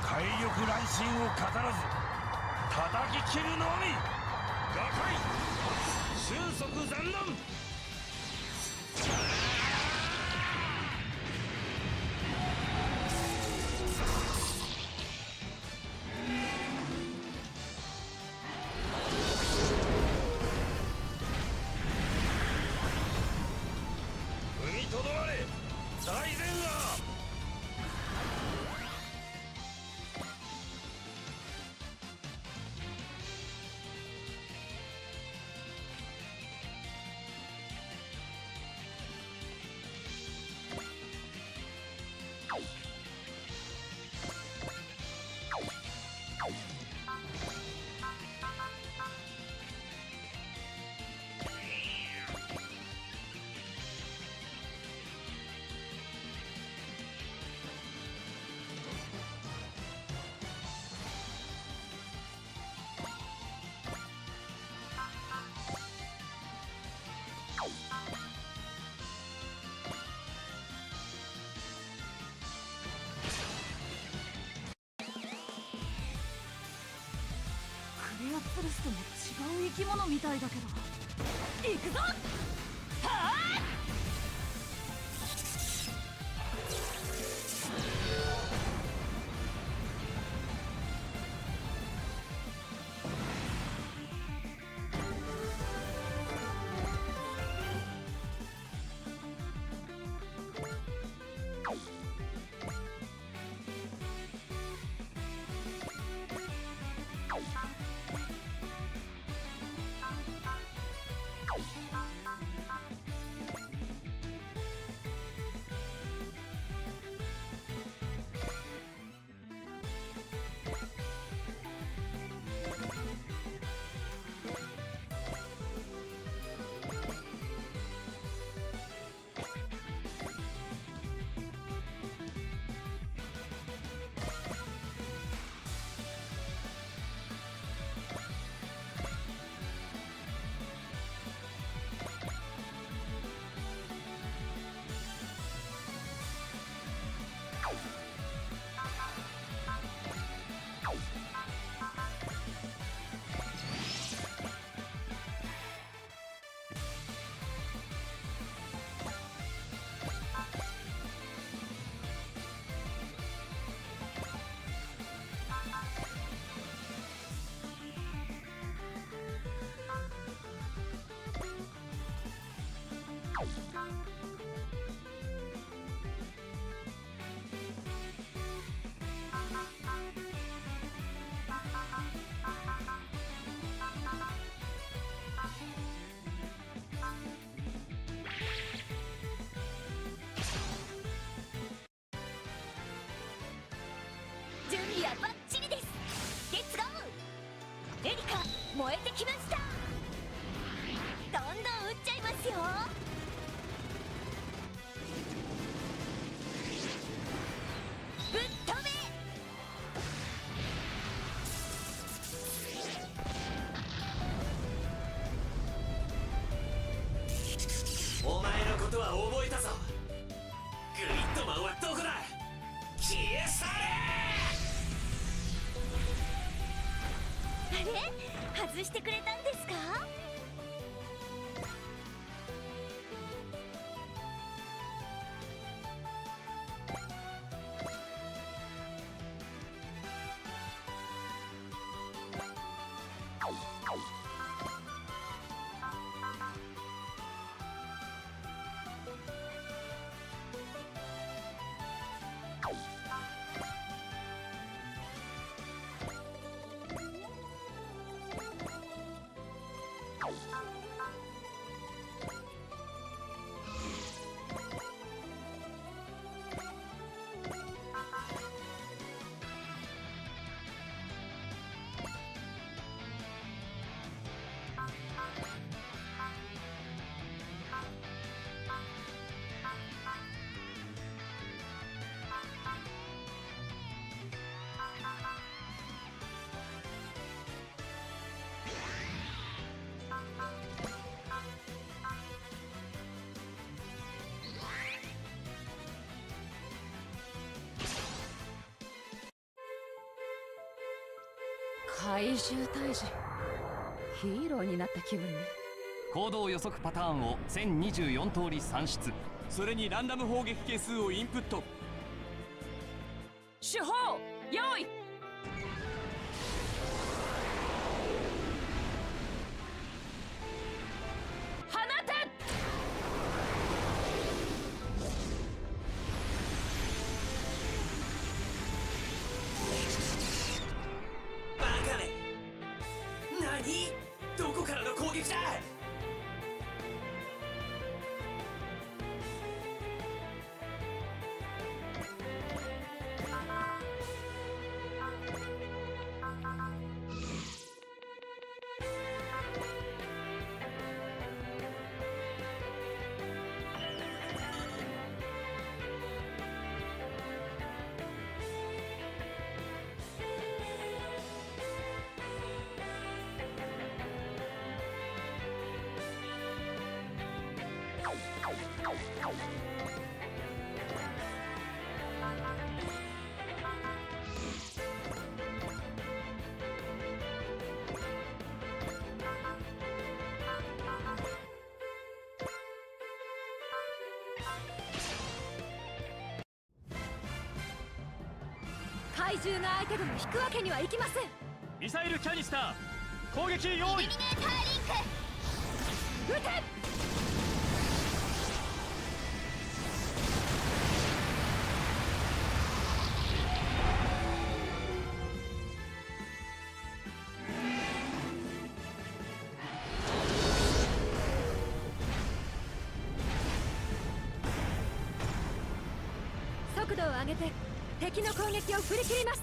体力乱心を語らず叩き切るのみ。瓦解収束残弾。踏みとどまれ大前羅。クレアプルスとも違う生き物みたいだけど。行くぞ。はあ。準備はバッチリです。レッツゴー。エリカ燃えてきました。どんどん撃っちゃいますよ。ぶっ飛べ。お前のことは覚えたぞ。グリッドマンはどこだ。消え去れ。あれ、外してくれたんですか。怪獣退治。ヒーローになった気分ね。行動予測パターンを1024通り算出、それにランダム砲撃係数をインプット。手法用意。放て。バカめ。何？どこからの攻撃だ？怪獣が相手でも引くわけにはいきません。ミサイルキャニスター攻撃用意。イルミネーターリンク撃て。速度を上げて敵の攻撃を振り切ります。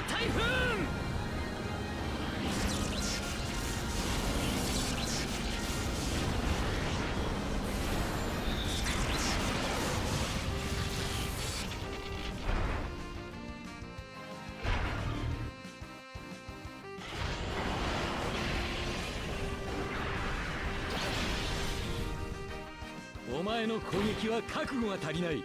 台風。お前の攻撃は覚悟が足りない。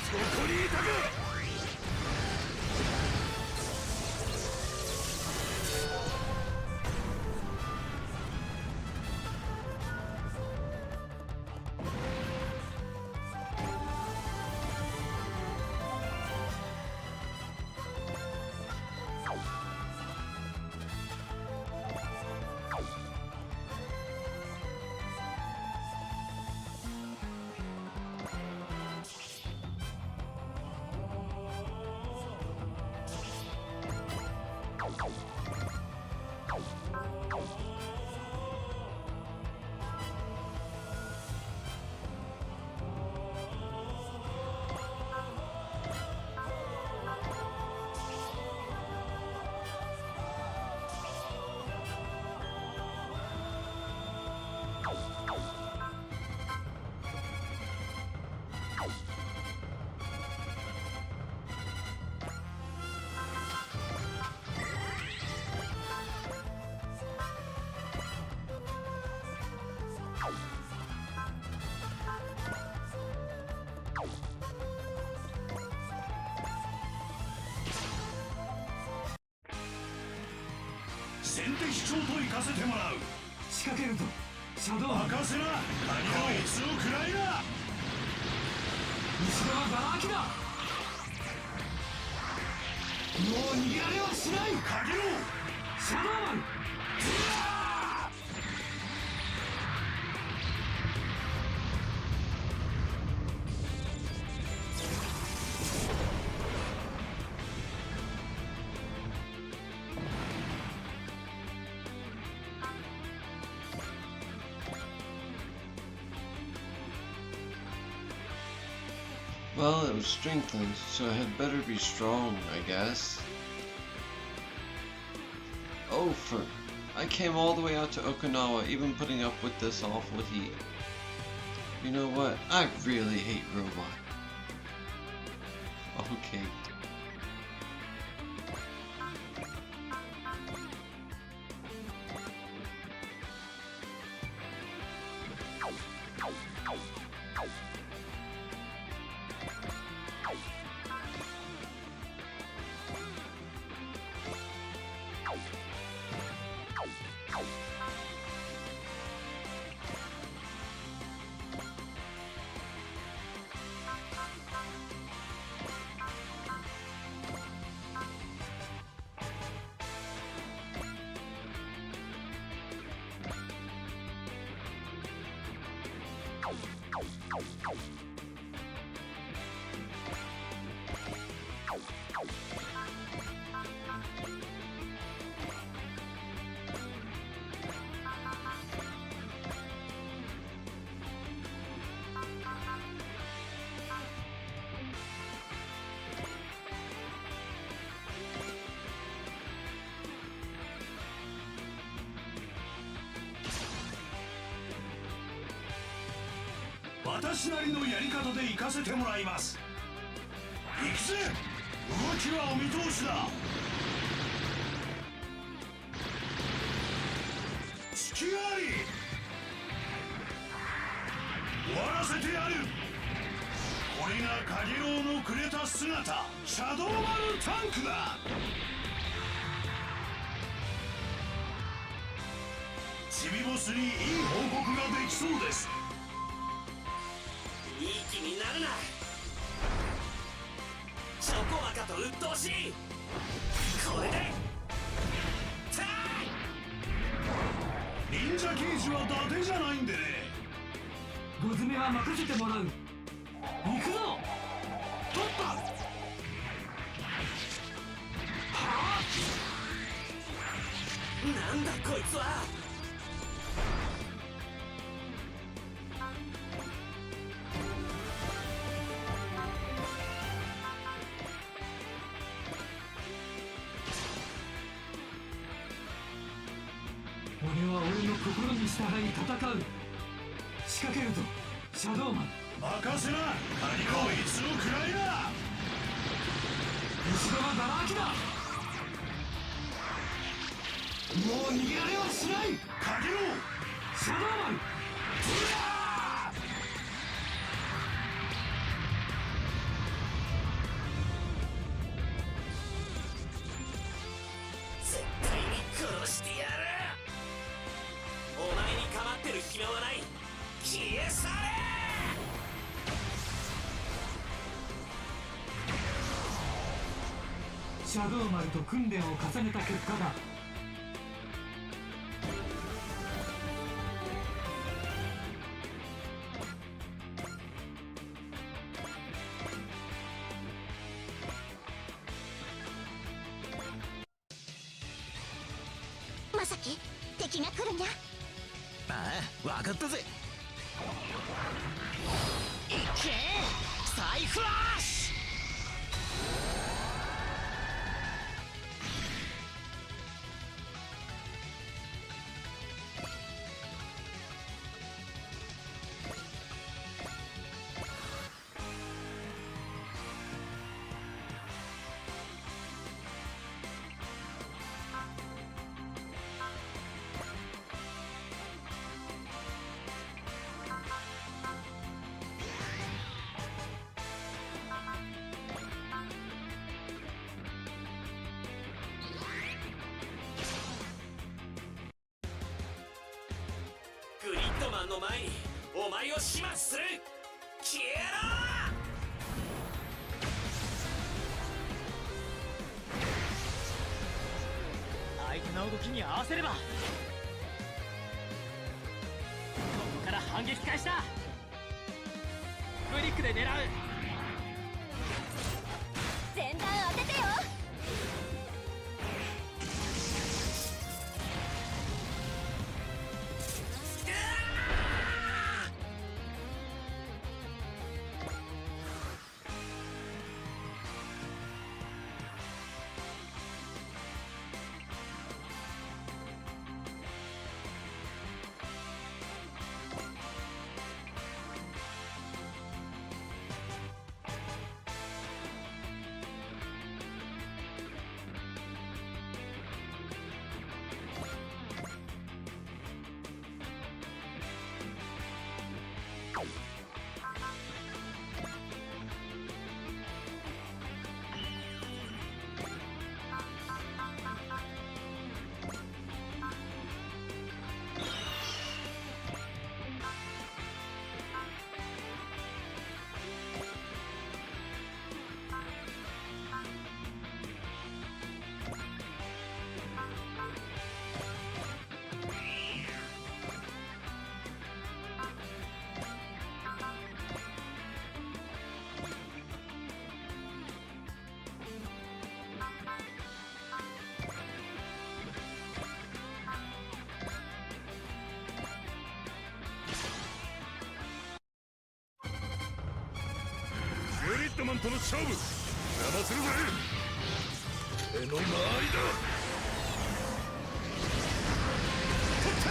そこにいたか。先敵長と行かせてもらう。仕掛けるとシャドウ任せな。こいつを食らいな。後ろはガラ空きだ。もう逃げられはしない。かけろシャドウマン。Well, it was strengthened, so it had better be strong, I guess. Oh, I came all the way out to Okinawa, even putting up with this awful heat. You know what? I really hate robot. Okay. "私なりのやり方で行かせてもらいます。行くぜ。動きはお見通しだ。隙があり。終わらせてやる。これがカゲロウのくれた姿、シャドウマルタンクだ。チビボスにいい報告ができそうです。いい気になるな。チョコバカと鬱陶しい。これで忍者刑事は伊達じゃないんでね。ゴ詰めは任せてもらう。行くぞ。取った。はあ、なんだこいつは。俺は俺の心に従い戦う。仕掛けるぞシャドウマン。任せな。カニこいつを食らいな。後ろはガラ空きだ。もう逃げられはしない。かけろシャドウマン。絶対に殺してやる。お前に構ってる暇はない。消え去れ。シャドウマルと訓練を重ねた結果だ。まさき敵が来るにゃ。ああ、わかったぜ。いけサイフラッシュ。マンの前にお前を始末する。消えろ。相手の動きに合わせればここから反撃開始だ。フリックで狙う。前段当ててよ。グリッドマンとの勝負邪魔するぜ。手の間合いだ。取った。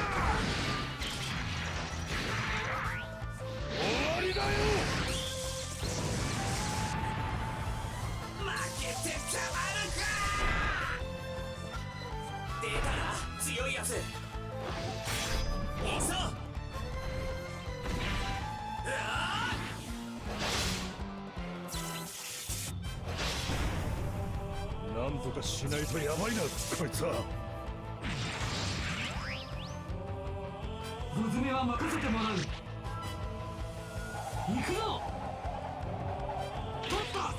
終わりだよ。負けてたまるか。出たな強いやつ。行くぞ。なんとかしないとやばいなこいつは。グズメは任せてもらう。行くぞ。取った。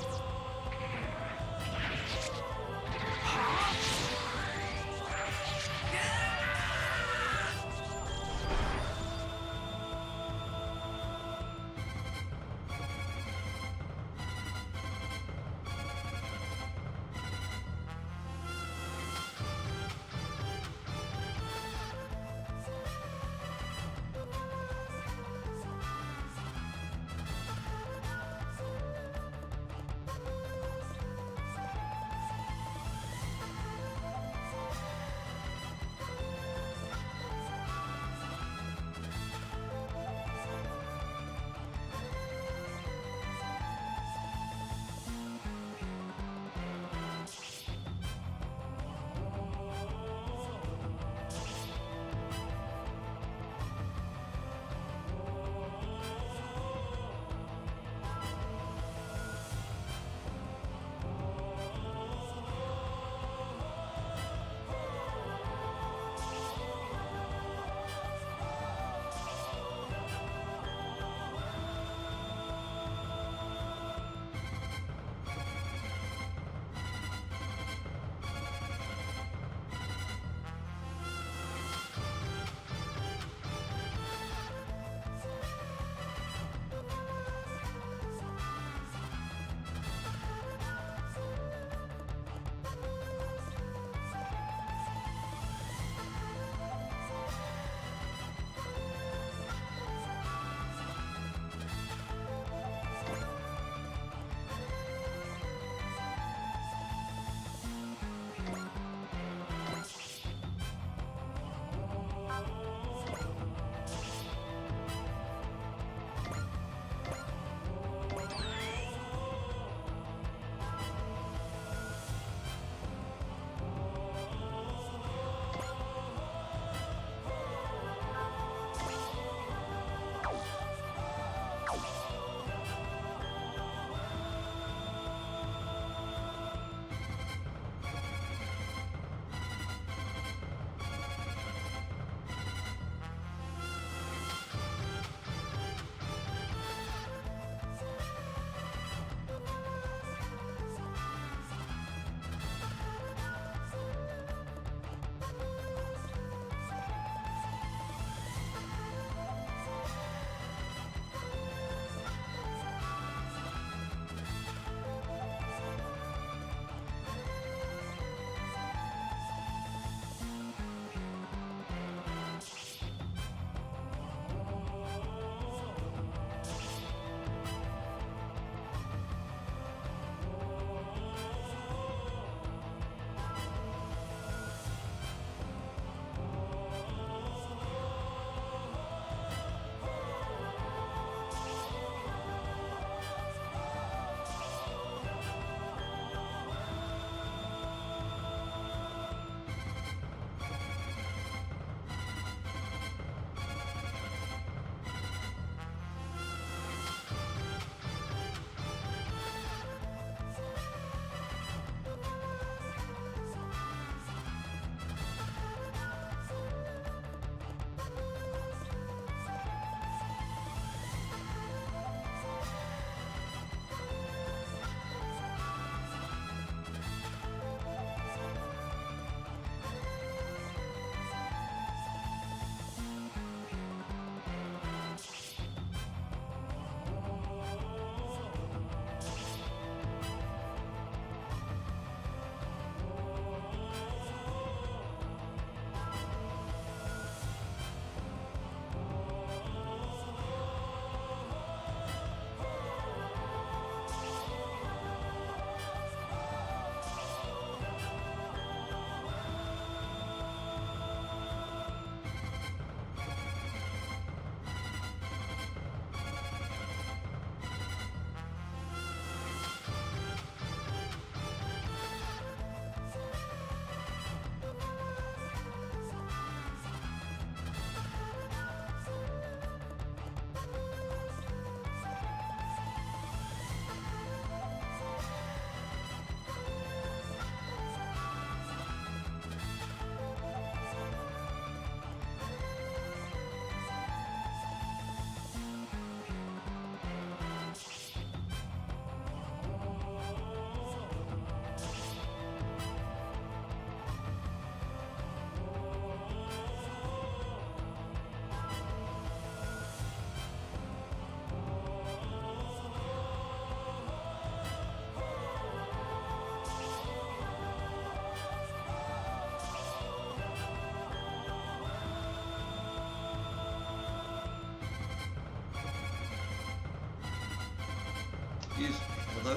Hello?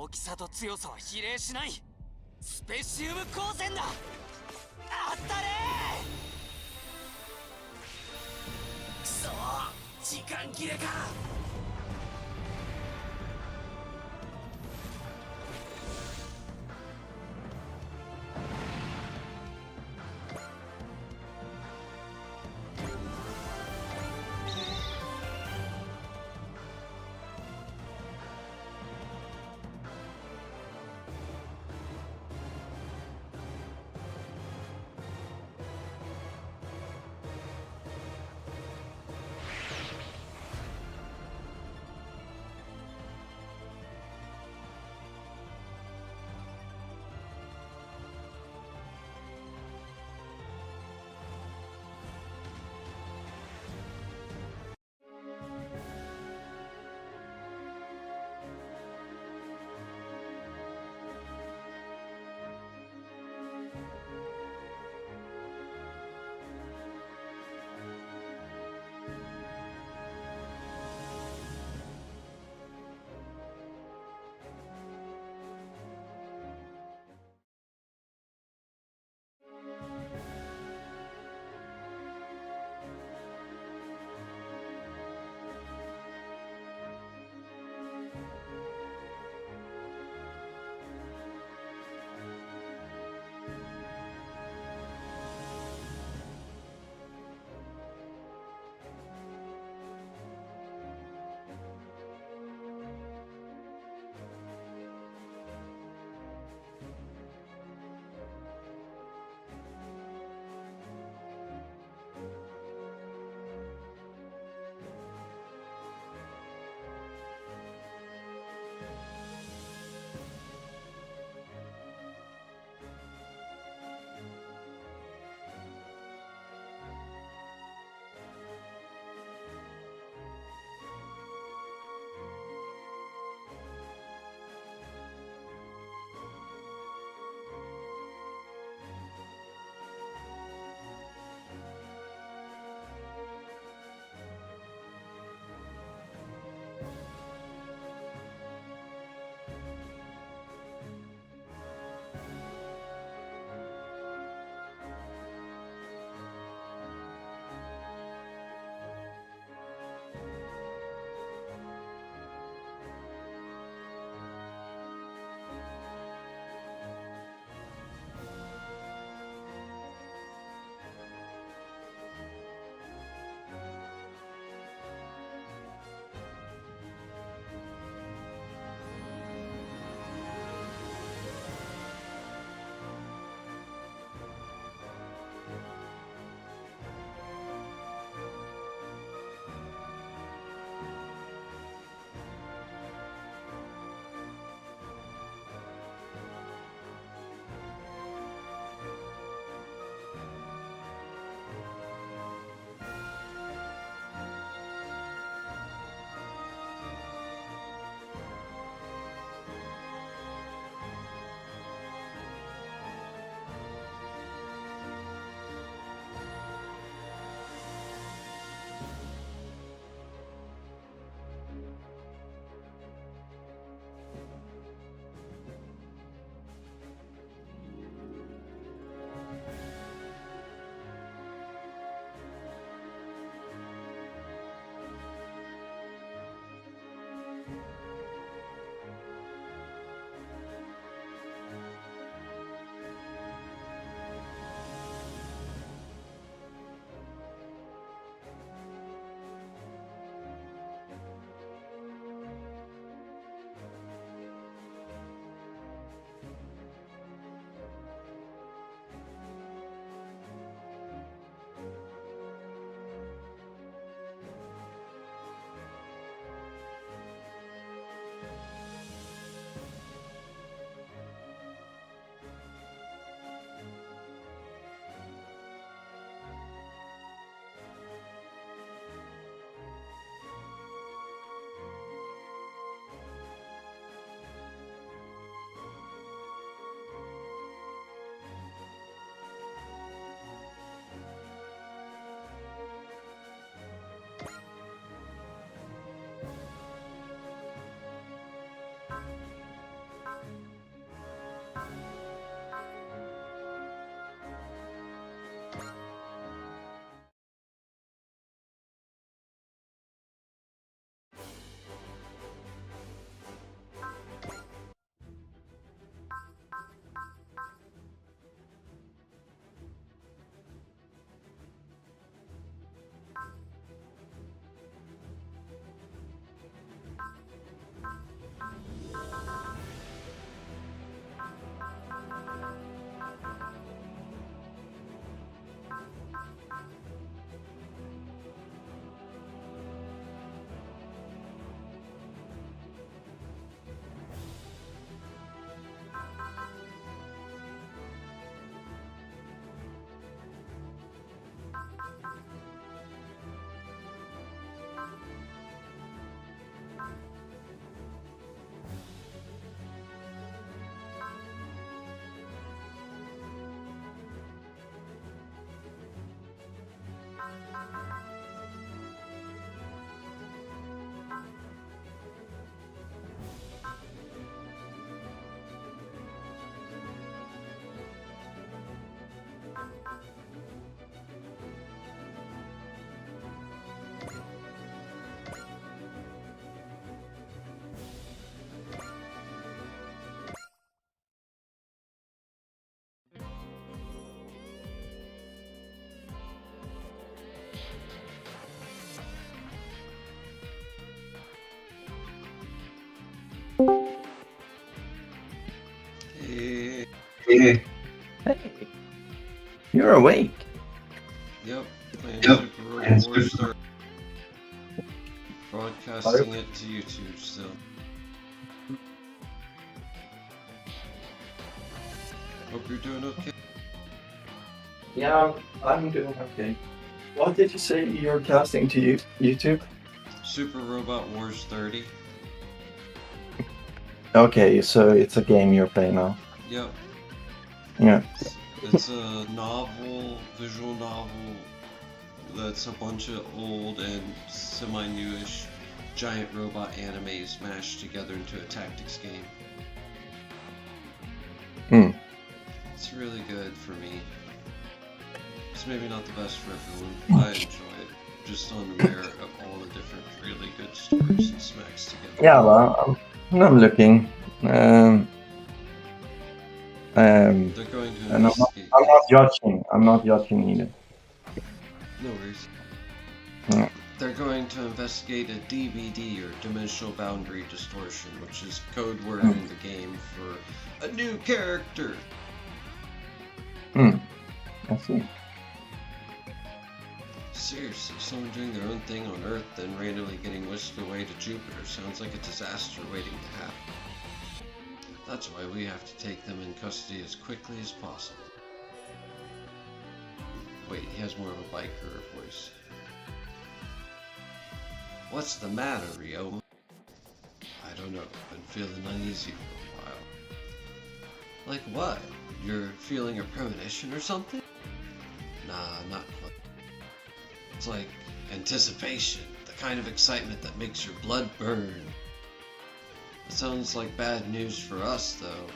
大きさと強さは比例しない。スペシウム光線だ。あったれー。くそー、時間切れか。Hey, you're awake. Yep. Playing Yep. Super Robot Wars 30. Broadcasting it to YouTube still. Hope you're doing okay. Yeah, I'm doing okay. What did you say you're casting to YouTube? Super Robot Wars 30. Okay, so it's a game you're playing now. Yep. Yeah. It's a novel, visual novel, that's a bunch of old and semi-newish giant robot animes mashed together into a tactics game. It's really good for me. It's maybe not the best for everyone. I enjoy it, just on the merit of all the different really good stories it smacks together. Yeah, well, I'm looking. They're going to and I'm not judging. I'm not judging either. No worries. Yeah. They're going to investigate a DBD, or dimensional boundary distortion, which is code word in the game for a new character. I see. Seriously, someone doing their own thing on Earth, then randomly getting whisked away to Jupiter sounds like a disaster waiting to happen. That's why we have to take them in custody as quickly as possible. Wait, he has more of a biker voice. What's the matter, Rio? I don't know. Been feeling uneasy for a while. Like what? You're feeling a premonition or something? Nah, not quite. It's like anticipation, the kind of excitement that makes your blood burn. It sounds like bad news for us, though.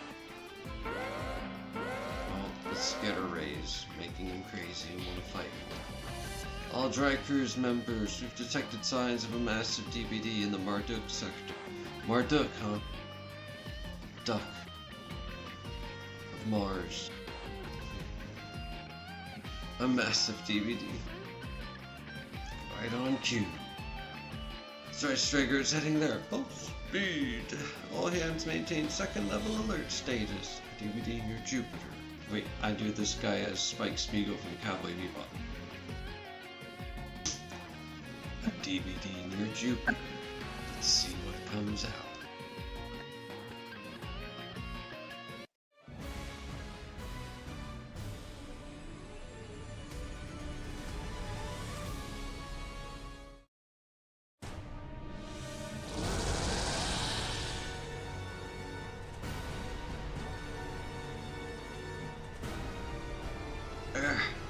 Well, let's get a raise, making him crazy and want to fight me. All Dry Cruise members, we've detected signs of a massive DBD in the Marduk sector. Marduk, huh? Duck. Of Mars. A massive DBD. Right on cue. Striker is heading there. Full speed. All hands maintain second level alert status. DVD near Jupiter. Wait, I do this guy as Spike Spiegel from Cowboy Bebop. A DVD near Jupiter. Let's see what comes out.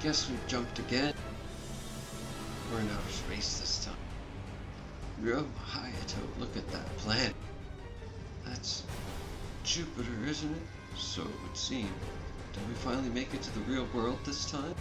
Guess we've jumped again. We're in outer space this time. Ryo Hayato, look at that planet. That's Jupiter, isn't it? So it would seem. Did we finally make it to the real world this time?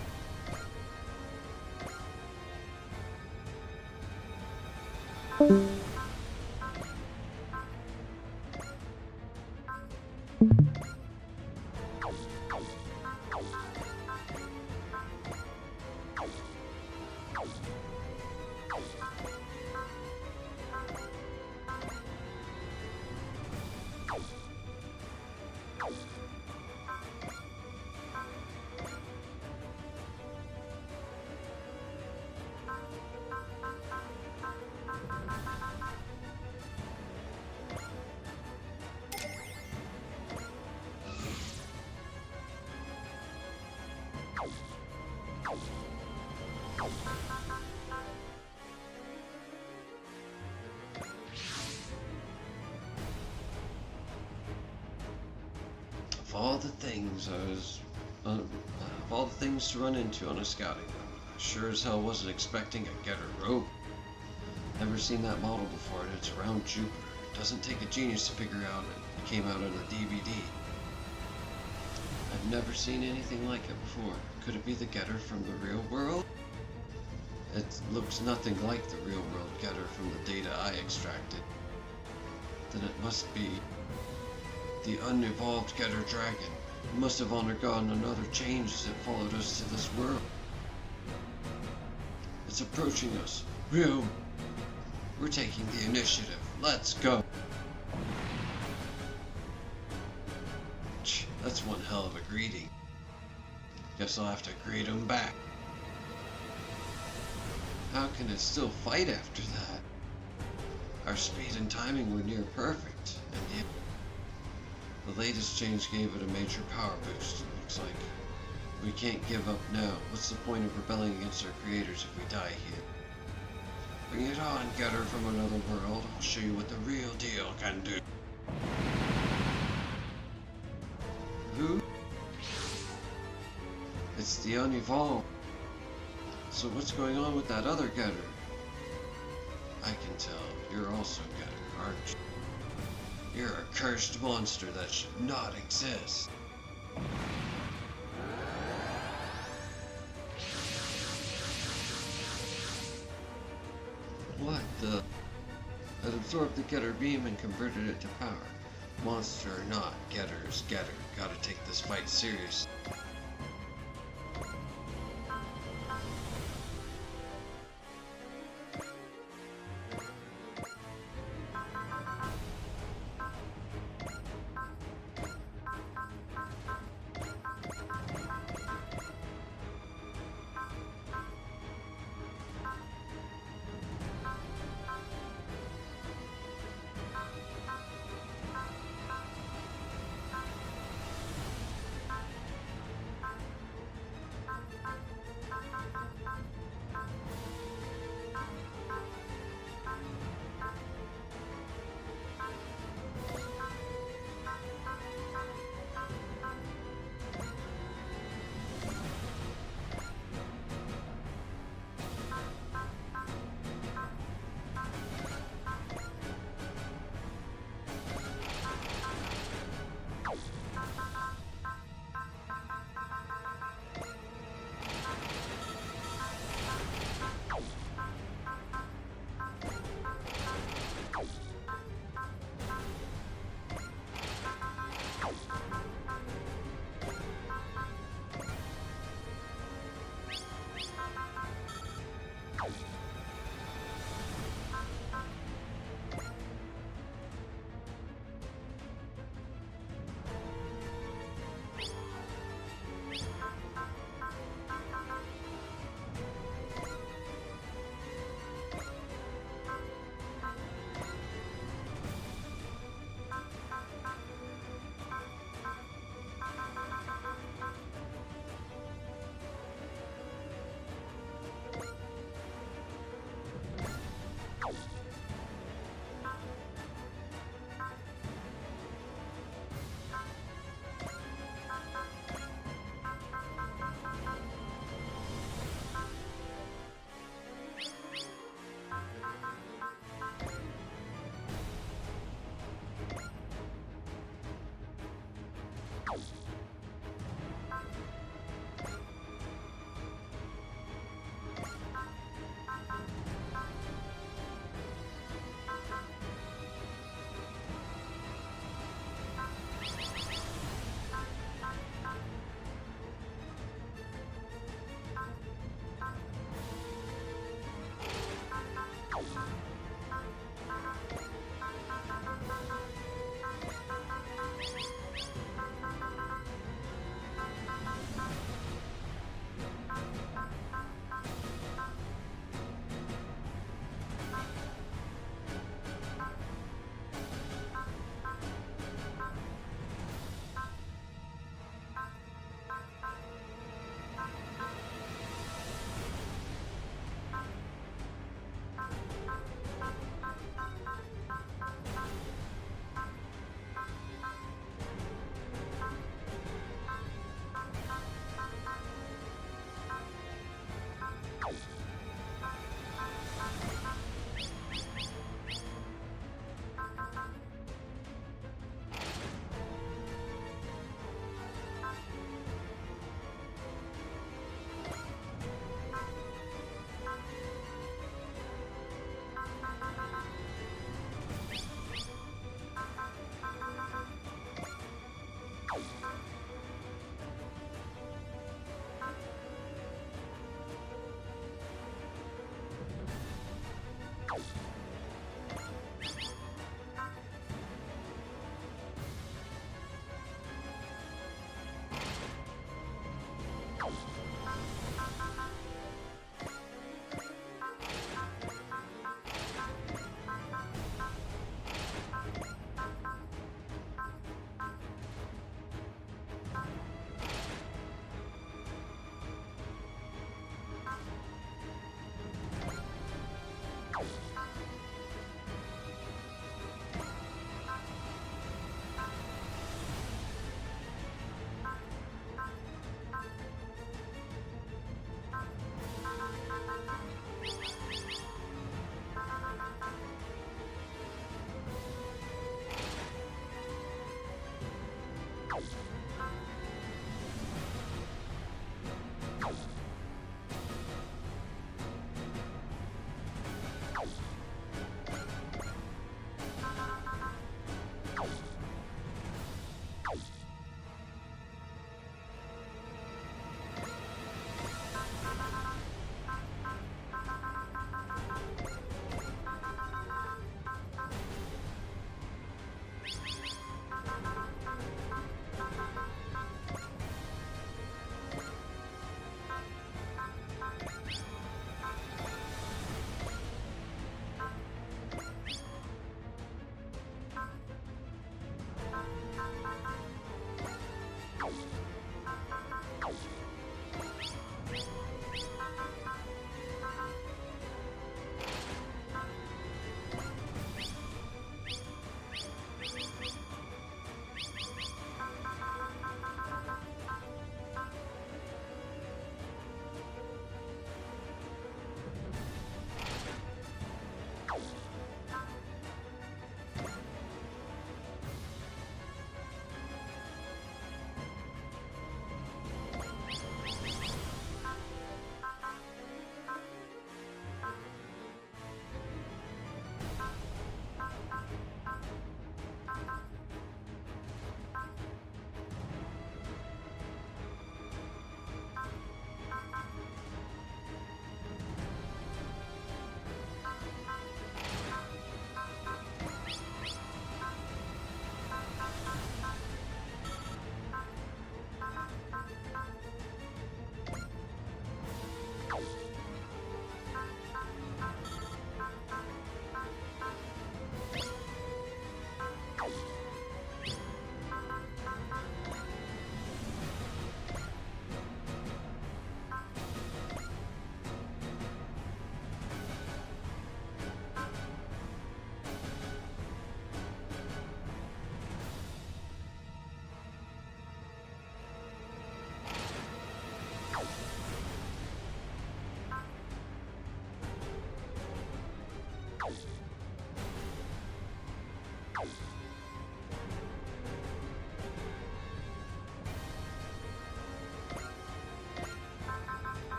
Of all the things to run into on a scouting run, I sure as hell wasn't expecting a getter rope. Never seen that model before, and it's around Jupiter. It doesn't take a genius to figure out it came out on a DVD. I've never seen anything like it before. Could it be the getter from the real world? It looks nothing like the real world getter from the data I extracted. Then it must be the unevolved getter dragon. It must have undergone another change as it followed us to this world. It's approaching us. Ryo, we're taking the initiative. Let's go. That's one hell of a greeting. Guess I'll have to greet him back. How can it still fight after that? Our speed and timing were near perfect, and yet the latest change gave it a major power boost, it looks like. We can't give up now. What's the point of rebelling against our creators if we die here? Bring it on, Getter from another world. I'll show you what the real deal can do. Who? It's the unevolved. So what's going on with that other Getter? I can tell. You're also Getter, aren't you? You're a cursed monster that should not exist. What the? I'd absorbed the Getter beam and converted it to power. Monster or not, Getter is Getter. Gotta take this fight serious.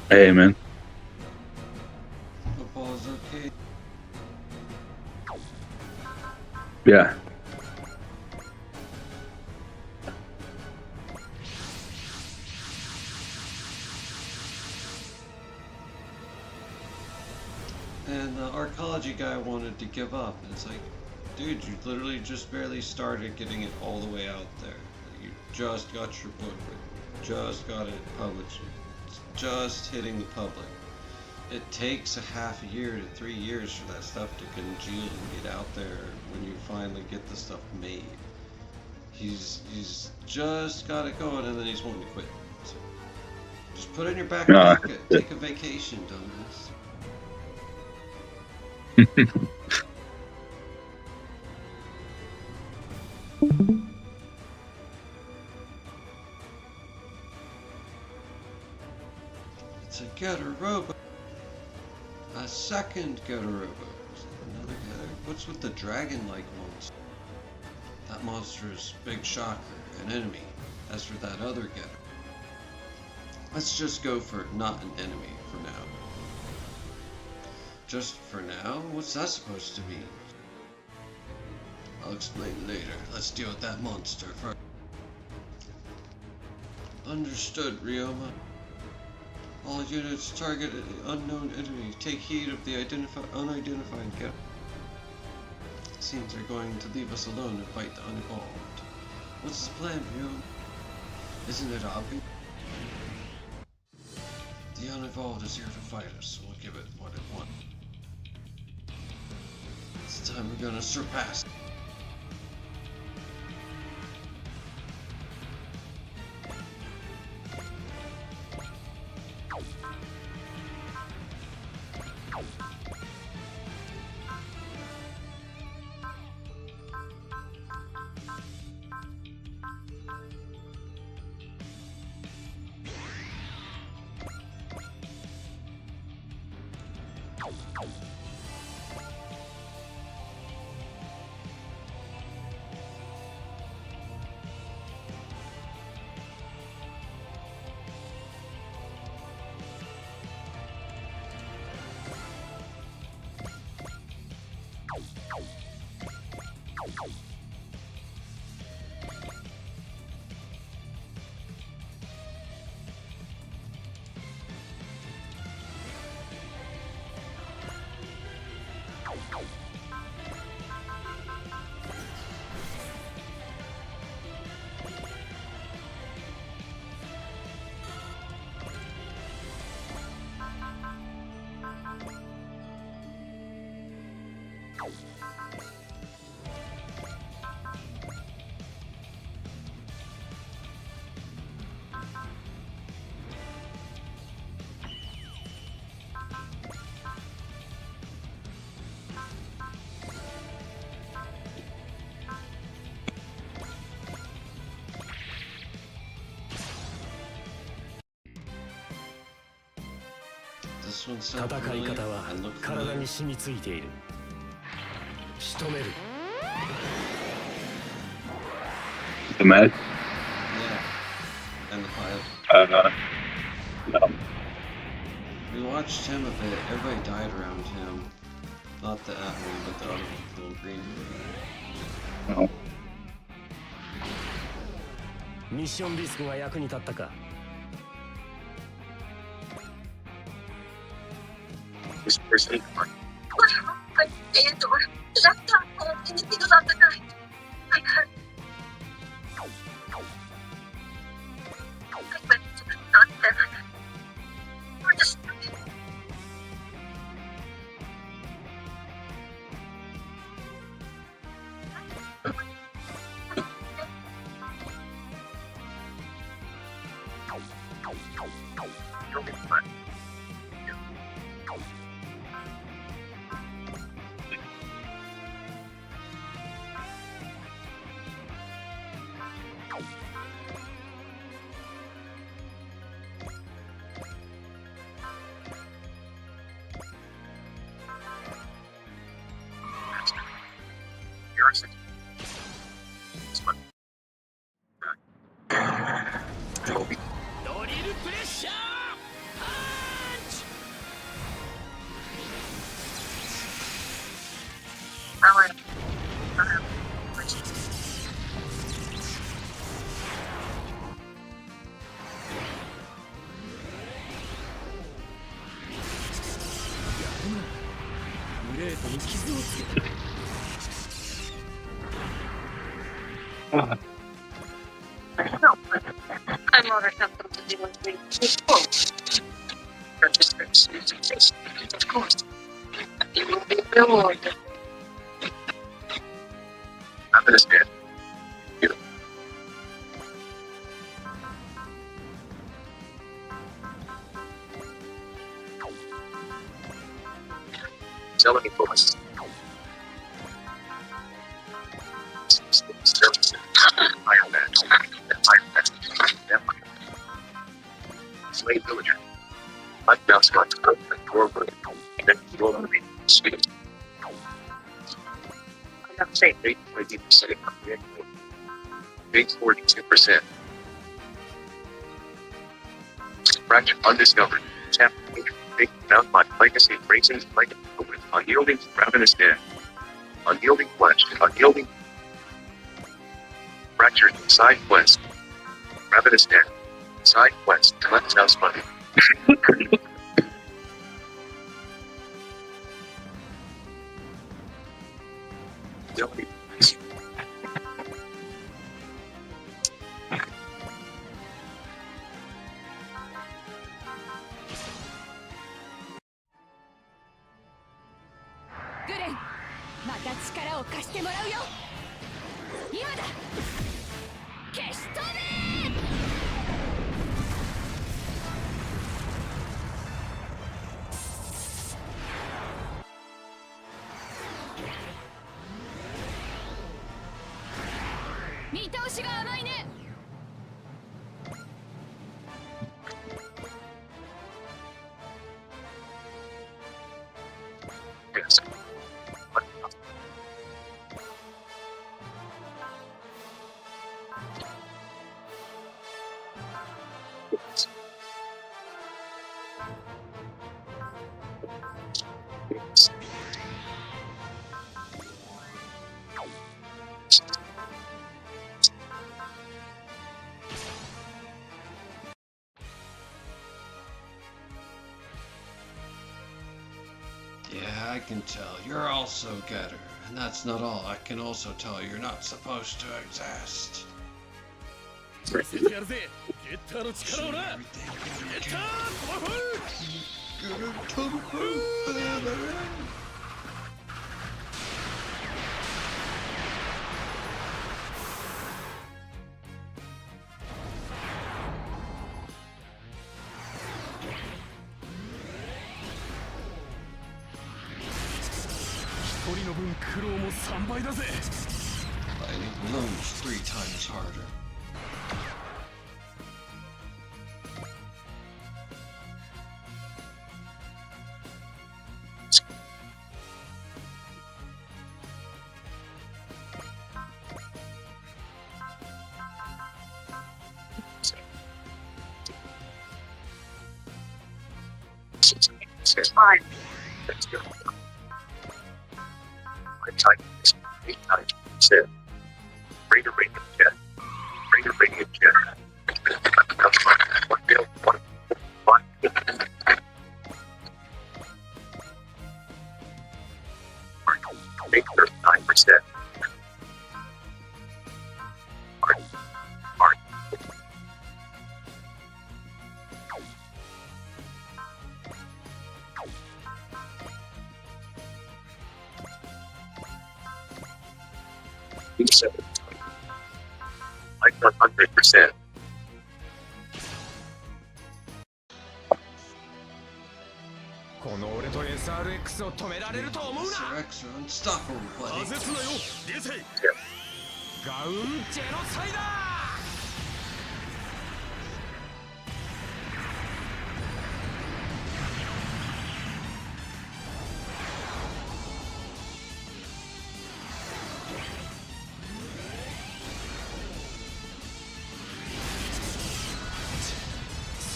Hey, man. Football's okay. Yeah. And the Arkology guy wanted to give up. And it's like, dude, you literally just barely started getting it all the way out there. You just got your book written, just got it published, it's just hitting the public. It takes a half a year to 3 years for that stuff to congeal and get out there when you finally get the stuff made. He's just got it going, and then he's wanting to quit. So just put it in your back pocket, take a vacation, dumbass. It's a getter robot. A second getter robot. Another getter. What's with the dragon-like monster? That monster is Big Shocker, an enemy. As for that other getter, let's just go for not an enemy for now. Just for now? What's that supposed to mean? I'll explain later. Let's deal with that monster first. Understood, Ryoma. All units target an unknown enemy. Take heed of the unidentified getter. Seems they're going to leave us alone and fight the unevolved. What's the plan, Ryoma? Isn't it obvious? The unevolved is here to fight us, so we'll give it what it wants. It's time we're gonna surpass it. This one's 戦い方は体に染みついている。仕留める。 The med? Yeah. And the pilot. No. We watched him a bit. Everybody died around him. Not the admiral, but the other little green dude. No. ミッションリスクが役に立ったか。 This person. I'm more accustomed to dealing with things. Of course. You will be rewarded. I understand. Selling invoices. Services. Iron Man. Slave villager. I've now got to go to the doorway. And then you will be sweet. I'm not saying 8.8% of base 42%. Fracture undiscovered. Tap big found by legacy raisins like with unyielding ravenous dead. Unyielding flesh. Unyielding fractured side west. Ravenous dead. Side west. Left house money. Yeah, I can tell. You're also Getter. And that's not all. I can also tell you're not supposed to exist. 分苦労も3倍だぜ。 Fighting balloons 3 times harder. Fine. Let's go. My type is 8 times 7. Bring a radiant jet. Bring a radiant jet. One bill, one. Make 39%. Mark. 7. Like 100%. SRX を止められると思うな。 SRX are unstoppable, buddy. 焦すなよ、リセイ。ガウンジェノサイダー。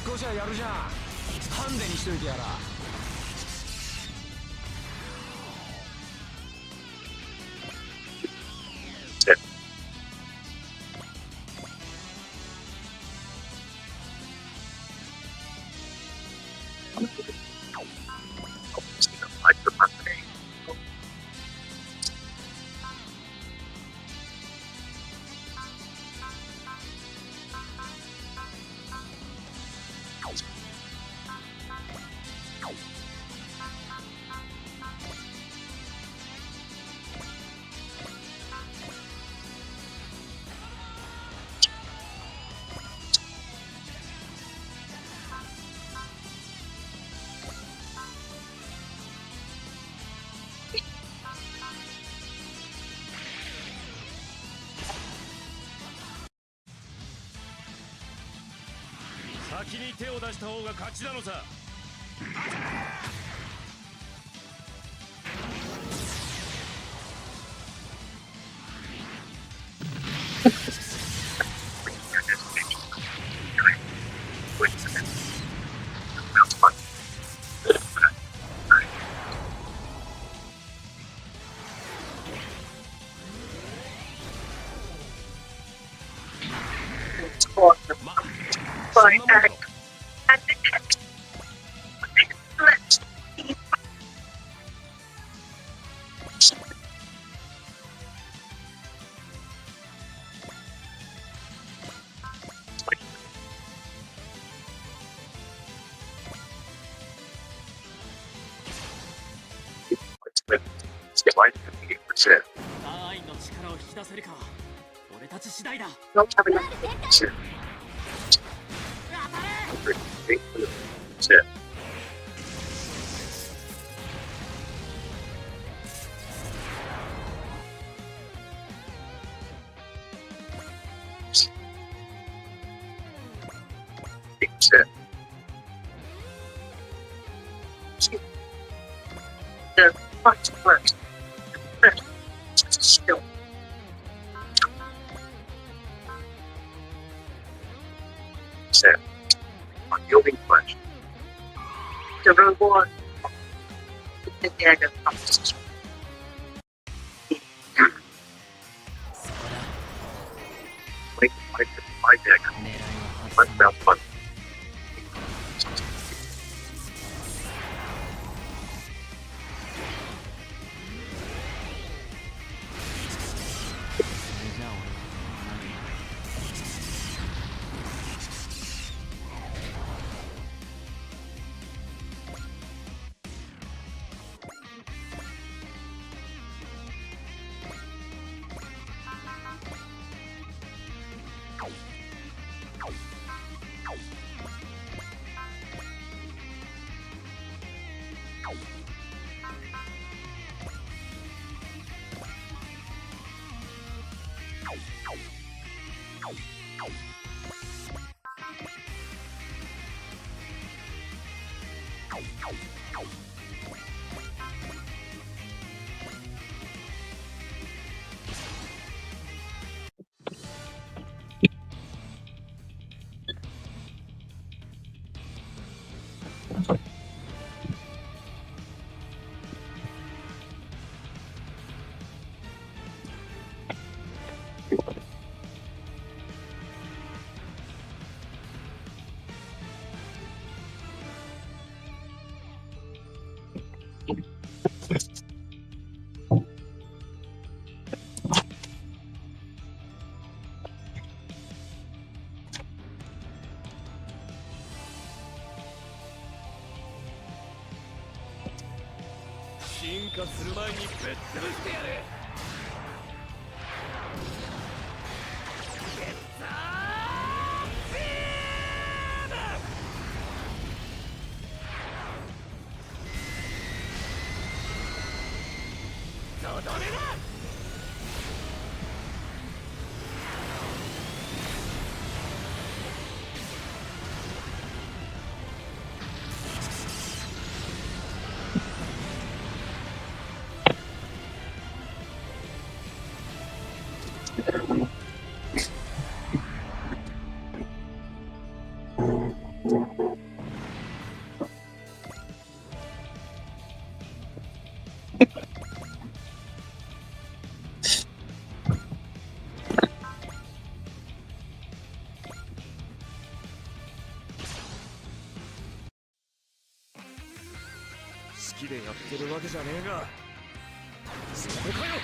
少しはやるじゃん。ハンデにしといてやら。 先に手を出した方が勝ちなのさ。Fine. Don't have enough. Shit. Shit. Yeah, much worse. Still. Set. Unyielding flesh. The reward. The dagger comes. Wait, my dagger. Let's mount fun. 進化する前にぶっ潰してやる。とどめだ。好きでやってるわけじゃねえが、それかよ。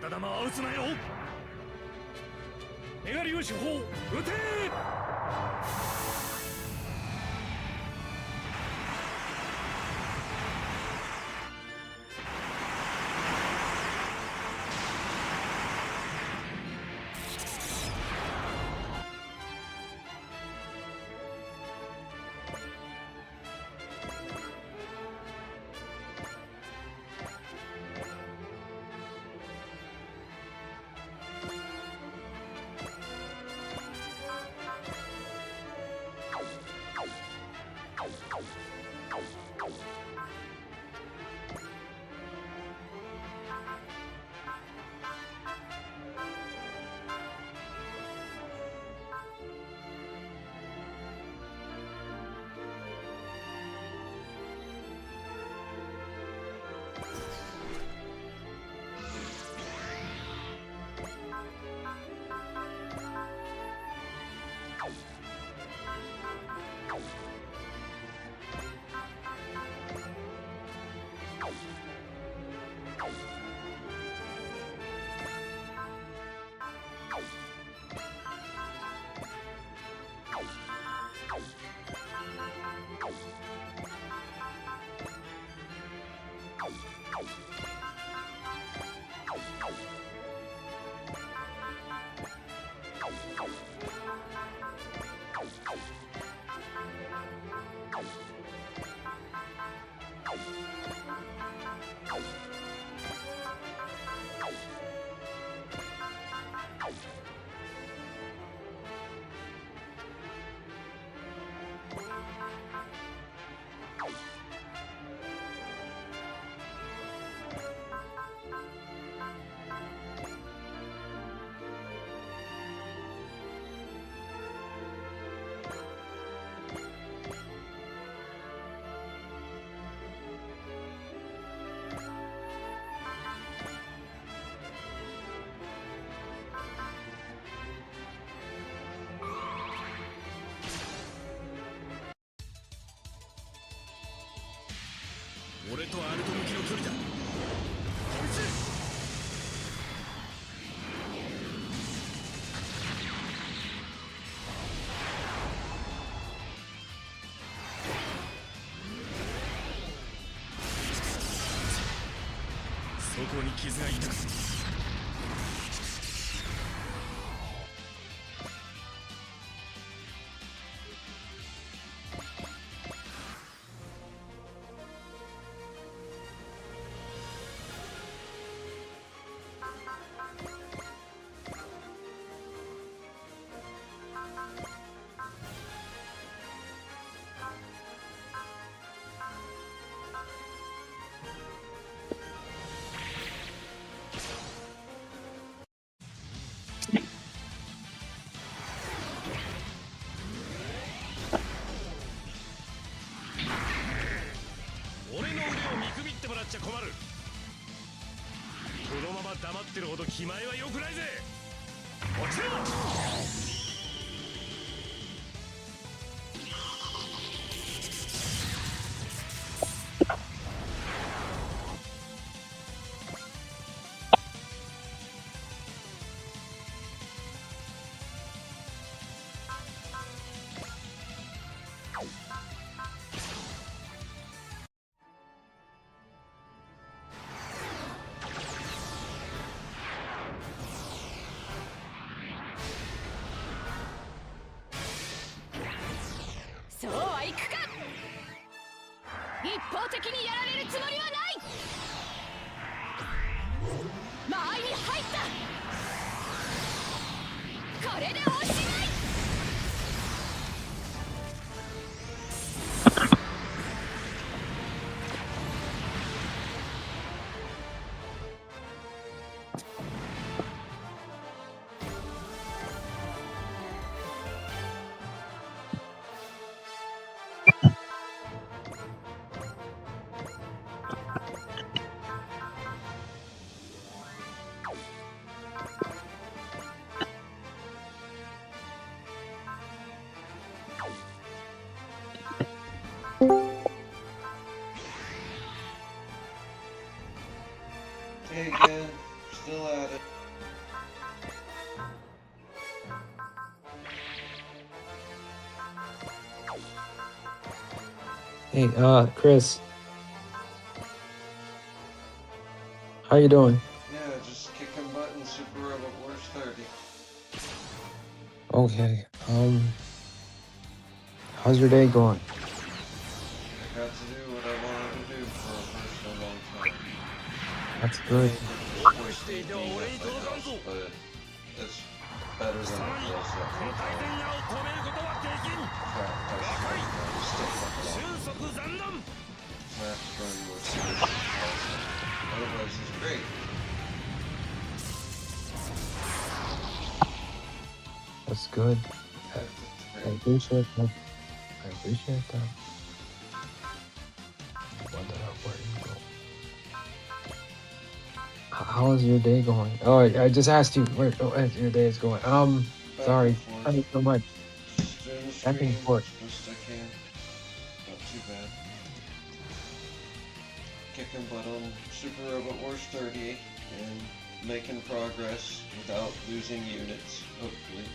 無駄玉は打つなよ。メガ粒子砲撃て。俺とアルト向きの距離だ。こいつそこに傷が痛くちゃ困る。このまま黙ってるほど気前は良くないぜ。落ちろ。そうはいくか。一方的にやられるつもりはない。間合いに入った。これでおしまい。Hey again, still at it. Hey, Chris. How you doing? Yeah, just kicking butt in Super Robot Wars 30. Okay. How's your day going? I got to do what I wanted to do for a personal long time. That's good. Wish they did at my house, but it's better than it was at one time. Last run was seriously awesome. Otherwise, it's great. That's good. I appreciate that. I appreciate that. Where do you go? How's your day going? Oh, I just asked you where your day is going. Sorry. Thank you so much. Back and forth. Best I can. Not too bad. Kicking butt on Super Robot Wars 30 and making progress without losing units, hopefully.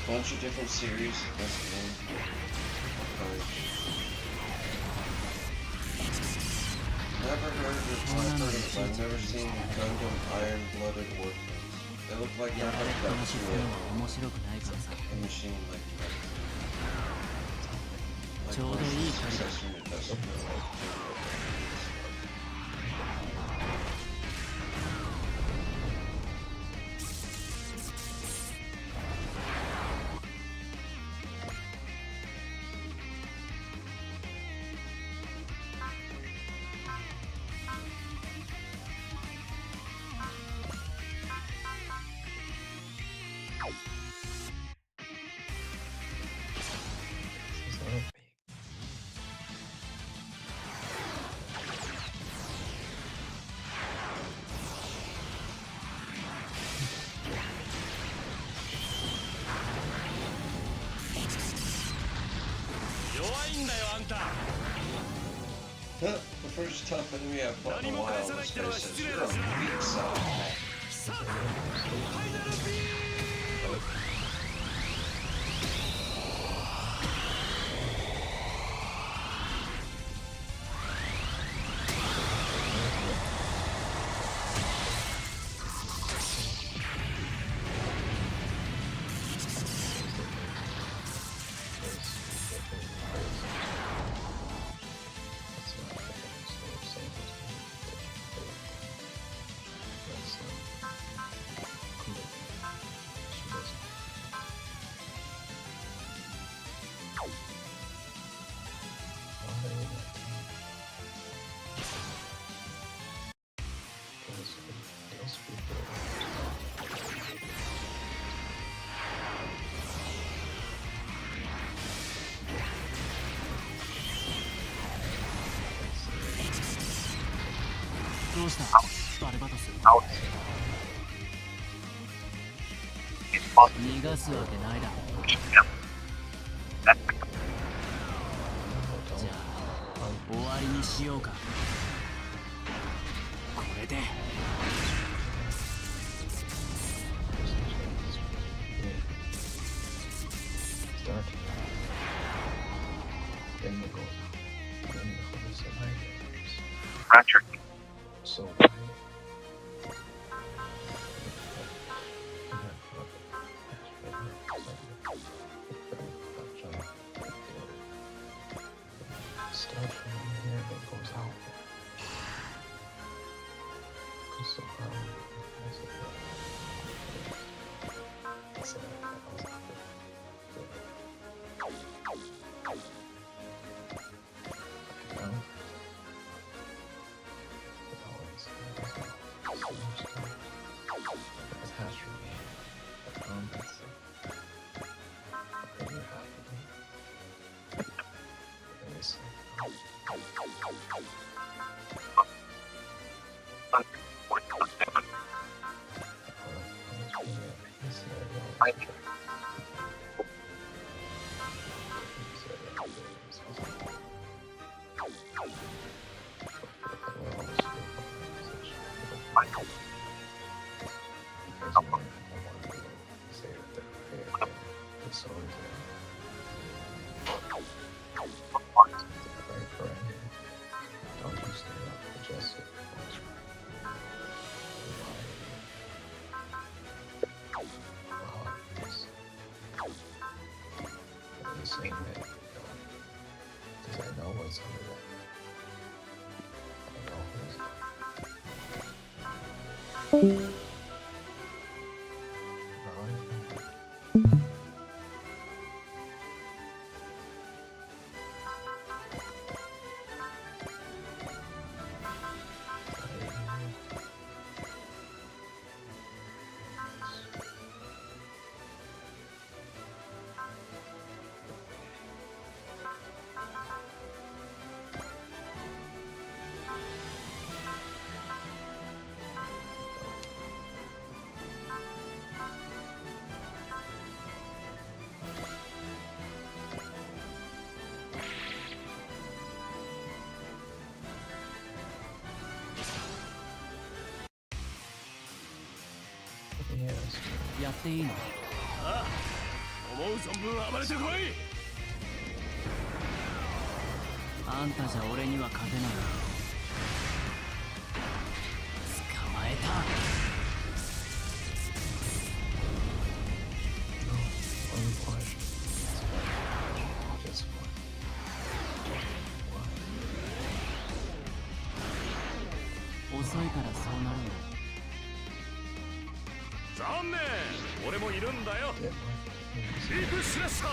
Bunch of different series. That's the one. Never heard of I've never seen Gundam Iron-Blooded Orphans. They look like they're hooked up to a machine like my successor to Destiny. The first tough enemy I've fought in a while was versus your weak side. Out. 逃がすわけないだろ。じゃあ終わりにしようか。これで。Fracture. So. Start from here that goes out. So,やっていいの？ああ、思う存分暴れてこい。あんたじゃ俺には勝てない。捕まえた。遅いからそうなるんだ。残念、俺もいるんだよ。ディープスラッシャー。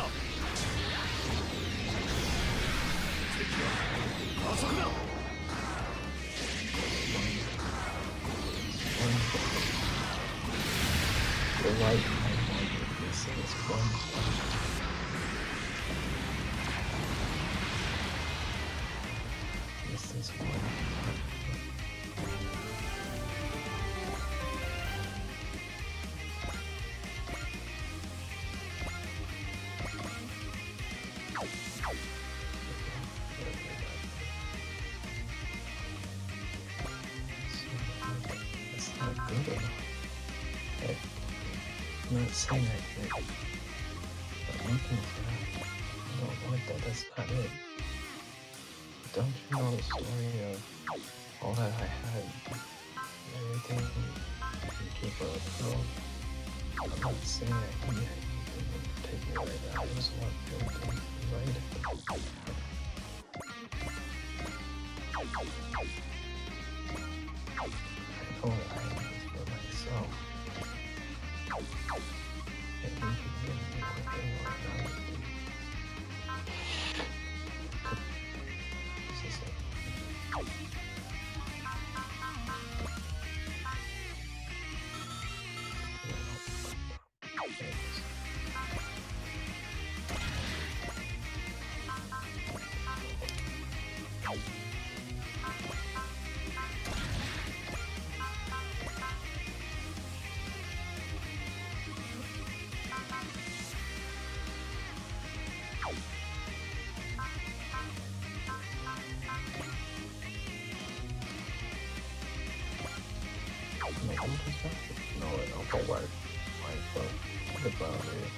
敵は加速だ。good enough. Hey, I'm not saying I did. I'm looking for that. I don't want that. That's not it. Don't you know the story of all that I had? Everything you give up, bro. I'm not saying I need anything in particular right now. I just want everything right. I know what I need for myself. And you can give me one thing or another. This is it. No, okay, why, the boundary.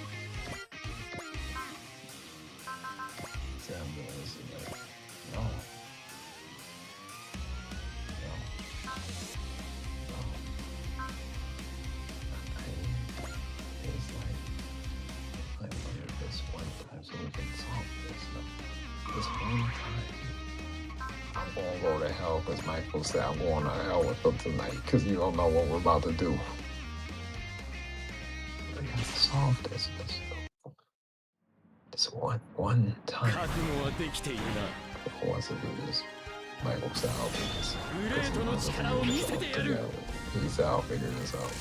Ambulance, no. It's like, I wonder this one time so we can solve this. This one time. I'm gonna go to hell because Michael said I'm going to hell with them tonight because you don't know what we're about to do. We gotta solve this. This one time. Who wants to do this? Michael said I'll do this. He's out, figure this out.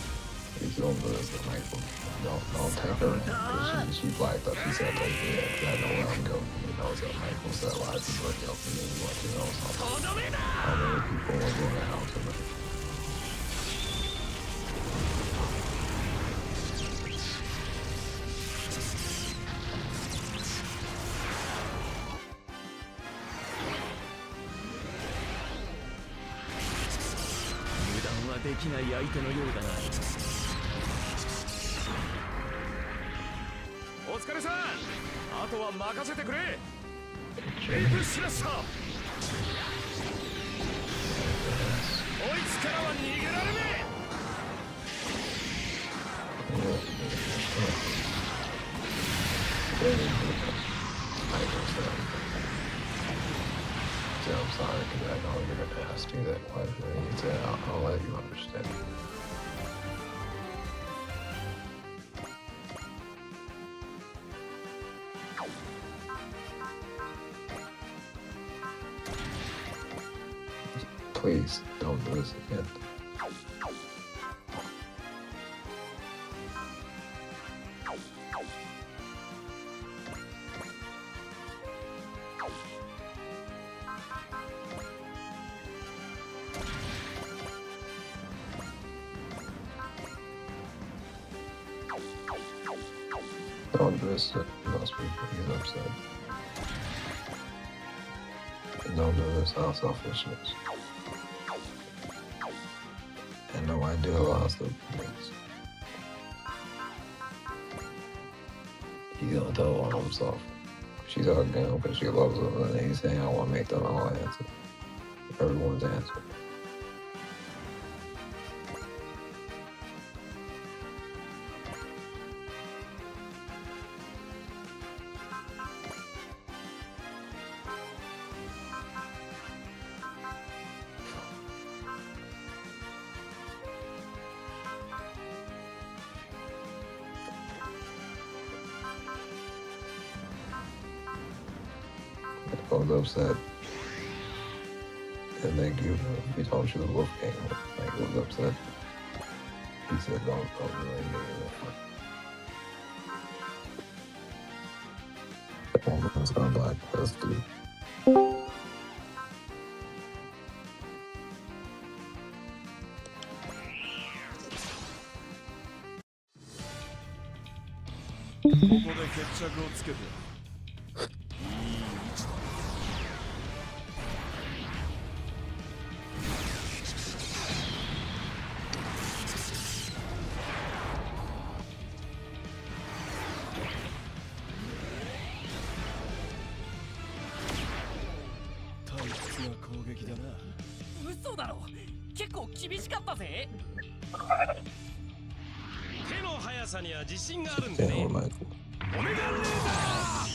He's gonna do this to Michael. Don't take her because she blacked up. He said, take me. I know where I'm going. He knows that Michael said a lot of people are helping me. He wants to know something. How many people are going to hell tonight? So I'm sorry because I know you're going to ask me that question. I'll let you understand. Please don't do this again. Don't do this to most people. He's upset. Don't do this out of selfishness. And no, I do a lot of stupid things. He's gonna tell on himself. She's hugging him because she loves him, and he's saying, I want to make them all answer. Everyone's answer. I was upset. And then he told you the wolf game. Like, was upset. He said, don't really get it. Woman's gonna blacklist, dude. 結構厳しかったぜ。手の速さには自信があるんでね。オメガレーザー。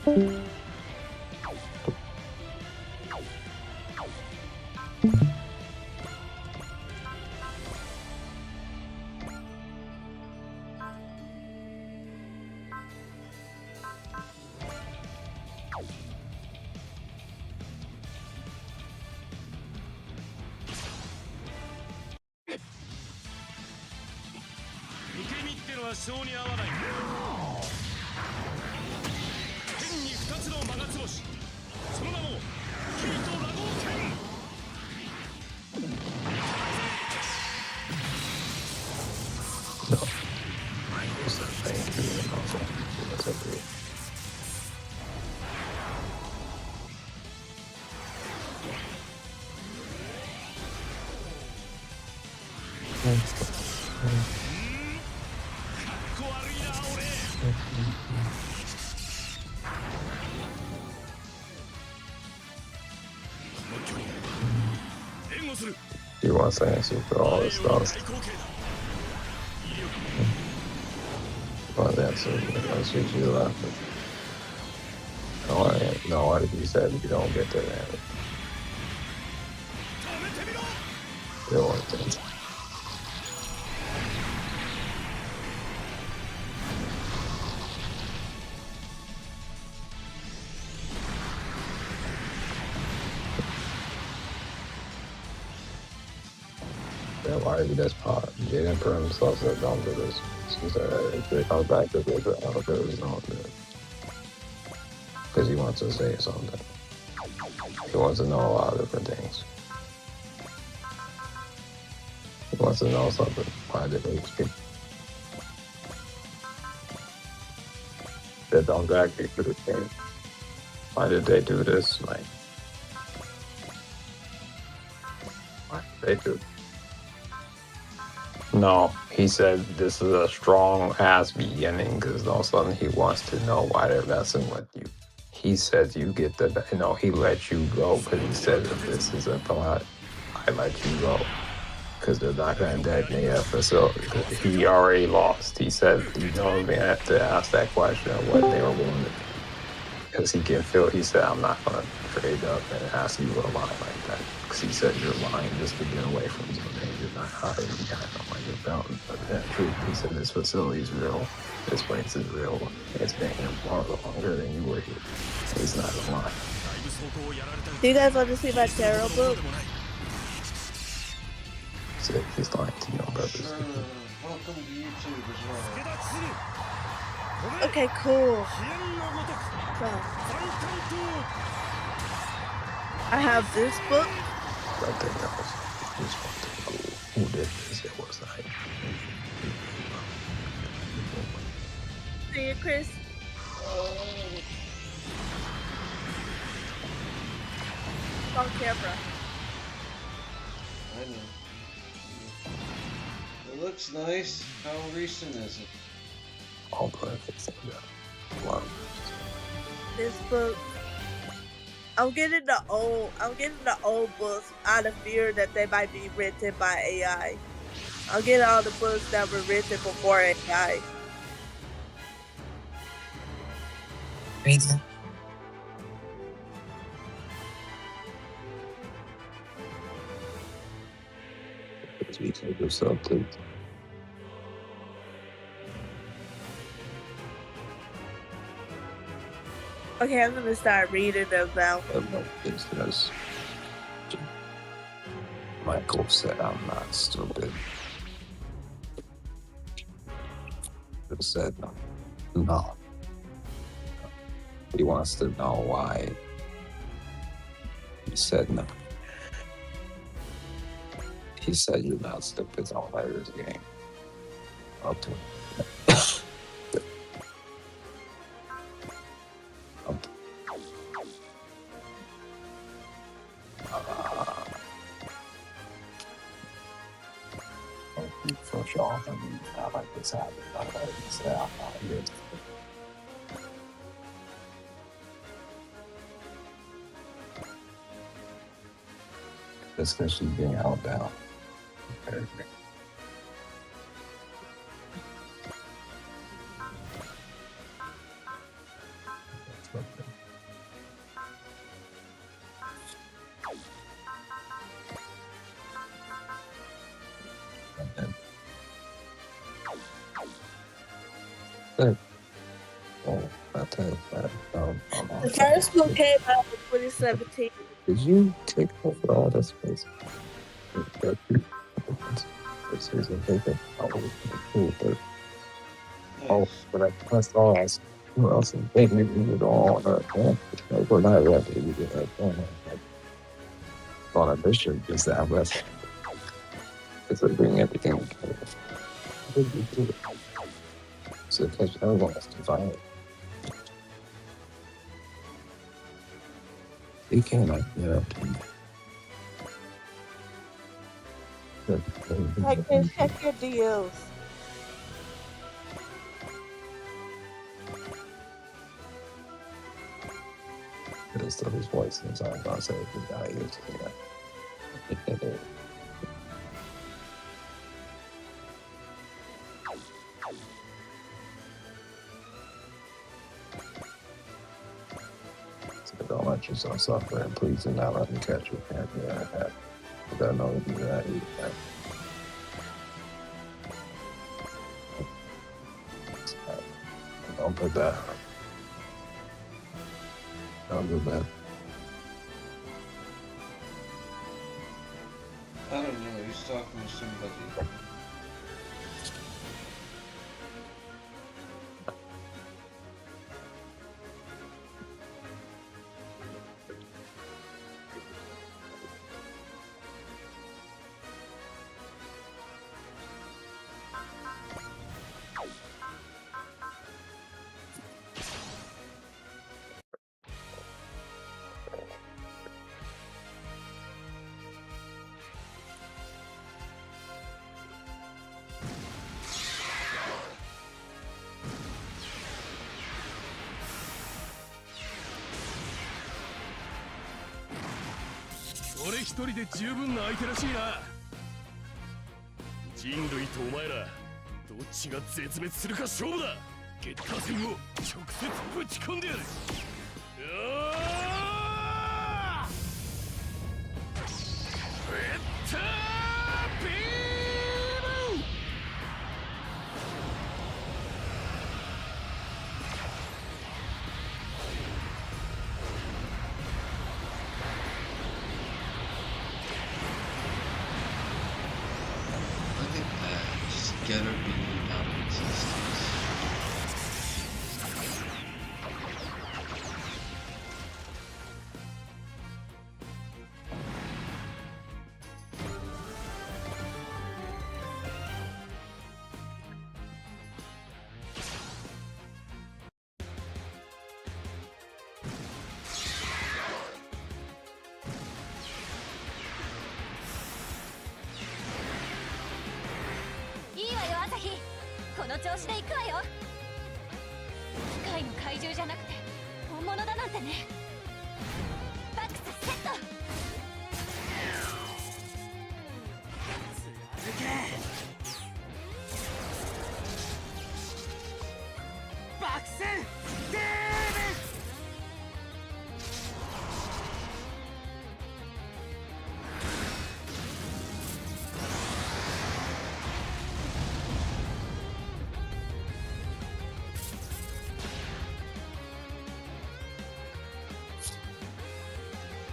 受け身ってのは性に合わない。天に二つのマガツボシ、その名もヒートラゴー剣。He wants to answer for all this stuff. Well, that's I'll shoot you laughing. No, what if you said you don't get that answer? Still want to. Yeah, why did this part? Jaden for himself said don't do this. She said if it comes back to this, I'll do this, don't do it. Because he wants to say something. He wants to know a lot of different things. He wants to know something. Why did they speak? They don't drag me through the game. Why did they do this? Like, why did they do? No, he said this is a strong ass beginning because all of a sudden he wants to know why they're messing with you. He says you get the, he let you go because he said if this is a plot, I let you go because they're not going to detonate a facility. He already lost. He said you don't even have to ask that question of what they were wanting. Because he can feel, he said, I'm not going to trade up and ask you a lie like that. Because he said you're lying just to get away from something. You're not hiding behind like you're fountain. But that truth, he said this facility is real. This place is real. It's been here far longer than you were here. He's not a lie. Do you guys want to see my tarot book? So he's lying to you on purpose. Welcome to YouTube as well. Okay, cool. So, I have this book. Something else. Who did this? It was like. See you, Chris. On camera. I know. It looks nice. How recent is it? All perfect. Wow. This book. I'm getting the old books out of fear that they might be written by AI. I'll get all the books that were written before AI. Reason. We can do something. Okay, I'm gonna start reading them now. Business. Michael said I'm not stupid. He said no. He wants to know why He said no. He said you're not stupid on Pirates game. Up to for sure. I mean, I like this happening. I like this happening. That's because she's being held down. Okay. Good. Oh, that's it. The first one came out in 2017. Did you take over all this space? This is a bigger oh, but I pressed all else. Who else is making it all on Earth? We're not ready to get that on a mission is that West. It's like bringing everything together. So catch everyone else to find it. You can't like Check your deals. It'll still his voice inside about saying the value to so don't let yourself suffer and please do not let me catch you. Can't do that. I know you do that either. Don't put that. Don't do that. I don't know, he's talking to somebody.俺一人で十分な相手らしいな。人類とお前らどっちが絶滅するか勝負だ。ゲッター戦を直接ぶち込んでやる。Get her being out of existence.いいわよ朝日、この調子で行くわよ。機械の怪獣じゃなくて本物だなんてね。バックスセット。続けバクセンデービス。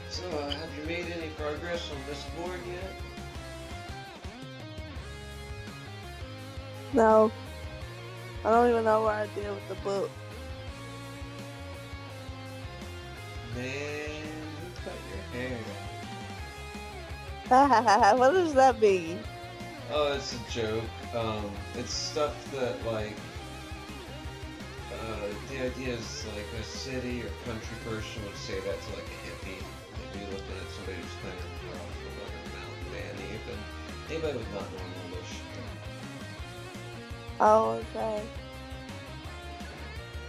So, have you made any progress on this board yet? No. I don't even know what I did with the book. Man, you cut your hair. What does that mean? Oh, it's a joke. It's stuff that like. The idea is like a city or country person would say that to like a hippie. If you looking at somebody who's kind of rough or like a mountain man, even anybody with not normal English. Oh, okay.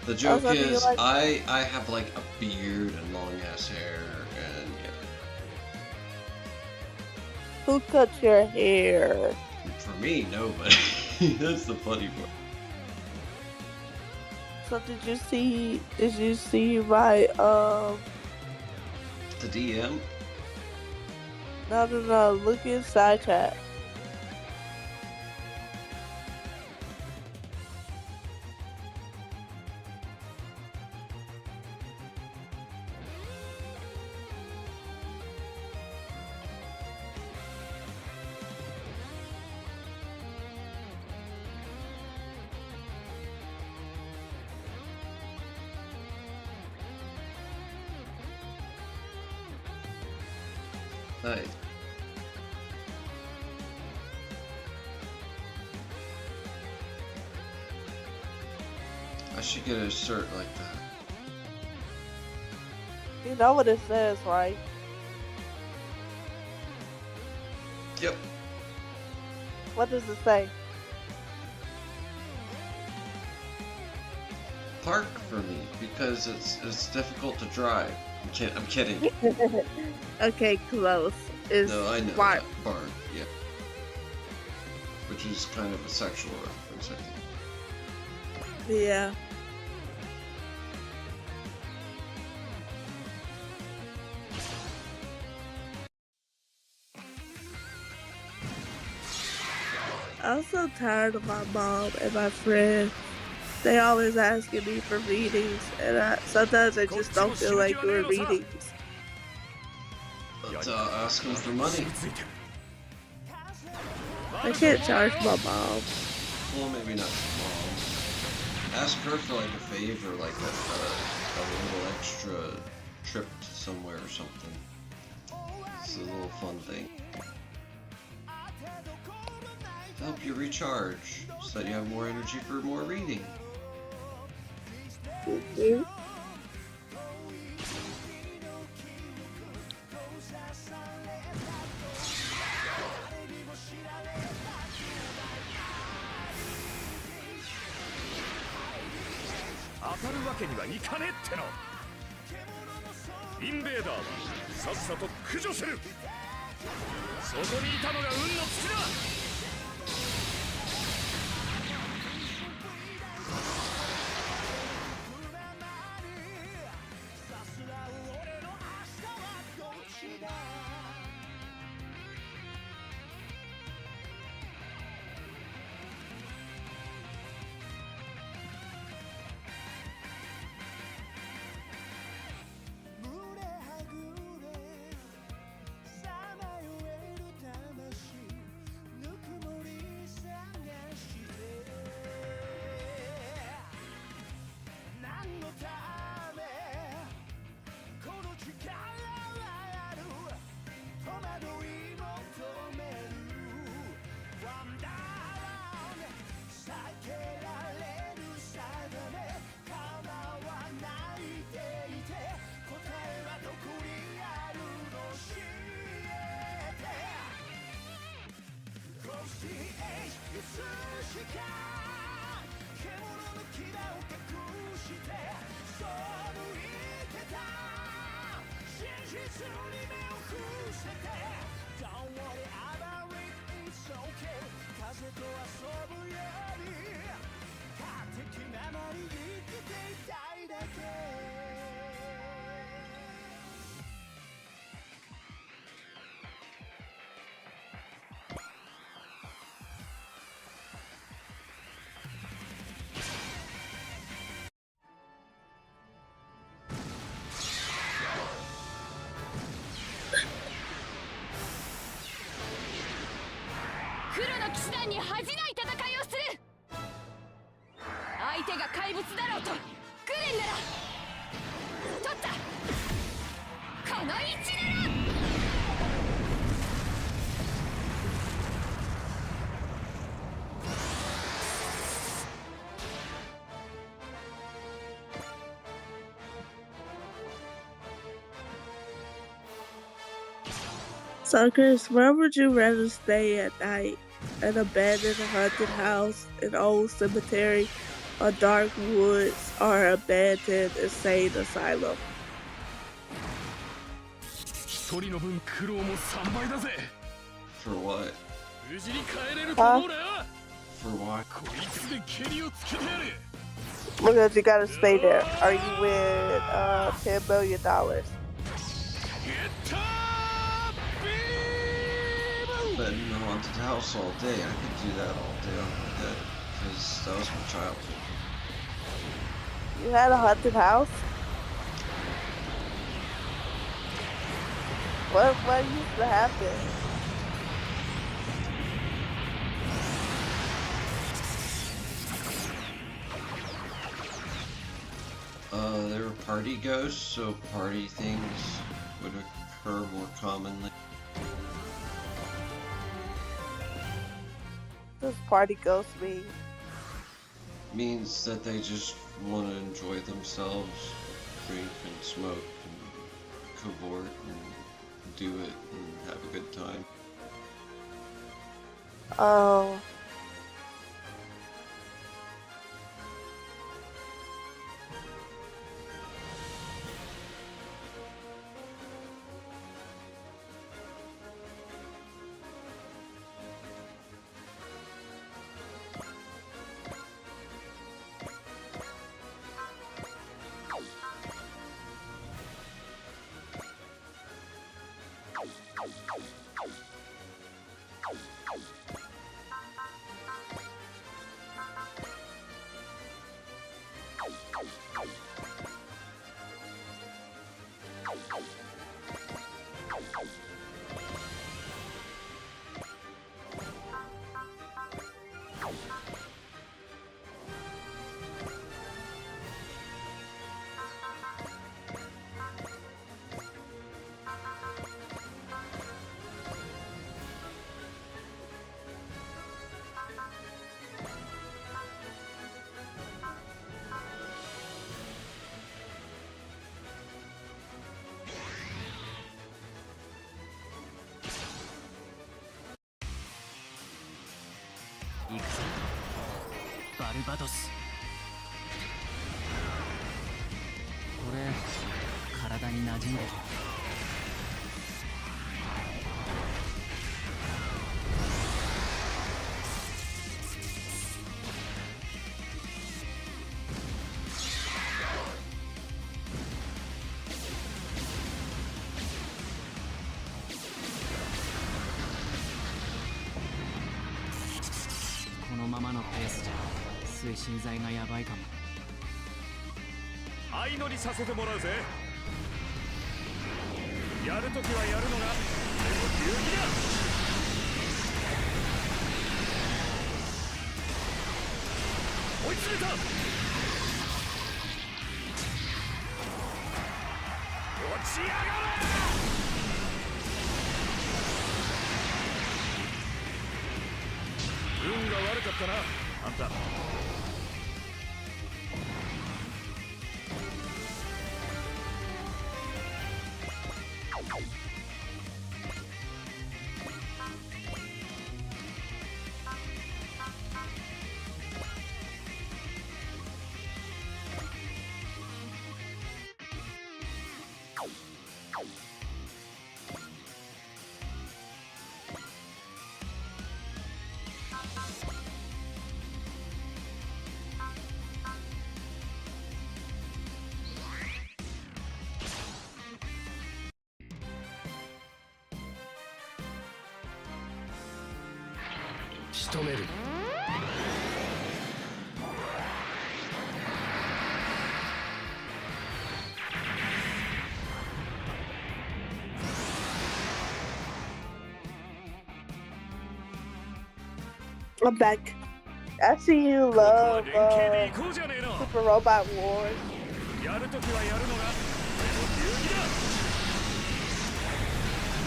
The joke Also, do you is like- I have like a beard and long ass hair and yeah. Who cuts your hair? For me, nobody. That's the funny part. So did you see my The DM? No, look inside chat. Nice. I should get a shirt like that. You know what it says, right? Yep. What does it say? Park for me because it's difficult to drive. I'm kidding. Okay, close. It's No, I know smart. that. Barn, yeah. Which is kind of a sexual reference, I think. Yeah. I'm so tired of my mom and my friends. They always asking me for readings, and sometimes I just don't feel like doing readings. But ask them for money. I can't charge my mom. Well, maybe not your mom. Ask her for like a favor, like a little extra trip to somewhere or something. It's a little fun thing. To help you recharge, so that you have more energy for more reading. Mm-hmm. So, Chris, where would you rather stay at night? An abandoned haunted house, an old cemetery, a dark woods, or an abandoned insane asylum? For what? Huh? For what? Because you gotta stay there. Are you with $10 billion? But in a haunted house all day, I could do that all day on my bed, because that was my childhood. You had a haunted house? What used to happen? There were party ghosts, so party things would occur more commonly. What does party ghost mean? Means that they just want to enjoy themselves, drink and smoke and cavort and do it and have a good time. Oh.バルバドス。これ体に馴染んでる。このままのペースじゃ推進剤がやばいかも。相乗りさせてもらうぜ。やるときはやるのが俺の流儀だ。追い詰めた。落ち上がれ。運が悪かったな、あんた。仕留める。I'm back. I see you love Super Robot Wars. やるときはやるのが俺の流儀だ。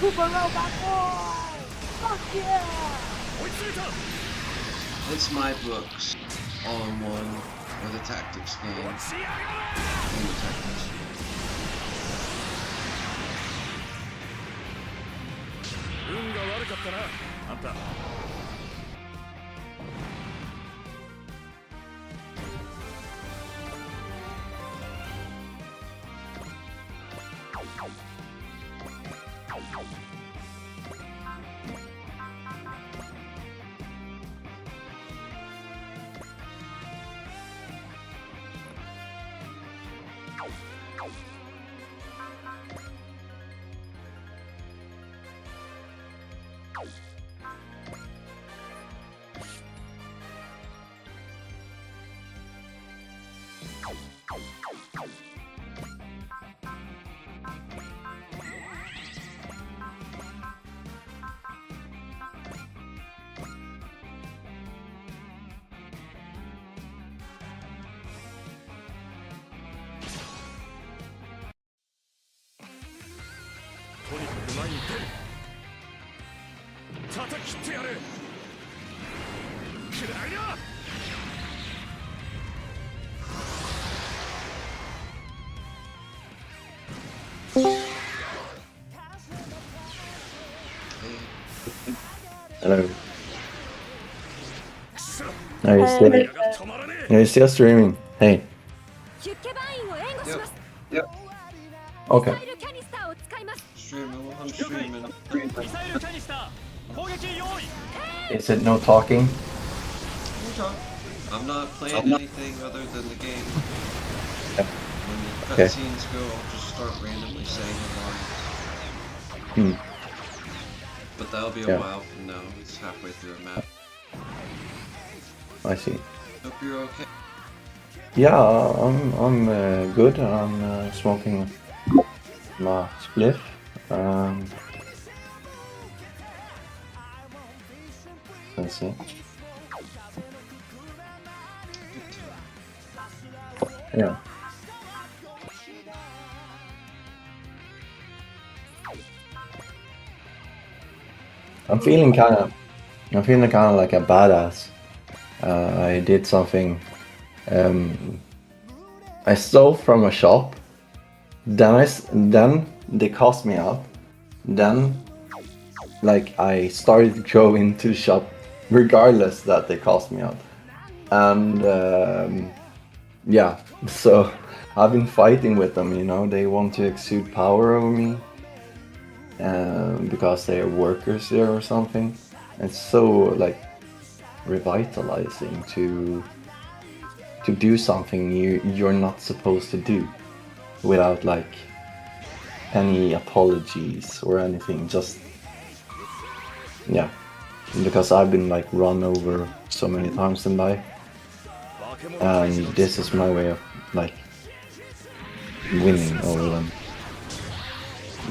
Super Robot Wars! Fuck yeah! It's my books, all in one, or the tactics game, and the tactics. 悪かったなあんた。とにかく前に出る。叩き切ってやる。くらいだ。Hello. Are you still? Are you still streaming? Hey. Yep. Okay. I'm streaming. Is it no talking? I'm not playing anything other than the game. Yeah. When the Okay. cutscenes go, I'll just start randomly saying a line. But that'll be a Yeah. while from now. It's halfway through a map. I see. Hope you're okay. Yeah, I'm good. I'm smoking my spliff. Let's see. Yeah. I'm feeling kind of like a badass. I did something. I stole from a shop. Then they cost me out. Then, like, I started to go into the shop, regardless that they cost me out. And yeah, so I've been fighting with them. You know, they want to exude power over me. Because they are workers there or something. It's so like revitalizing to do something you're not supposed to do without like any apologies or anything. Just yeah, because I've been like run over so many times in life, and this is my way of like winning over them.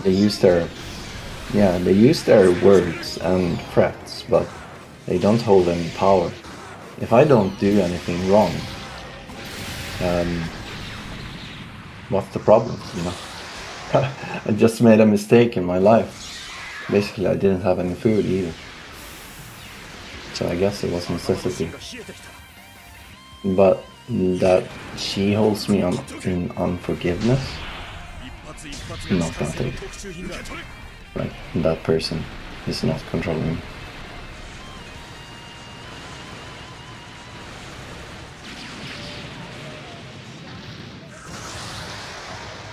They use their words and threats, but they don't hold any power. If I don't do anything wrong, what's the problem, you know? I just made a mistake in my life. Basically, I didn't have any food either. So I guess it was necessity. But that she holds me in unforgiveness, not gonna take it. Like, that person is not controlling me.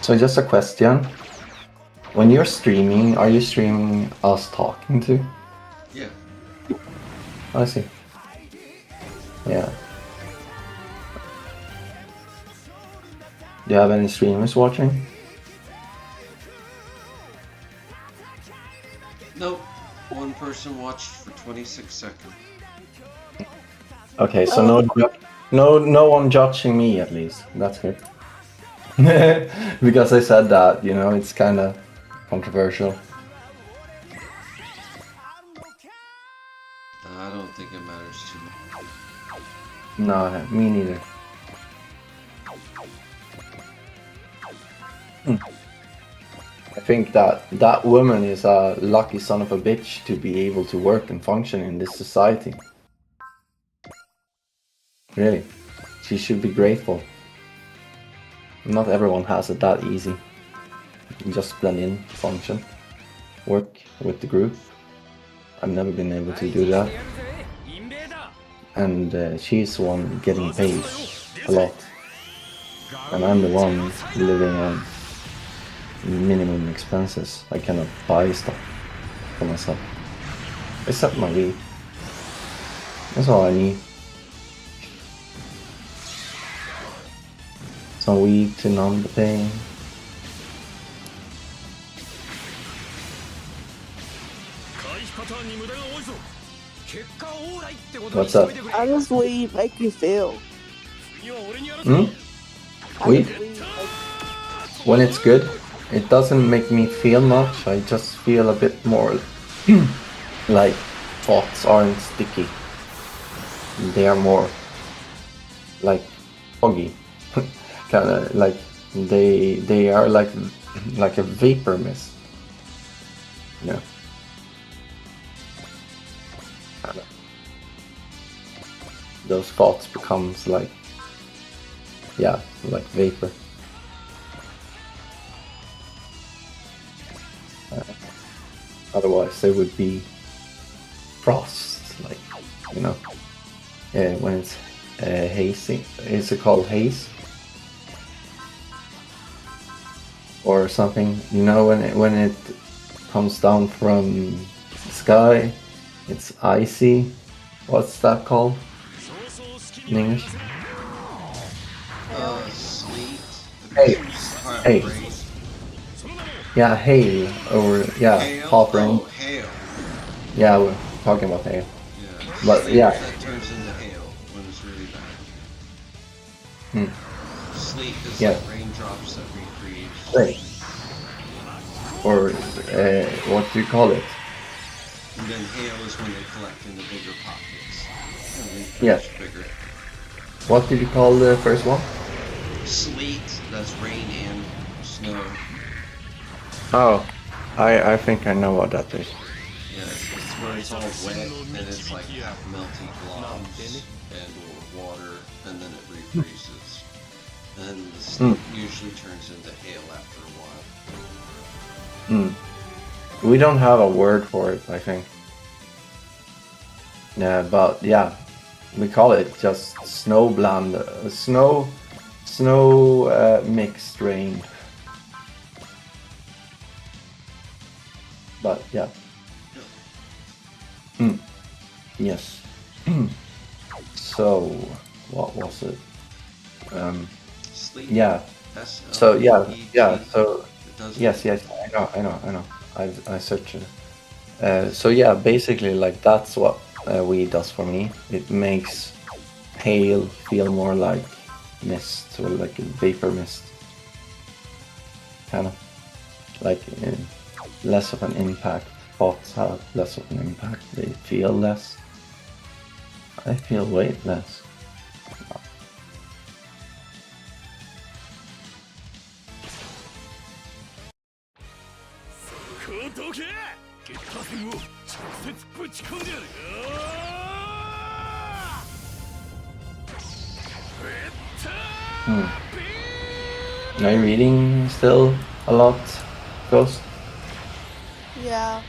So just a question. When you're streaming, are you streaming us talking to? Yeah. I see. Yeah. Do you have any streamers watching? Nope. One person watched for 26 seconds. Okay, so no one judging me at least. That's good. Because I said that, you know, it's kind of controversial. I don't think it matters too much. No, me neither. I think that woman is a lucky son of a bitch to be able to work and function in this society. Really, she should be grateful. Not everyone has it that easy. You just blend in, function, work with the group. I've never been able to do that. And she's the one getting paid a lot. And I'm the one living on minimum expenses. I cannot buy stuff for myself. Except my Wii. That's all I need. Some Wii to numb the pain. What's up? How does weed make you feel? Weed? When it's good, it doesn't make me feel much. I just feel a bit more like thoughts aren't sticky. They are more like foggy. Kinda like they are like a vapor mist. Yeah. Those thoughts becomes like, yeah, like vapor. Otherwise they would be frost, like, you know, when it's hazy. Is it called haze? Or something, you know, when it comes down from the sky, it's icy. What's that called in English? Sleet. Hey. Yeah, hail, or yeah, Hail? hot rain. Oh, hail. Yeah, we're talking about hail. Yeah. But Sleet, yeah. that turns into hail when it's really bad. Sleet is like raindrops that recreate. Right. Or what do you call it? And then hail is when they collect in the bigger pockets. And they Yes. bigger. What did you call the first one? Sleet, that's rain and snow. Oh, I think I know what that is. Yeah, it's where it's all wet and it's like half melty globs and water, and then it refreezes. And the sleet usually turns into hail after a while. We don't have a word for it, I think. Yeah, but yeah, we call it just snow mixed rain. But yeah. Yes. So what was it? Sleet. Yeah. So yeah. So yes. I know. I searched it. So yeah, basically like that's what weed does for me. It makes hail feel more like mist, or like a vapor mist. Kind of like less of an impact. Thoughts have less of an impact. They feel less. I feel way less. Are you reading still a lot, Ghost? Yeah.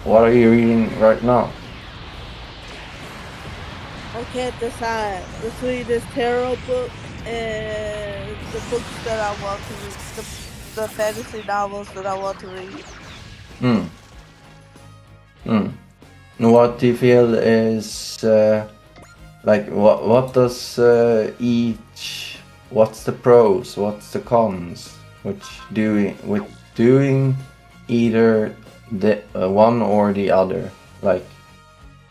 What are you reading right now? I can't decide between this tarot book and the books that I want to read, the fantasy novels that I want to read. What do you feel is like? What does each? What's the pros? What's the cons? With doing either the one or the other? Like,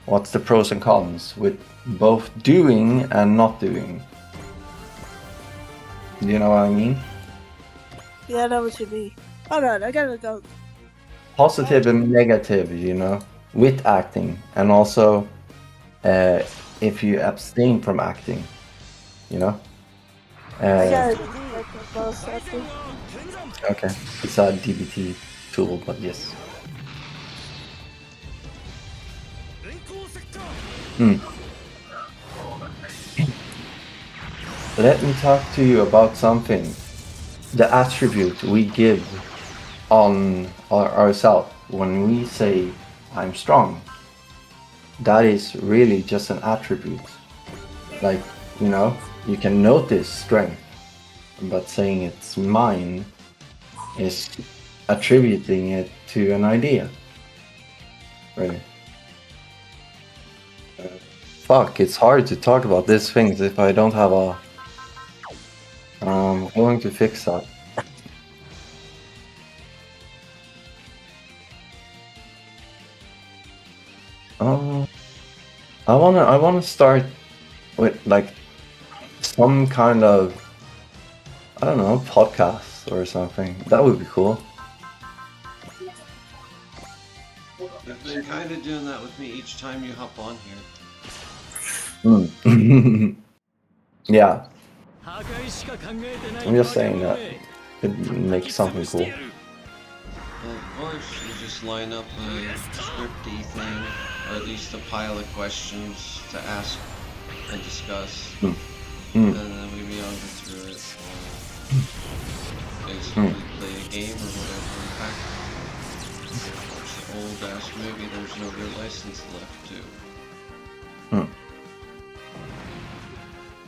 what's the pros and cons with both doing and not doing? Do you know what I mean? Yeah, I know what you mean. Hold on, I gotta go. Positive and negative, you know, with acting, and also if you abstain from acting, you know. I gotta check both settings. Okay, it's a DBT tool, but yes. Let me talk to you about something. The attribute we give on ourselves. When we say I'm strong, that is really just an attribute. Like, you know, you can notice strength, but saying it's mine is attributing it to an idea. Right? Fuck, it's hard to talk about these things if I don't have a... I'm going to fix that. I wanna start with like some kind of, I don't know, podcast or something. That would be cool. You've been kind of doing that with me each time you hop on here. Yeah. I'm just saying that it makes something cool. Well, of course, you just line up a scripty thing, or at least a pile of questions to ask and discuss, and then we meander through it, or basically play a game or whatever. In fact, watch the old-ass movie there's no real license left to.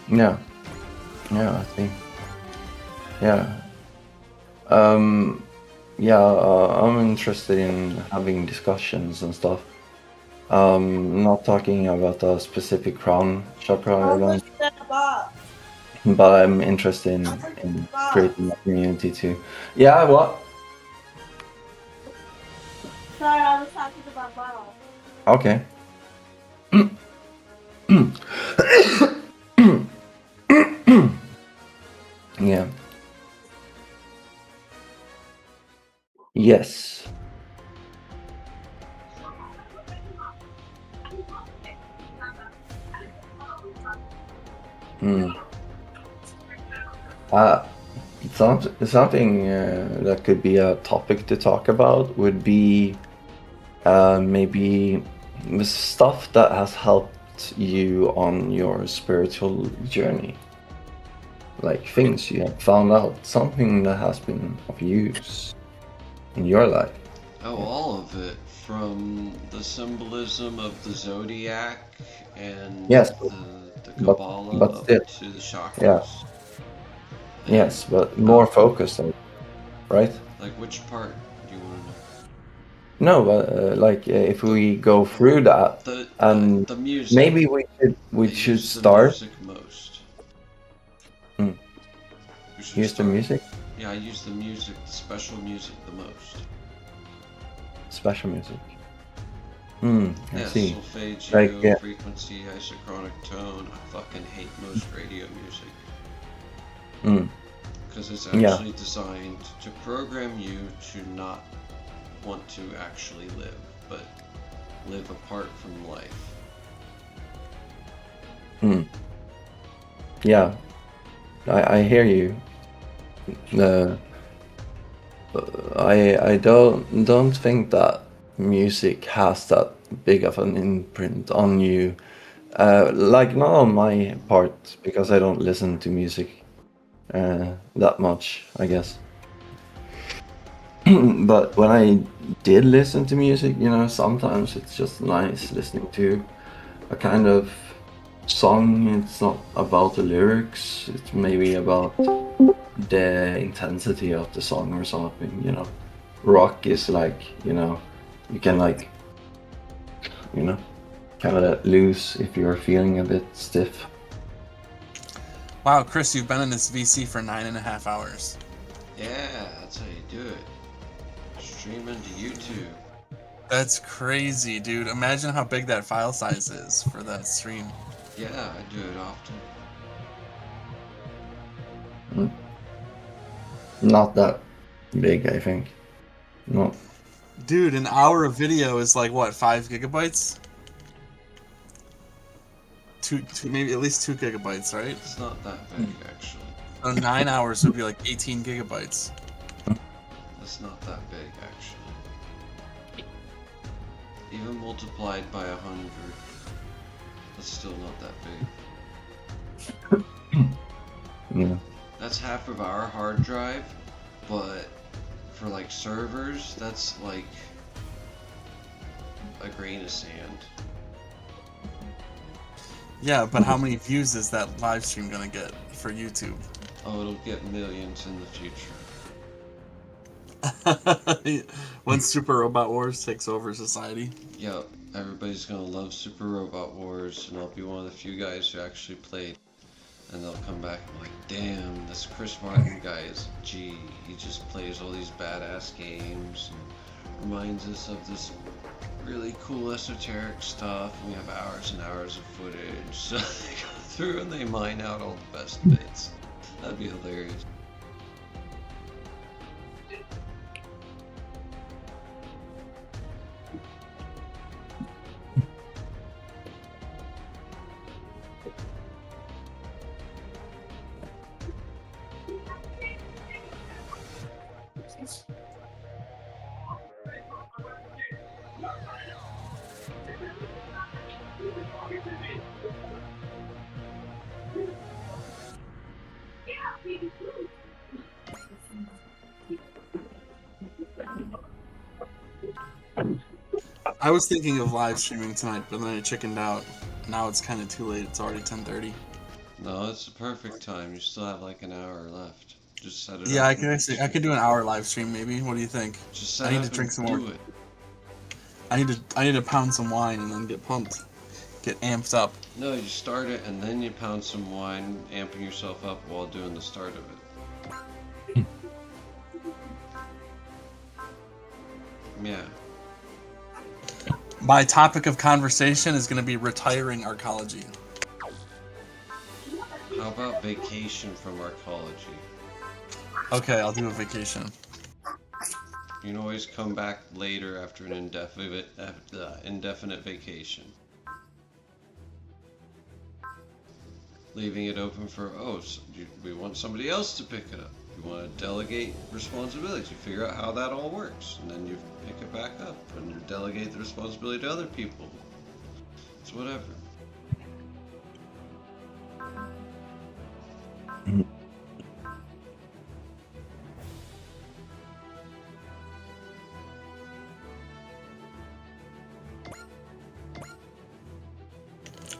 Yeah. Yeah, I think. Yeah. I'm interested in having discussions and stuff. Not talking about a specific crown chakra event, but I'm interested in creating a community too. Yeah, what? Sorry, I was talking about Bob. Okay. Yeah. Yes. Something that could be a topic to talk about would be maybe stuff that has helped you on your spiritual journey. Like things you have found out, something that has been of use in your life. Oh, all of it, from the symbolism of the zodiac and Yes, the Kabbalah but up still, to the chakras. yeah. Yes, but more focused on, right? Like which part do you want to know? No, but like if we go through that, and the music. maybe we should start. The music most. Use the music. Yeah, I use the music, the special music, the most. Special music. I see. Solfeggio, Like frequency, isochronic tone. I fucking hate most radio music. Because it's actually designed to program you to not want to actually live, but live apart from life. Yeah, I hear you. I don't think that music has that big of an imprint on you. Like not on my part, because I don't listen to music that much, I guess. But when I did listen to music, you know, sometimes it's just nice listening to a kind of song. It's not about the lyrics, it's maybe about the intensity of the song or something, you know. Rock is like, you know, you can like, you know, kind of let loose if you're feeling a bit stiff. Wow, Chris, you've been in this VC for 9.5 hours. Yeah, that's how you do it. Streaming to YouTube. That's crazy, dude. Imagine how big that file size is for that stream. Yeah, I do it often. Not that big, I think. No. Dude, an hour of video is like what, 5 gigabytes? Two, maybe at least 2 gigabytes, right? It's not that big, actually. So 9 hours would be like 18 gigabytes. That's not that big, actually. Even multiplied by 100, that's still not that big. Yeah. That's half of our hard drive, but for like servers, that's like a grain of sand. Yeah, but how many views is that live stream gonna get for YouTube? Oh, it'll get millions in the future. When Super Robot Wars takes over society. Yep, everybody's gonna love Super Robot Wars, and I'll be one of the few guys who actually played. And they'll come back and be like, damn, this Chris Martin guy is G. He just plays all these badass games and reminds us of this really cool esoteric stuff. And we have hours and hours of footage. So they go through and they mine out all the best bits. That'd be hilarious. I was thinking of live streaming tonight, but then I chickened out. Now it's kind of too late. It's already 10:30. No, it's the perfect time. You still have like an hour left. Just set it up. Yeah, I could do an hour live stream maybe. What do you think? Just set I need up to drink and some more. do it. I need to pound some wine and then get pumped, get amped up. No, you start it and then you pound some wine, amping yourself up while doing the start of it. Yeah. My topic of conversation is going to be retiring Arkology. How about vacation from Arkology? Okay, I'll do a vacation. You can always come back later after an indefinite vacation. Leaving it open for, we want somebody else to pick it up. You want to delegate responsibilities. You figure out how that all works. And then you pick it back up and you delegate the responsibility to other people. It's whatever.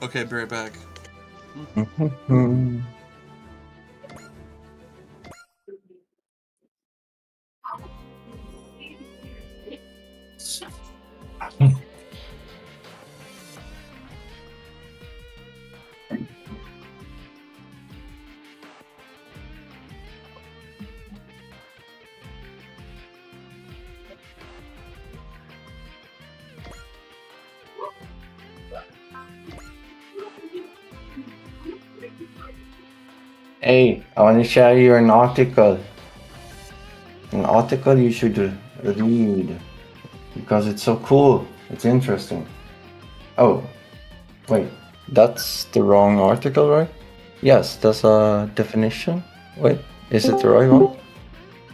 Okay, be right back. Hey, I want to share you an article. An article you should read because it's so cool. It's interesting. Oh, wait, that's the wrong article, right? Yes, that's a definition. Wait, is it the right one?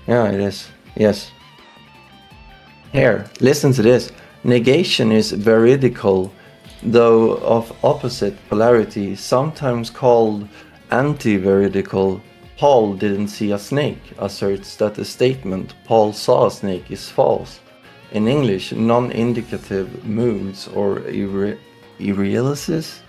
Yeah, it is. Yes. Here, listen to this. Negation is veridical, though of opposite polarity, sometimes called anti-veridical. Paul didn't see a snake asserts that the statement Paul saw a snake is false. In English, non-indicative moods or irrealities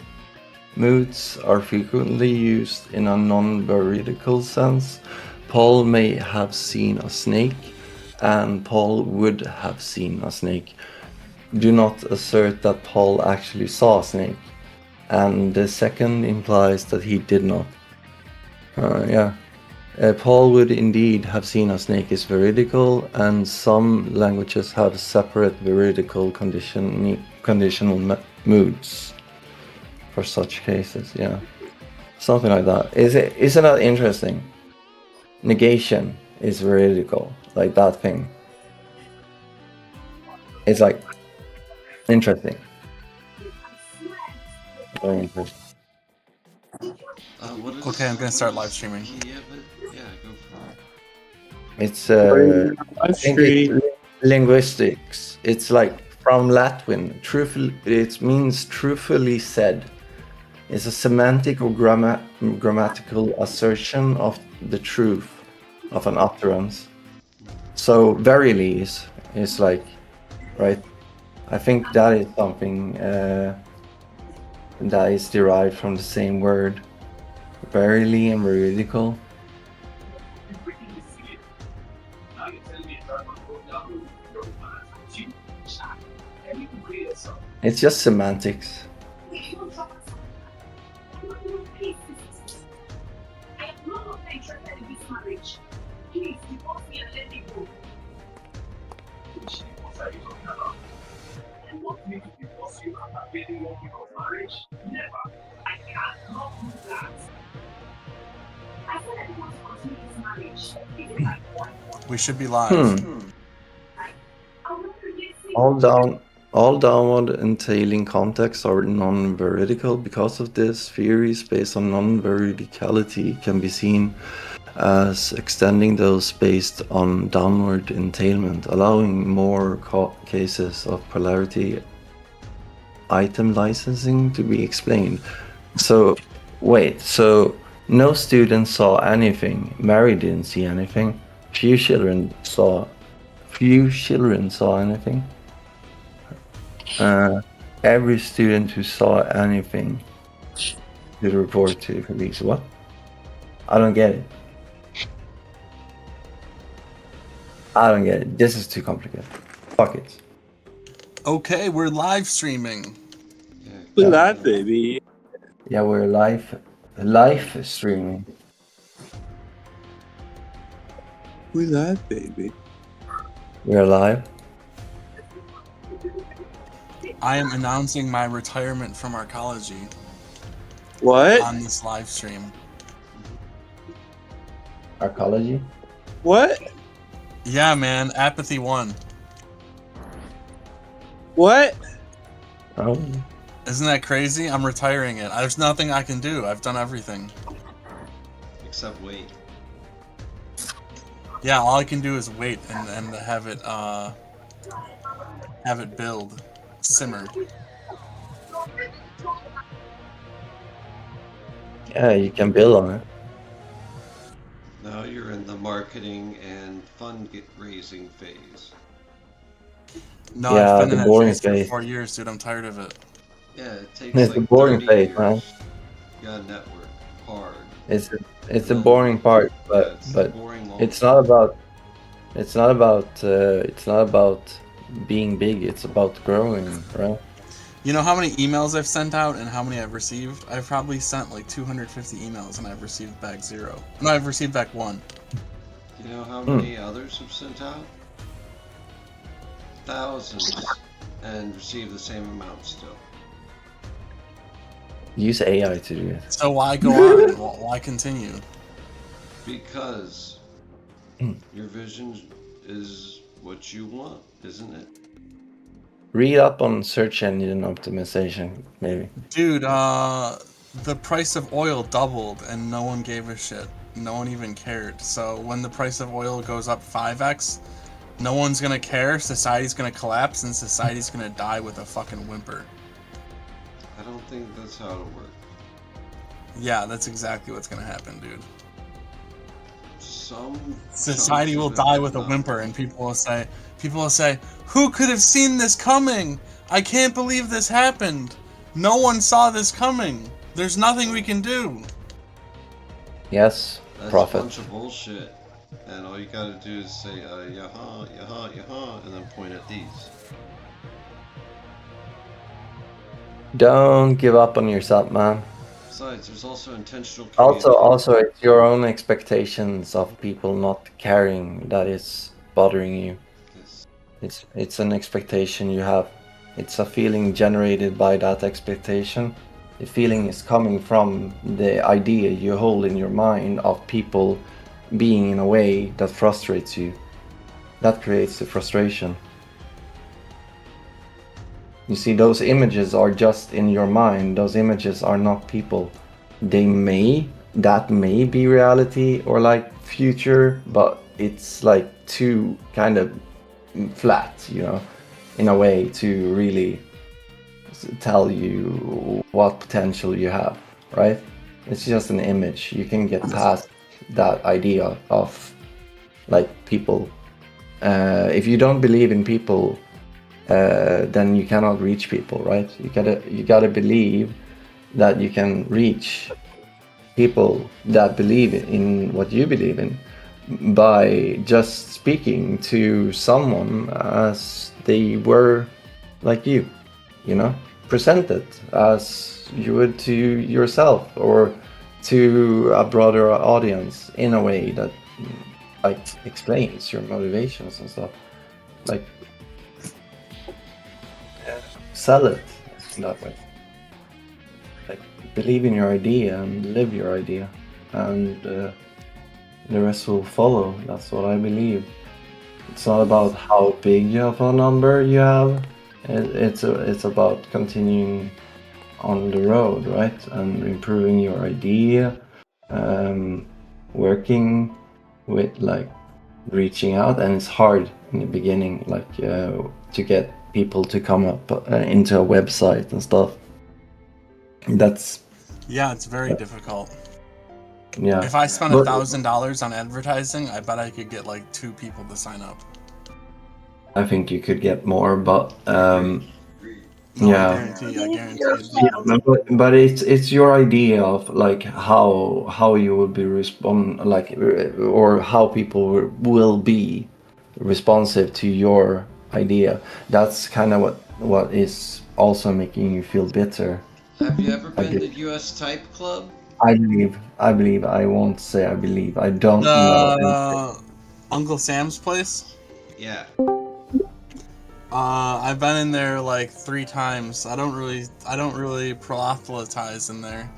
moods are frequently used in a non-veridical sense. Paul may have seen a snake and Paul would have seen a snake. Do not assert that Paul actually saw a snake. And the second implies that he did not. Paul would indeed have seen a snake is veridical, and some languages have separate veridical conditional moods for such cases. Yeah, something like that. Isn't that interesting? Negation is veridical, like that thing. It's like interesting. Very interesting. Okay, I'm gonna start live streaming. Yeah, go for it. It's I think it's linguistics. It's like from Latin. It means truthfully said. It's a semantic or grammatical assertion of the truth of an utterance. So verily is like, right? I think that is something that is derived from the same word, verily and veridical. It's just semantics. We should be live. All downward entailing contexts are non-veridical. Because of this, theories based on non-veridicality can be seen as extending those based on downward entailment, allowing more cases of polarity item licensing to be explained. So, wait, so no students saw anything. Mary didn't see anything. Few children saw anything. Every student who saw anything did report to the police. What? I don't get it. This is too complicated. Fuck it. Okay, we're live streaming. Look at that, baby. Yeah, we're live streaming. Look at that, baby. We're live. I am announcing my retirement from Arkology. What? On this live stream. Arkology? What? Yeah, man. Apathy 1. What? Oh. Isn't that crazy? I'm retiring it. There's nothing I can do. I've done everything. Except wait. Yeah, all I can do is wait and have it build. Simmer. Yeah, you can build on it. Now you're in the marketing and fund-raising phase. No, yeah, I've been the in boring that phase phase. for 4 years, dude. I'm tired of it. Yeah, it takes It's like the boring 30 phase, years. man. You gotta network hard. It's the boring part, but it's not about being big. It's about growing, right? You know how many emails I've sent out and how many I've received? I've probably sent like 250 emails and I've received back 0. No, I've received back 1. You know how many others have sent out? Thousands, and received the same amount still. Use AI to do it. So why go on? Why continue? Because your vision is what you want, isn't it? Read up on search engine optimization, maybe. Dude, the price of oil doubled and no one gave a shit. No one even cared. So when the price of oil goes up 5x, no one's gonna care, society's gonna collapse, and society's gonna die with a fucking whimper. I don't think that's how it'll work. Yeah, that's exactly what's gonna happen, dude. Society will die with a whimper, and people will say, who could have seen this coming? I can't believe this happened. No one saw this coming. There's nothing we can do. Yes, That's profit. a bunch of bullshit. And all you gotta do is say, yaha, yaha, yaha, and then point at these. Don't give up on yourself, man. Besides, there's also intentional Also, it's your own expectations of people not caring that is bothering you. It's an expectation you have. It's a feeling generated by that expectation. The feeling is coming from the idea you hold in your mind of people being in a way that frustrates you. That creates the frustration. You see, those images are just in your mind. Those images are not people. That may be reality or like future, but it's like too kind of flat, you know, in a way to really tell you what potential you have, right? It's just an image. You can get past that idea of like people If you don't believe in people, then you cannot reach people, right? You gotta believe that you can reach people that believe in what you believe in by just speaking to someone as they were like you know, present it as you would to yourself or to a broader audience in a way that like explains your motivations and stuff. Like sell it in that way. Like believe in your idea and live your idea, and the rest will follow. That's what I believe. It's not about how big of a number you have. It's about continuing on the road, right? And improving your idea, working with like reaching out. And it's hard in the beginning, like to get people to come up into a website and stuff. Yeah, it's very difficult. Yeah. If I spent $1,000 on advertising, I bet I could get like 2 people to sign up. I think you could get more, but No, yeah. I guarantee it. Yeah, but it's your idea of like how you will be or how people will be responsive to your idea. That's kind of what is also making you feel bitter. Have you ever been to US Type Club? I believe. I won't say I believe. I don't know. Uncle Sam's place? Yeah. I've been in there like 3 times. I don't really proselytize in there.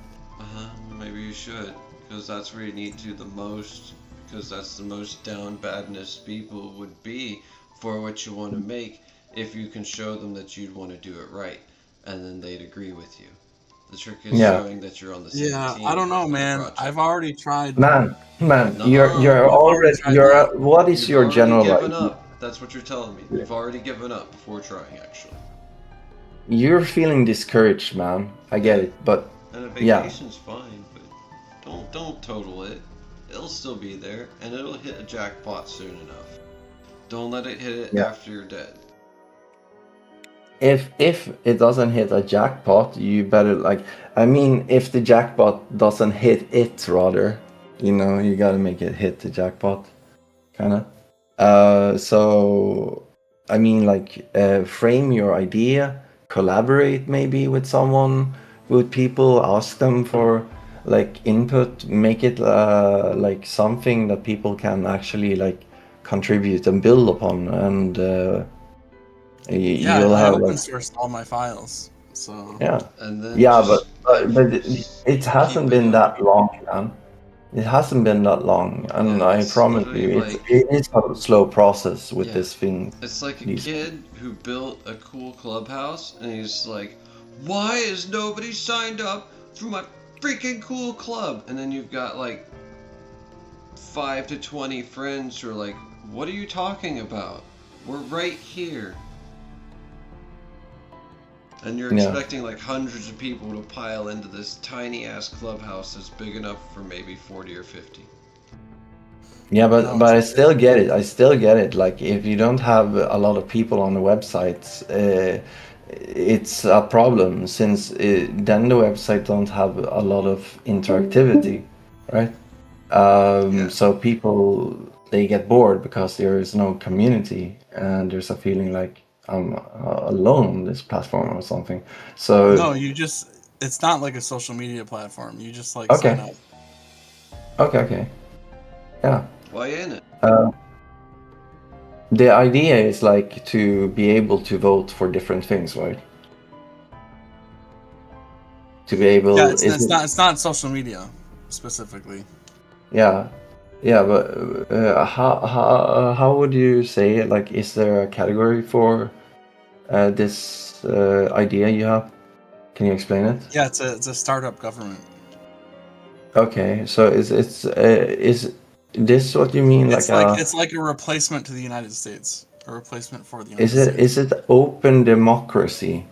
Maybe you should, because that's where you need to the most, because that's the most down badness people would be for what you want to make if you can show them that you'd want to do it right, and then they'd agree with you. The trick is showing that you're on the same team. I don't know, man. I've already tried. Man, No, you're already what is your general given idea? up. That's what you're telling me. You've already given up before trying, actually. You're feeling discouraged, man. I get it, but And a yeah. vacation's fine, but don't total it. It'll still be there, and it'll hit a jackpot soon enough. Don't let it hit it after you're dead. If it doesn't hit a jackpot, you better if the jackpot doesn't hit it, rather, you gotta make it hit the jackpot, kinda. So frame your idea, collaborate maybe with someone, with people, ask them for input, make it something that people can actually contribute and build upon, and you'll I have open sourced all my files, so And then but it hasn't been that long, man. It hasn't been that long, and I promise you, it is a slow process with this thing. It's like a kid who built a cool clubhouse, and he's like, why is nobody signed up for my freaking cool club? And then you've got 5 to 20 friends who are like, what are you talking about? We're right here. And you're expecting hundreds of people to pile into this tiny ass clubhouse that's big enough for maybe 40 or 50. Yeah, but I still get it. If you don't have a lot of people on the websites, it's a problem, since then the website don't have a lot of interactivity, right? So people, they get bored because there is no community, and there's a feeling like I'm alone on this platform or something. So no, it's not like a social media platform. You just sign up. Okay. Yeah. Why in it? The idea is to be able to vote for different things, right? To be able. Yeah, it's not social media specifically. Yeah, but how would you say it? Is there a category for this idea you have? Can you explain it? Yeah, it's a startup government. Okay, so is this what you mean? It's like a replacement to the United States, a replacement for the United States. Is it open democracy?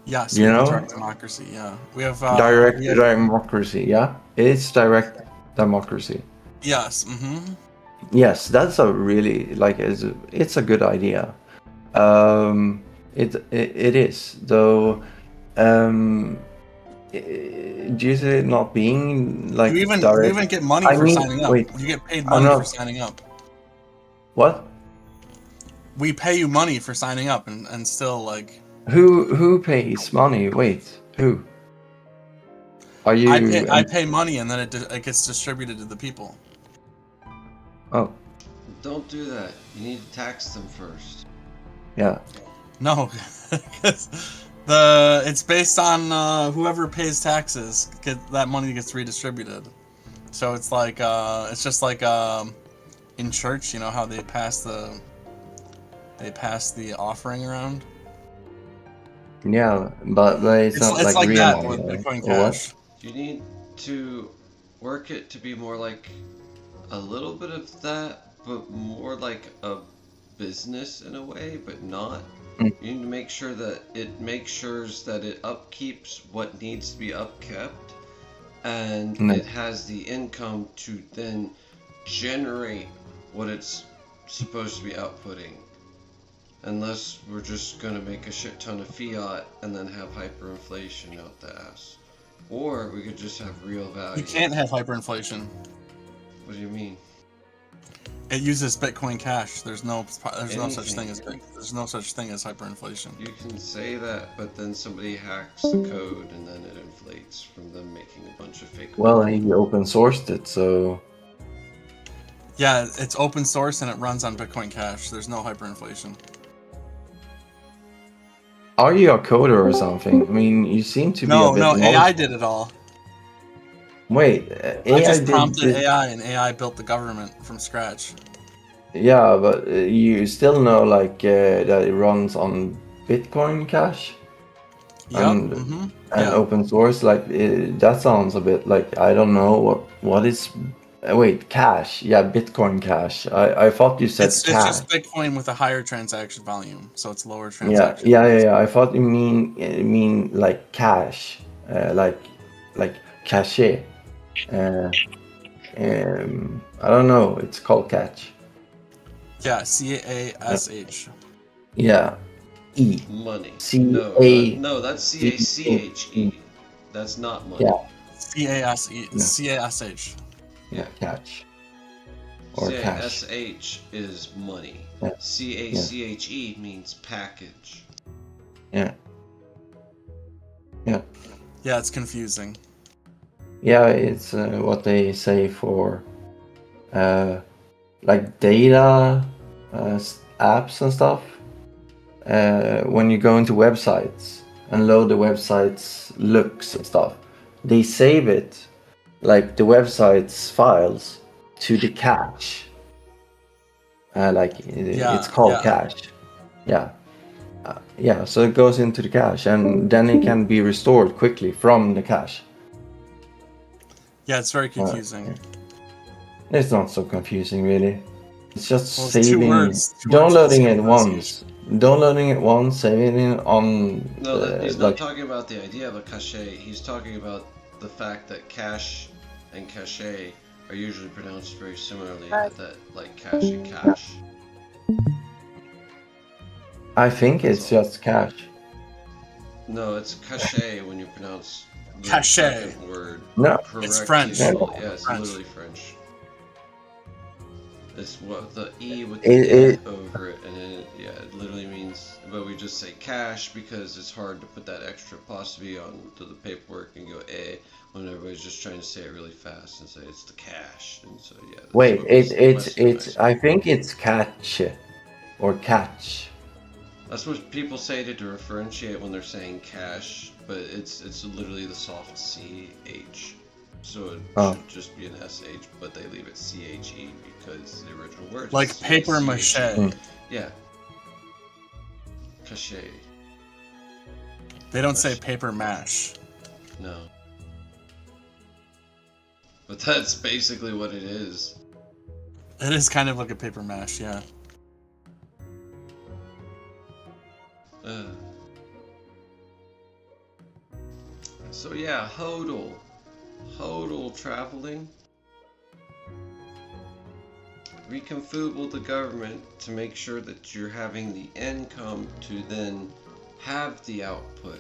Yes, direct democracy. Yeah, we have democracy. Yeah, it's direct democracy. Yes. Mm-hmm. Yes, that's a really like it's a good idea. It is though. Due to it not being like You direct. even get money I for mean, signing up. wait, You get paid I'm money for not. signing up. What? We pay you money for signing up, and still like. Who pays money? Wait, who? Are you? I pay money and then it gets distributed to the people. Oh. Don't do that. You need to tax them first. Yeah. No, it's based on whoever pays taxes. That money gets redistributed. So it's like it's just like in church, you know how they pass the offering around. Yeah, but it's not it's like real that money, with Bitcoin or what? Cash. You need to work it to be more like a little bit of that, but more like a business in a way, but not. Mm. You need to make sure that it makes sure that it upkeeps what needs to be upkept, and No. it has the income to then generate what it's supposed to be outputting. Unless we're just gonna make a shit ton of fiat and then have hyperinflation out the ass. Or we could just have real value. You can't have hyperinflation. What do you mean? It uses Bitcoin Cash. There's no such thing as Anything. there's no such thing as hyperinflation. You can say that, but then somebody hacks the code and then it inflates from them making a bunch of fake. Well, he open sourced it, so Yeah, it's open source and it runs on Bitcoin Cash. There's no hyperinflation. are you a coder or something? I mean, you seem to be a bit. No, AI did it all. Wait, I AI just did prompted this. AI and AI built the government from scratch. Yeah, but you still know that it runs on Bitcoin Cash. Yep. And Mhm. and Yeah. open source, that sounds a bit like I don't know what is. Wait, Cash? Yeah, Bitcoin Cash. I thought you said It's Cash. just Bitcoin with a higher transaction volume, so it's lower Yeah, transaction. yeah. I thought you mean like cash, like cachet. I don't know. It's called catch. Yeah, CASH. Yeah, E. Money. C-A- No, that's CACHE. That's not money. Yeah, CASH. yeah, catch. Or cash. CASH is money. Yeah. CACHE means package. Yeah. Yeah. Yeah, it's confusing. Yeah, it's what they say for like data apps and stuff. When you go into websites and load the website's looks and stuff, they save it like the website's files to the cache. It's called cache. Yeah. Yeah, so it goes into the cache and then it can be restored quickly from the cache. Yeah, it's very confusing. It's not so confusing, really. It's just Well, it's saving, two words downloading the it same once, saving it on. No, he's not talking about the idea of a cache. He's talking about the fact that cache and cache are usually pronounced very similarly. That like cache and cache. I think it's just cache. No, it's cache when you pronounce the Cache. second word. No, it's French. Yeah, it's French. literally French. It's what the E with It- the over it, and it literally means. But we just say cache because it's hard to put that extra apostrophe onto the paperwork and go when everybody's just trying to say it really fast and say it's the cache. And so yeah. that's Wait, what we it's. I think it's catch, or catch. That's what people say to differentiate when they're saying cache, but it's literally the soft CH. So it should just be an SH, but they leave it CHE because the original word Like is paper mache. Yeah. Cache. They don't say paper mash. No. But that's basically what it is. It is kind of like a paper mash, yeah. So yeah, hodl traveling. reconfootle the government to make sure that you're having the income to then have the output.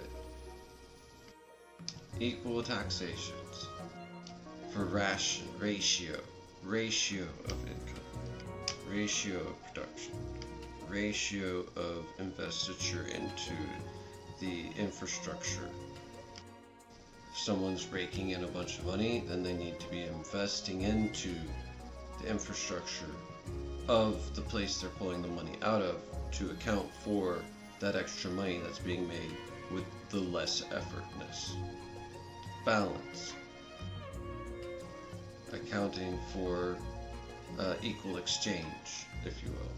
Equal taxations for ratio of income, ratio of production, ratio of investiture into the infrastructure. If someone's raking in a bunch of money, then they need to be investing into the infrastructure of the place they're pulling the money out of to account for that extra money that's being made with the less effortness. Balance. Accounting for equal exchange, if you will.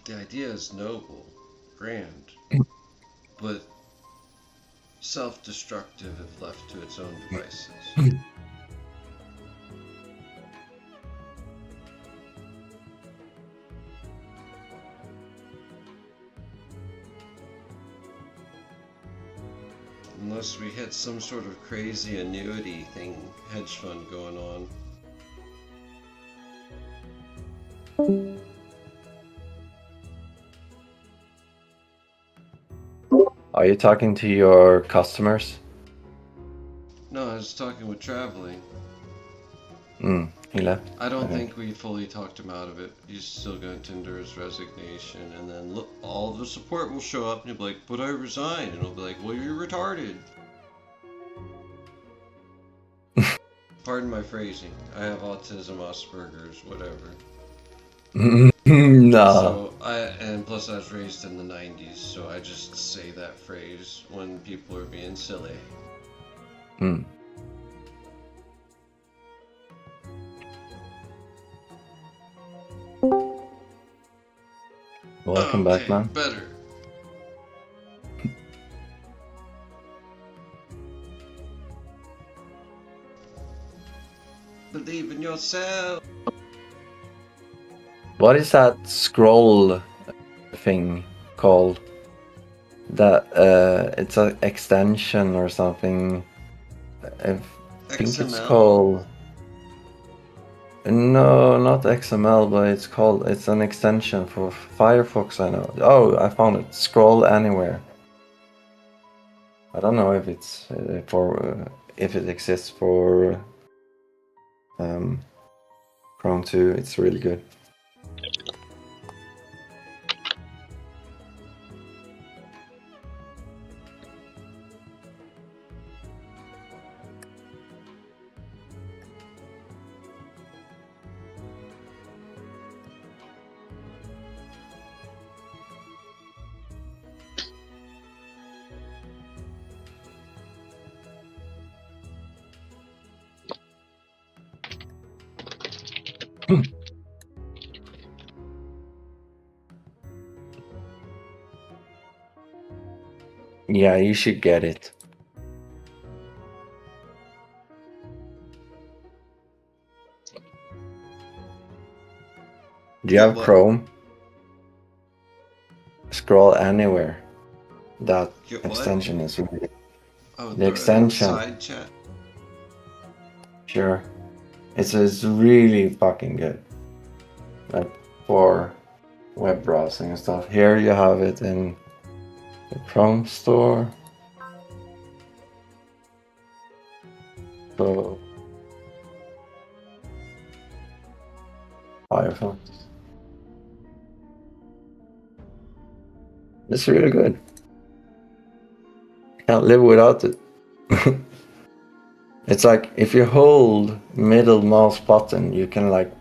The idea is noble, grand, but self-destructive if left to its own devices. Unless we hit some sort of crazy annuity thing, hedge fund going on. Are you talking to your customers? No, I was talking with Traveling. He left. I don't Okay. think we fully talked him out of it. He's still going to tender his resignation, and then look, all the support will show up, and he'll be like, "But I resigned," and he'll be like, "Well, you're retarded." Pardon my phrasing. I have autism, Asperger's, whatever. No. So and plus I was raised in the 90s, so I just say that phrase when people are being silly. Welcome back, man. Better. Believe in yourself. What is that scroll thing called? That it's an extension or something. I think it's XML? called. No, not XML, but it's an extension for Firefox. I know. Oh, I found it. Scroll Anywhere. I don't know if it's if it exists for Chrome too. It's really good. Yeah, you should get it. Do you have what? Chrome? Scroll Anywhere. That Get what? extension is really Oh, the extension. Side chat. Sure. It's really fucking good. Like for web browsing and stuff. Here you have it in the Chrome store. So Firefox. It's really good. Can't live without it. It's like if you hold middle mouse button, you can like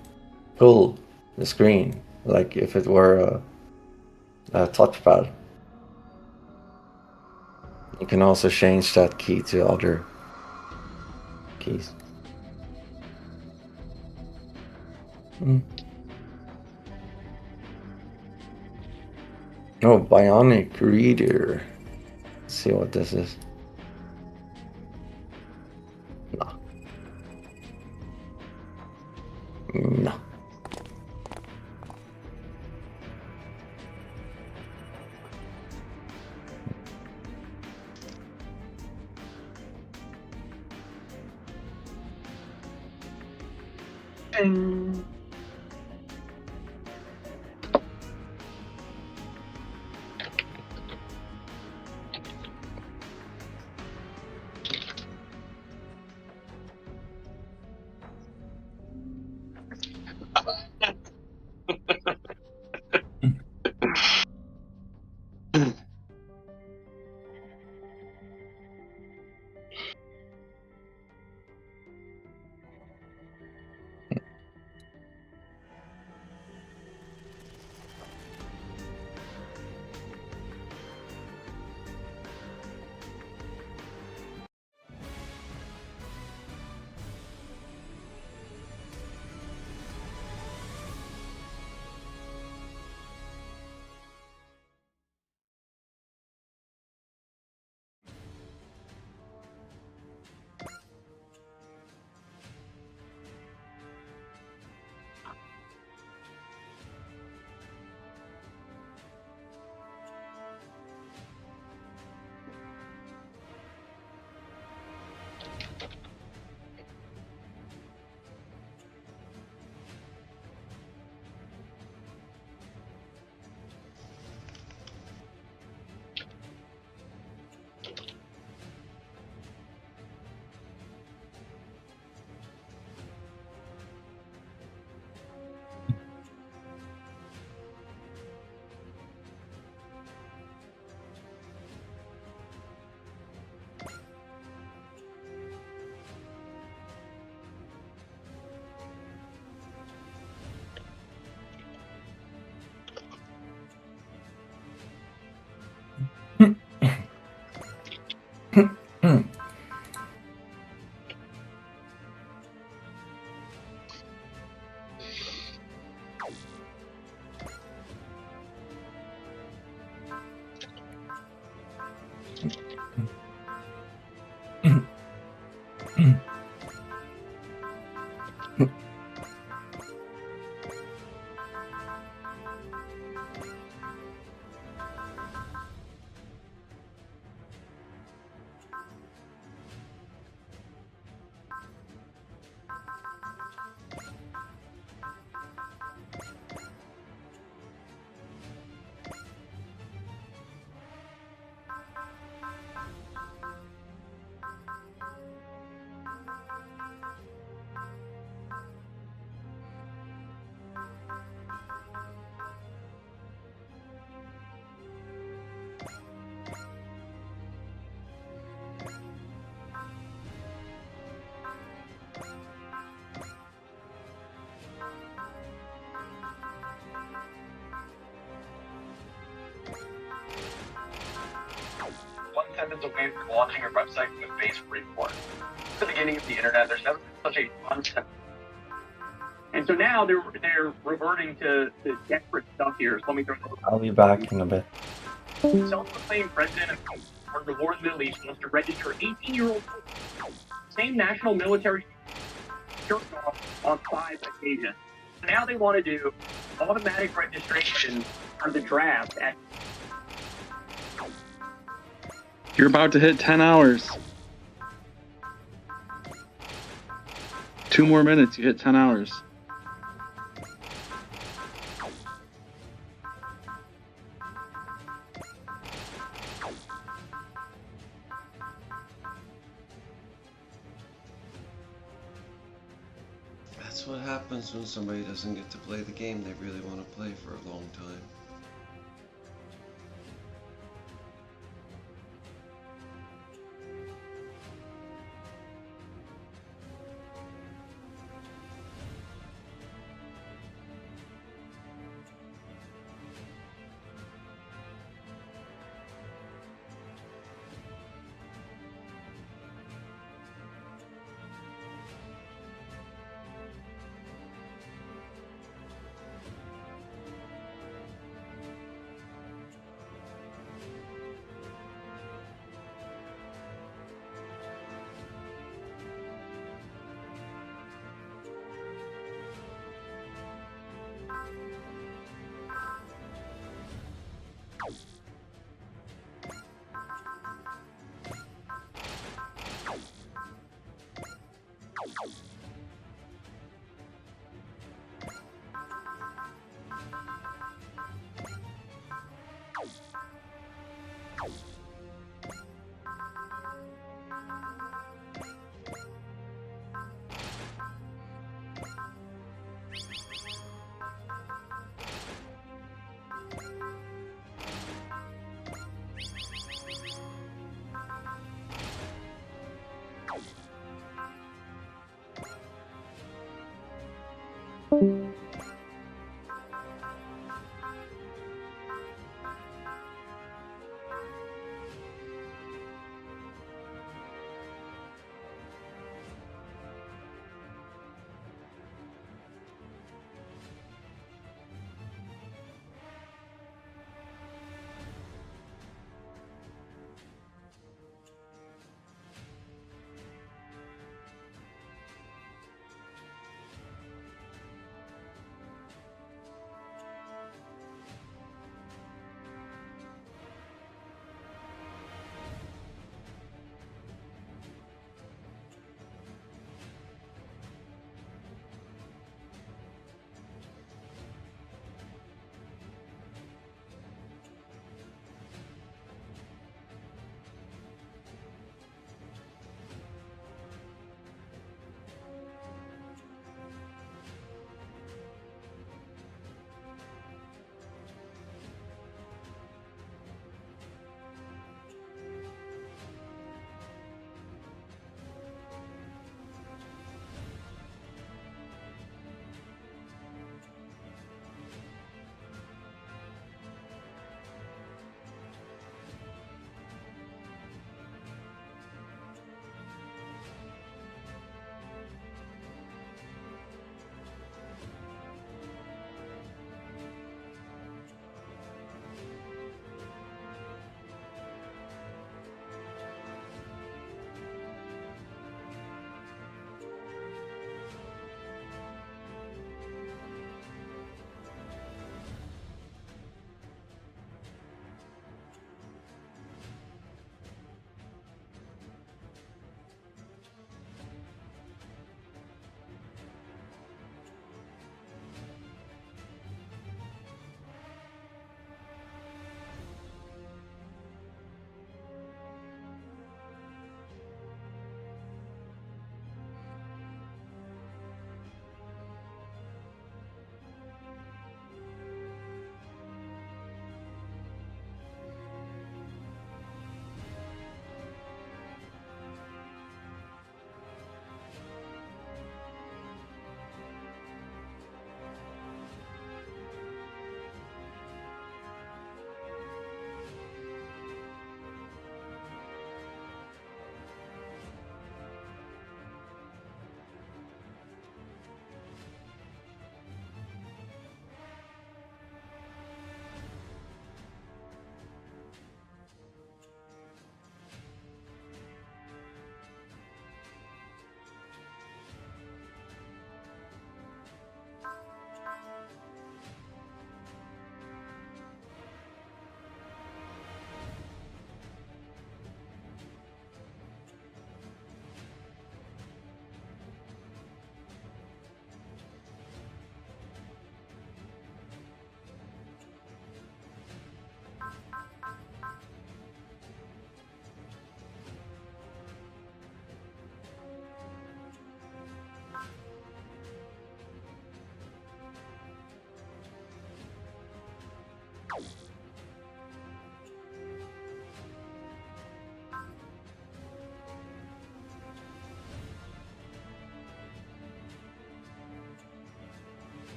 pull the screen like if it were a touchpad. You can also change that key to other keys. Oh, Bionic Reader. Let's see what this is. No. Ding. Sentence away from launching your website with a base report. At the beginning of the internet, there's never been such a concept. And so now they're reverting to desperate stuff here. So let me throw this. I'll be back in a bit. Self-proclaimed president of the war in the Middle East wants to register 18-year-old same national military jerked off on 5 occasions. Now they want to do automatic registration for the draft at. You're about to hit 10 hours. 2 more minutes, you hit 10 hours. That's what happens when somebody doesn't get to play the game they really want to play for a long time.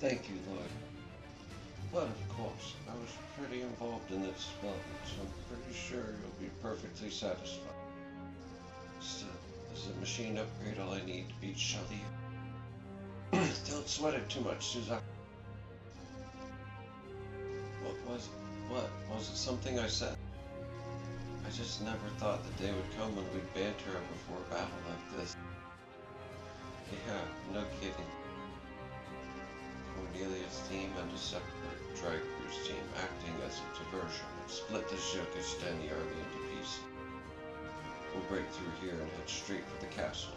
Thank you, Lloyd. But of course, I was pretty involved in this development, so I'm pretty sure you'll be perfectly satisfied. Still, is the machine upgrade all I need to beat Shelly? Don't sweat it too much, Susan. What? Was it something I said? I just never thought the day would come when we'd banter before a battle like this. Yeah, no kidding. Cornelia's team and a separate Dry Cruise team acting as a diversion and split the ship and extend the army into pieces. We'll break through here and head straight for the castle,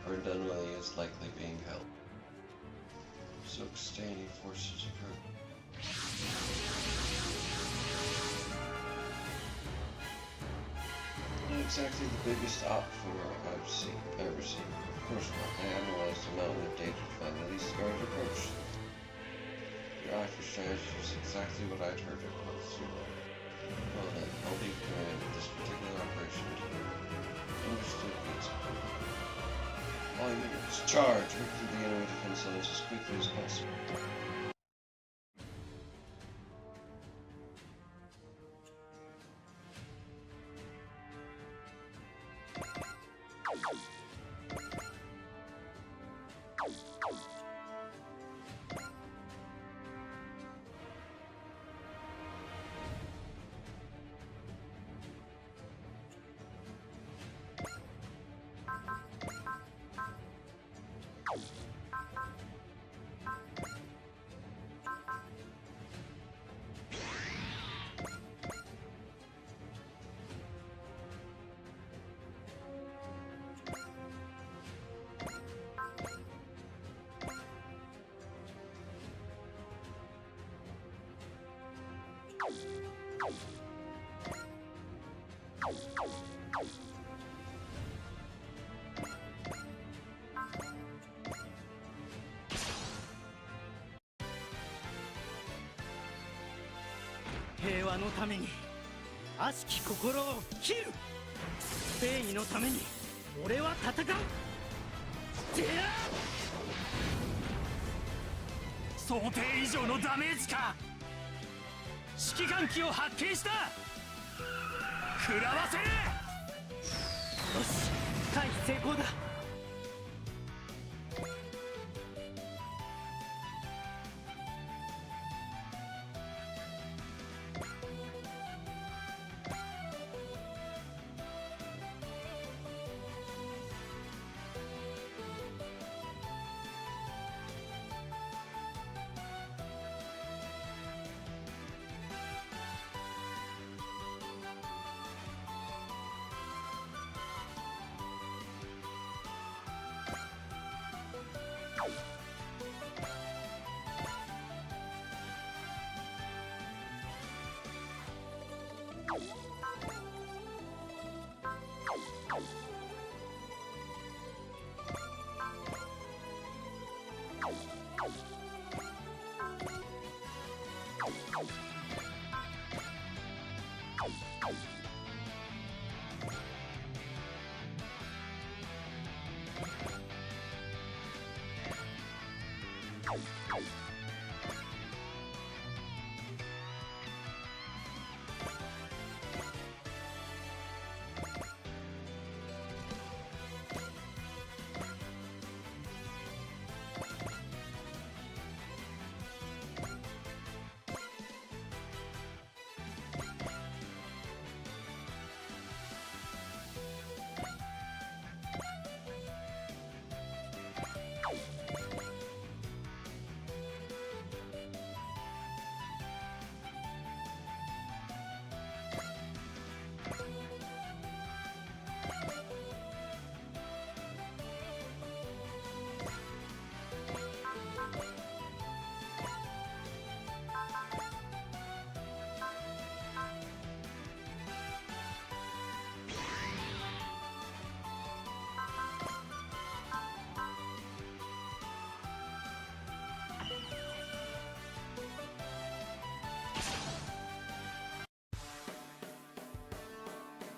where Dunwelly is likely being held. So standing forces occur. Not exactly the biggest op for I've ever seen. Of course not. I analyzed the mountain of data to find the least guarded approach. Your eye for strategy is exactly what I'd heard it was. Well then, I'll leave command of this particular operation to you. Understood, Pizza. All units, charge! Work through the enemy defense lines as quickly as possible.平和のために悪しき心を切る。正義のために俺は戦う。てや！想定以上のダメージか。指揮官機を発見した。食らわせ。よし、回避成功だ。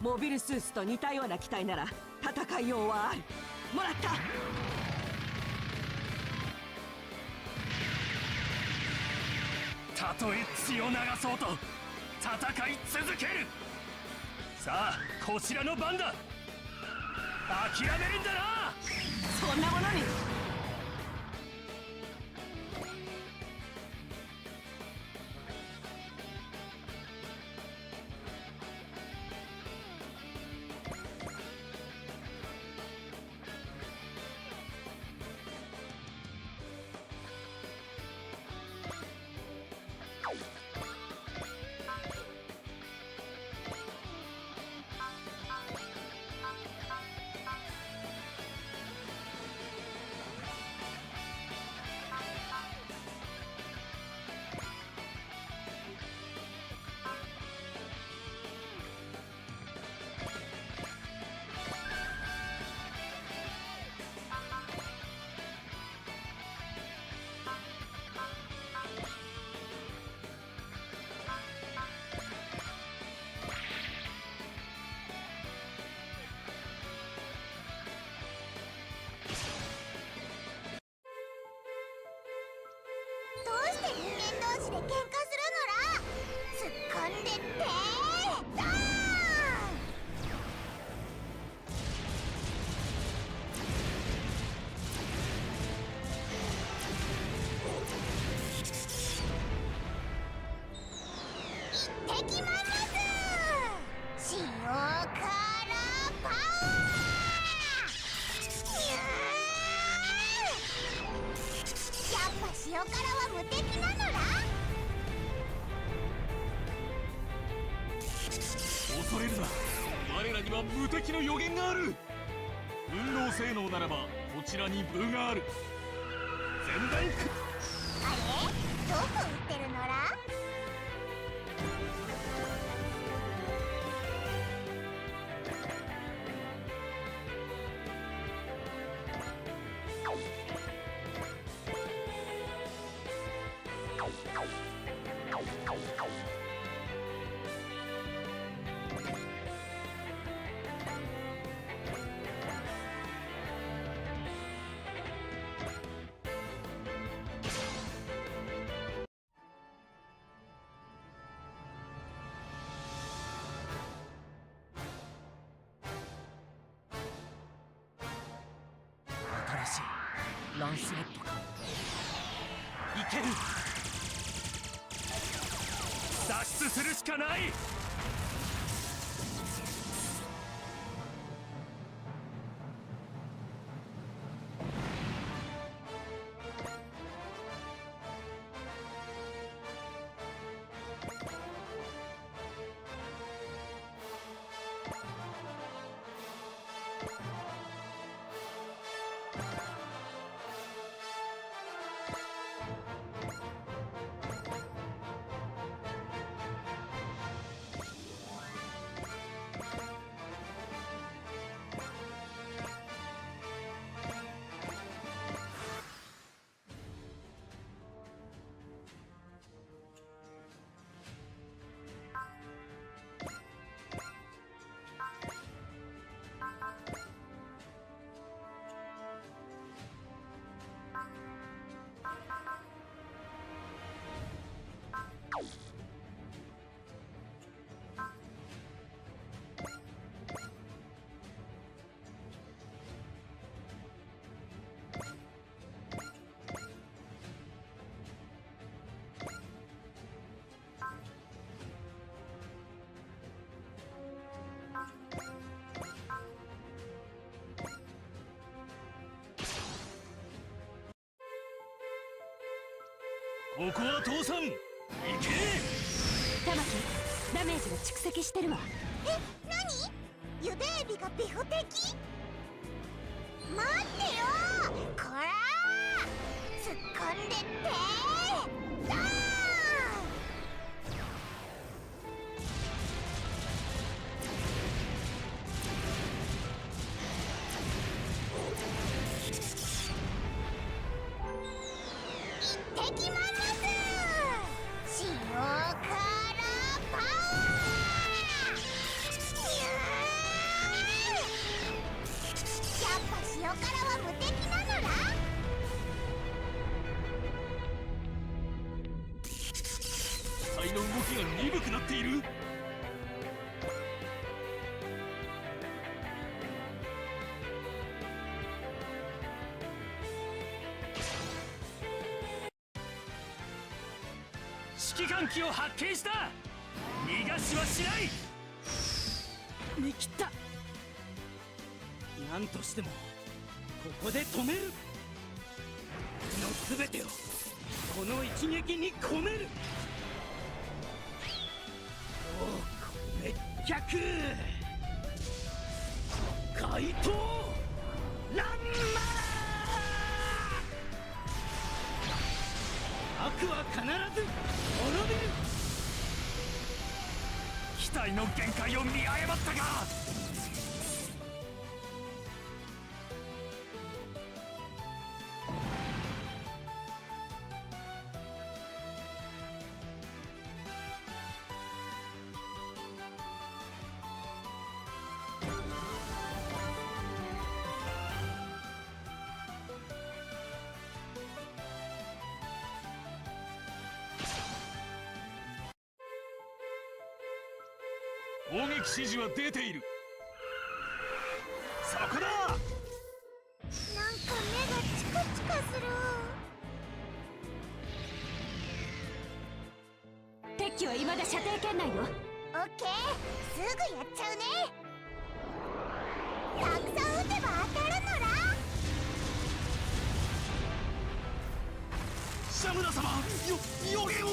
モビルスーツと似たような機体なら戦いようはある。もらった。たとえ血を流そうと戦い続ける。さあこちらの番だ。諦めるんだな。そんなものに。どうして人間同士で喧嘩するのら。突っ込んでってドーン。行ってきまーす。塩辛パワー。やっぱ塩辛は無敵なのら。恐れるな。我らには無敵の予言がある。運動性能ならばこちらに分がある。全弾く。あれどこ撃ってるのら。新しいランスレットか。いける。脱出するしかない。ここは父さん、行け。玉木、ダメージが蓄積してるわ。え、何？ゆでエビがビフ的？待ってよこらー。突っ込んでってドーン。行ってきまーす。塩辛パワー。指揮官機を発見した。逃がしはしない。見切った。何としてもここで止める。の全てをこの一撃に込める。滅却怪盗ランマー。悪は必ず滅びる。機体の限界を見誤ったか。攻撃指示は出ている。そこだ。なんか目がチカチカする。敵機は未だ射程圏内よ。オッケー、すぐやっちゃうね。たくさん撃てば当たるのら。シャムダ様、予言を。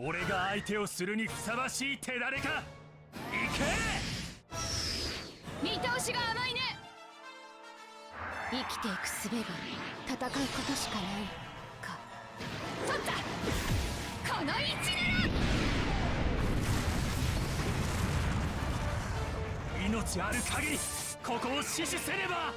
俺が相手をするにふさわしい手だれか。行け。見通しが甘いね。生きていく術が戦うことしかないか。取った。この位置なら。命ある限りここを死守せねば。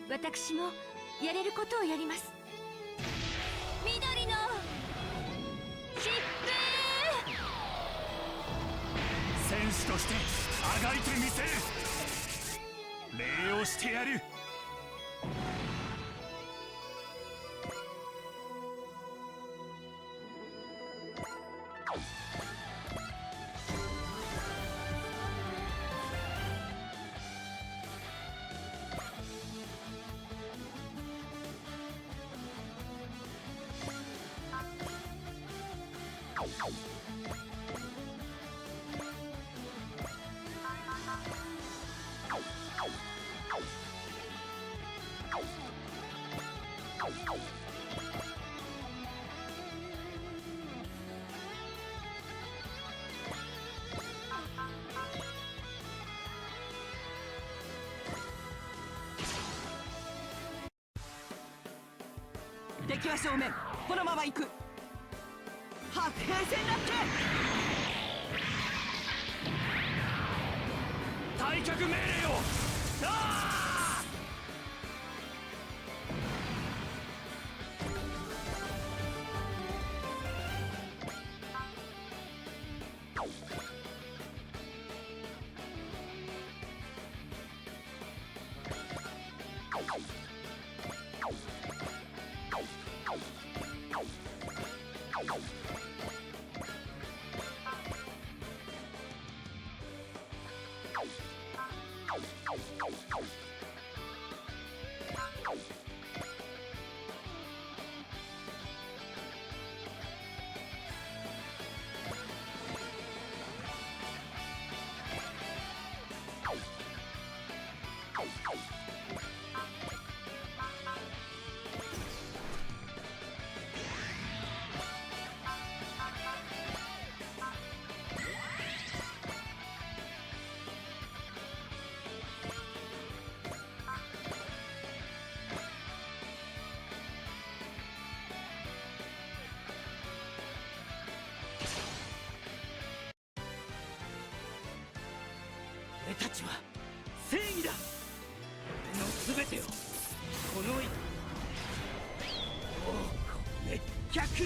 私もやれることをやります。緑の疾風。戦士としてあがいてみせる。礼をしてやる。敵は正面。このまま行く。白兵戦だって。退却命令を。ああ。たちは正義だ。俺の全てをこの熱脚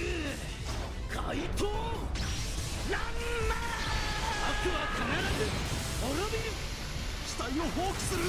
怪盗ランマー。悪は必ず滅びる。死体を放棄する。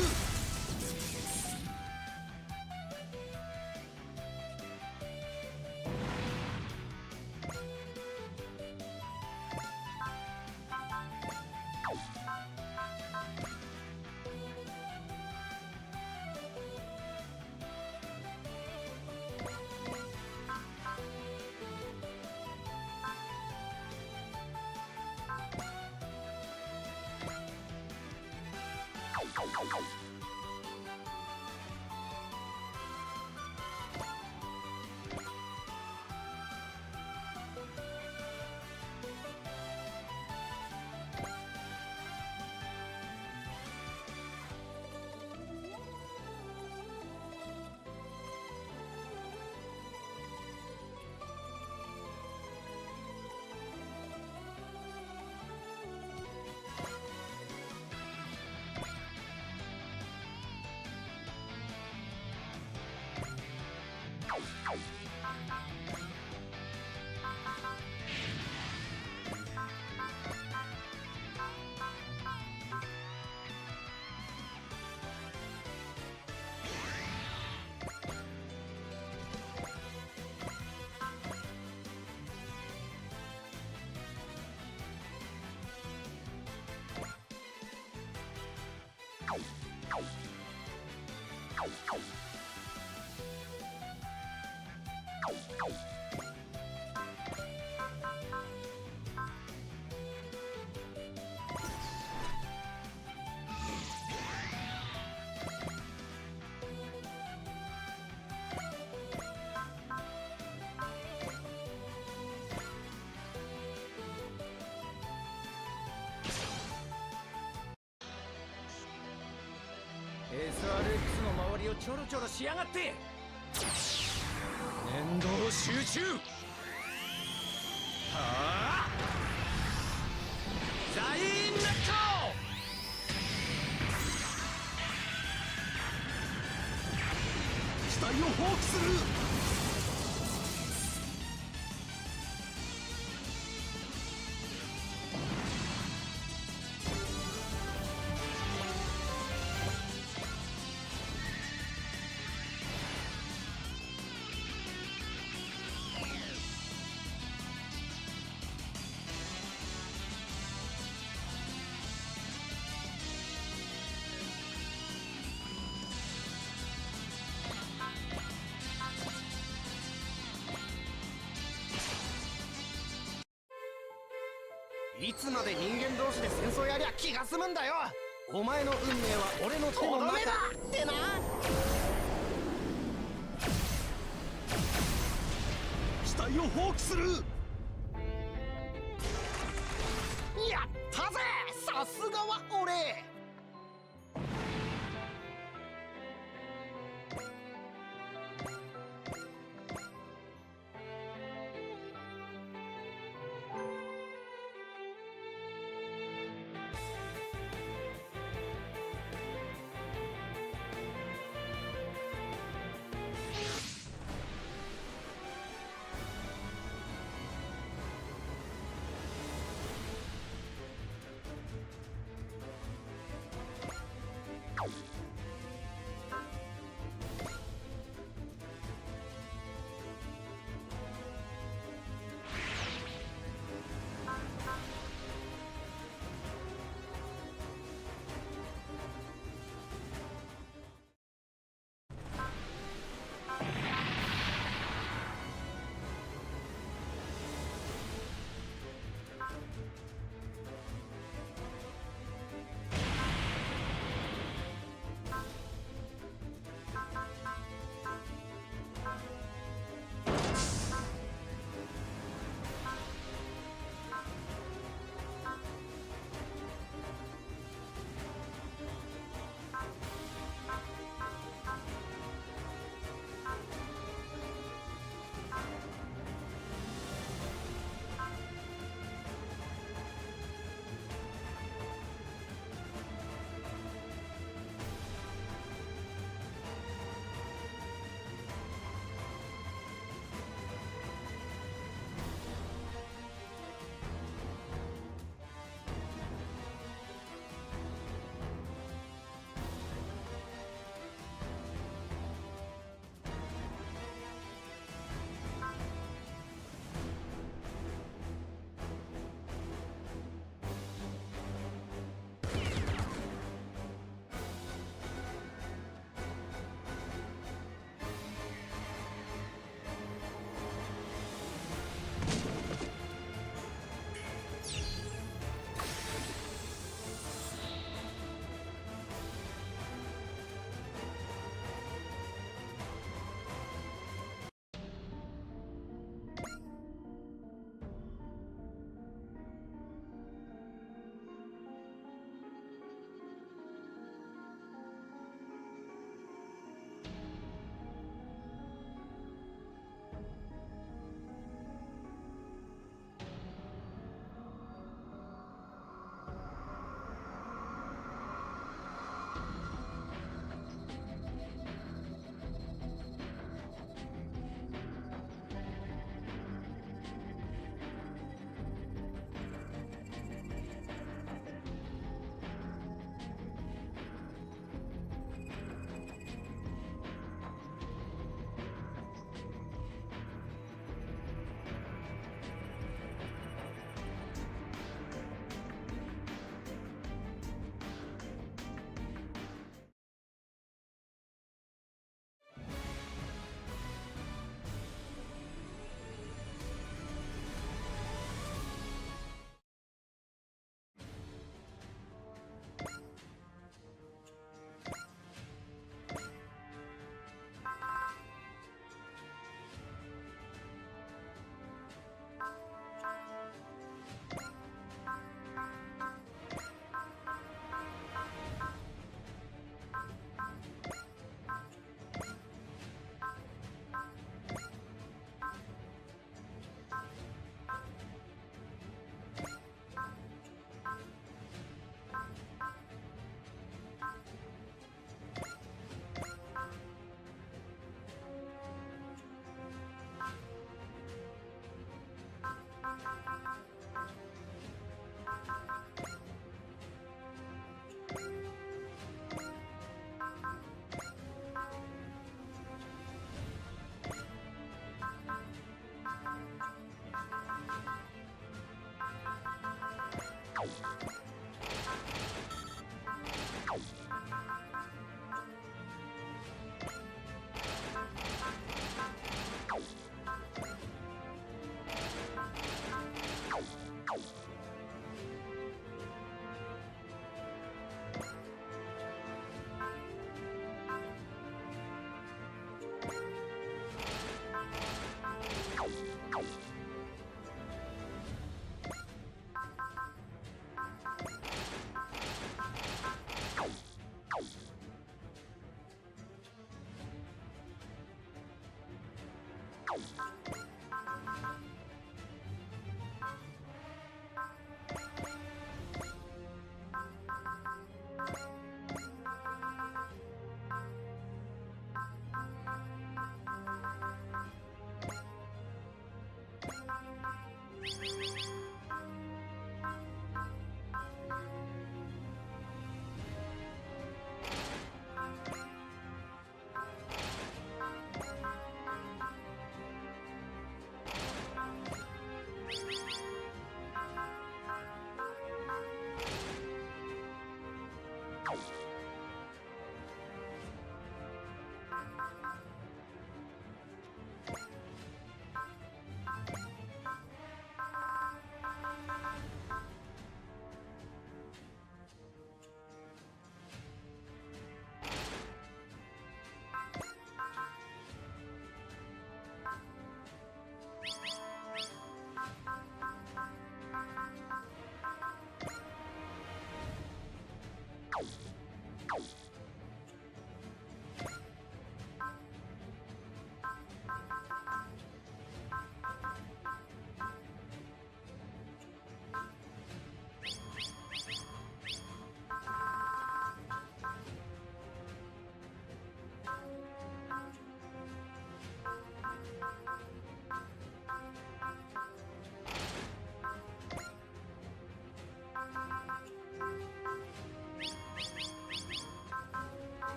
SRX の周りをちょろちょろしやがって。念動集中。はあ、ザインナット。死体を放棄する。いつまで人間同士で戦争やりゃ気が済むんだよ。お前の運命は俺の手の中ってな。死体を放棄する。やったぜ、さすがは俺。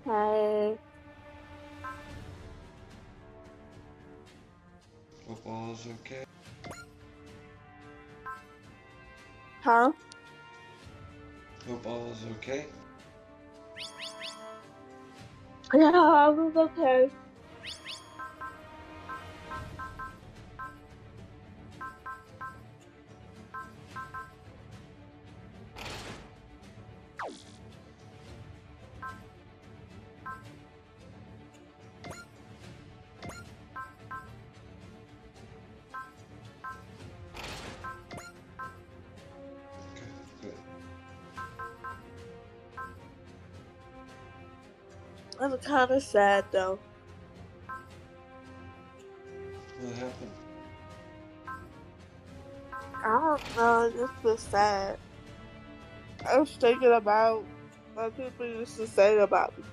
Hi. Football's okay. Huh? Football's okay. Yeah, I was okay. I'm kind of sad though. What happened? I don't know, it just was sad. I was thinking about what people used to say about me.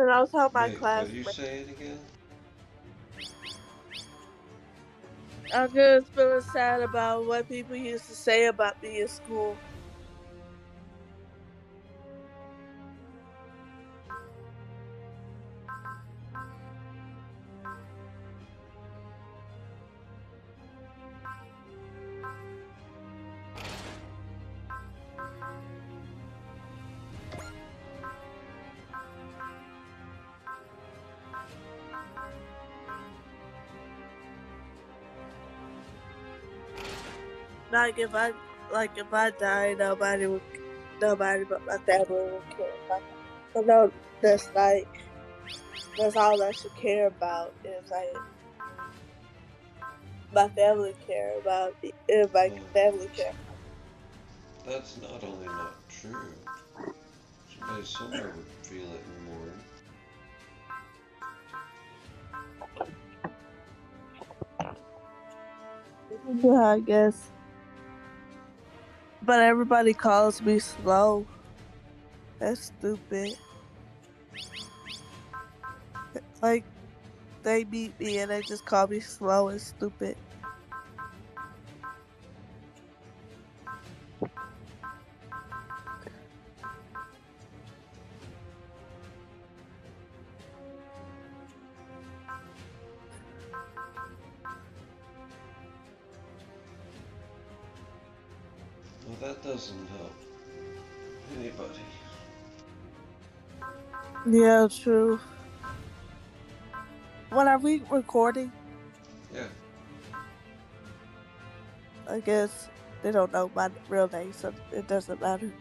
And I was telling my Wait, what class, are you saying again? I'm just feeling sad about what people used to say about me in school. If I die, nobody but my family will care about me. So no, that's all I should care about is my family care about me. If my family care. That's not only not true. Somebody somewhere would feel it and mourn. Yeah, I guess. But everybody calls me slow. That's stupid. Like, they meet me and they just call me slow and stupid. Well, that doesn't help anybody. Yeah, true. What are we recording? Yeah. I guess they don't know my real name, so it doesn't matter.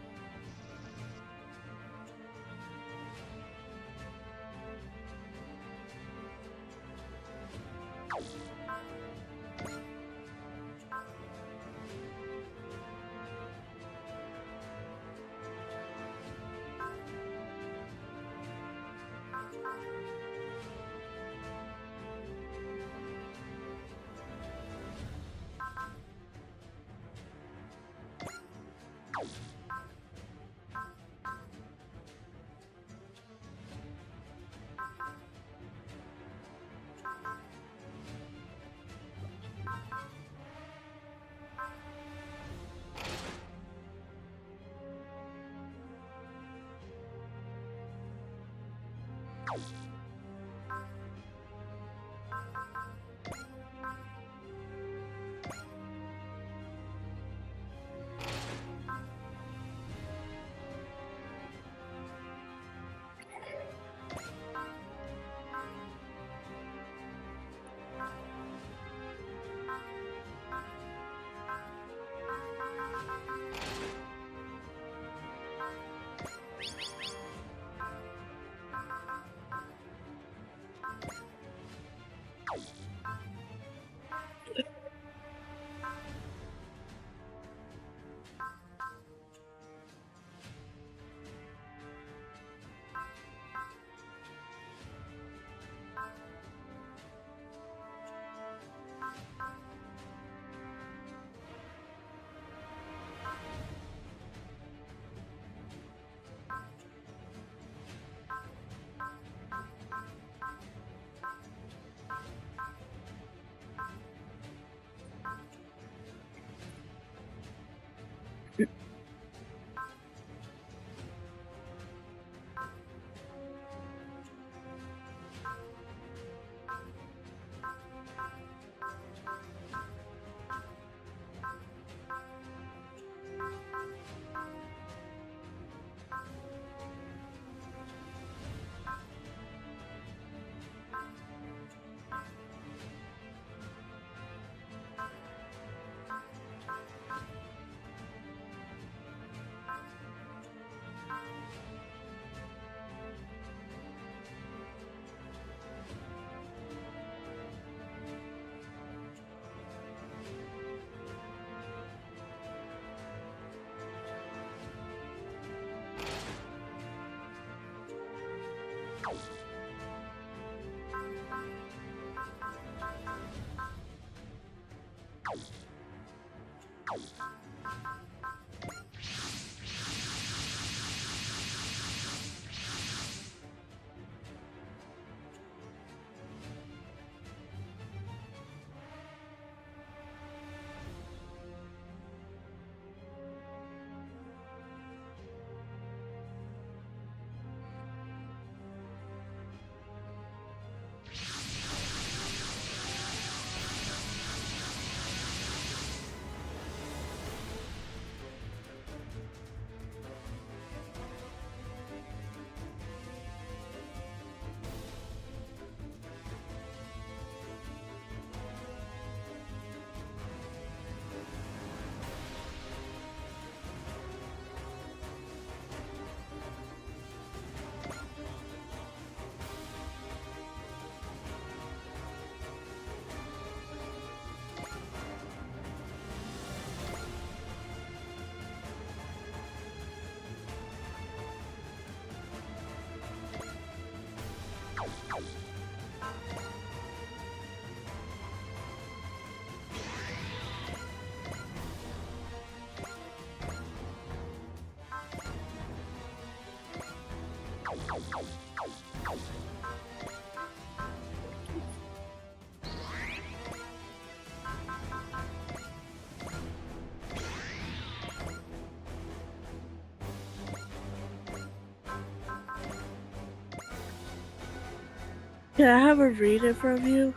Can I have a reading from you?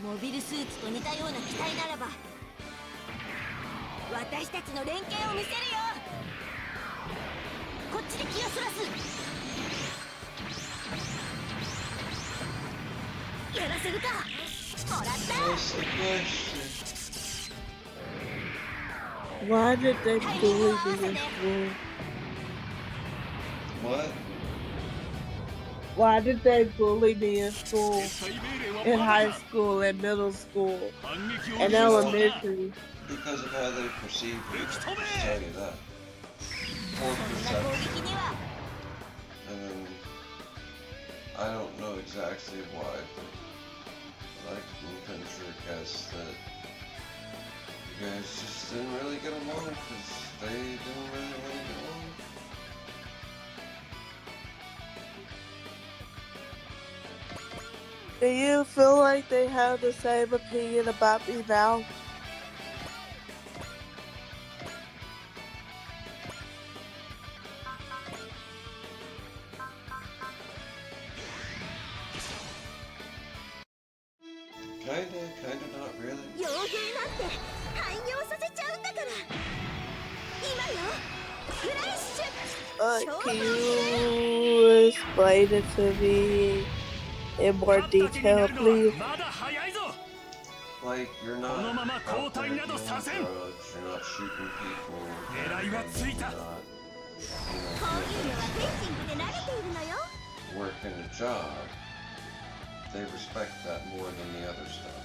モビルスーツと似たような機体ならば私たちの連携を見せるよ。こっちで気をそらす。やらせるか。もらった。 Why did they bully me in school? What? Why did they bully me in school? In high school and middle school and elementary? Because of how they perceive you. I'll tell you that. Or perception. And then, I don't know exactly why, but I can venture a guess that you guys just didn't really get along because they didn't really want to get along. Do you feel like they have the same opinion about me now? Kinda not really. 傭兵なんて廃業させちゃうんだから。今よ。フラッシュ。 Can you explain it to me in more detail, please? Like, you're not out there doing drugs, you're not shooting people, you're not, working a job. They respect that more than the other stuff.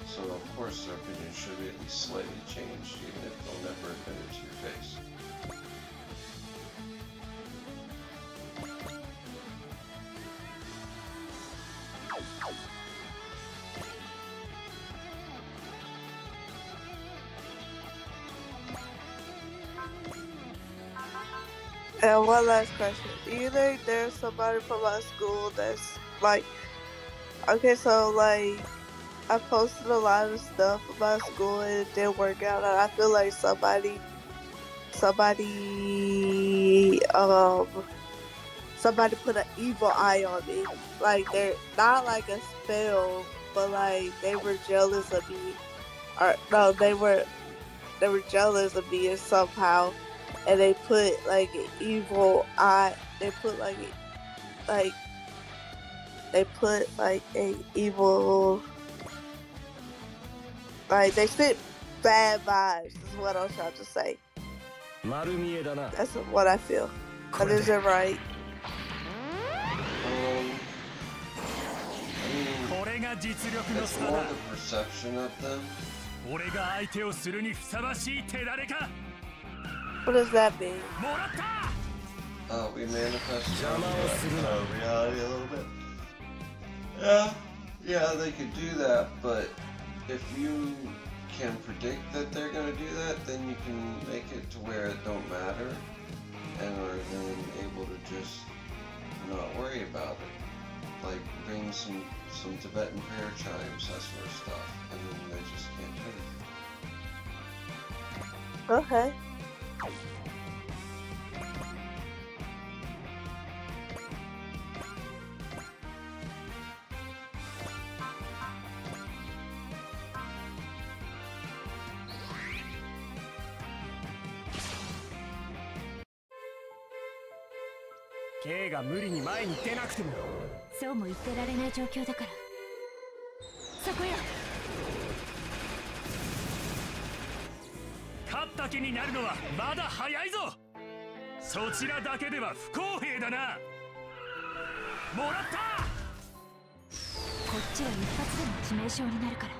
So of course their opinion should be at least slightly changed, even if they'll never admit it to your face. And one last question. Do you think there's somebody from my school that's like, okay, so like, I posted a lot of stuff about school and it didn't work out, and I feel like somebody put an evil eye on me. Like, they're not like a spell, but like they were jealous of me. Or no, they were jealous of me somehow. And they put like an evil eye. They put like an evil. Like they sent bad vibes. Is what I was trying to say. That's what I feel. But is it right? It's more the perception of them. What does that mean? We manifested reality a little bit. Yeah, they could do that, but if you can predict that they're gonna do that, then you can make it to where it don't matter, and are then able to just not worry about it. Like bring some Tibetan prayer chimes, that sort of stuff, and then they just can't do it. Okay. K が無理に前に出なくてもそうも言ってられない状況だから。そこよ。勝った気になるのはまだ早いぞ。そちらだけでは不公平だな。もらった。こっちは一発でも致命傷になるから。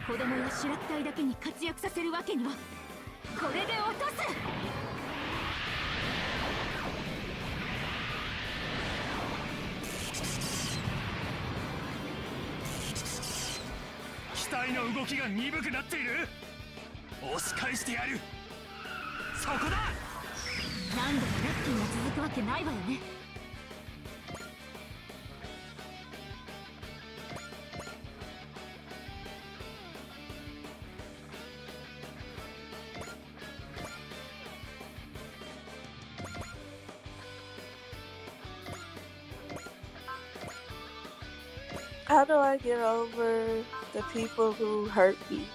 子供や白隊だけに活躍させるわけにはこれで落とす。機体の動きが鈍くなっている。押し返してやる。そこだ。何度もラッキーが続くわけないわよね。How do I get over the people who hurt me?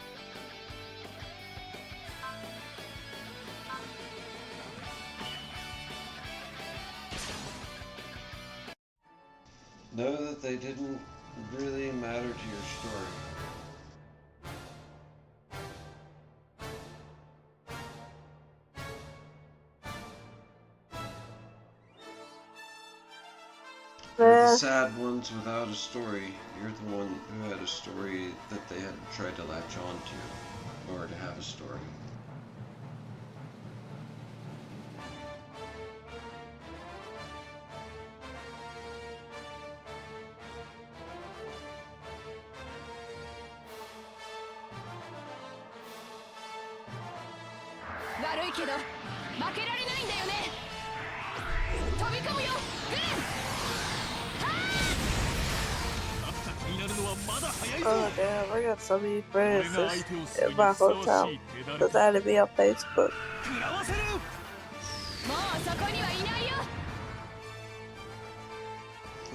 Know that they didn't really matter to your story. You're the sad ones without a story. You're the one who had a story that they had tried to latch on to in order to have a story. Oh damn, I got so many friends in my hometown because I had to be on Facebook.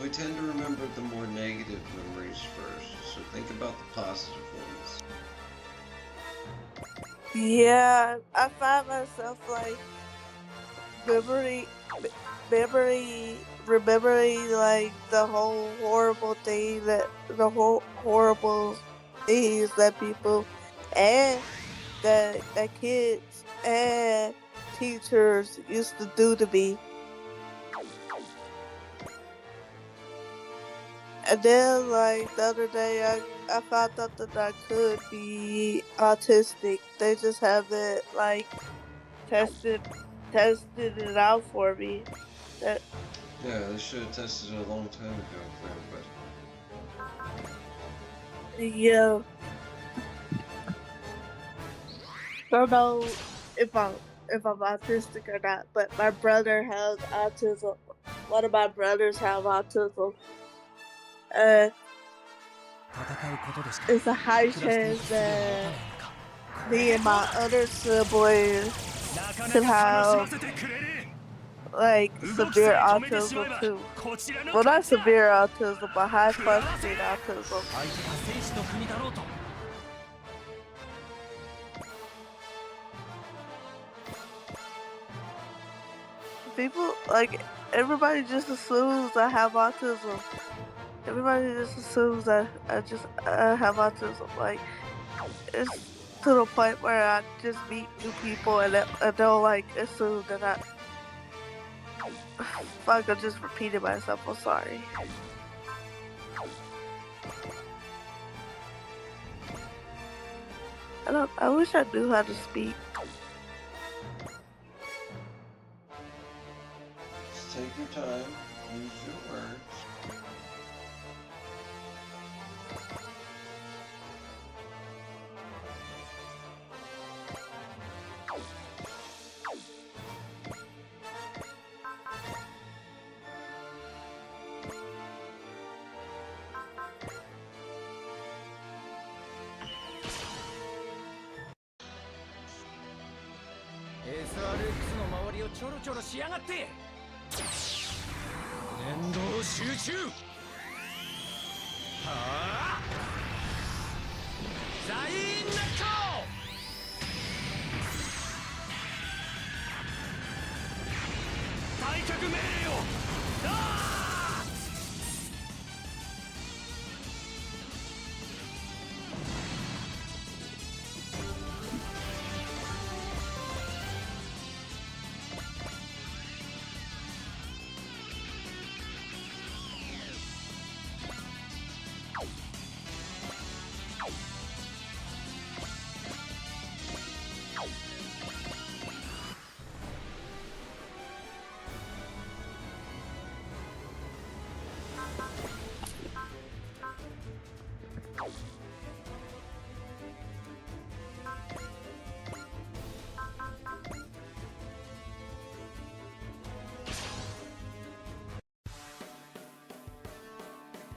We tend to remember the more negative memories first, so think about the positive ones. Yeah, I find myself like remembering like the whole horrible thing horrible things that people and that kids and teachers used to do to me. And then like the other day I found out that I could be autistic. They just haven't like tested it out for me. Yeah, they should have tested it a long time ago for everybody. Yeah. I don't know if I'm autistic or not, but my brother has autism. One of my brothers have autism. It's a high chance that me and my other siblings could have like severe autism too. Well, not severe autism, but high functioning autism. People like everybody just assumes I have autism. Everybody just assumes that I have autism. Like it's to the point where I just meet new people and they'll like assume that I. Fuck, I just repeated myself. I'm sorry. I wish I knew how to speak. Just take your time, use your words. SRX の周りをちょろちょろしやがって。念動集中。はあ、ザインナット。退却命令を。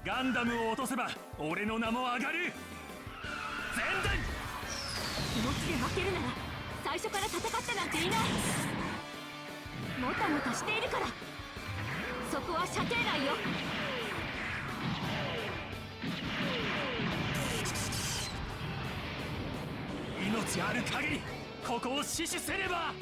ガンダムを落とせば俺の名も上がる。全然気持ちで負けるなら最初から戦ったなんていない。もたもたしているから。そこは射程内よ。命ある限りここを死守せねば。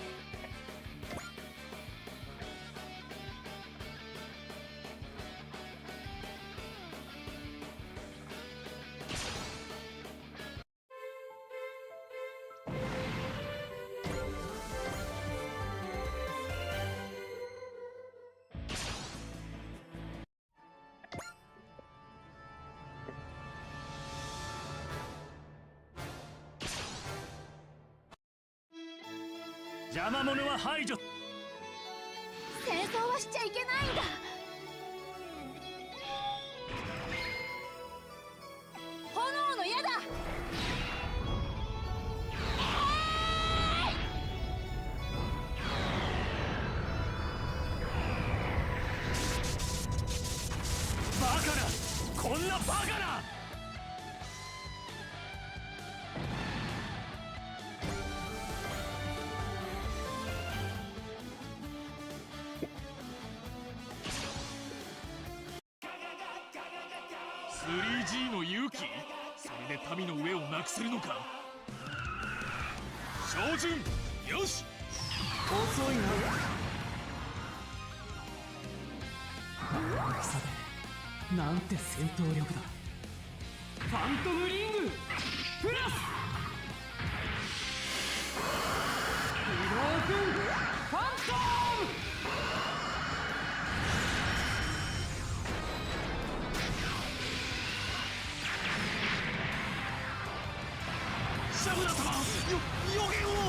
邪魔者は排除。戦争はしちゃいけないんだ。炎の矢だ。バカな、こんなバカな。3G の勇気、それで民の上をなくせるのか。照準よし。遅いな。大きさでなんて戦闘力だ。ファントムリングプラス移動軍ファントム。シャブラ様、予言を。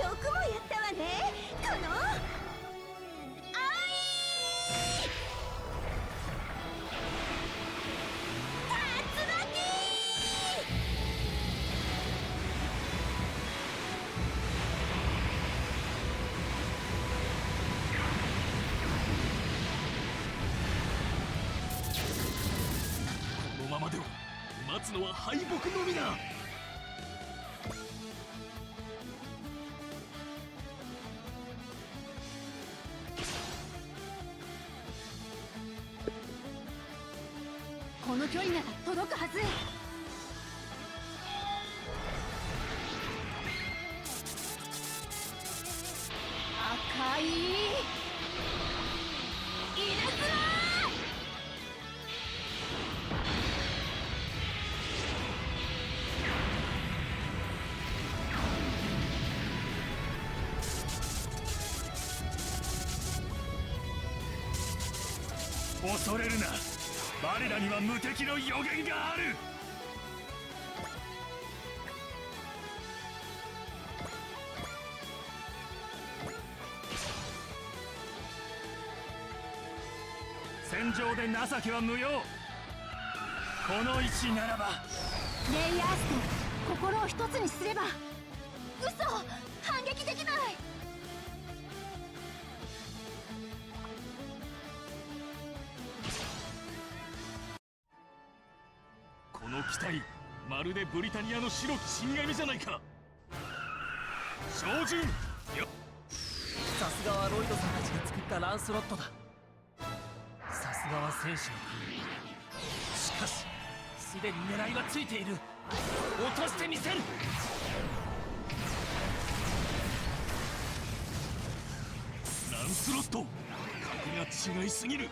よくもやったわね、このこのままでは待つのは敗北のみだ。この距離なら届くはず。赤い稲妻。恐れるな、我らには無敵の予言がある。戦戦場で情けは無用。この位置ならばレイヤースと心を一つにすれば。嘘、反撃できない。この機体、まるでブリタニアの白き死神じゃないか。照準よ。さすがはロイドさんたちが作ったランスロットだ。さすがは戦士の国。しかしすでに狙いはついている。落としてみせる。ランスロット、格が違いすぎる。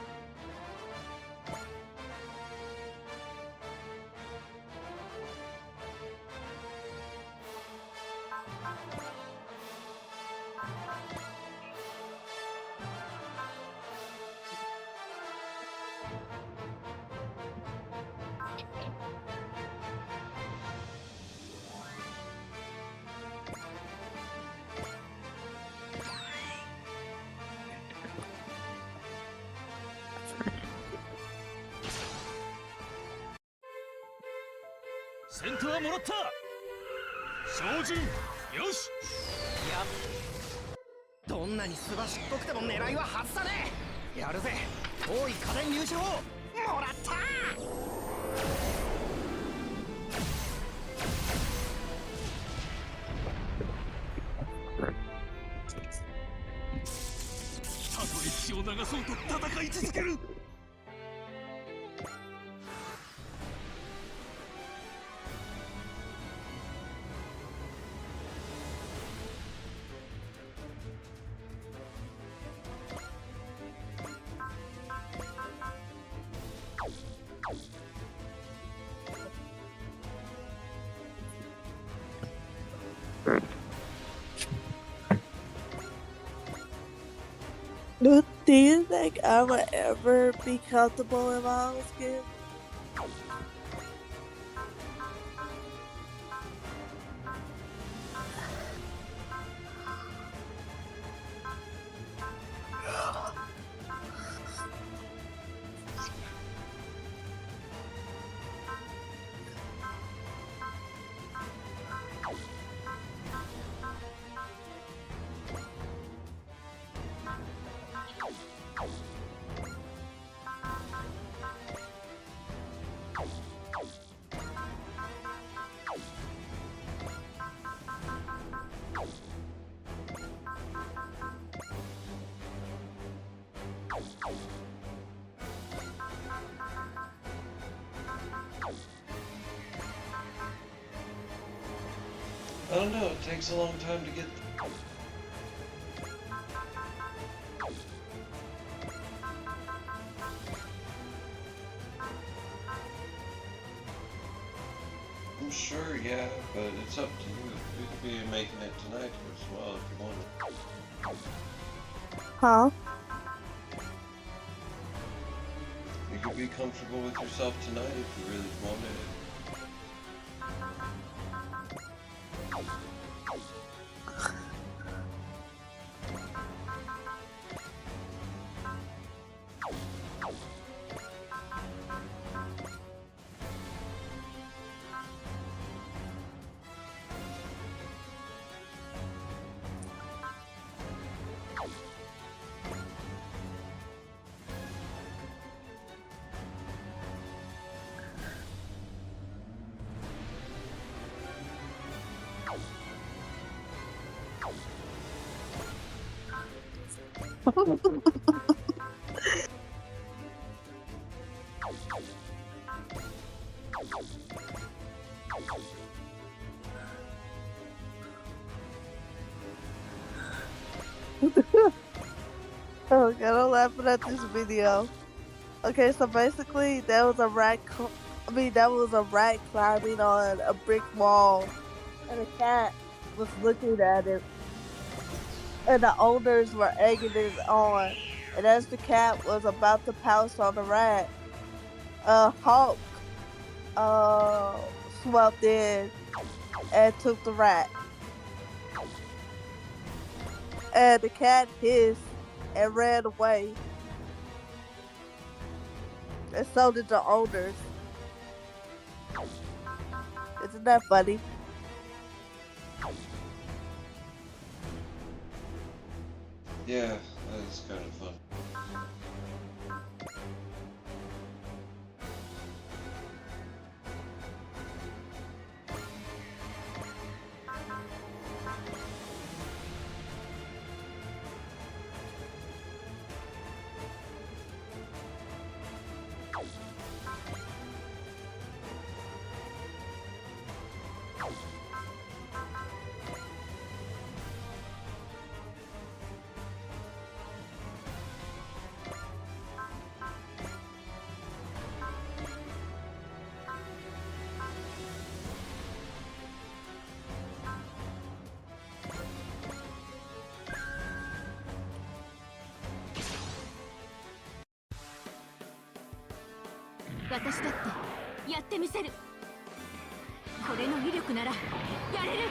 センターもらった。照準よし。いや、どんなにすばしっこくても狙いは外さねえ。やるぜ。多い家電入手法もらった。たとえ血を流そうと戦い続ける。Do you think I would ever be comfortable in my own skin? I don't know, it takes a long time to get. I'm sure, yeah, but it's up to you. You could be making it tonight as well if you want. Huh? You could be comfortable with yourself tonight if you really wanted it. Oh god, I'm laughing at this video. Okay, so basically there was a rat climbing on a brick wall, and a cat was looking at it, and the owners were egging it on. And as the cat was about to pounce on the rat, Hulk swept in and took the rat. And the cat hissed and ran away. And so did the owners. Isn't that funny? Yeah, that is kind of fun.私だってやってみせる。これの威力ならやれる。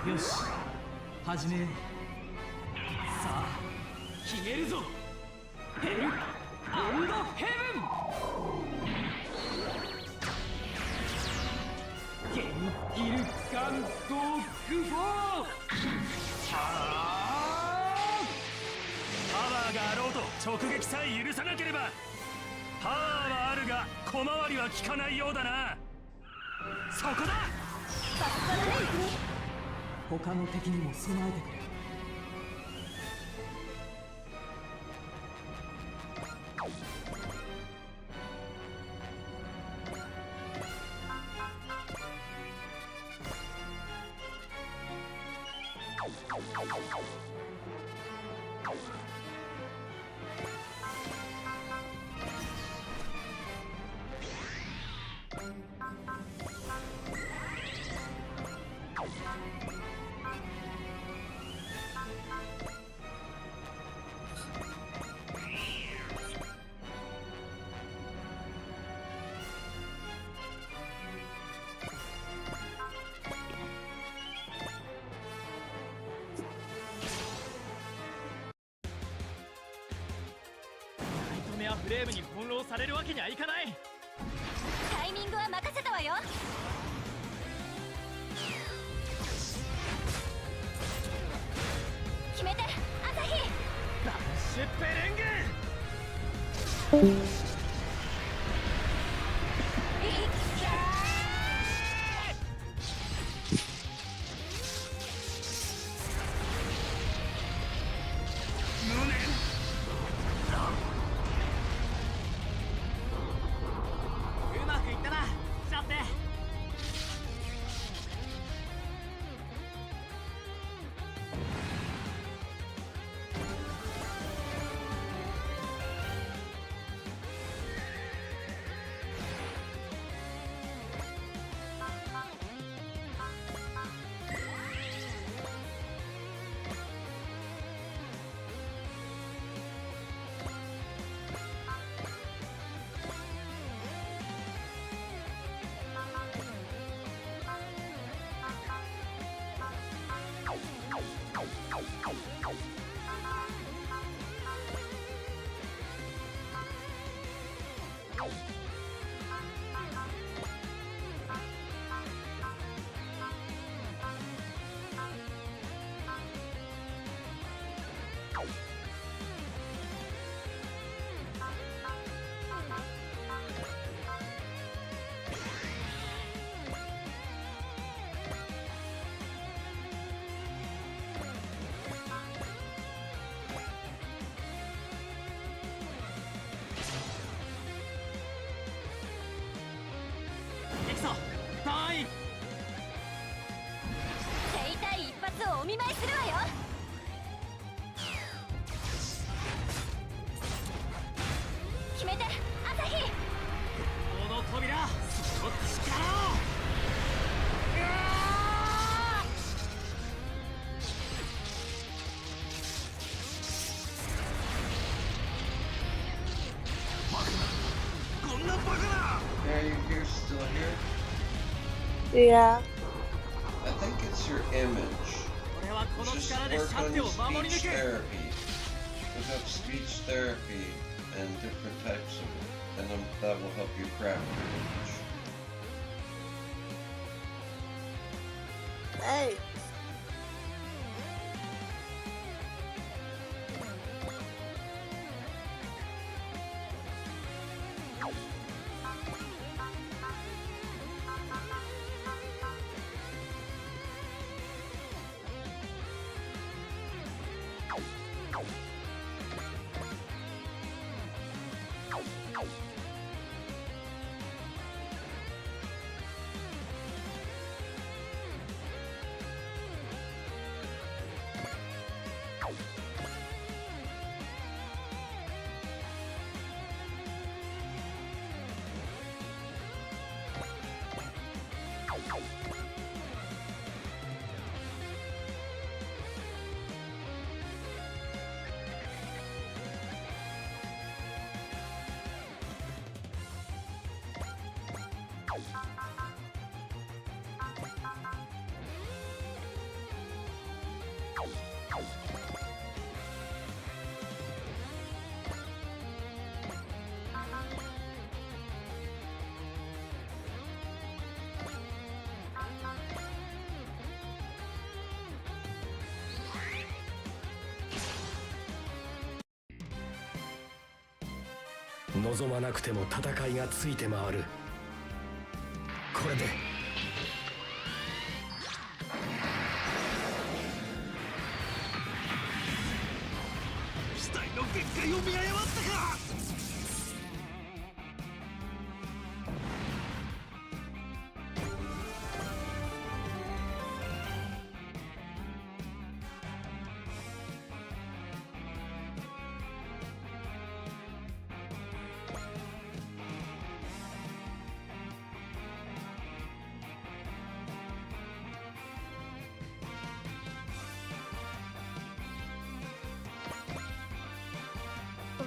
よし、始めよう。さあ、決めるぞ。ヘル&ヘブン。ゲンギルガンゴグフォー。パワーがあろうと直撃さえ許さなければ。パワーはあるが小回りは効かないようだな。そこだ。他の敵にも備えてくれ。フレームに翻弄されるわけにはいかない。タイミングは任せたわよ。決めて、アサヒ。ダッシュペレンゲ。行くぞ隊員手痛い一発をお見舞いするわよ。決めて朝日。この扉こっちからをこんなバカな。 Yeah, you're still here? Yeah. I think it's your image. 俺はこの Just 力で work シャ on ッテ your を守り抜 speech け。 therapy. Look up speech therapy and different types of it, and then that will help you craft your image. Hey.「望まなくても戦いがついて回る」「これで」死体の限界を見誤ったか。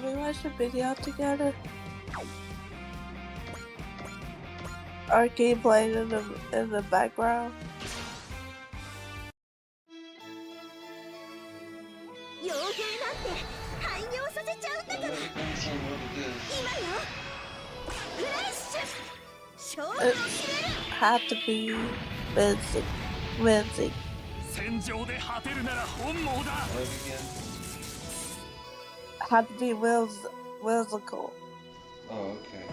We watched a video together. Arcade playing in the background. 傭兵なんて廃業させちゃうんだから。今よフレッシュ勝負を It 決める。 had to be Lindsay. 戦場で果てるなら本望だ。 Had to be whimsical. Oh, okay.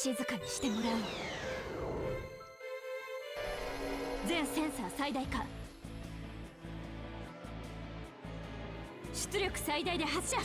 静かにしてもらう。全センサー最大化。出力最大で発射。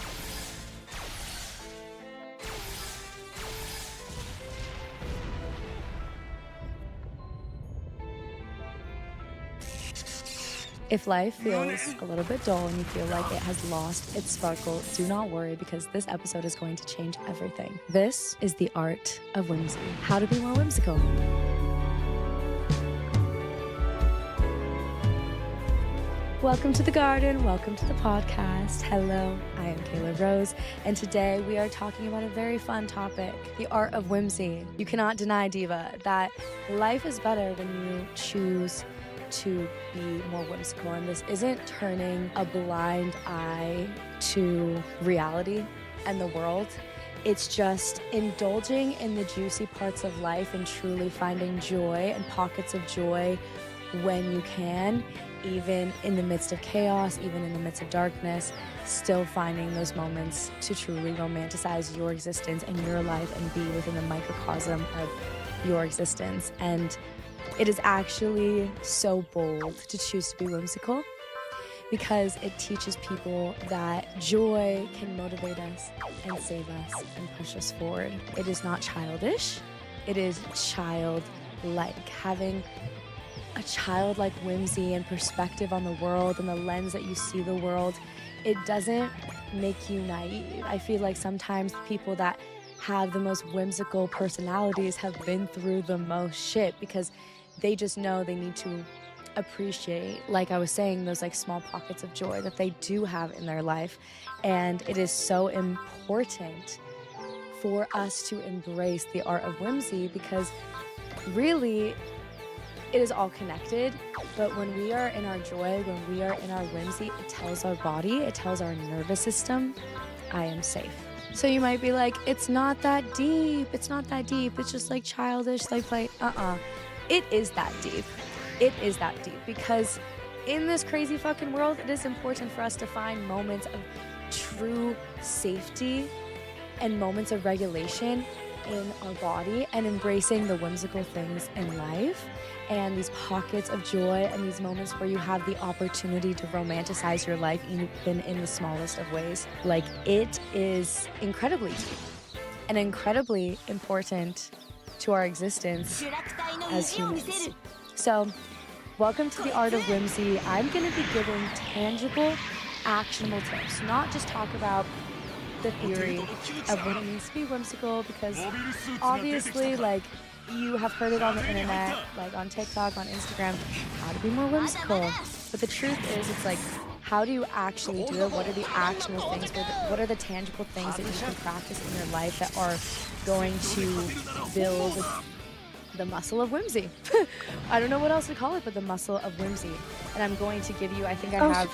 If life feels a little bit dull and you feel like it has lost its sparkle, do not worry because this episode is going to change everything. This is the art of whimsy. How to be more whimsical. Welcome to the garden, welcome to the podcast. Hello, I am Kayla Rose, and today we are talking about a very fun topic, the art of whimsy. You cannot deny, Diva, that life is better when you choose to be more whimsical, and this isn't turning a blind eye to reality and the world. It's just indulging in the juicy parts of life and truly finding joy and pockets of joy when you can, even in the midst of chaos, even in the midst of darkness, still finding those moments to truly romanticize your existence and your life and be within the microcosm of your existence. And it is actually so bold to choose to be whimsical because it teaches people that joy can motivate us and save us and push us forward. It is not childish, it is childlike. Having a childlike whimsy and perspective on the world and the lens that you see the world, it doesn't make you naive. I feel like sometimes people that have the most whimsical personalities have been through the most shit because they just know they need to appreciate, like I was saying, those like small pockets of joy that they do have in their life. And it is so important for us to embrace the art of whimsy because really it is all connected. But when we are in our joy, when we are in our whimsy, it tells our body, it tells our nervous system, I am safe. So you might be like, it's not that deep, it's not that deep, it's just like childish, like play. It is that deep. It is that deep because in this crazy fucking world, it is important for us to find moments of true safety and moments of regulation in our body and embracing the whimsical things in life and these pockets of joy and these moments where you have the opportunity to romanticize your life even in the smallest of ways. Like, it is incredibly deep and incredibly important to our existence as humans. So, welcome to the art of whimsy. I'm going to be giving tangible, actionable tips, not just talk about the theory of what it means to be whimsical, because obviously, like, you have heard it on the internet, like on TikTok, on Instagram, how to be more whimsical. But the truth is, it's like, how do you actually do it? What are the actionable things? What are the tangible things that you can practice in your life that are going to build the muscle of whimsy? I don't know what else to call it, but the muscle of whimsy. And I'm going to give you, I think I have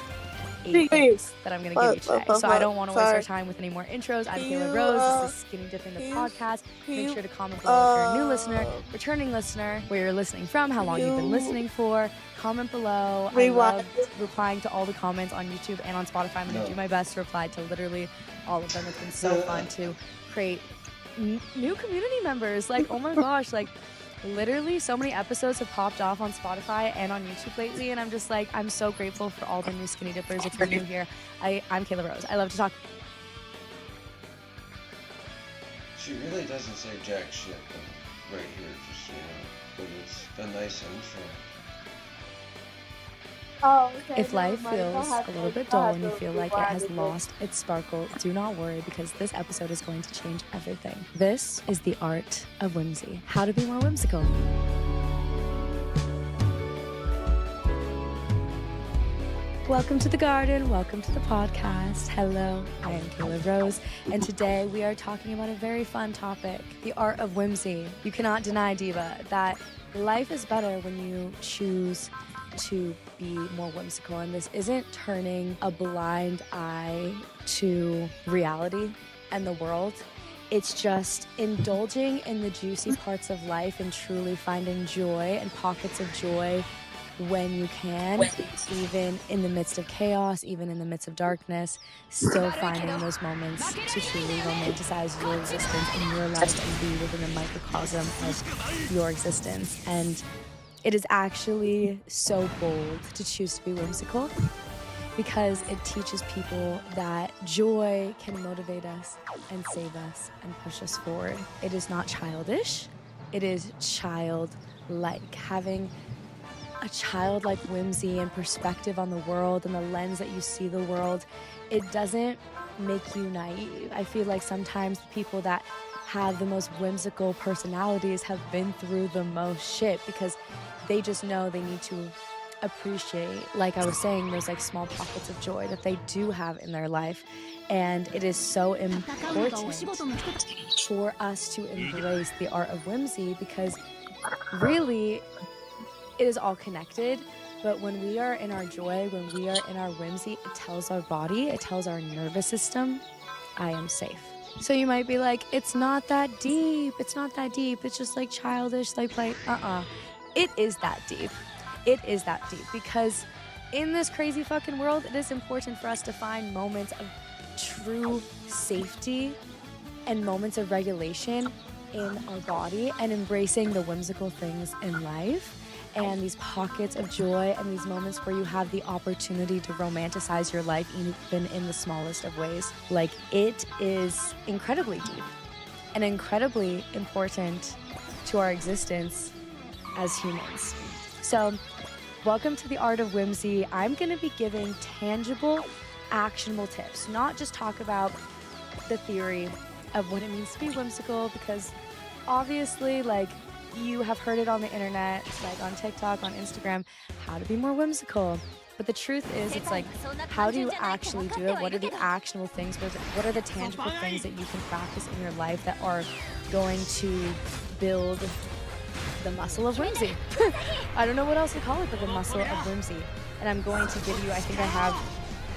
8 things that I'm going to give you today. So I don't want to waste our time with any more intros. I'm Kayla Rose. This is Skinny Dipping the podcast. Make sure to comment below if you're a new listener, returning listener, where you're listening from, how long you've been listening for. Comment below. I love replying to all the comments on YouTube and on Spotify. I'm going to do my best to reply to literally all of them. It's been so fun to create new community members. Like, oh my gosh, like, literally so many episodes have popped off on Spotify and on YouTube lately, and I'm just like, I'm so grateful for all the new Skinny Dippers. If you're new here, I'm Kayla Rose. I love to talk. She really doesn't say jack shit right here, just so you know, but it's a nice intro. Oh, okay. If life feels a little bit dull and you feel like it has lost its sparkle, do not worry because this episode is going to change everything. This is the art of whimsy. How to be more whimsical. Welcome to the garden, welcome to the podcast. Hello, I am Kayla Rose, and today we are talking about a very fun topic, the art of whimsy. You cannot deny, Diva, that life is better when you choose to be more whimsical, and this isn't turning a blind eye to reality and the world. It's just indulging in the juicy parts of life and truly finding joy and pockets of joy when you can, even in the midst of chaos, even in the midst of darkness, still finding those moments to truly romanticize your existence and your life and be within the microcosm of your existence. And it is actually so bold to choose to be whimsical, because it teaches people that joy can motivate us and save us and push us forward. It is not childish, it is childlike. Having a childlike whimsy and perspective on the world and the lens that you see the world, it doesn't make you naive. I feel like sometimes the people that have the most whimsical personalities have been through the most shit, because they just know they need to appreciate, like I was saying, those like small pockets of joy that they do have in their life. And it is so important for us to embrace the art of whimsy, because really it is all connected. But when we are in our joy, when we are in our whimsy, it tells our body, it tells our nervous system, I am safe. So you might be like, it's not that deep, it's not that deep, it's just like childish, like play. It is that deep. It is that deep, because in this crazy fucking world, it is important for us to find moments of true safety and moments of regulation in our body, and embracing the whimsical things in life and these pockets of joy and these moments where you have the opportunity to romanticize your life even in the smallest of ways. Like, it is incredibly deep and incredibly important to our existence as humans. So, welcome to the art of whimsy. I'm going to be giving tangible, actionable tips, not just talk about the theory of what it means to be whimsical, because obviously, like, you have heard it on the internet, like on TikTok, on Instagram, how to be more whimsical. But the truth is, it's like, how do you actually do it? What are the actionable things? What are the tangible things that you can practice in your life that are going to build the muscle of whimsy? I don't know what else to call it, but the muscle of whimsy. And I'm going to give you, I think I have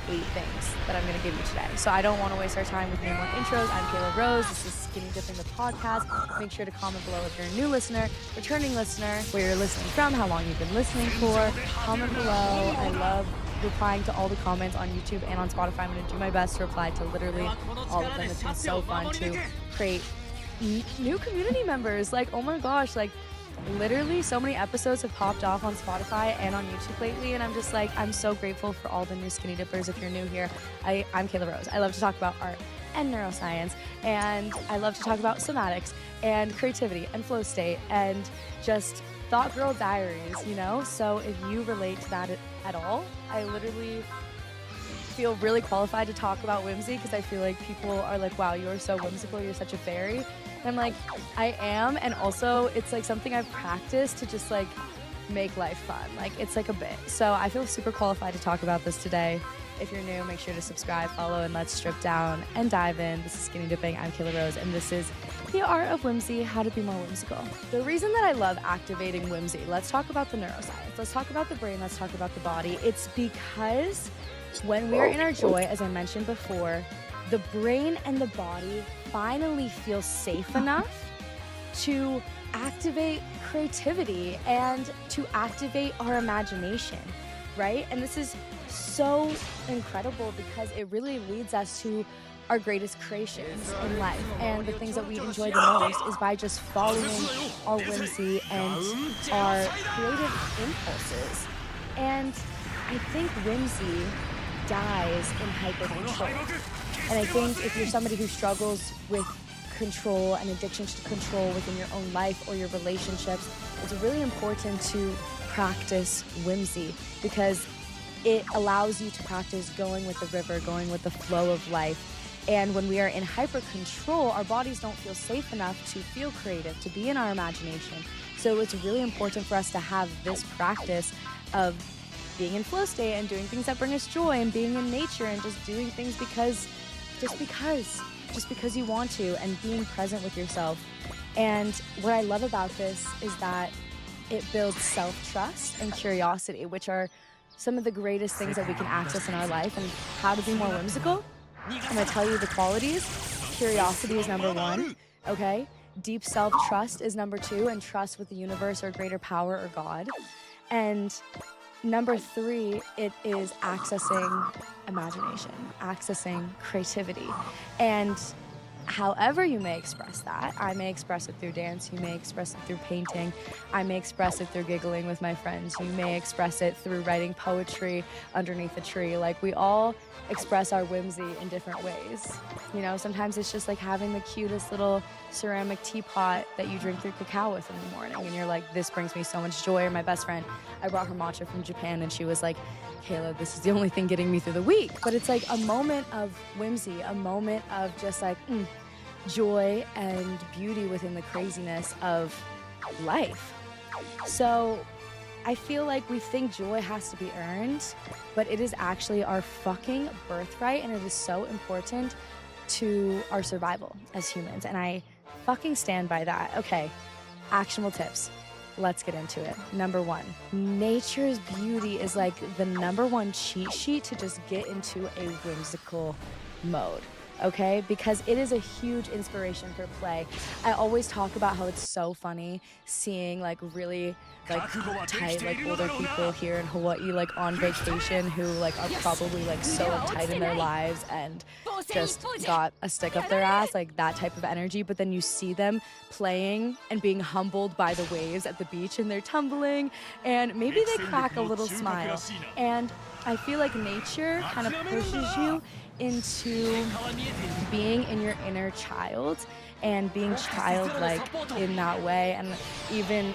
8 things that I'm going to give you today. So I don't want to waste our time with any more intros. I'm Kayla Rose. This is Skinny Dipping the podcast. Make sure to comment below if you're a new listener, returning listener, where you're listening from, how long you've been listening for. Comment below. I love replying to all the comments on YouTube and on Spotify. I'm going to do my best to reply to literally all of them. It's been so fun to create new community members. Like, oh my gosh, like, literally so many episodes have popped off on Spotify and on YouTube lately, and I'm just like, I'm so grateful for all the new skinny dippers. If you're new here, I'm Kayla Rose. I love to talk about art and neuroscience, and I love to talk about somatics and creativity and flow state and just thought girl diaries, you know? So if you relate to that at all, I literally feel really qualified to talk about whimsy, because I feel like people are like, wow, you're so whimsical, you're such a fairy. And I'm like, I am, and also it's like something I've practiced to just like make life fun. Like, it's like a bit. So I feel super qualified to talk about this today. If you're new, make sure to subscribe, follow, and let's strip down and dive in. This is Skinny Dipping. I'm Kayla Rose, and this is the art of whimsy, how to be more whimsical. The reason that I love activating whimsy, let's talk about the neuroscience. Let's talk about the brain. Let's talk about the body. It's because when we are in our joy, as I mentioned before, the brain and the body finally feel safe enough to activate creativity and to activate our imagination, right? And this is so incredible, because it really leads us to our greatest creations in life, and the things that we enjoy the most is by just following our whimsy and our creative impulses. And I think whimsy dies in hyper-control. And I think if you're somebody who struggles with control and addiction to control within your own life or your relationships, it's really important to practice whimsy, because it allows you to practice going with the river, going with the flow of life. And when we are in hyper-control, our bodies don't feel safe enough to feel creative, to be in our imagination. So it's really important for us to have this practice of being in flow state and doing things that bring us joy and being in nature and just doing things because you want to, and being present with yourself. And what I love about this is that it builds self-trust and curiosity, which are some of the greatest things that we can access in our life. And how to be more whimsical? I'm gonna tell you the qualities. Curiosity is number 1, okay? Deep self-trust is number 2, and trust with the universe or greater power or God. And number 3, it is accessing imagination, accessing creativity. And however you may express that, I may express it through dance, you may express it through painting, I may express it through giggling with my friends, you may express it through writing poetry underneath a tree. Like, we all express our whimsy in different ways. You know, sometimes it's just like having the cutest little ceramic teapot that you drink your cacao with in the morning, and you're like, this brings me so much joy. Or my best friend, I brought her matcha from Japan, and she was like, Kayla, this is the only thing getting me through the week. But it's like a moment of whimsy, a moment of just like joy and beauty within the craziness of life. So I feel like we think joy has to be earned, but it is actually our fucking birthright, and it is so important to our survival as humans. And I fucking stand by that. Okay, actionable tips. Let's get into it. Number 1, nature's beauty is like the number 1 cheat sheet to just get into a whimsical mode. Okay, because it is a huge inspiration for play. I always talk about how it's so funny seeing like really like tight like older people here in Hawaii like on vacation who like are probably like so uptight in their lives and just got a stick up their ass, like that type of energy. But then you see them playing and being humbled by the waves at the beach, and they're tumbling, and maybe they crack a little smile. And I feel like nature kind of pushes you into being in your inner child and being childlike in that way. And even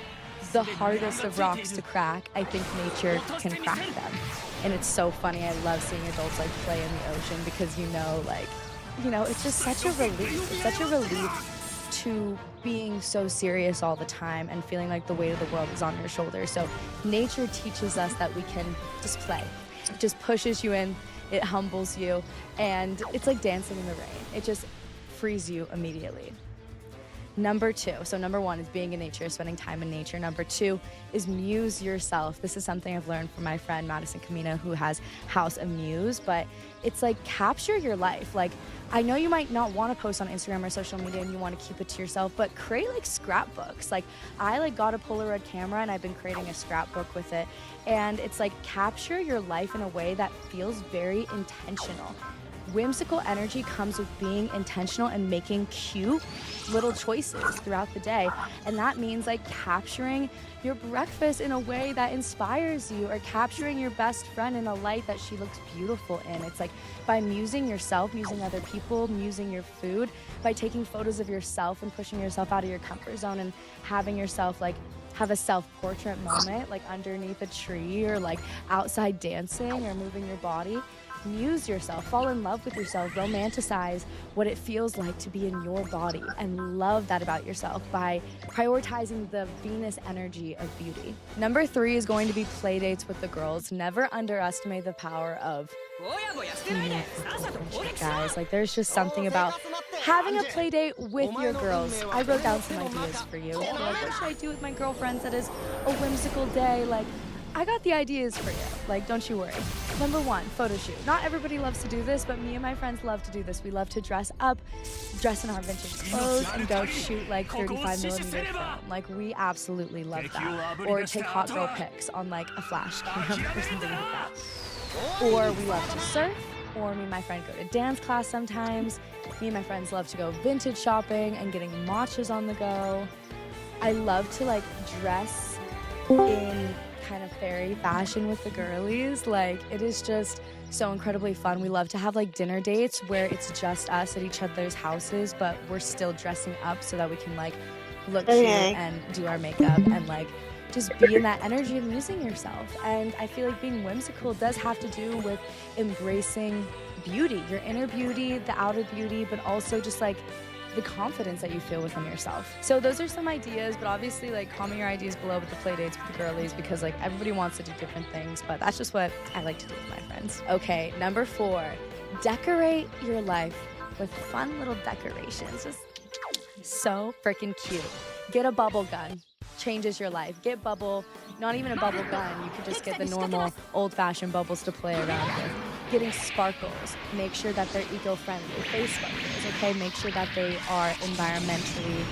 the hardest of rocks to crack, I think nature can crack them. And it's so funny. I love seeing adults like play in the ocean, because it's just such a relief. It's such a relief to being so serious all the time and feeling like the weight of the world is on your shoulders. So nature teaches us that we can just play. It just pushes you in. It humbles you, and it's like dancing in the rain. It just frees you immediately. Number 2, so number 1 is being in nature, spending time in nature. Number 2 is muse yourself. This is something I've learned from my friend Madison Camino, who has House of Muse, but it's like capture your life. Like, I know you might not want to post on Instagram or social media and you want to keep it to yourself, but create like scrapbooks. Like, I like got a Polaroid camera and I've been creating a scrapbook with it. And it's like capture your life in a way that feels very intentional. Whimsical energy comes with being intentional and making cute little choices throughout the day. And that means like capturing your breakfast in a way that inspires you, or capturing your best friend in a light that she looks beautiful in. It's like by musing yourself, musing other people, musing your food, by taking photos of yourself and pushing yourself out of your comfort zone and having yourself like have a self-portrait moment like underneath a tree, or like outside dancing or moving your body. Muse yourself, fall in love with yourself, romanticize what it feels like to be in your body, and love that about yourself by prioritizing the Venus energy of beauty. Number 3 is going to be play dates with the girls. Never underestimate the power of guys. Like, there's just something about having a play date with your girls. I wrote down some ideas for you. You're like, what should I do with my girlfriends that is a whimsical day? Like, I got the ideas for you. Like, don't you worry. Number 1, photo shoot. Not everybody loves to do this, but me and my friends love to do this. We love to dress up, dress in our vintage clothes, and go shoot like 35mm film. Like, we absolutely love that. Or take hot girl pics on like a flash cam or something like that. Or we love to surf, or me and my friend go to dance class sometimes. Me and my friends love to go vintage shopping and getting matchas on the go. I love to like dress in kind of fairy fashion with the girlies. Like, it is just so incredibly fun. We love to have like dinner dates where it's just us at each other's houses, but we're still dressing up so that we can like look cute and do our makeup and like just be in that energy of using yourself. And I feel like being whimsical does have to do with embracing beauty, your inner beauty, the outer beauty, but also just like the confidence that you feel within yourself. So those are some ideas, but obviously like comment your ideas below with the play dates with the girlies, because like everybody wants to do different things, but that's just what I like to do with my friends. Okay, number 4, decorate your life with fun little decorations. Just so freaking cute. Get a bubble gun. Changes your life. Get bubble, not even a bubble gun, you could just get the normal old-fashioned bubbles to play around with. Getting sparkles, make sure that they're eco-friendly. Face sparkles, okay? Make sure that they are environmentally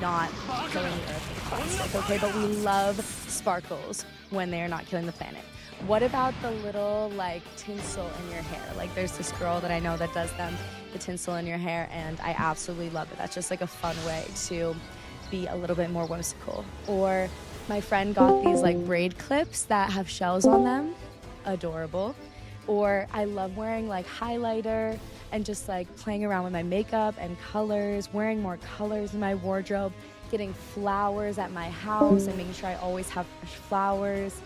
not killing the earth with plastic, okay? But we love sparkles when they are not killing the planet. What about the little like tinsel in your hair? Like there's this girl that I know that does them, the tinsel in your hair, and I absolutely love it. That's just like a fun way to be a little bit more whimsical. Or my friend got these like braid clips that have shells on them. Adorable. Or I love wearing like highlighter and just like playing around with my makeup and colors, wearing more colors in my wardrobe, getting flowers at my house and making sure I always have fresh flowers.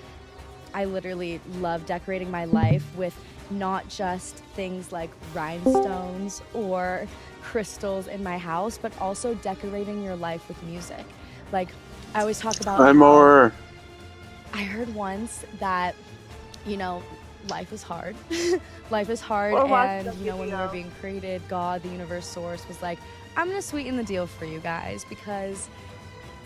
I literally love decorating my life with not just things like rhinestones or crystals in my house, but also decorating your life with music. Like I always talk about I'm more. I heard once that, you know, life is hard. Life is hard, and you know, when we were being created, God, the universe, source was like, I'm gonna sweeten the deal for you guys because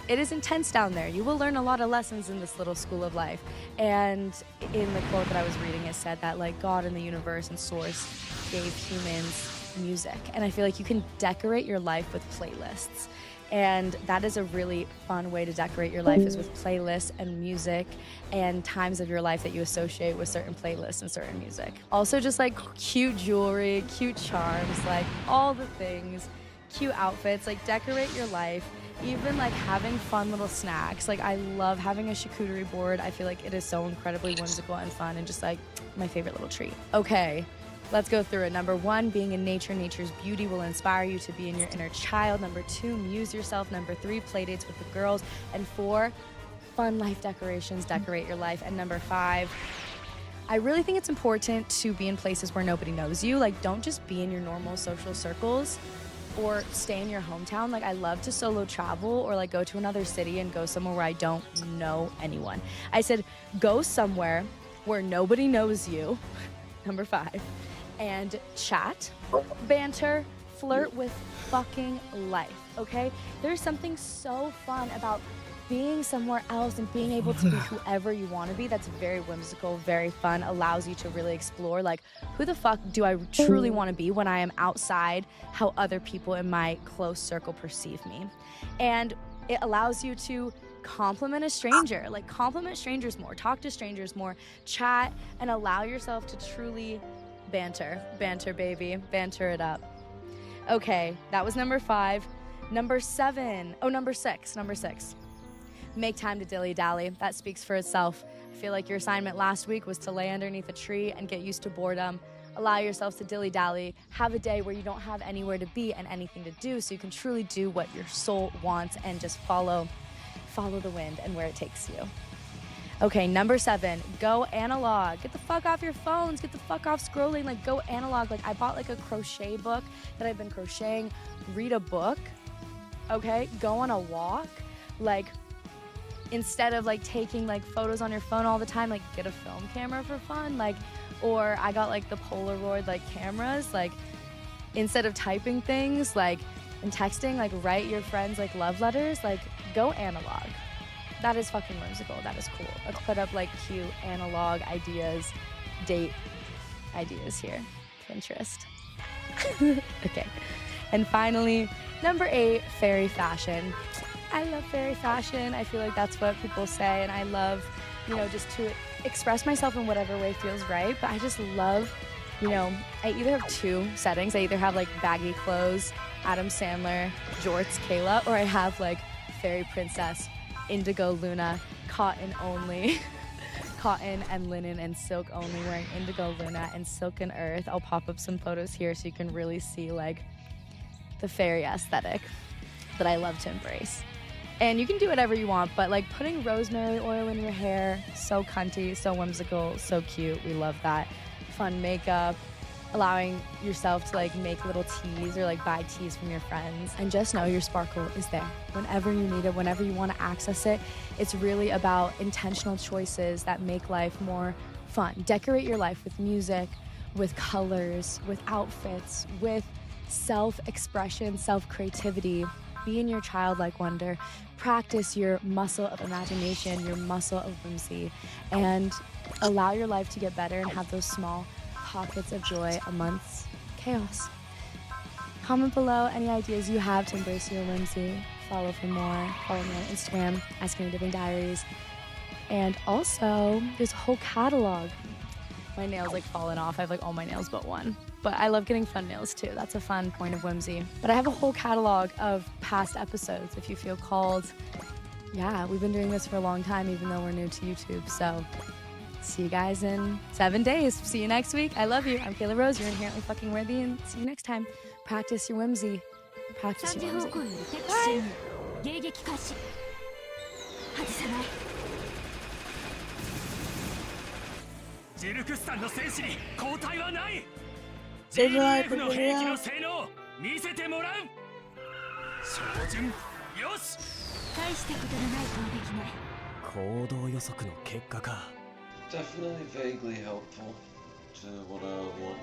it is intense down there. You will learn a lot of lessons in this little school of life. And in the quote that I was reading, it said that like God and the universe and source gave humans music. And I feel like you can decorate your life with playlists. And that is a really fun way to decorate your life, is with playlists and music and times of your life that you associate with certain playlists and certain music. Also just like cute jewelry, cute charms, like all the things, cute outfits, like decorate your life. Even like having fun little snacks. Like I love having a charcuterie board. I feel like it is so incredibly whimsical and fun and just like my favorite little treat. Okay, let's go through it. Number 1, being in nature. Nature's beauty will inspire you to be in your inner child. Number 2, muse yourself. Number 3, play dates with the girls. And 4, fun life decorations, decorate your life. And number 5, I really think it's important to be in places where nobody knows you. Like don't just be in your normal social circles or stay in your hometown. Like I love to solo travel or like go to another city and go somewhere where I don't know anyone. I said go somewhere where nobody knows you, number 5, and chat, banter, flirt with fucking life, okay? There's something so fun about being somewhere else and being able to be whoever you want to be. That's very whimsical, very fun, allows you to really explore like who the fuck do I truly want to be when I am outside how other people in my close circle perceive me. And it allows you to compliment a stranger, like compliment strangers more, talk to strangers more, chat, and allow yourself to truly banter, baby, banter it up. Okay, that was number 5. Number 6. Make time to dilly-dally. That speaks for itself. I feel like your assignment last week was to lay underneath a tree and get used to boredom. Allow yourselves to dilly-dally. Have a day where you don't have anywhere to be and anything to do, so you can truly do what your soul wants and just follow the wind and where it takes you. Okay, number 7, go analog. Get the fuck off your phones. Get the fuck off scrolling. Like, go analog. Like, I bought like a crochet book that I've been crocheting. Read a book. Okay, go on a walk. Like, instead of like taking like photos on your phone all the time, like get a film camera for fun. Like, or I got like the Polaroid like cameras, like instead of typing things like and texting, like write your friends like love letters, like go analog. That is fucking whimsical. That is cool. Let's put up like cute analog ideas, date ideas here. Pinterest. Okay. And finally, number 8, fairy fashion. I love fairy fashion. I feel like that's what people say, and I love, you know, just to express myself in whatever way feels right. But I just love, you know, I either have 2 settings. I either have like baggy clothes, Adam Sandler, jorts, Kayla, or I have like fairy princess, indigo Luna, cotton only. Cotton and linen and silk only, wearing indigo Luna and silken earth. I'll pop up some photos here so you can really see like the fairy aesthetic that I love to embrace. And you can do whatever you want, but like putting rosemary oil in your hair, so cunty, so whimsical, so cute. We love that. Fun makeup, allowing yourself to like make little teas or like buy teas from your friends, and just know your sparkle is there whenever you need it, whenever you want to access it. It's really about intentional choices that make life more fun. Decorate your life with music, with colors, with outfits, with self-expression, self-creativity. Be in your childlike wonder. Practice your muscle of imagination, your muscle of whimsy, and allow your life to get better and have those small pockets of joy amongst chaos. Comment below any ideas you have to embrace your whimsy. Follow for more. Follow me on Instagram, Skinny Dipping Diaries. And also, there's a whole catalog. My nails like fallen off. I have like all my nails but one. But I love getting fun nails too. That's a fun point of whimsy. But I have a whole catalog of past episodes if you feel called. Yeah, we've been doing this for a long time even though we're new to YouTube. So see you guys in 7 days. See you next week. I love you. I'm Kayla Rose. You're inherently fucking worthy, and see you next time. Practice your whimsy. Practice your whimsy. Bye. ジルクスタンの戦士に交代はない。JLF の兵器の性能見せてもらう。照準よし。大したことのない攻撃ね。行動予測の結果か。Definitely vaguely helpful to what I want.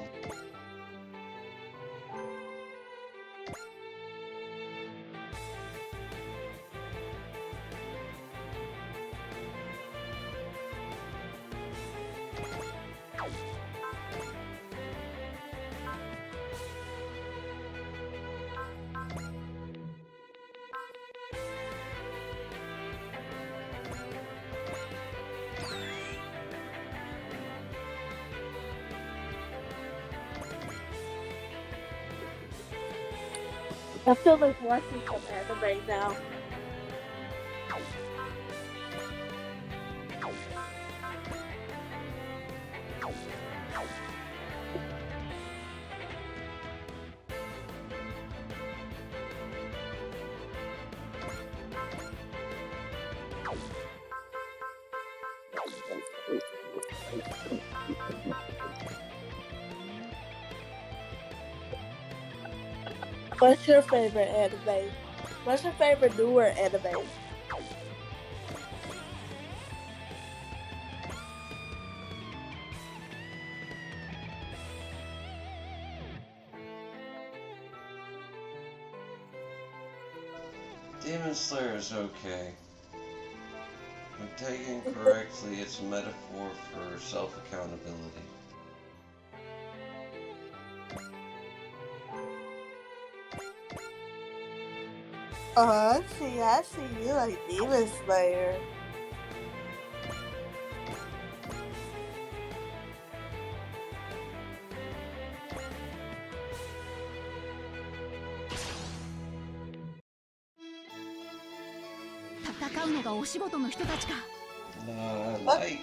I feel like watching some anime now. What's your favorite anime? What's your favorite newer anime? Demon Slayer is okay. When taken correctly, it's a metaphor for self-accountability. Oh, I see you like Demon Slayer. I like,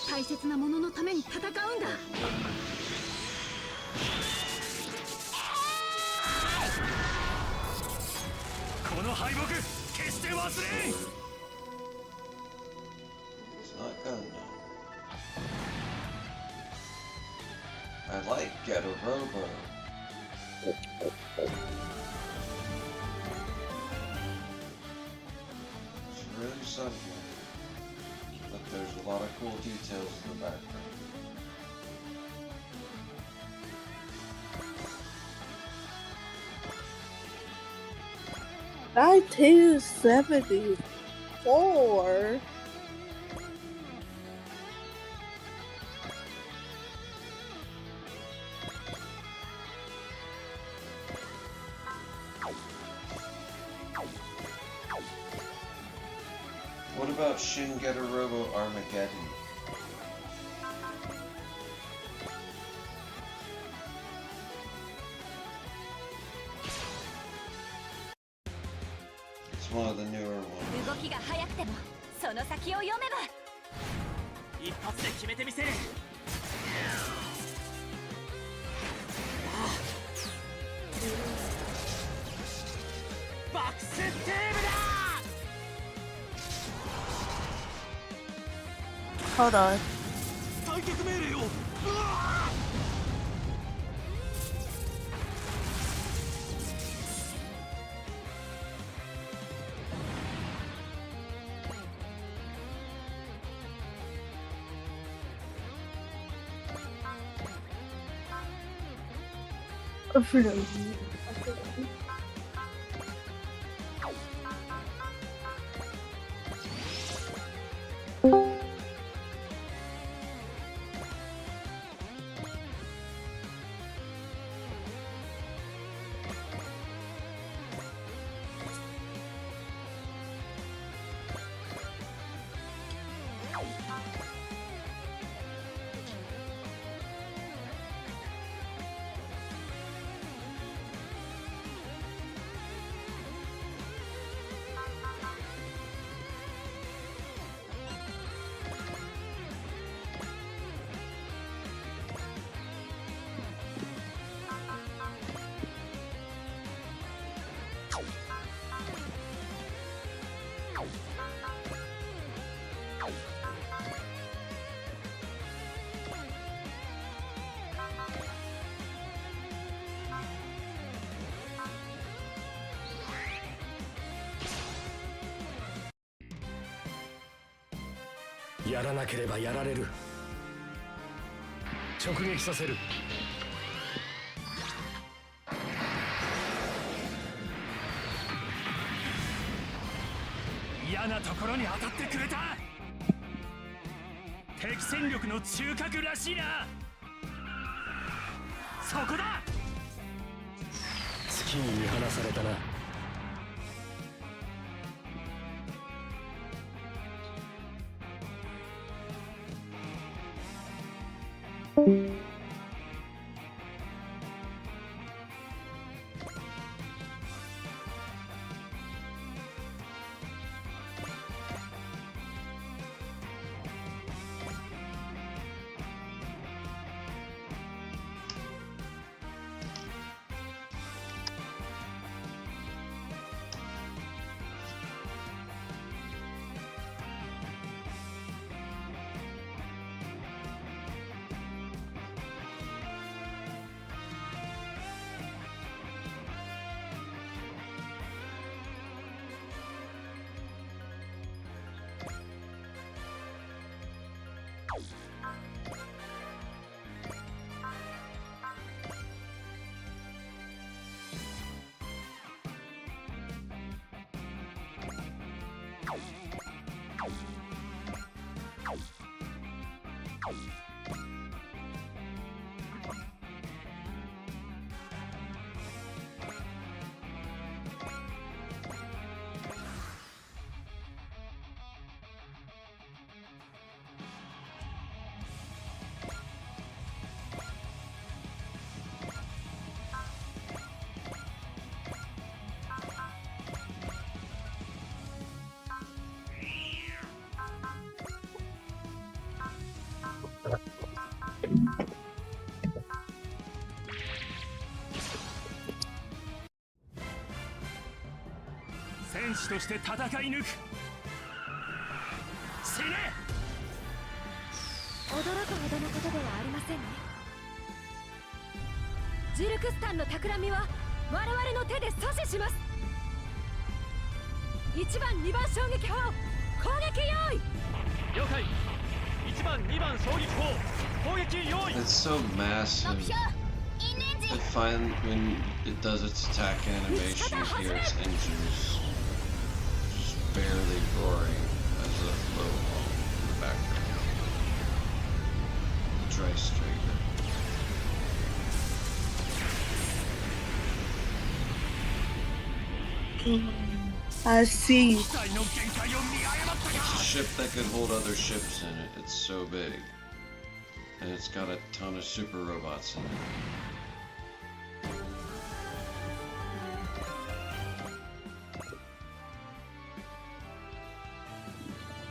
大切なもののために戦うんだ。この敗北決して忘れん。It's not gonna. I like Get a Robo. It's really something, but there's a lot of cool details in the background. $1974. What about Shin Getter Robo Armageddon? It's one of the newer ones. 動きが速くてもその先を読めば一発で決めてみせる。バックステームだ。 Hold on. 撃命令を。やらなければやられる。直撃させる。嫌なところに当たってくれた。敵戦力の中核らしいな。そこだ。月に見放されたな。戦士として戦い抜く。死ね。驚くほどのことではありませんね。ジルクスタンの企みは我々の手で阻止します。1番2番衝撃砲攻撃用意。了解。1番2番衝撃砲攻撃用意。 It's so massive. It finally, when it does its attack animation, you hear its engines just barely roaring as a low hum in the background. The Dry Striker. I see. It's a ship that could hold other ships in it. It's so big. And it's got a ton of super robots in it.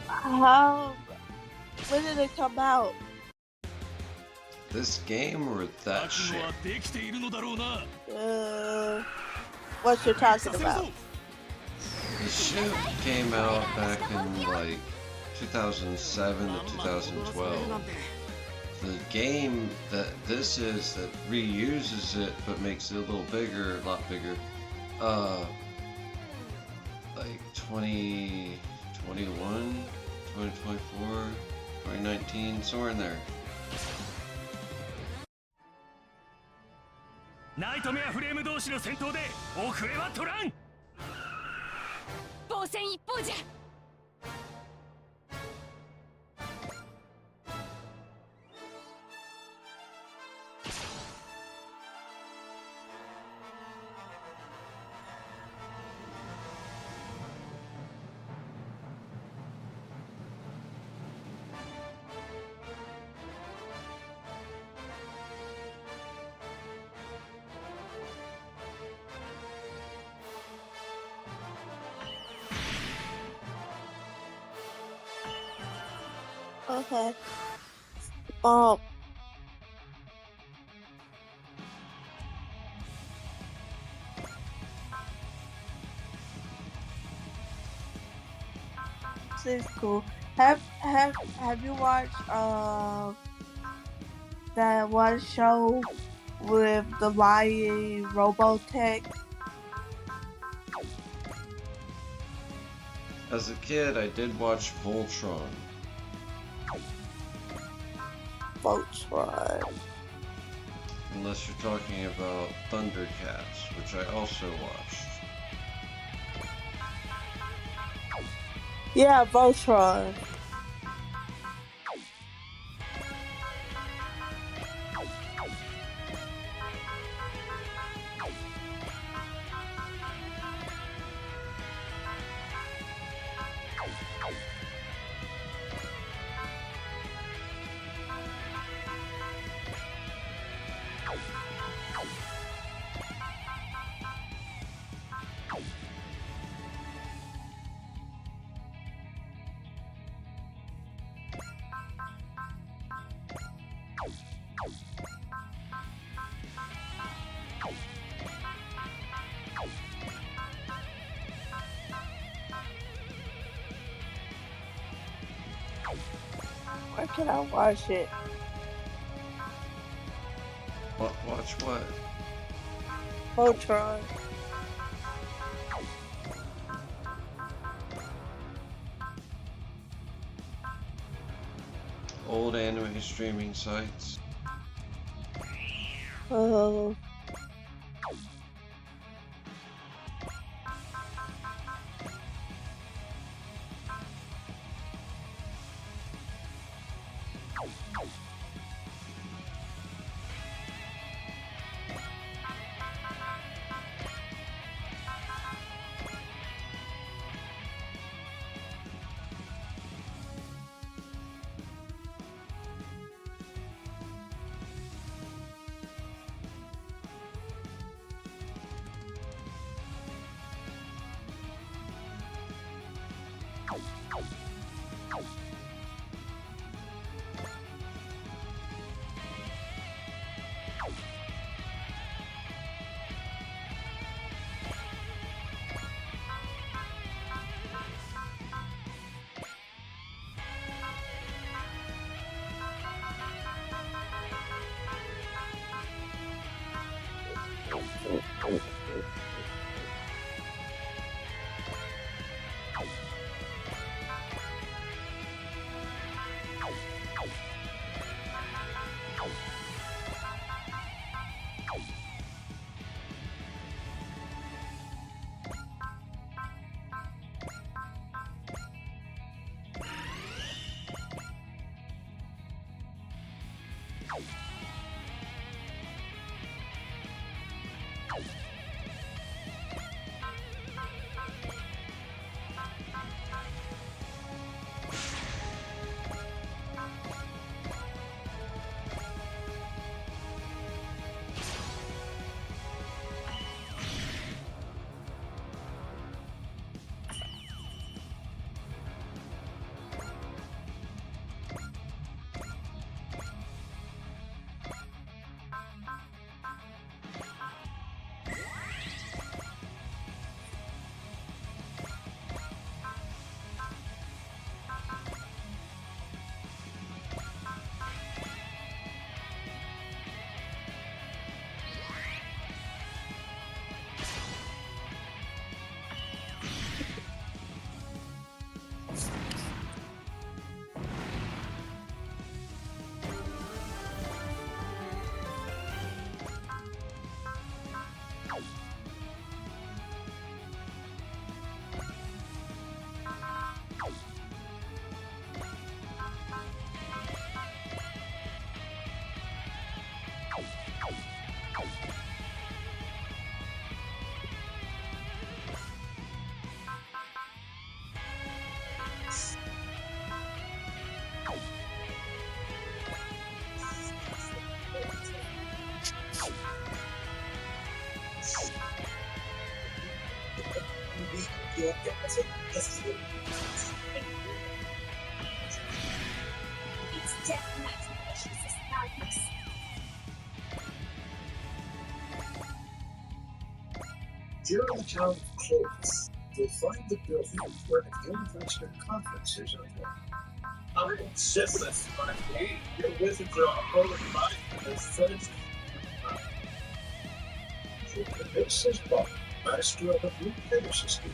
How? When did it come out? This game or that ship? What you're talking about? The ship came out back in like 2007 to 2012. the game that this is that reuses it but makes it a little bigger, a lot bigger, like 2021, 2024, 2019, somewhere in there. ナイトメアフレーム同士の戦闘で遅れは取らん。防戦一方じゃ。Okay. This is cool. Have you watched that one show with the lying Robotech? As a kid, I did watch Voltron. Voltron. Unless you're talking about Thundercats, which I also watched. Yeah, Voltron. Where can I watch it? What? Watch what? Voltron. Old anime streaming sites. Oh. During the town of Clovis, you'll find the building where the Investor conferences are held. I'm shitless, my friend. Your wizards are a whole lot of the first. This is Bob, master of the Blue Pegasus system.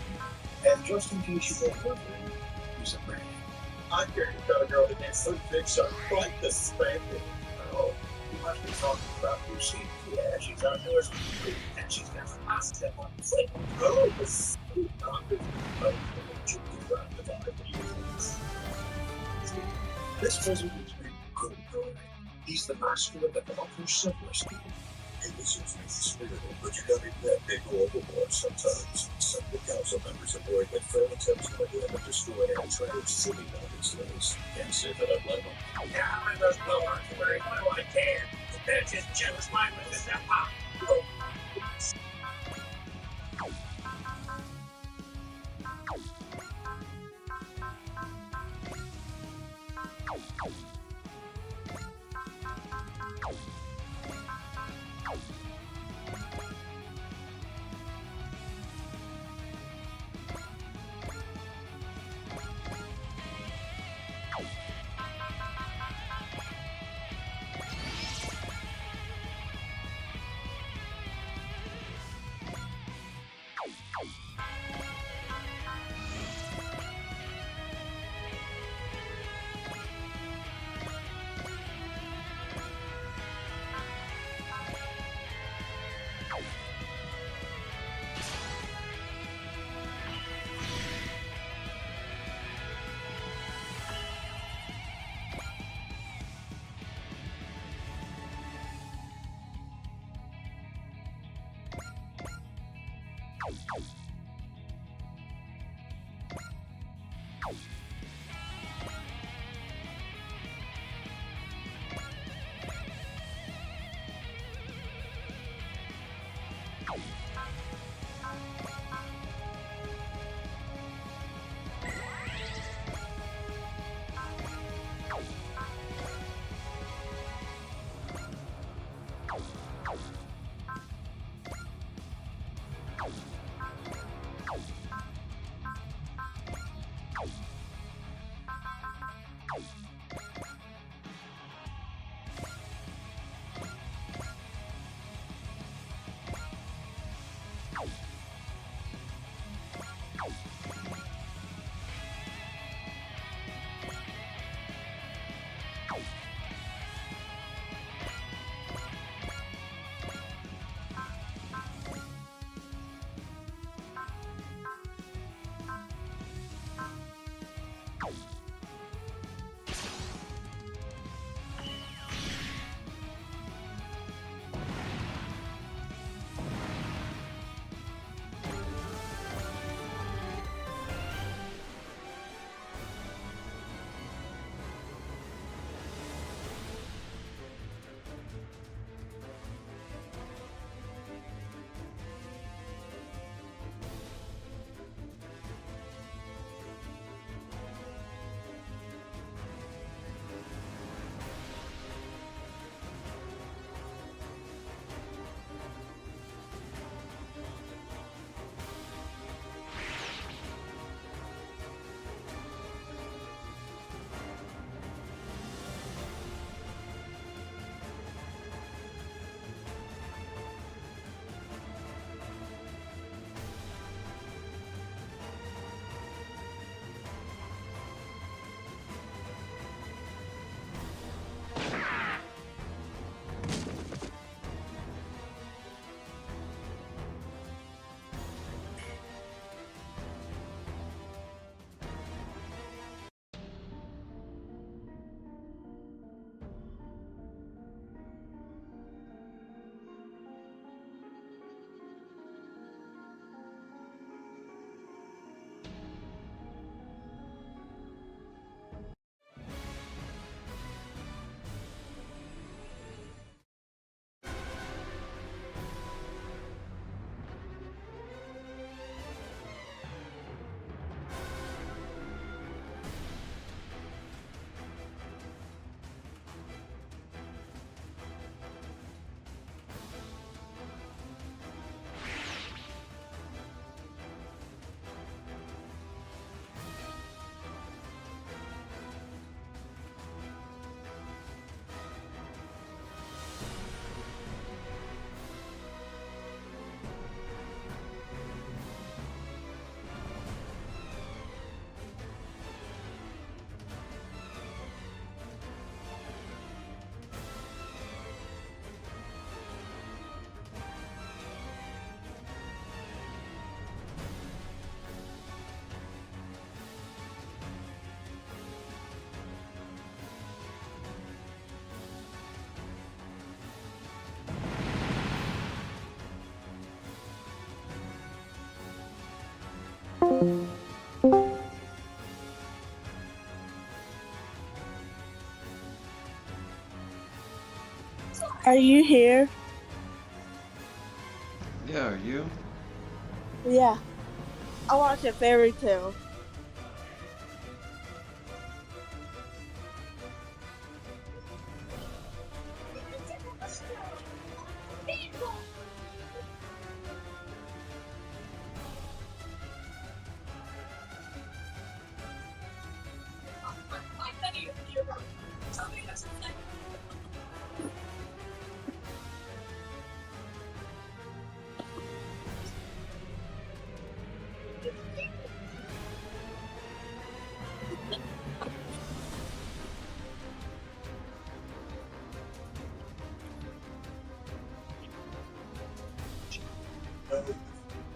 And just in case you don't know him, he's a man. I hear you got a girl that gets so big, so quite the spanking. Oh, you must be talking about Lucy. Yeah, she's out there with me, and she's got a hot step on the foot. Oh, the sweet doctor. Oh, you can run the dog. This wizard is named BeetleBird. He's the master of the Valkyrie Subrescue. It was just the spirit, but you gotta let they go overboard sometimes. Some of the council members are worried that further attempts to let them destroy our entire city now these days. Can't say that I blame them. Yeah, I just blow on to where I can. They're just jealous mind with this pop. Are you here? Yeah, are you? Yeah. I watch a fairy tale.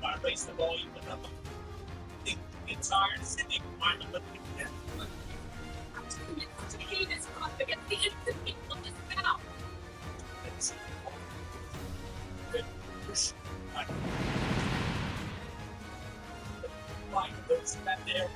I raise the volume enough. The guitar sitting behind the again. To hate is up against the instant people of this mouth. It's good push. Find those that there.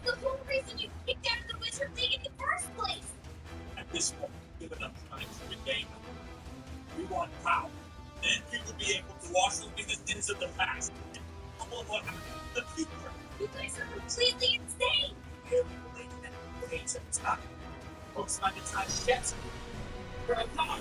The whole reason you kicked out of the Wizard League in the first place! At this point, give enough time to regain them. We want power. Then we will be able to wash away the sins of the past. And all what happened in the future. You guys are completely insane! We're related at ways of time. Folks find the time yet. For a power.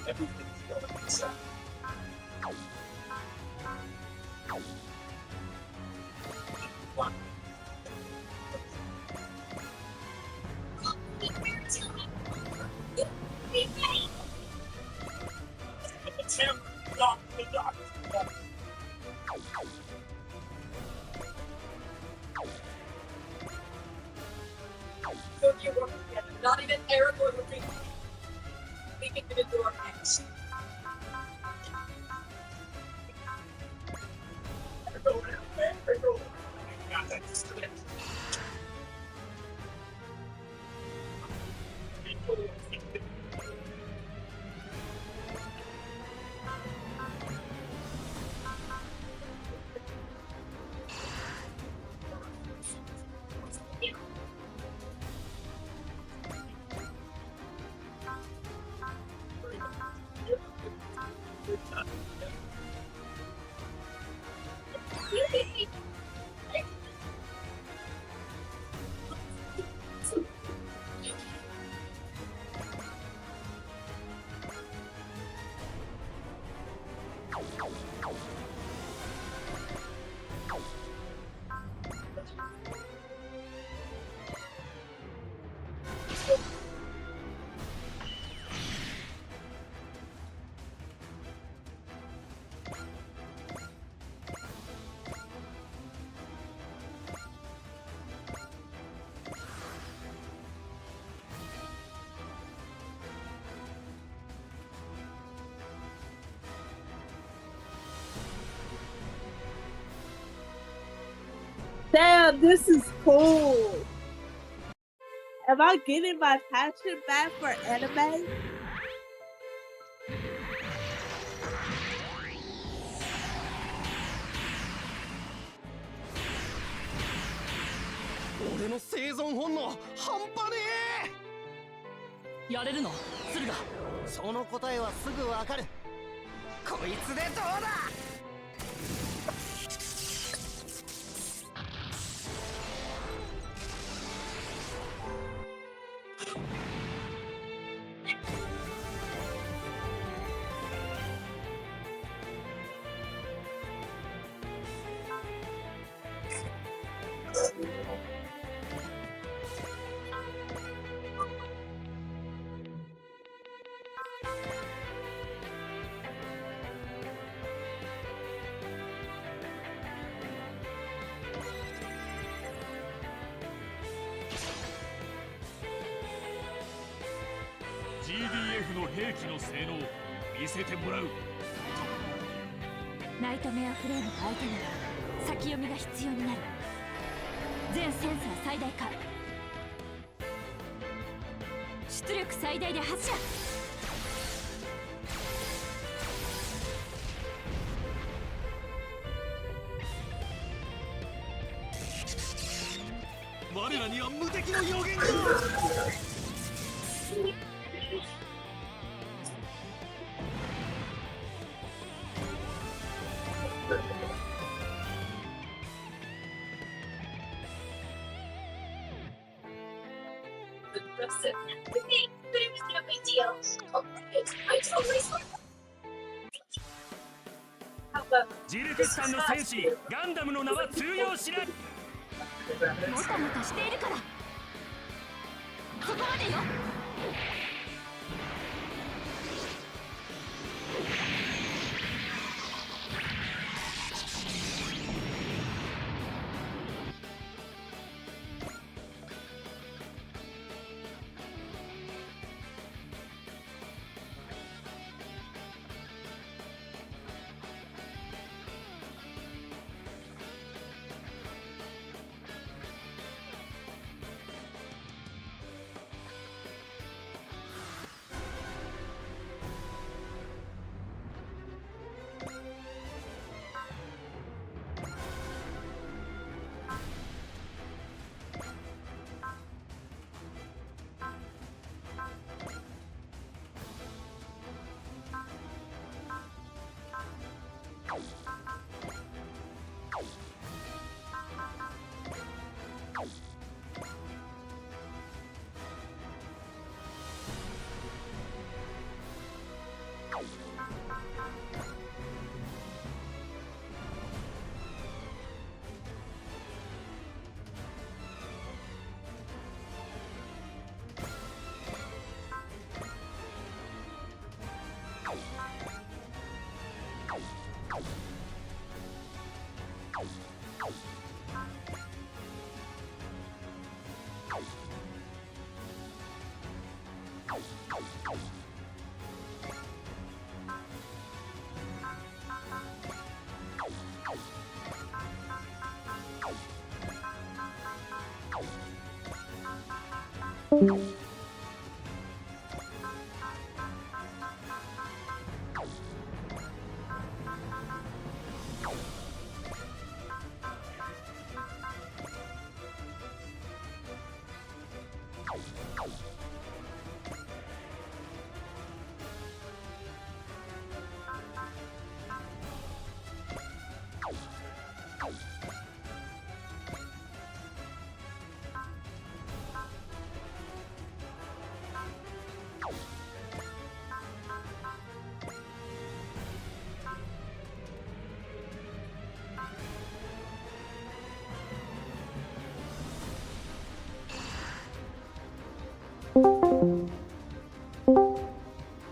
Everything's going inside. One. Be ready! The terror, not the dark. So you work together, not even Eric or Rick. We can get into our next. Damn, this is cool. Am I getting my passion back for anime? 俺の生存本能半端ねえ。やれるの鶴が。その答えはすぐわかる。こいつでどうだ。EDF の兵器の性能見せてもらう。ナイトメアフレームが相手なら先読みが必要になる。全センサー最大化、出力最大で発射。我らには無敵の予言が。ジルキスタンの戦士ガンダムの名は通用しない。もたもたしているから、そこまでよ。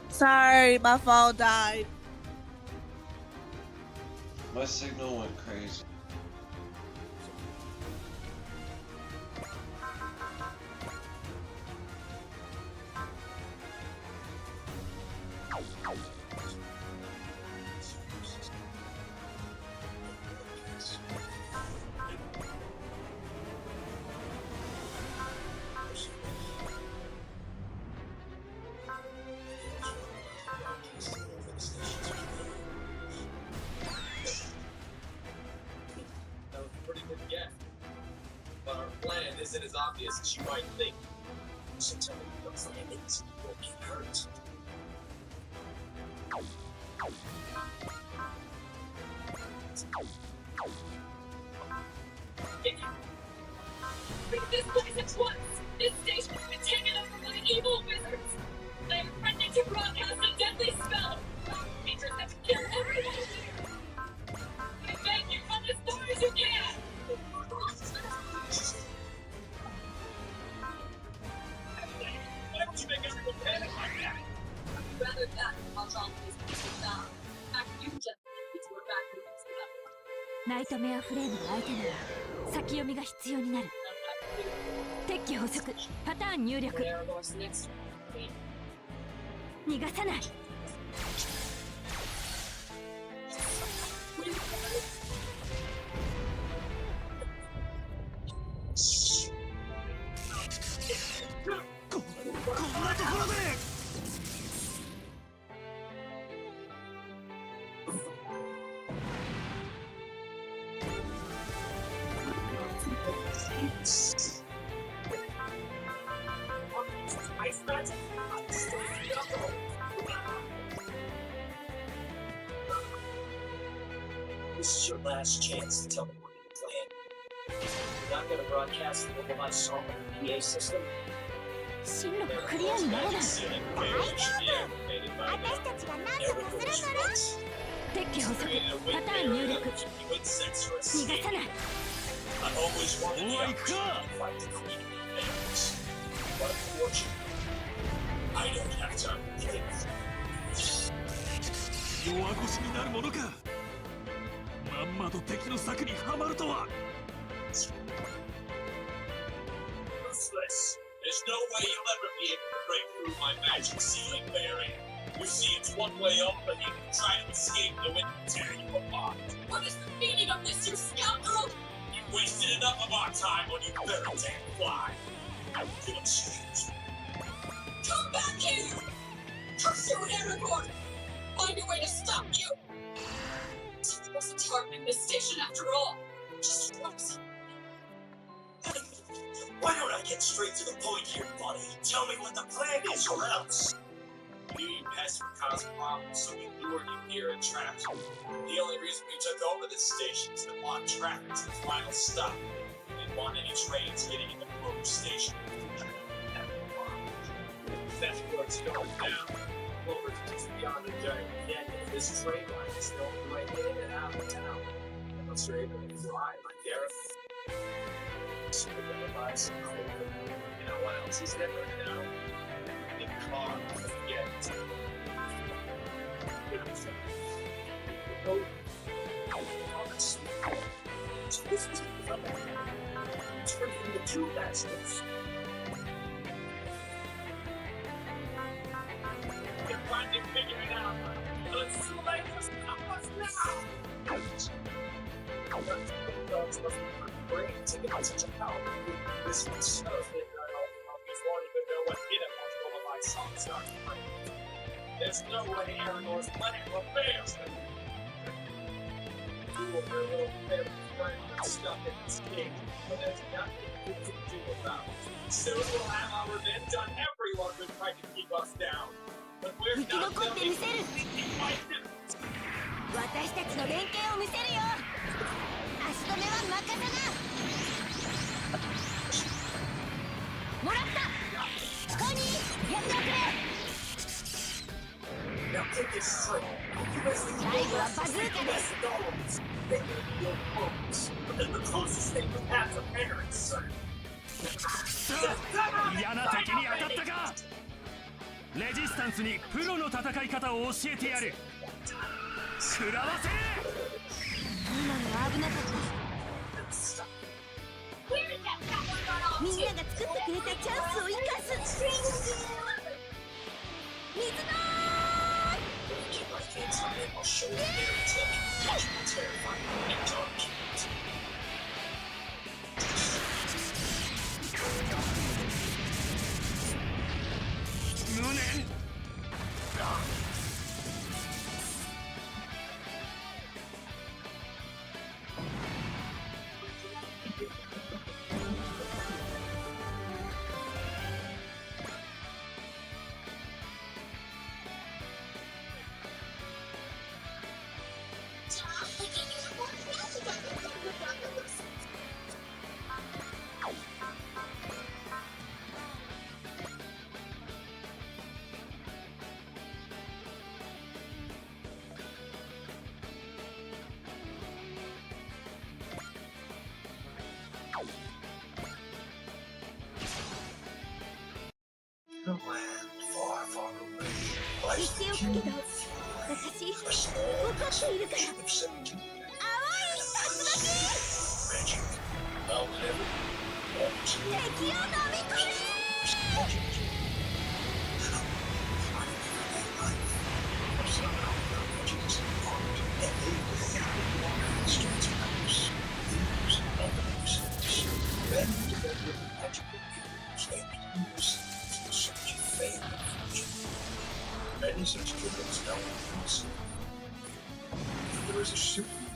Sorry, my phone died. My signal went crazy. Isn't as obvious as you might think. So tell me those landings won't get hurt. Leave this place at once! This station has been taken over by evil wizards! They are threatening to broadcast a deadly spell! Creatures that can kill everyone here! I beg you, run as far as you can! Why don't you make everyone panic like that? I'd rather that than watch all these people down. Back you gentlemen into a vacuum and ナイトメアフレームが相手なら先読みが必要になる。敵機捕捉、パターン入力。逃がさない。こんなところで。This is your last chance to tell me what you plan. You're not going to broadcast the over my song on the PA system. 進路がクリアにならない。大丈夫。私たちが何とかするから。撤去補足。パターン入力。逃がさない。お前行くか。弱腰になるものか。まんまと敵の策にはまるとは。There's no way you'll ever be able to break through my magic ceiling barrier. You see, it's one way up, but you can try to escape the wind and tear you apart. What is the meaning of this, you scoundrel? You wasted enough of our time on your very damn fly. I will give a change. Come back here, you! Curse you, Aragorn! Find a way to stop you! It was a target in this station after all. Just once. Why don't I get straight to the point here, buddy? Tell me what the plan is, or else. We knew you pests would cause problems, so we lured you here and trapped you. The only reason we took over this station is to block traffic to the final stop. We didn't want any trains hitting in the Clover station. That's where it's going down. Clover's just beyond the giant canyon. This train line is the only way in and out of town. Unless you're able to fly like Gareth. So we're gonna buy some Clover. You know what else is there right now? Big car. Yeah. This is turning into two bastards. We're finally figuring it out. It's too late to stop us now. Dogs must be brain to get such a power. This is so big. I won't even know what hit him after all of my songs started playing. There's no way Aragorn's plan will fail. You will be a little bit stuck in this game, but there's nothing you can do about it. Soon we'll have our revenge on everyone who tried to keep us down. But we're not done completely fighting. 私たちの連携を見せるよ。足止めは任せな。もらった。コニー、やっておくれ。Now take this straight.最後はバズーカです。But then the closest thing we have to parents, sir. 嫌な敵に当たったか。レジスタンスにプロの戦い方を教えてやる。食らわせ。今のは危なかった。みんなが作ってくれたチャンスを生かす。水のI'll show you there until you catch me terrifying and dark. The land far, far away lies the kingdom of私、分かっているから。青い竜巻。 magic. I'll never 敵を飲み込め。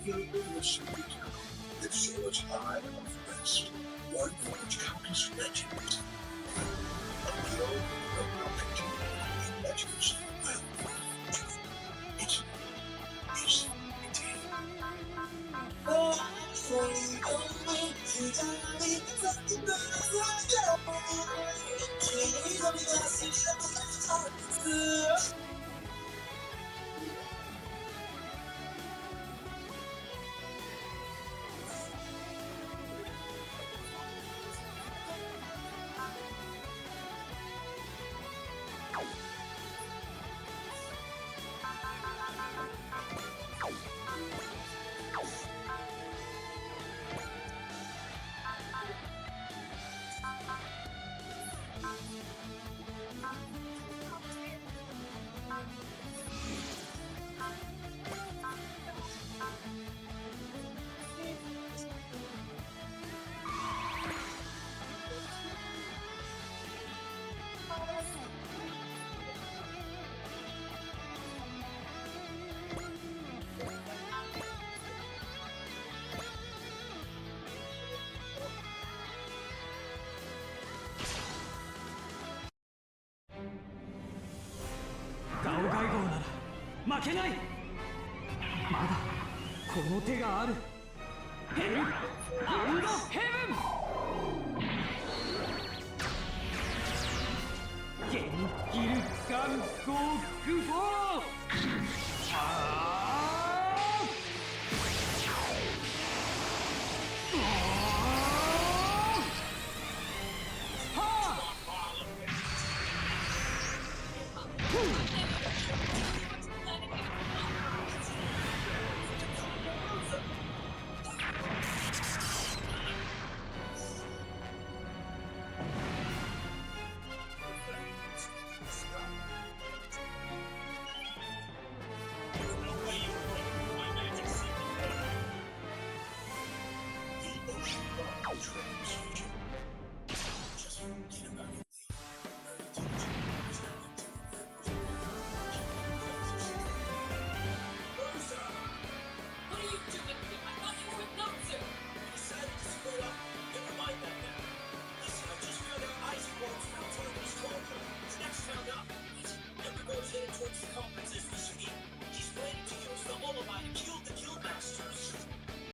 filled with a single town that sails high above the rest, one for which countless legends. A world no nothing in legends will it'sガオガイ号なら負けない。まだこの手がある。ヘルアンドヘブン。ゲンギルガンゴーグフォー。Transfusion